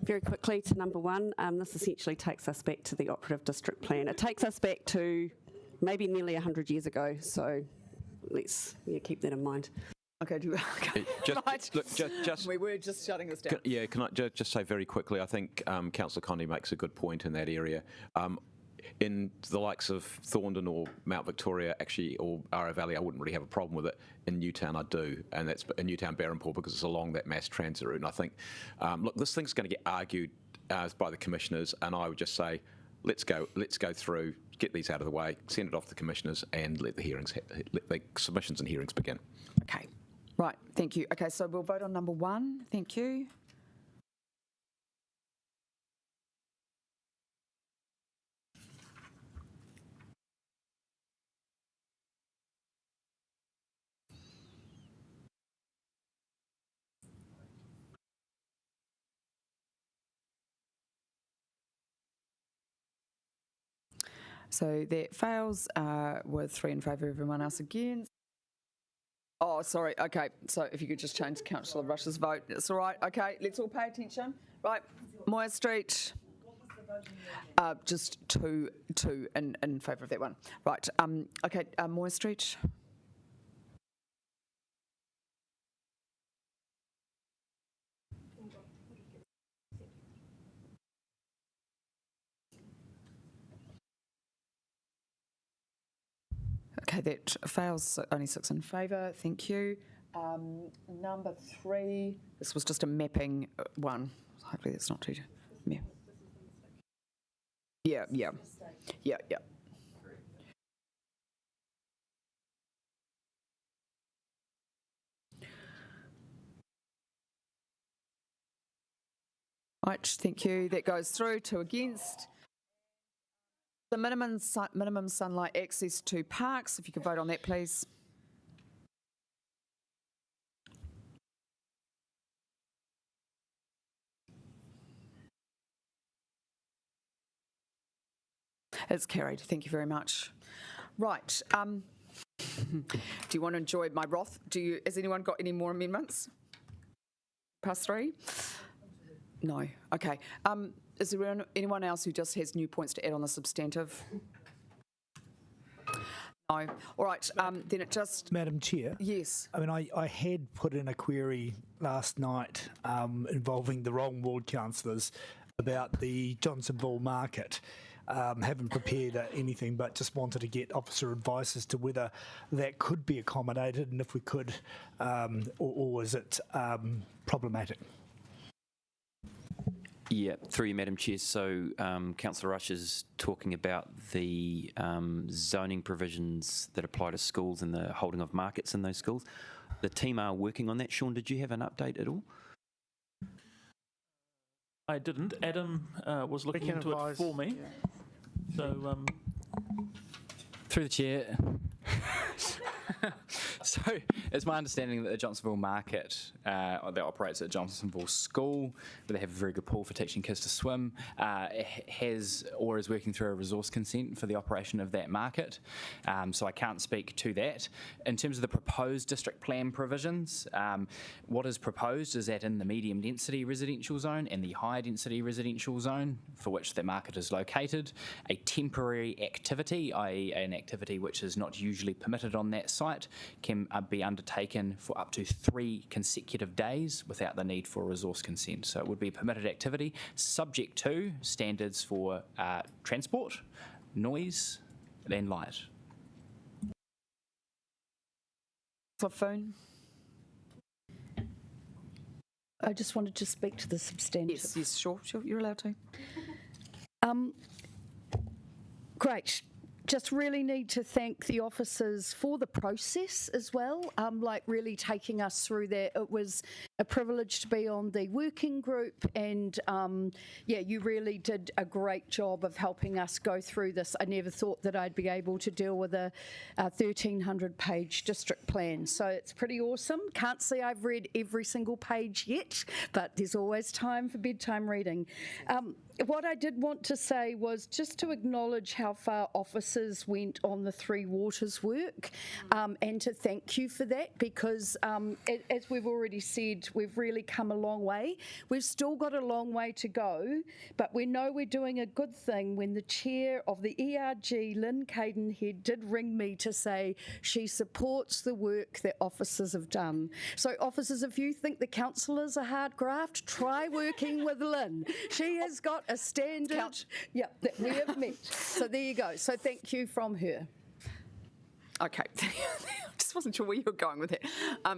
Very quickly to number 1, this essentially takes us back to the operative district plan. It takes us back to maybe nearly 100 years ago, so let's keep that in mind. Okay, we were just shutting this down. Can I just say very quickly, I think Councillor Condie makes a good point in that area. In the likes of Thorndon or Mount Victoria, actually, or Ara Valley, I wouldn't really have a problem with it. In Newtown, I do, and that's in Newtown Berrinpool because it's along that mass transit route. And I think, look, this thing's going to get argued by the commissioners, and I would just say, let's go through, get these out of the way, send it off to the commissioners, and let the submissions and hearings begin. Okay, right. Thank you. Okay, so we'll vote on number 1. Thank you. So that fails with 3 in favour, everyone else against. Oh, sorry. Okay, so if you could just change Councillor Rush's vote. It's all right. Okay, let's all pay attention. Right, Moya Street. Just two in favour of that one. Right, okay, Moya Street. Okay, that fails, only 6 in favour, thank you. Number 3, this was just a mapping one. Hopefully that's not too, yeah. Right, thank you, that goes through, 2 against. The minimum sunlight access to parks, if you could vote on that, please. It's carried. Thank you very much. Right. Do you want to enjoy my wrath? Has anyone got any more amendments? Past 3? No. Okay. Is there anyone else who just has new points to add on the substantive? No. All right. Then it just... Madam Chair? Yes. I mean, I had put in a query last night involving the wrong ward councillors about the Johnsonville market. Haven't prepared anything, but just wanted to get officer advice as to whether that could be accommodated and if we could, or is it problematic? Yeah, through you, Madam Chair. So Councillor Rush is talking about the zoning provisions that apply to schools and the holding of markets in those schools. The team are working on that. Sean, did you have an update at all? I didn't. Adam was looking into it for me. Yeah. So Through the chair. So it's my understanding that the Johnsonville Market that operates at Johnsonville School, where they have a very good pool for teaching kids to swim, has or is working through a resource consent for the operation of that market. So I can't speak to that. In terms of the proposed district plan provisions, what is proposed is that in the medium density residential zone and the high density residential zone for which the market is located, a temporary activity, i.e. an activity which is not usually permitted on that site, can be undertaken for up to 3 consecutive days without the need for resource consent. So it would be a permitted activity subject to standards for transport, noise and light. For phone. I just wanted to speak to the substantive. Yes, sure, you're allowed to. Great. Just really need to thank the officers for the process as well, like really taking us through that. It was a privilege to be on the working group, and yeah, you really did a great job of helping us go through this. I never thought that I'd be able to deal with a 1,300-page district plan, so it's pretty awesome. Can't say I've read every single page yet, but there's always time for bedtime reading. What I did want to say was just to acknowledge how far officers went on the Three Waters work, and to thank you for that, because as we've already said, we've really come a long way. We've still got a long way to go, but we know we're doing a good thing when the chair of the ERG, Lynn Cadenhead, did ring me to say she supports the work that officers have done. So officers, if you think the councillors are hard graft, try working with Lynn. She has got a standard that we have met. So there you go. So thank you from her. Okay. Just wasn't sure where you were going with it.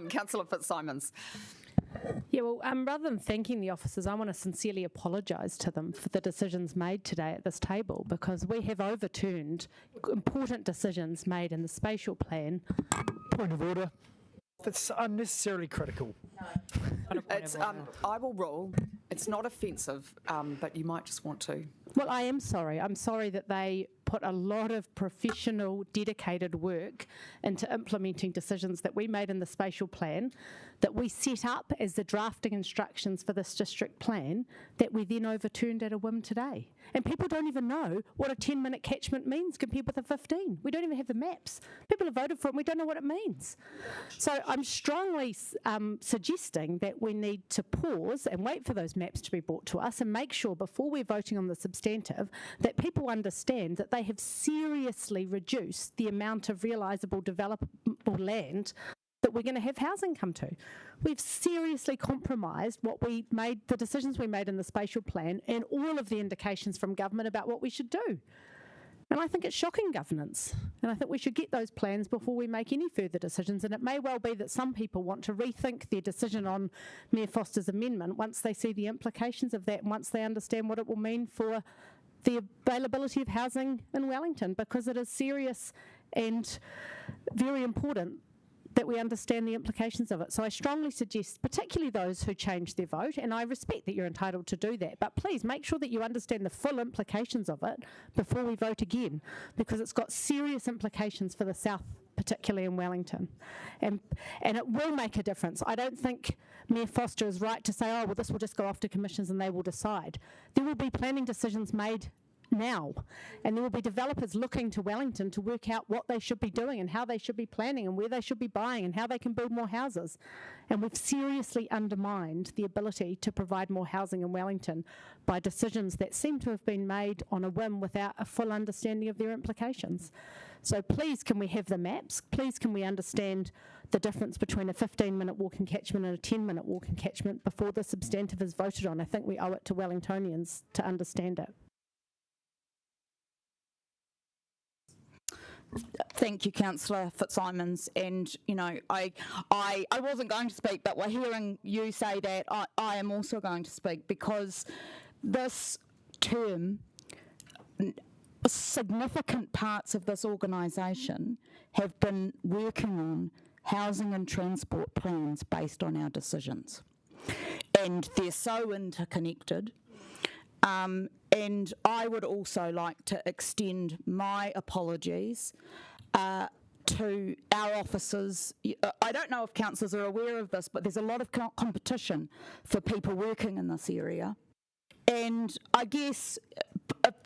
Councillor Fitzsimons. Yeah, well, rather than thanking the officers, I want to sincerely apologise to them for the decisions made today at this table, because we have overturned important decisions made in the spatial plan. Point of order. That's unnecessarily critical. It's, I will rule. It's not offensive, but you might just want to. Well, I am sorry. I'm sorry that they put a lot of professional, dedicated work into implementing decisions that we made in the spatial plan, that we set up as the drafting instructions for this district plan, that we then overturned at a whim today. And people don't even know what a 10-minute catchment means compared with a 15. We don't even have the maps. People have voted for it and we don't know what it means. So I'm strongly suggesting that we need to pause and wait for those maps to be brought to us and make sure before we're voting on the substantive that people understand that they have seriously reduced the amount of realisable developable land that we're going to have housing come to. We've seriously compromised the decisions we made in the spatial plan and all of the indications from government about what we should do. And I think it's shocking governance. And I think we should get those plans before we make any further decisions. And it may well be that some people want to rethink their decision on Mayor Foster's amendment once they see the implications of that and once they understand what it will mean for the availability of housing in Wellington, because it is serious and very important that we understand the implications of it. So I strongly suggest, particularly those who change their vote, and I respect that you're entitled to do that, but please make sure that you understand the full implications of it before we vote again, because it's got serious implications for the South, particularly in Wellington. And it will make a difference. I don't think Mayor Foster is right to say, oh, well, this will just go off to commissions and they will decide. There will be planning decisions made now, and there will be developers looking to Wellington to work out what they should be doing and how they should be planning and where they should be buying and how they can build more houses. And we've seriously undermined the ability to provide more housing in Wellington by decisions that seem to have been made on a whim without a full understanding of their implications. So please, can we have the maps? Please, can we understand the difference between a 15-minute walking catchment and a 10-minute walking catchment before the substantive is voted on? I think we owe it to Wellingtonians to understand it. Thank you, Councillor Fitzsimons. And, you know, I wasn't going to speak, but we're hearing you say that. I am also going to speak, because this term, significant parts of this organisation have been working on housing and transport plans based on our decisions. And they're so interconnected. And I would also like to extend my apologies to our officers. I don't know if councillors are aware of this, but there's a lot of competition for people working in this area. And I guess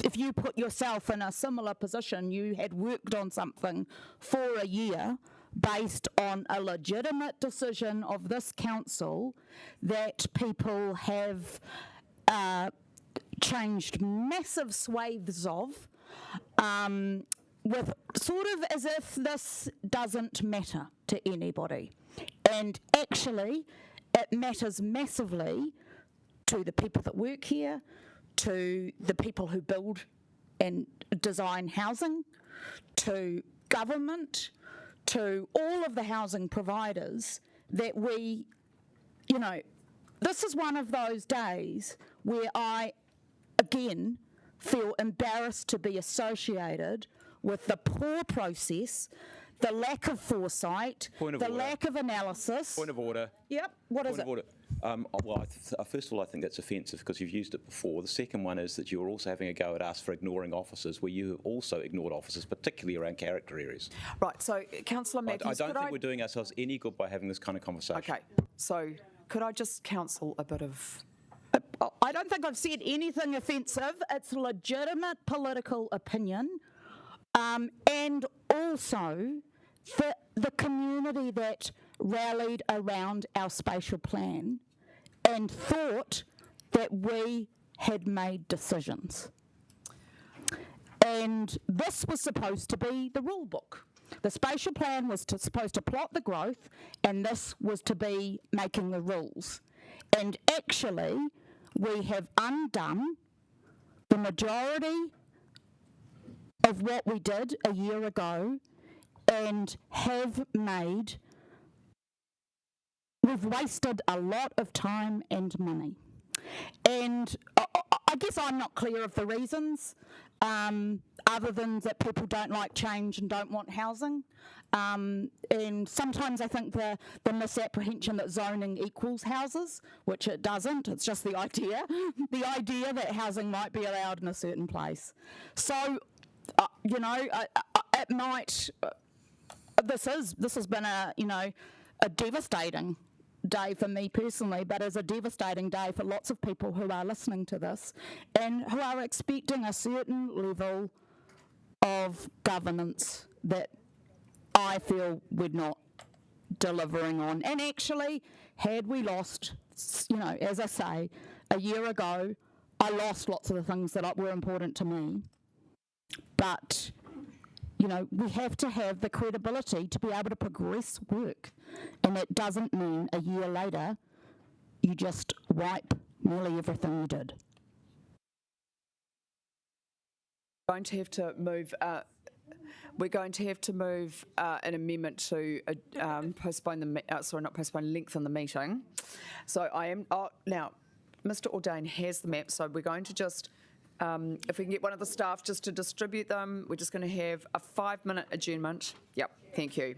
if you put yourself in a similar position, you had worked on something for a year based on a legitimate decision of this council that people have changed massive swathes of, with sort of as if this doesn't matter to anybody. And actually, it matters massively to the people that work here, to the people who build and design housing, to government, to all of the housing providers, that we, you know, this is one of those days where I, again, feel embarrassed to be associated with the poor process, the lack of foresight, the lack of analysis. Point of order. Yep, what is it? Point of order. Well, first of all, I think that's offensive because you've used it before. The second one is that you're also having a go at us for ignoring officers, where you have also ignored officers, particularly around character areas. Right, so Councillor Matthews, I don't think we're doing ourselves any good by having this kind of conversation. Okay, so could I just counsel a bit of... I don't think I've said anything offensive. It's legitimate political opinion. And also the community that rallied around our spatial plan and thought that we had made decisions. And this was supposed to be the rule book. The spatial plan was supposed to plot the growth, and this was to be making the rules. And actually, we have undone the majority of what we did a year ago and have made, we've wasted a lot of time and money. And I guess I'm not clear of the reasons, other than that people don't like change and don't want housing. And sometimes I think the misapprehension that zoning equals houses, which it doesn't. It's just the idea that housing might be allowed in a certain place. So, you know, it might. This has been a devastating day for me personally, but is a devastating day for lots of people who are listening to this and who are expecting a certain level of governance that I feel we're not delivering on. And actually, had we lost, you know, as I say, a year ago, I lost lots of the things that were important to me. But, you know, we have to have the credibility to be able to progress work. And it doesn't mean a year later you just wipe nearly everything you did. We're going to have to move an amendment to lengthen the meeting. So I am now. Mr. Ordain has the map, so we're going to just, if we can get one of the staff just to distribute them, we're just going to have a 5-minute adjournment. Yep, thank you.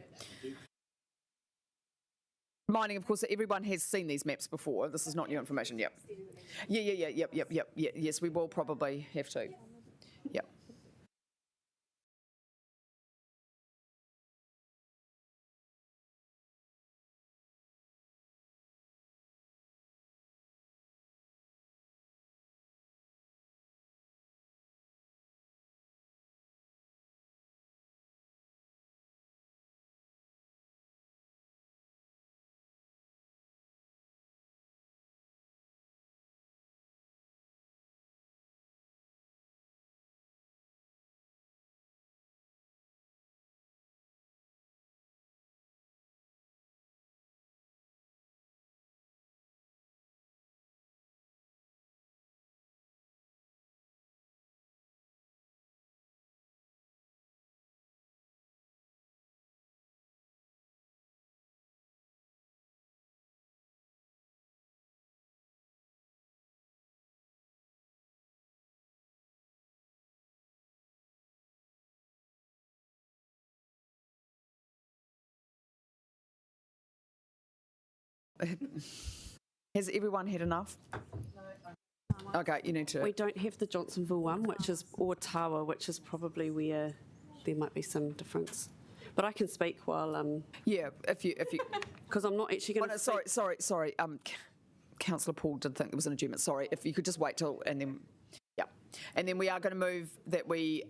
Reminding, of course, that everyone has seen these maps before. This is not new information. Yep. Yeah. Yes, we will probably have to. Yep. Has everyone had enough? No. Okay, you need to. We don't have the Johnsonville one, or Tawa, which is probably where there might be some difference. But I can speak while. Yeah, if you. Because I'm not actually going to. Sorry. Councillor Paul did think there was an adjournment. Sorry, if you could just wait till and then. Yeah, and then we are going to move that we.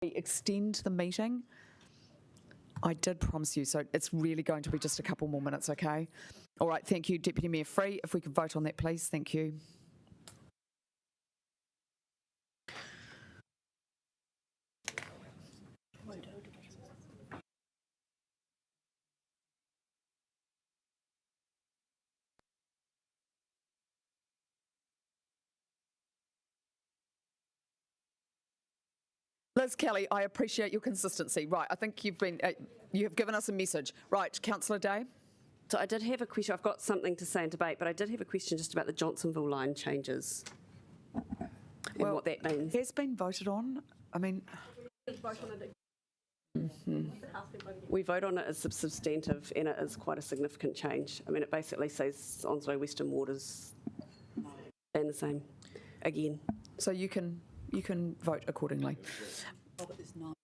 Extend the meeting. I did promise you, so it's really going to be just a couple more minutes, okay? All right, thank you, Deputy Mayor Free. If we could vote on that, please. Thank you. Liz Kelly, I appreciate your consistency. Right, I think you've been, you have given us a message. Right, Councillor Day. So I did have a question. I've got something to say in debate, but I did have a question just about the Johnsonville line changes and what that means. Has been voted on. I mean, we vote on it as substantive, and it is quite a significant change. I mean, it basically says Onslow Western Waters and the same again. So you can vote accordingly.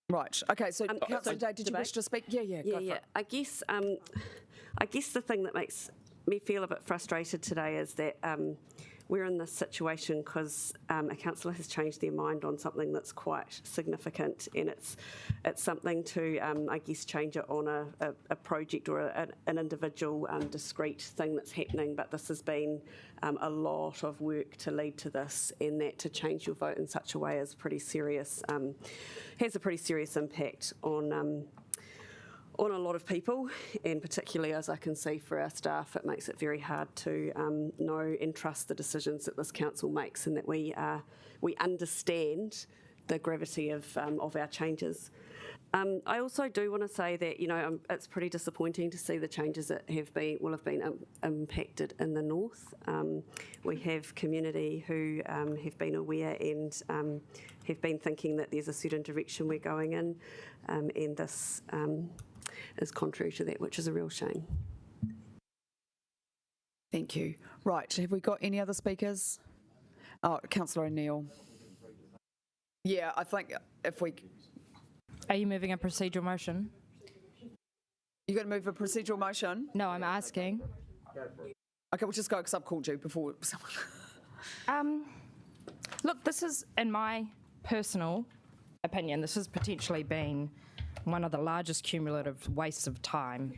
Right. Okay. So, Councillor Day, did you wish to speak? Yeah. Go for it. I guess the thing that makes me feel a bit frustrated today is that we're in this situation because a councillor has changed their mind on something that's quite significant, and it's something to, I guess, change it on a project or an individual discrete thing that's happening. But this has been a lot of work to lead to this, and that to change your vote in such a way is pretty serious, has a pretty serious impact on a lot of people, and particularly, as I can see, for our staff, it makes it very hard to know and trust the decisions that this council makes, and that we understand the gravity of our changes. I also do want to say that it's pretty disappointing to see the changes that will have been impacted in the north. We have community who have been aware and have been thinking that there's a certain direction we're going in, and this is contrary to that, which is a real shame. Thank you. Right, have we got any other speakers? Oh, Councillor O'Neill. Yeah, I think if we... Are you moving a procedural motion? You're going to move a procedural motion? No, I'm asking. Okay, we'll just go because I've called you before someone... Look, this is, in my personal opinion, this has potentially been one of the largest cumulative wastes of time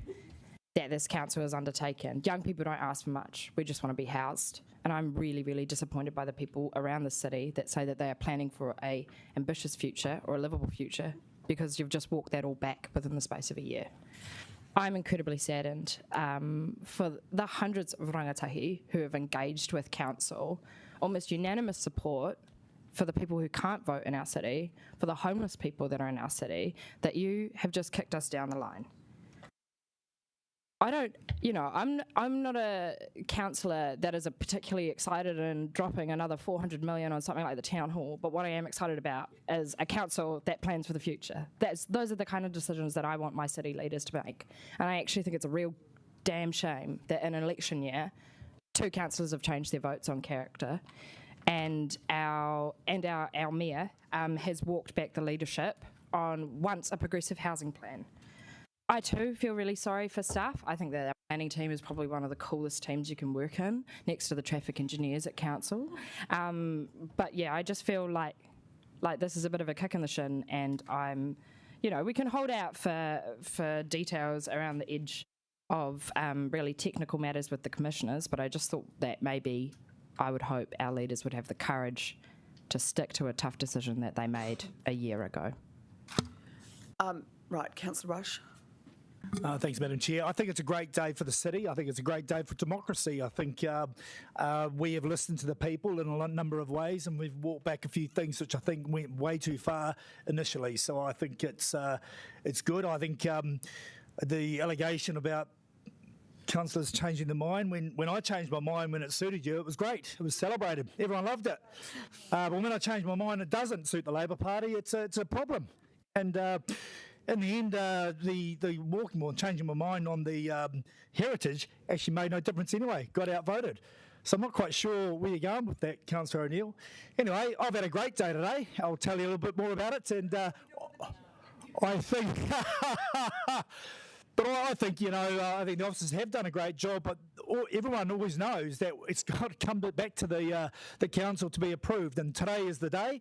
that this council has undertaken. Young people don't ask for much. We just want to be housed. And I'm really, really disappointed by the people around the city that say that they are planning for a ambitious future or a livable future, because you've just walked that all back within the space of a year. I'm incredibly saddened for the hundreds of rangatahi who have engaged with council, almost unanimous support for the people who can't vote in our city, for the homeless people that are in our city, that you have just kicked us down the line. I'm not a councillor that is particularly excited in dropping another 400 million on something like the town hall, but what I am excited about is a council that plans for the future. Those are the kind of decisions that I want my city leaders to make. And I actually think it's a real damn shame that in an election year, 2 councillors have changed their votes on character, and our mayor has walked back the leadership on once a progressive housing plan. I too feel really sorry for staff. I think that our planning team is probably one of the coolest teams you can work in, next to the traffic engineers at council. But yeah, I just feel like this is a bit of a kick in the shin, and we can hold out for details around the edge of really technical matters with the commissioners, but I just thought that maybe I would hope our leaders would have the courage to stick to a tough decision that they made a year ago. Right, Councillor Rush. Thanks, Madam Chair. I think it's a great day for the city. I think it's a great day for democracy. I think we have listened to the people in a number of ways, and we've walked back a few things which I think went way too far initially. So I think it's good. I think the allegation about councillors changing their mind, when I changed my mind when it suited you, it was great. It was celebrated. Everyone loved it. But when I change my mind, it doesn't suit the Labor Party. It's a problem. And in the end, the walking or changing my mind on the heritage actually made no difference anyway, got outvoted. So I'm not quite sure where you're going with that, Councillor O'Neill. Anyway, I've had a great day today. I'll tell you a little bit more about it. And I think... But I think, I think the officers have done a great job, but everyone always knows that it's got to come back to the council to be approved, and today is the day.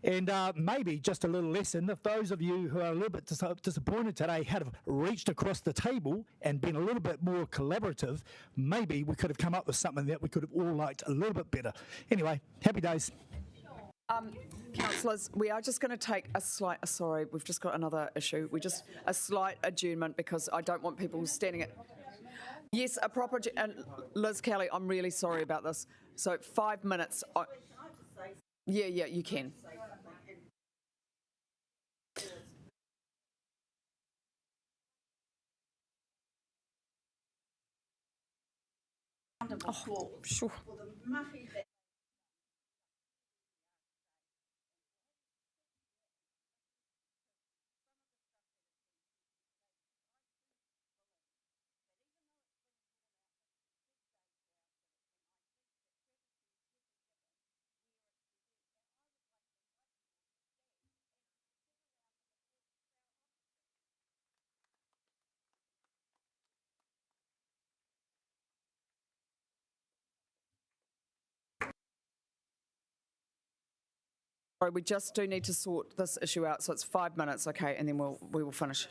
And maybe just a little lesson, if those of you who are a little bit disappointed today had reached across the table and been a little bit more collaborative, maybe we could have come up with something that we could have all liked a little bit better. Anyway, happy days. Councillors, we are just going to take a slight, sorry, we've just got another issue. A slight adjournment because I don't want people standing at... Yes, a proper, and Liz Kelly, I'm really sorry about this. So 5 minutes. Yeah, you can. Oh, sure. We just do need to sort this issue out, so it's 5 minutes, okay, and then we will finish.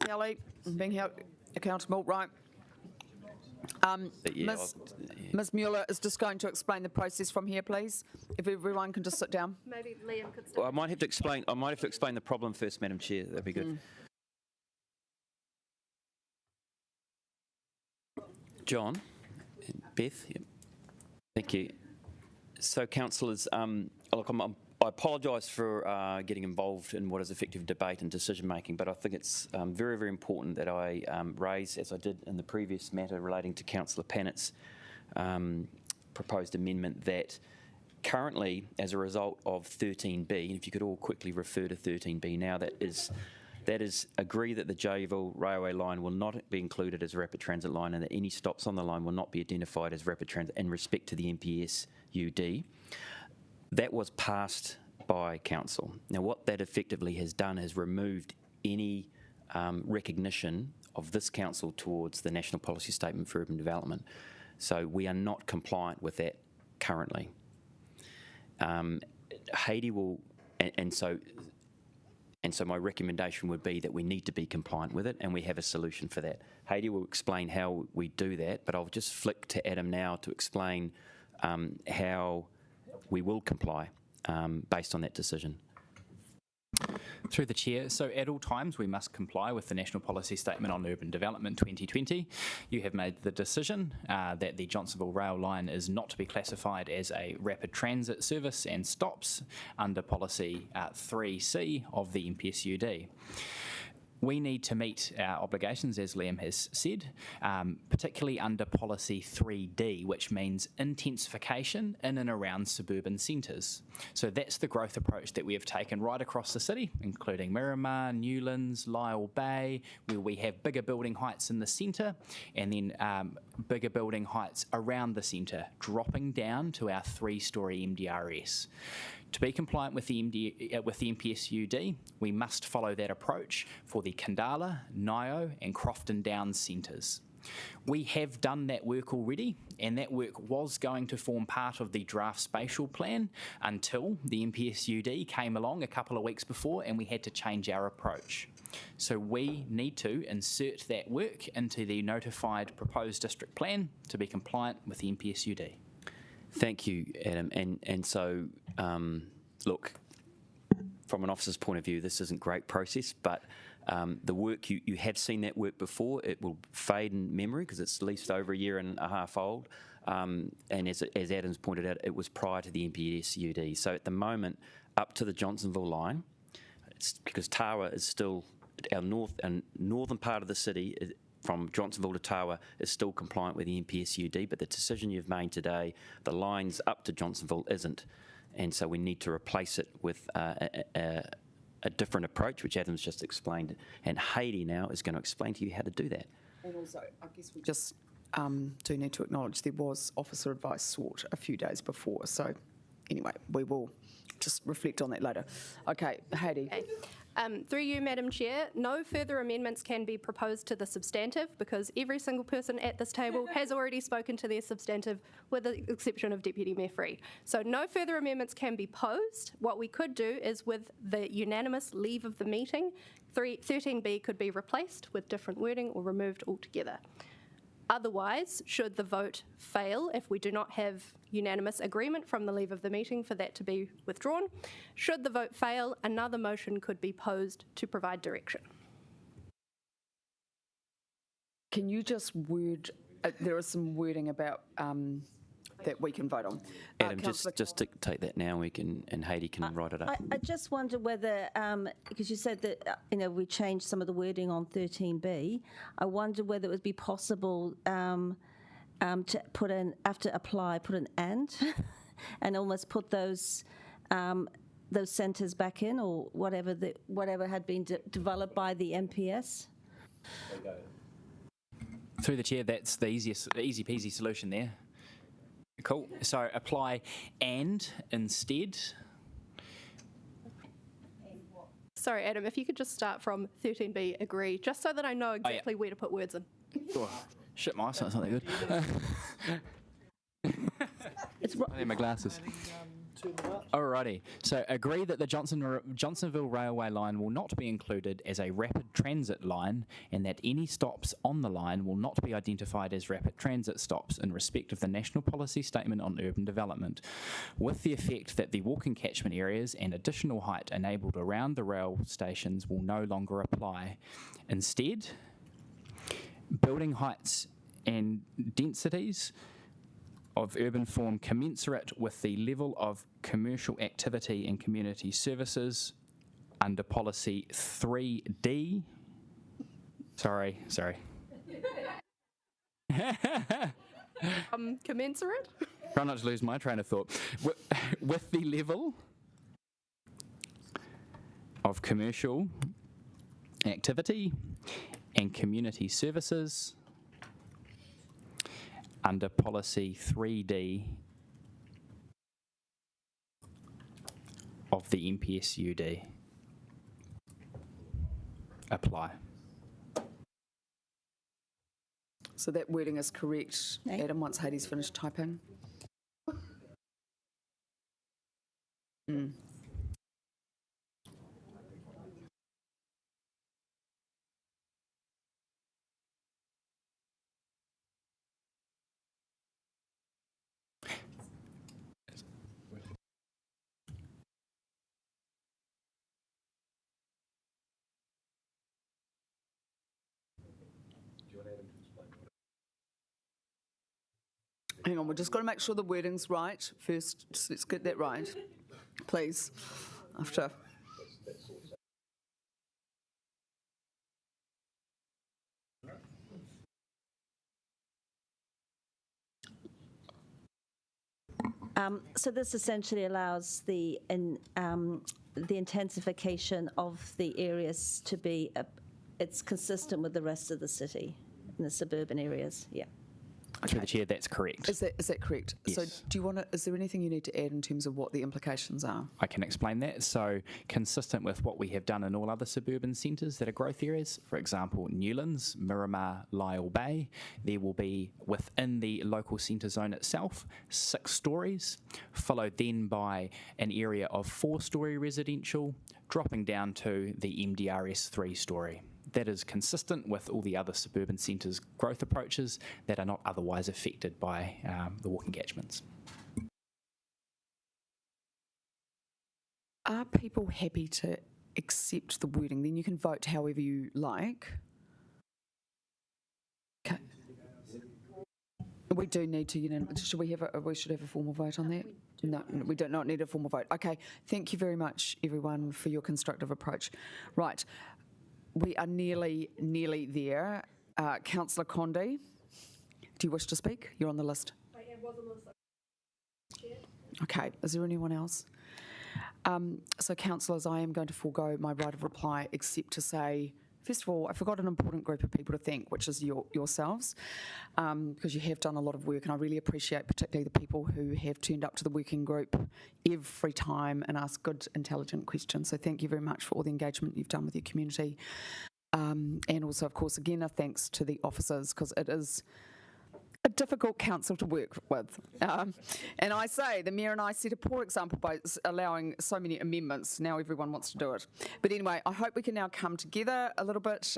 Kelly, being held accountable, right. Ms Mueller is just going to explain the process from here, please. If everyone can just sit down. Maybe Liam could start. Well, I might have to explain the problem first, Madam Chair. That'd be good. John, Beth, yep. Thank you. So, councillors, look, I apologise for getting involved in what is effective debate and decision making, but I think it's very, very important that I raise, as I did in the previous matter relating to Councillor Pannett's proposed amendment, that currently, as a result of 13B, and if you could all quickly refer to 13B now, that is agree that the Jayville railway line will not be included as a rapid transit line and that any stops on the line will not be identified as rapid transit in respect to the MPS UD. That was passed by Council. Now, what that effectively has done is removed any recognition of this Council towards the National Policy Statement for Urban Development. So we are not compliant with that currently. Haiti will, and so my recommendation would be that we need to be compliant with it, and we have a solution for that. Haiti will explain how we do that, but I'll just flick to Adam now to explain how we will comply based on that decision. Through the Chair, so at all times we must comply with the National Policy Statement on Urban Development 2020. You have made the decision that the Johnsonville rail line is not to be classified as a rapid transit service and stops under Policy 3C of the MPSUD. We need to meet our obligations, as Liam has said, particularly under Policy 3D, which means intensification in and around suburban centres. So that's the growth approach that we have taken right across the city, including Miramar, Newlands, Lyell Bay, where we have bigger building heights in the centre and then bigger building heights around the centre, dropping down to our 3-storey MDRS. To be compliant with the MPSUD, we must follow that approach for the Kandala, Nio and Crofton Downs centres. We have done that work already, and that work was going to form part of the draft spatial plan until the MPSUD came along a couple of weeks before and we had to change our approach. So we need to insert that work into the notified proposed district plan to be compliant with the MPSUD. Thank you, Adam. And so, look, from an officer's point of view, this isn't great process, but the work, you have seen that work before. It will fade in memory because it's at least over a year and a half old. And as Adam's pointed out, it was prior to the MPSUD. So at the moment, up to the Johnsonville line, it's because Tawa is still our northern part of the city. From Johnsonville to Tawa is still compliant with the MPSUD, but the decision you've made today, the lines up to Johnsonville isn't, and so we need to replace it with a different approach, which Adam's just explained, and Haiti now is going to explain to you how to do that. And also, I guess we just do need to acknowledge there was officer advice sought a few days before, so anyway, we will just reflect on that later. Okay, Haiti. Okay. Through you, Madam Chair, no further amendments can be proposed to the substantive because every single person at this table has already spoken to their substantive with the exception of Deputy Mayor Free. So no further amendments can be posed. What we could do is with the unanimous leave of the meeting, 13B could be replaced with different wording or removed altogether. Otherwise, should the vote fail, if we do not have unanimous agreement from the leave of the meeting for that to be withdrawn, should the vote fail, another motion could be posed to provide direction. Can you just word, there is some wording about that we can vote on. Adam, just dictate that now. We can, and Haiti can write it up. I just wonder whether, because you said that we changed some of the wording on 13B. I wonder whether it would be possible to put in after apply, put an and almost put those centres back in, or whatever had been developed by the MPS. Through the Chair, that's the easy peasy solution there. Cool. So apply and instead. Sorry, Adam, if you could just start from 13B, agree, just so that I know exactly where to put words in. Oh, shit, my eyesight's not that good. It's I need my glasses. Alrighty. So agree that the Johnsonville Railway line will not be included as a rapid transit line, and that any stops on the line will not be identified as rapid transit stops in respect of the National Policy Statement on Urban Development, with the effect that the walking catchment areas and additional height enabled around the rail stations will no longer apply. Instead, building heights and densities of urban form commensurate with the level of commercial activity and community services under policy 3D. Sorry. Commensurate? Try not to lose my train of thought. With the level of commercial activity and community services under policy 3D of the MPSUD. Apply. So that wording is correct, Adam, once Heidi's finished typing. Hang on, we're just got to make sure the wording's right first. Just let's get that right, please. After. So this essentially allows the intensification of the areas to be, it's consistent with the rest of the city in the suburban areas, yeah. Through the chair, that's correct. Is that correct? Yes. So do you want to, is there anything you need to add in terms of what the implications are? I can explain that. So consistent with what we have done in all other suburban centres that are growth areas, for example, Newlands, Miramar, Lyell Bay, there will be within the local centre zone itself 6 stories, followed then by an area of 4-storey residential, dropping down to the MDRS 3-storey. That is consistent with all the other suburban centres' growth approaches that are not otherwise affected by the walking catchments. Are people happy to accept the wording? Then you can vote however you like. Okay. We do need to, should we should have a formal vote on that? No, we do not need a formal vote. Okay, thank you very much, everyone, for your constructive approach. Right. We are nearly there. Councillor Condi, do you wish to speak? You're on the list. I was on the list. Okay, is there anyone else? So, councillors, I am going to forego my right of reply, except to say, first of all, I forgot an important group of people to thank, which is yourselves, because you have done a lot of work, and I really appreciate particularly the people who have turned up to the working group every time and asked good, intelligent questions. So thank you very much for all the engagement you've done with your community. And also, of course, again, a thanks to the officers, because it is a difficult council to work with. And I say, the Mayor and I set a poor example by allowing so many amendments. Now everyone wants to do it. But anyway, I hope we can now come together a little bit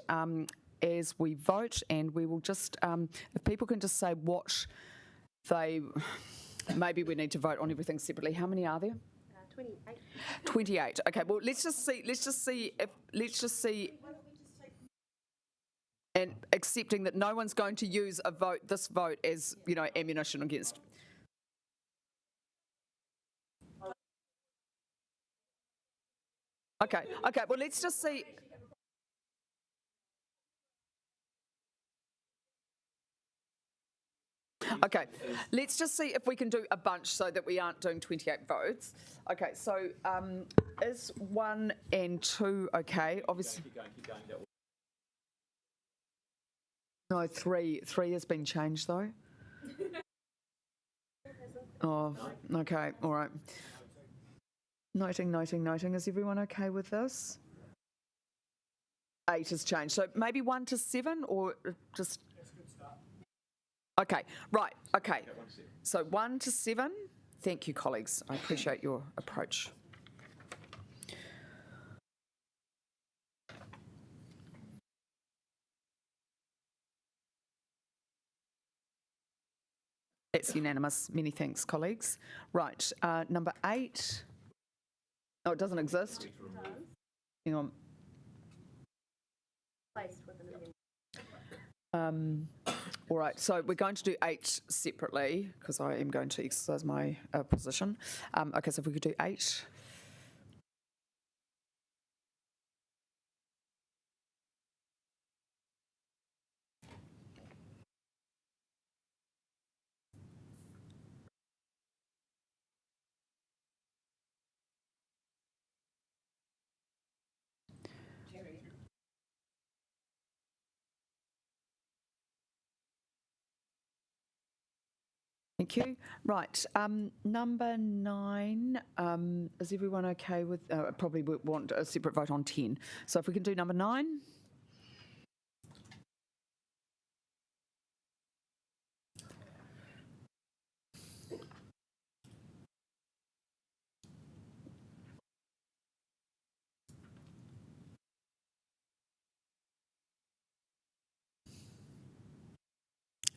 as we vote, and we will just, if people can just say what they, maybe we need to vote on everything separately. How many are there? 28. 28. Okay, well, let's just see, and accepting that no one's going to use this vote as, ammunition against. Okay, well, let's just see. Okay, let's just see if we can do a bunch so that we aren't doing 28 votes. Okay, so is 1 and 2 okay? Obviously. Keep going. No, 3 has been changed though. Oh, okay, all right. Noting. Is everyone okay with this? 8 has changed. So maybe 1 to 7 or just... Okay, right, okay. So 1 to 7, Thank you, colleagues. I appreciate your approach. That's unanimous. Many thanks, colleagues. Right, number 8. Oh, it doesn't exist? Hang on. All right, so we're going to do 8 separately because I am going to exercise my position. Okay, so if we could do 8. Thank you. Right, number 9, is everyone okay with, probably we want a separate vote on 10. So if we can do number 9.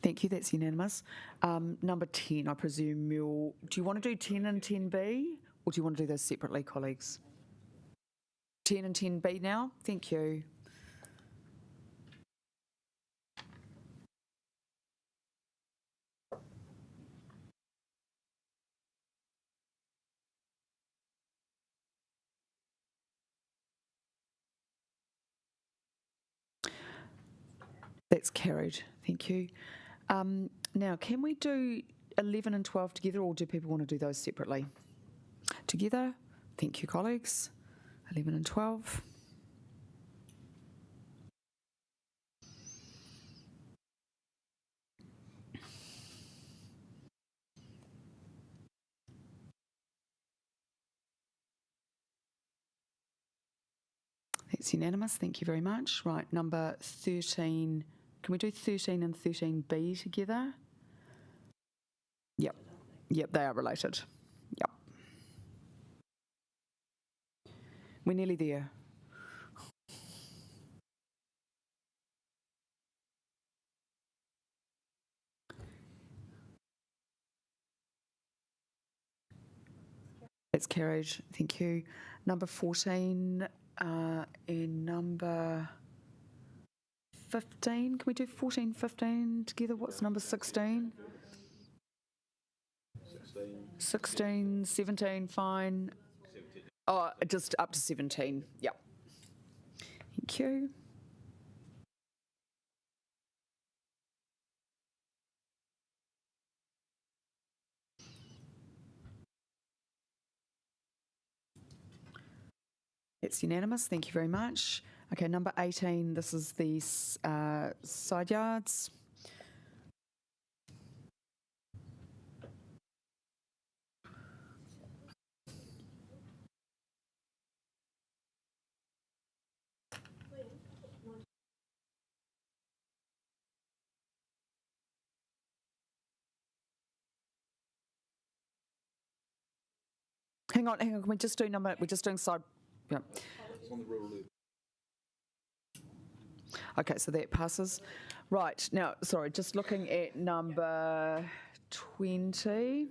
Thank you, that's unanimous. Number 10, I presume do you want to do 10 and 10B, or do you want to do those separately, colleagues? 10 and 10B now? Thank you. That's carried, thank you. Now, can we do 11 and 12 together, or do people want to do those separately? Together? Thank you, colleagues. 11 and 12. That's unanimous, thank you very much. Right, number 13. Can we do 13 and 13B together? Yep. Yep, they are related. Yep. We're nearly there. That's carried, thank you. Number 14 and number 15. Can we do 14, 15 together? What's number 16? 16, 17, fine. 17. Oh, just up to 17. Yep. Thank you. It's unanimous. Thank you very much. Okay, number 18. This is the side yards. Hang on. Can we just do number? We're just doing side. Yeah. It's on the rural loop. Okay, so that passes. Right, now, sorry, just looking at number 20.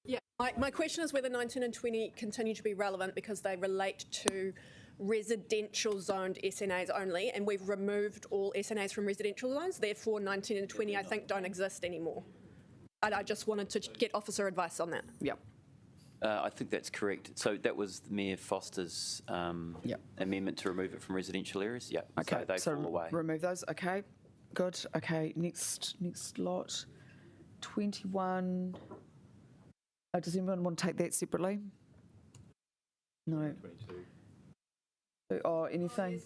Yeah, my question is whether 19 and 20 continue to be relevant because they relate to residential zoned SNAs only, and we've removed all SNAs from residential zones. Therefore, 19 and 20, I think, don't exist anymore. And I just wanted to get officer advice on that. Yeah. I think that's correct. So that was Mayor Foster's amendment to remove it from residential areas. Yeah. Okay. So they fall away. Remove those. Okay. Good. Okay. Next lot. 21. Does anyone want to take that separately? No. 22. Oh, anything?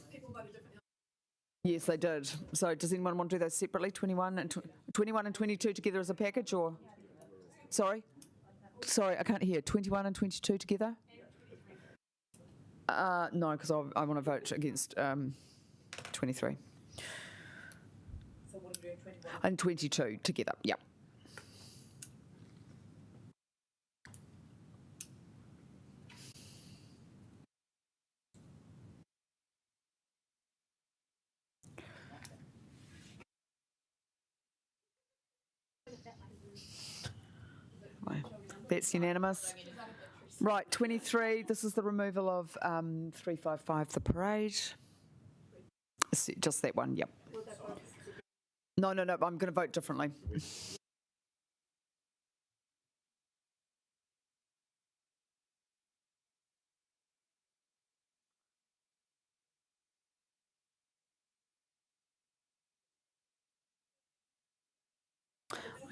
Yes, they did. So does anyone want to do those separately? 21 and 22 together as a package, or? Sorry, I can't hear. 21 and 22 together? No, because I want to vote against 23. So what are we doing, 21? And 22 together, yep. That's unanimous. Right, 23, this is the removal of 355, the parade. Just that one, yep. No, I'm going to vote differently.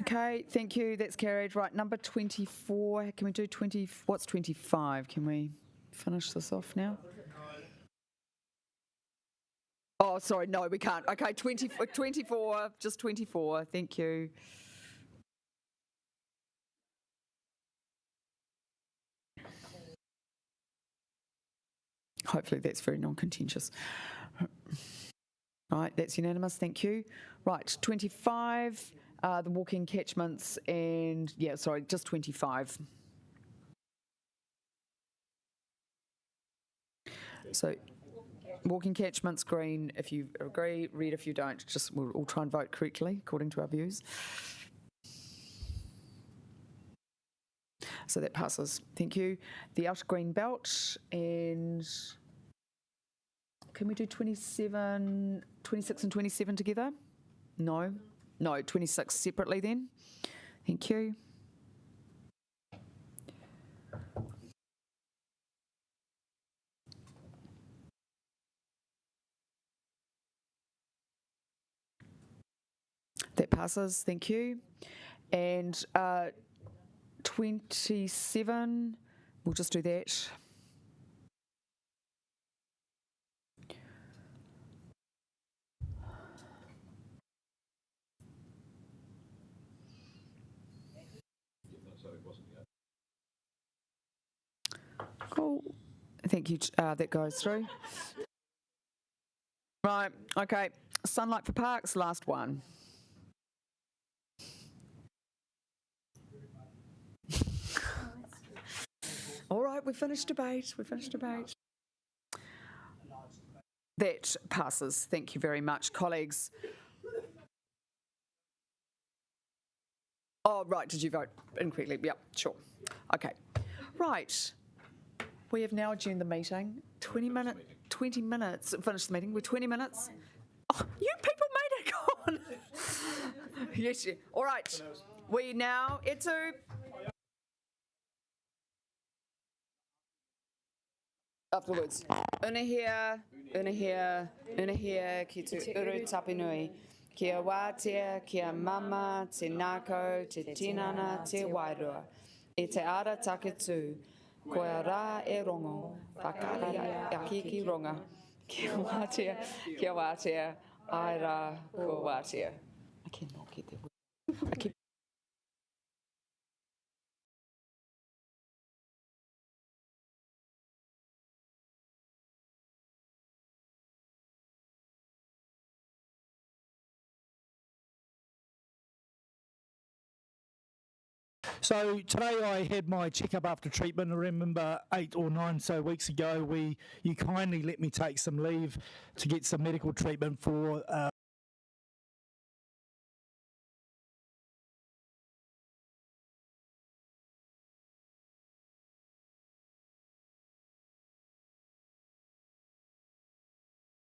Okay, thank you. That's carried. Right, number 24. Can we do 20? What's 25? Can we finish this off now? Oh, sorry. No, we can't. Okay, 24. Just 24. Thank you. Hopefully that's very non-contentious. Right, that's unanimous. Thank you. Right, 25. The walking catchments and, yeah, sorry, just 25. So, walking catchments, green if you agree, red if you don't. Just we'll all try and vote correctly according to our views. So that passes. Thank you. The outer green belt, and can we do 27, 26 and 27 together? No. No, 26 separately then. Thank you. That passes, thank you. And 27, we'll just do that. Cool. Thank you. That goes through. Right. Okay. Sunlight for parks. Last one. All right. We finished debate. That passes. Thank you very much, colleagues. Oh, right. Did you vote incorrectly? Yep. Sure. Okay. Right. We have now adjourned the meeting. 20 minutes, finish the meeting. We're 20 minutes. Oh, you people made it go on. Yes, yeah. All right. We now, Etu. Afterwards. Unahia, ki tu uru tapinui. Kia wātea, kia mama, te nāko, te tinana, te wairua. E te ara taketu. Koe rā e rongo, whakari aki ki ronga. Kia wātea, ai rā ko wātea. I cannot get that word. So today I had my checkup after treatment. I remember 8 or 9 so weeks ago, you kindly let me take some leave to get some medical treatment for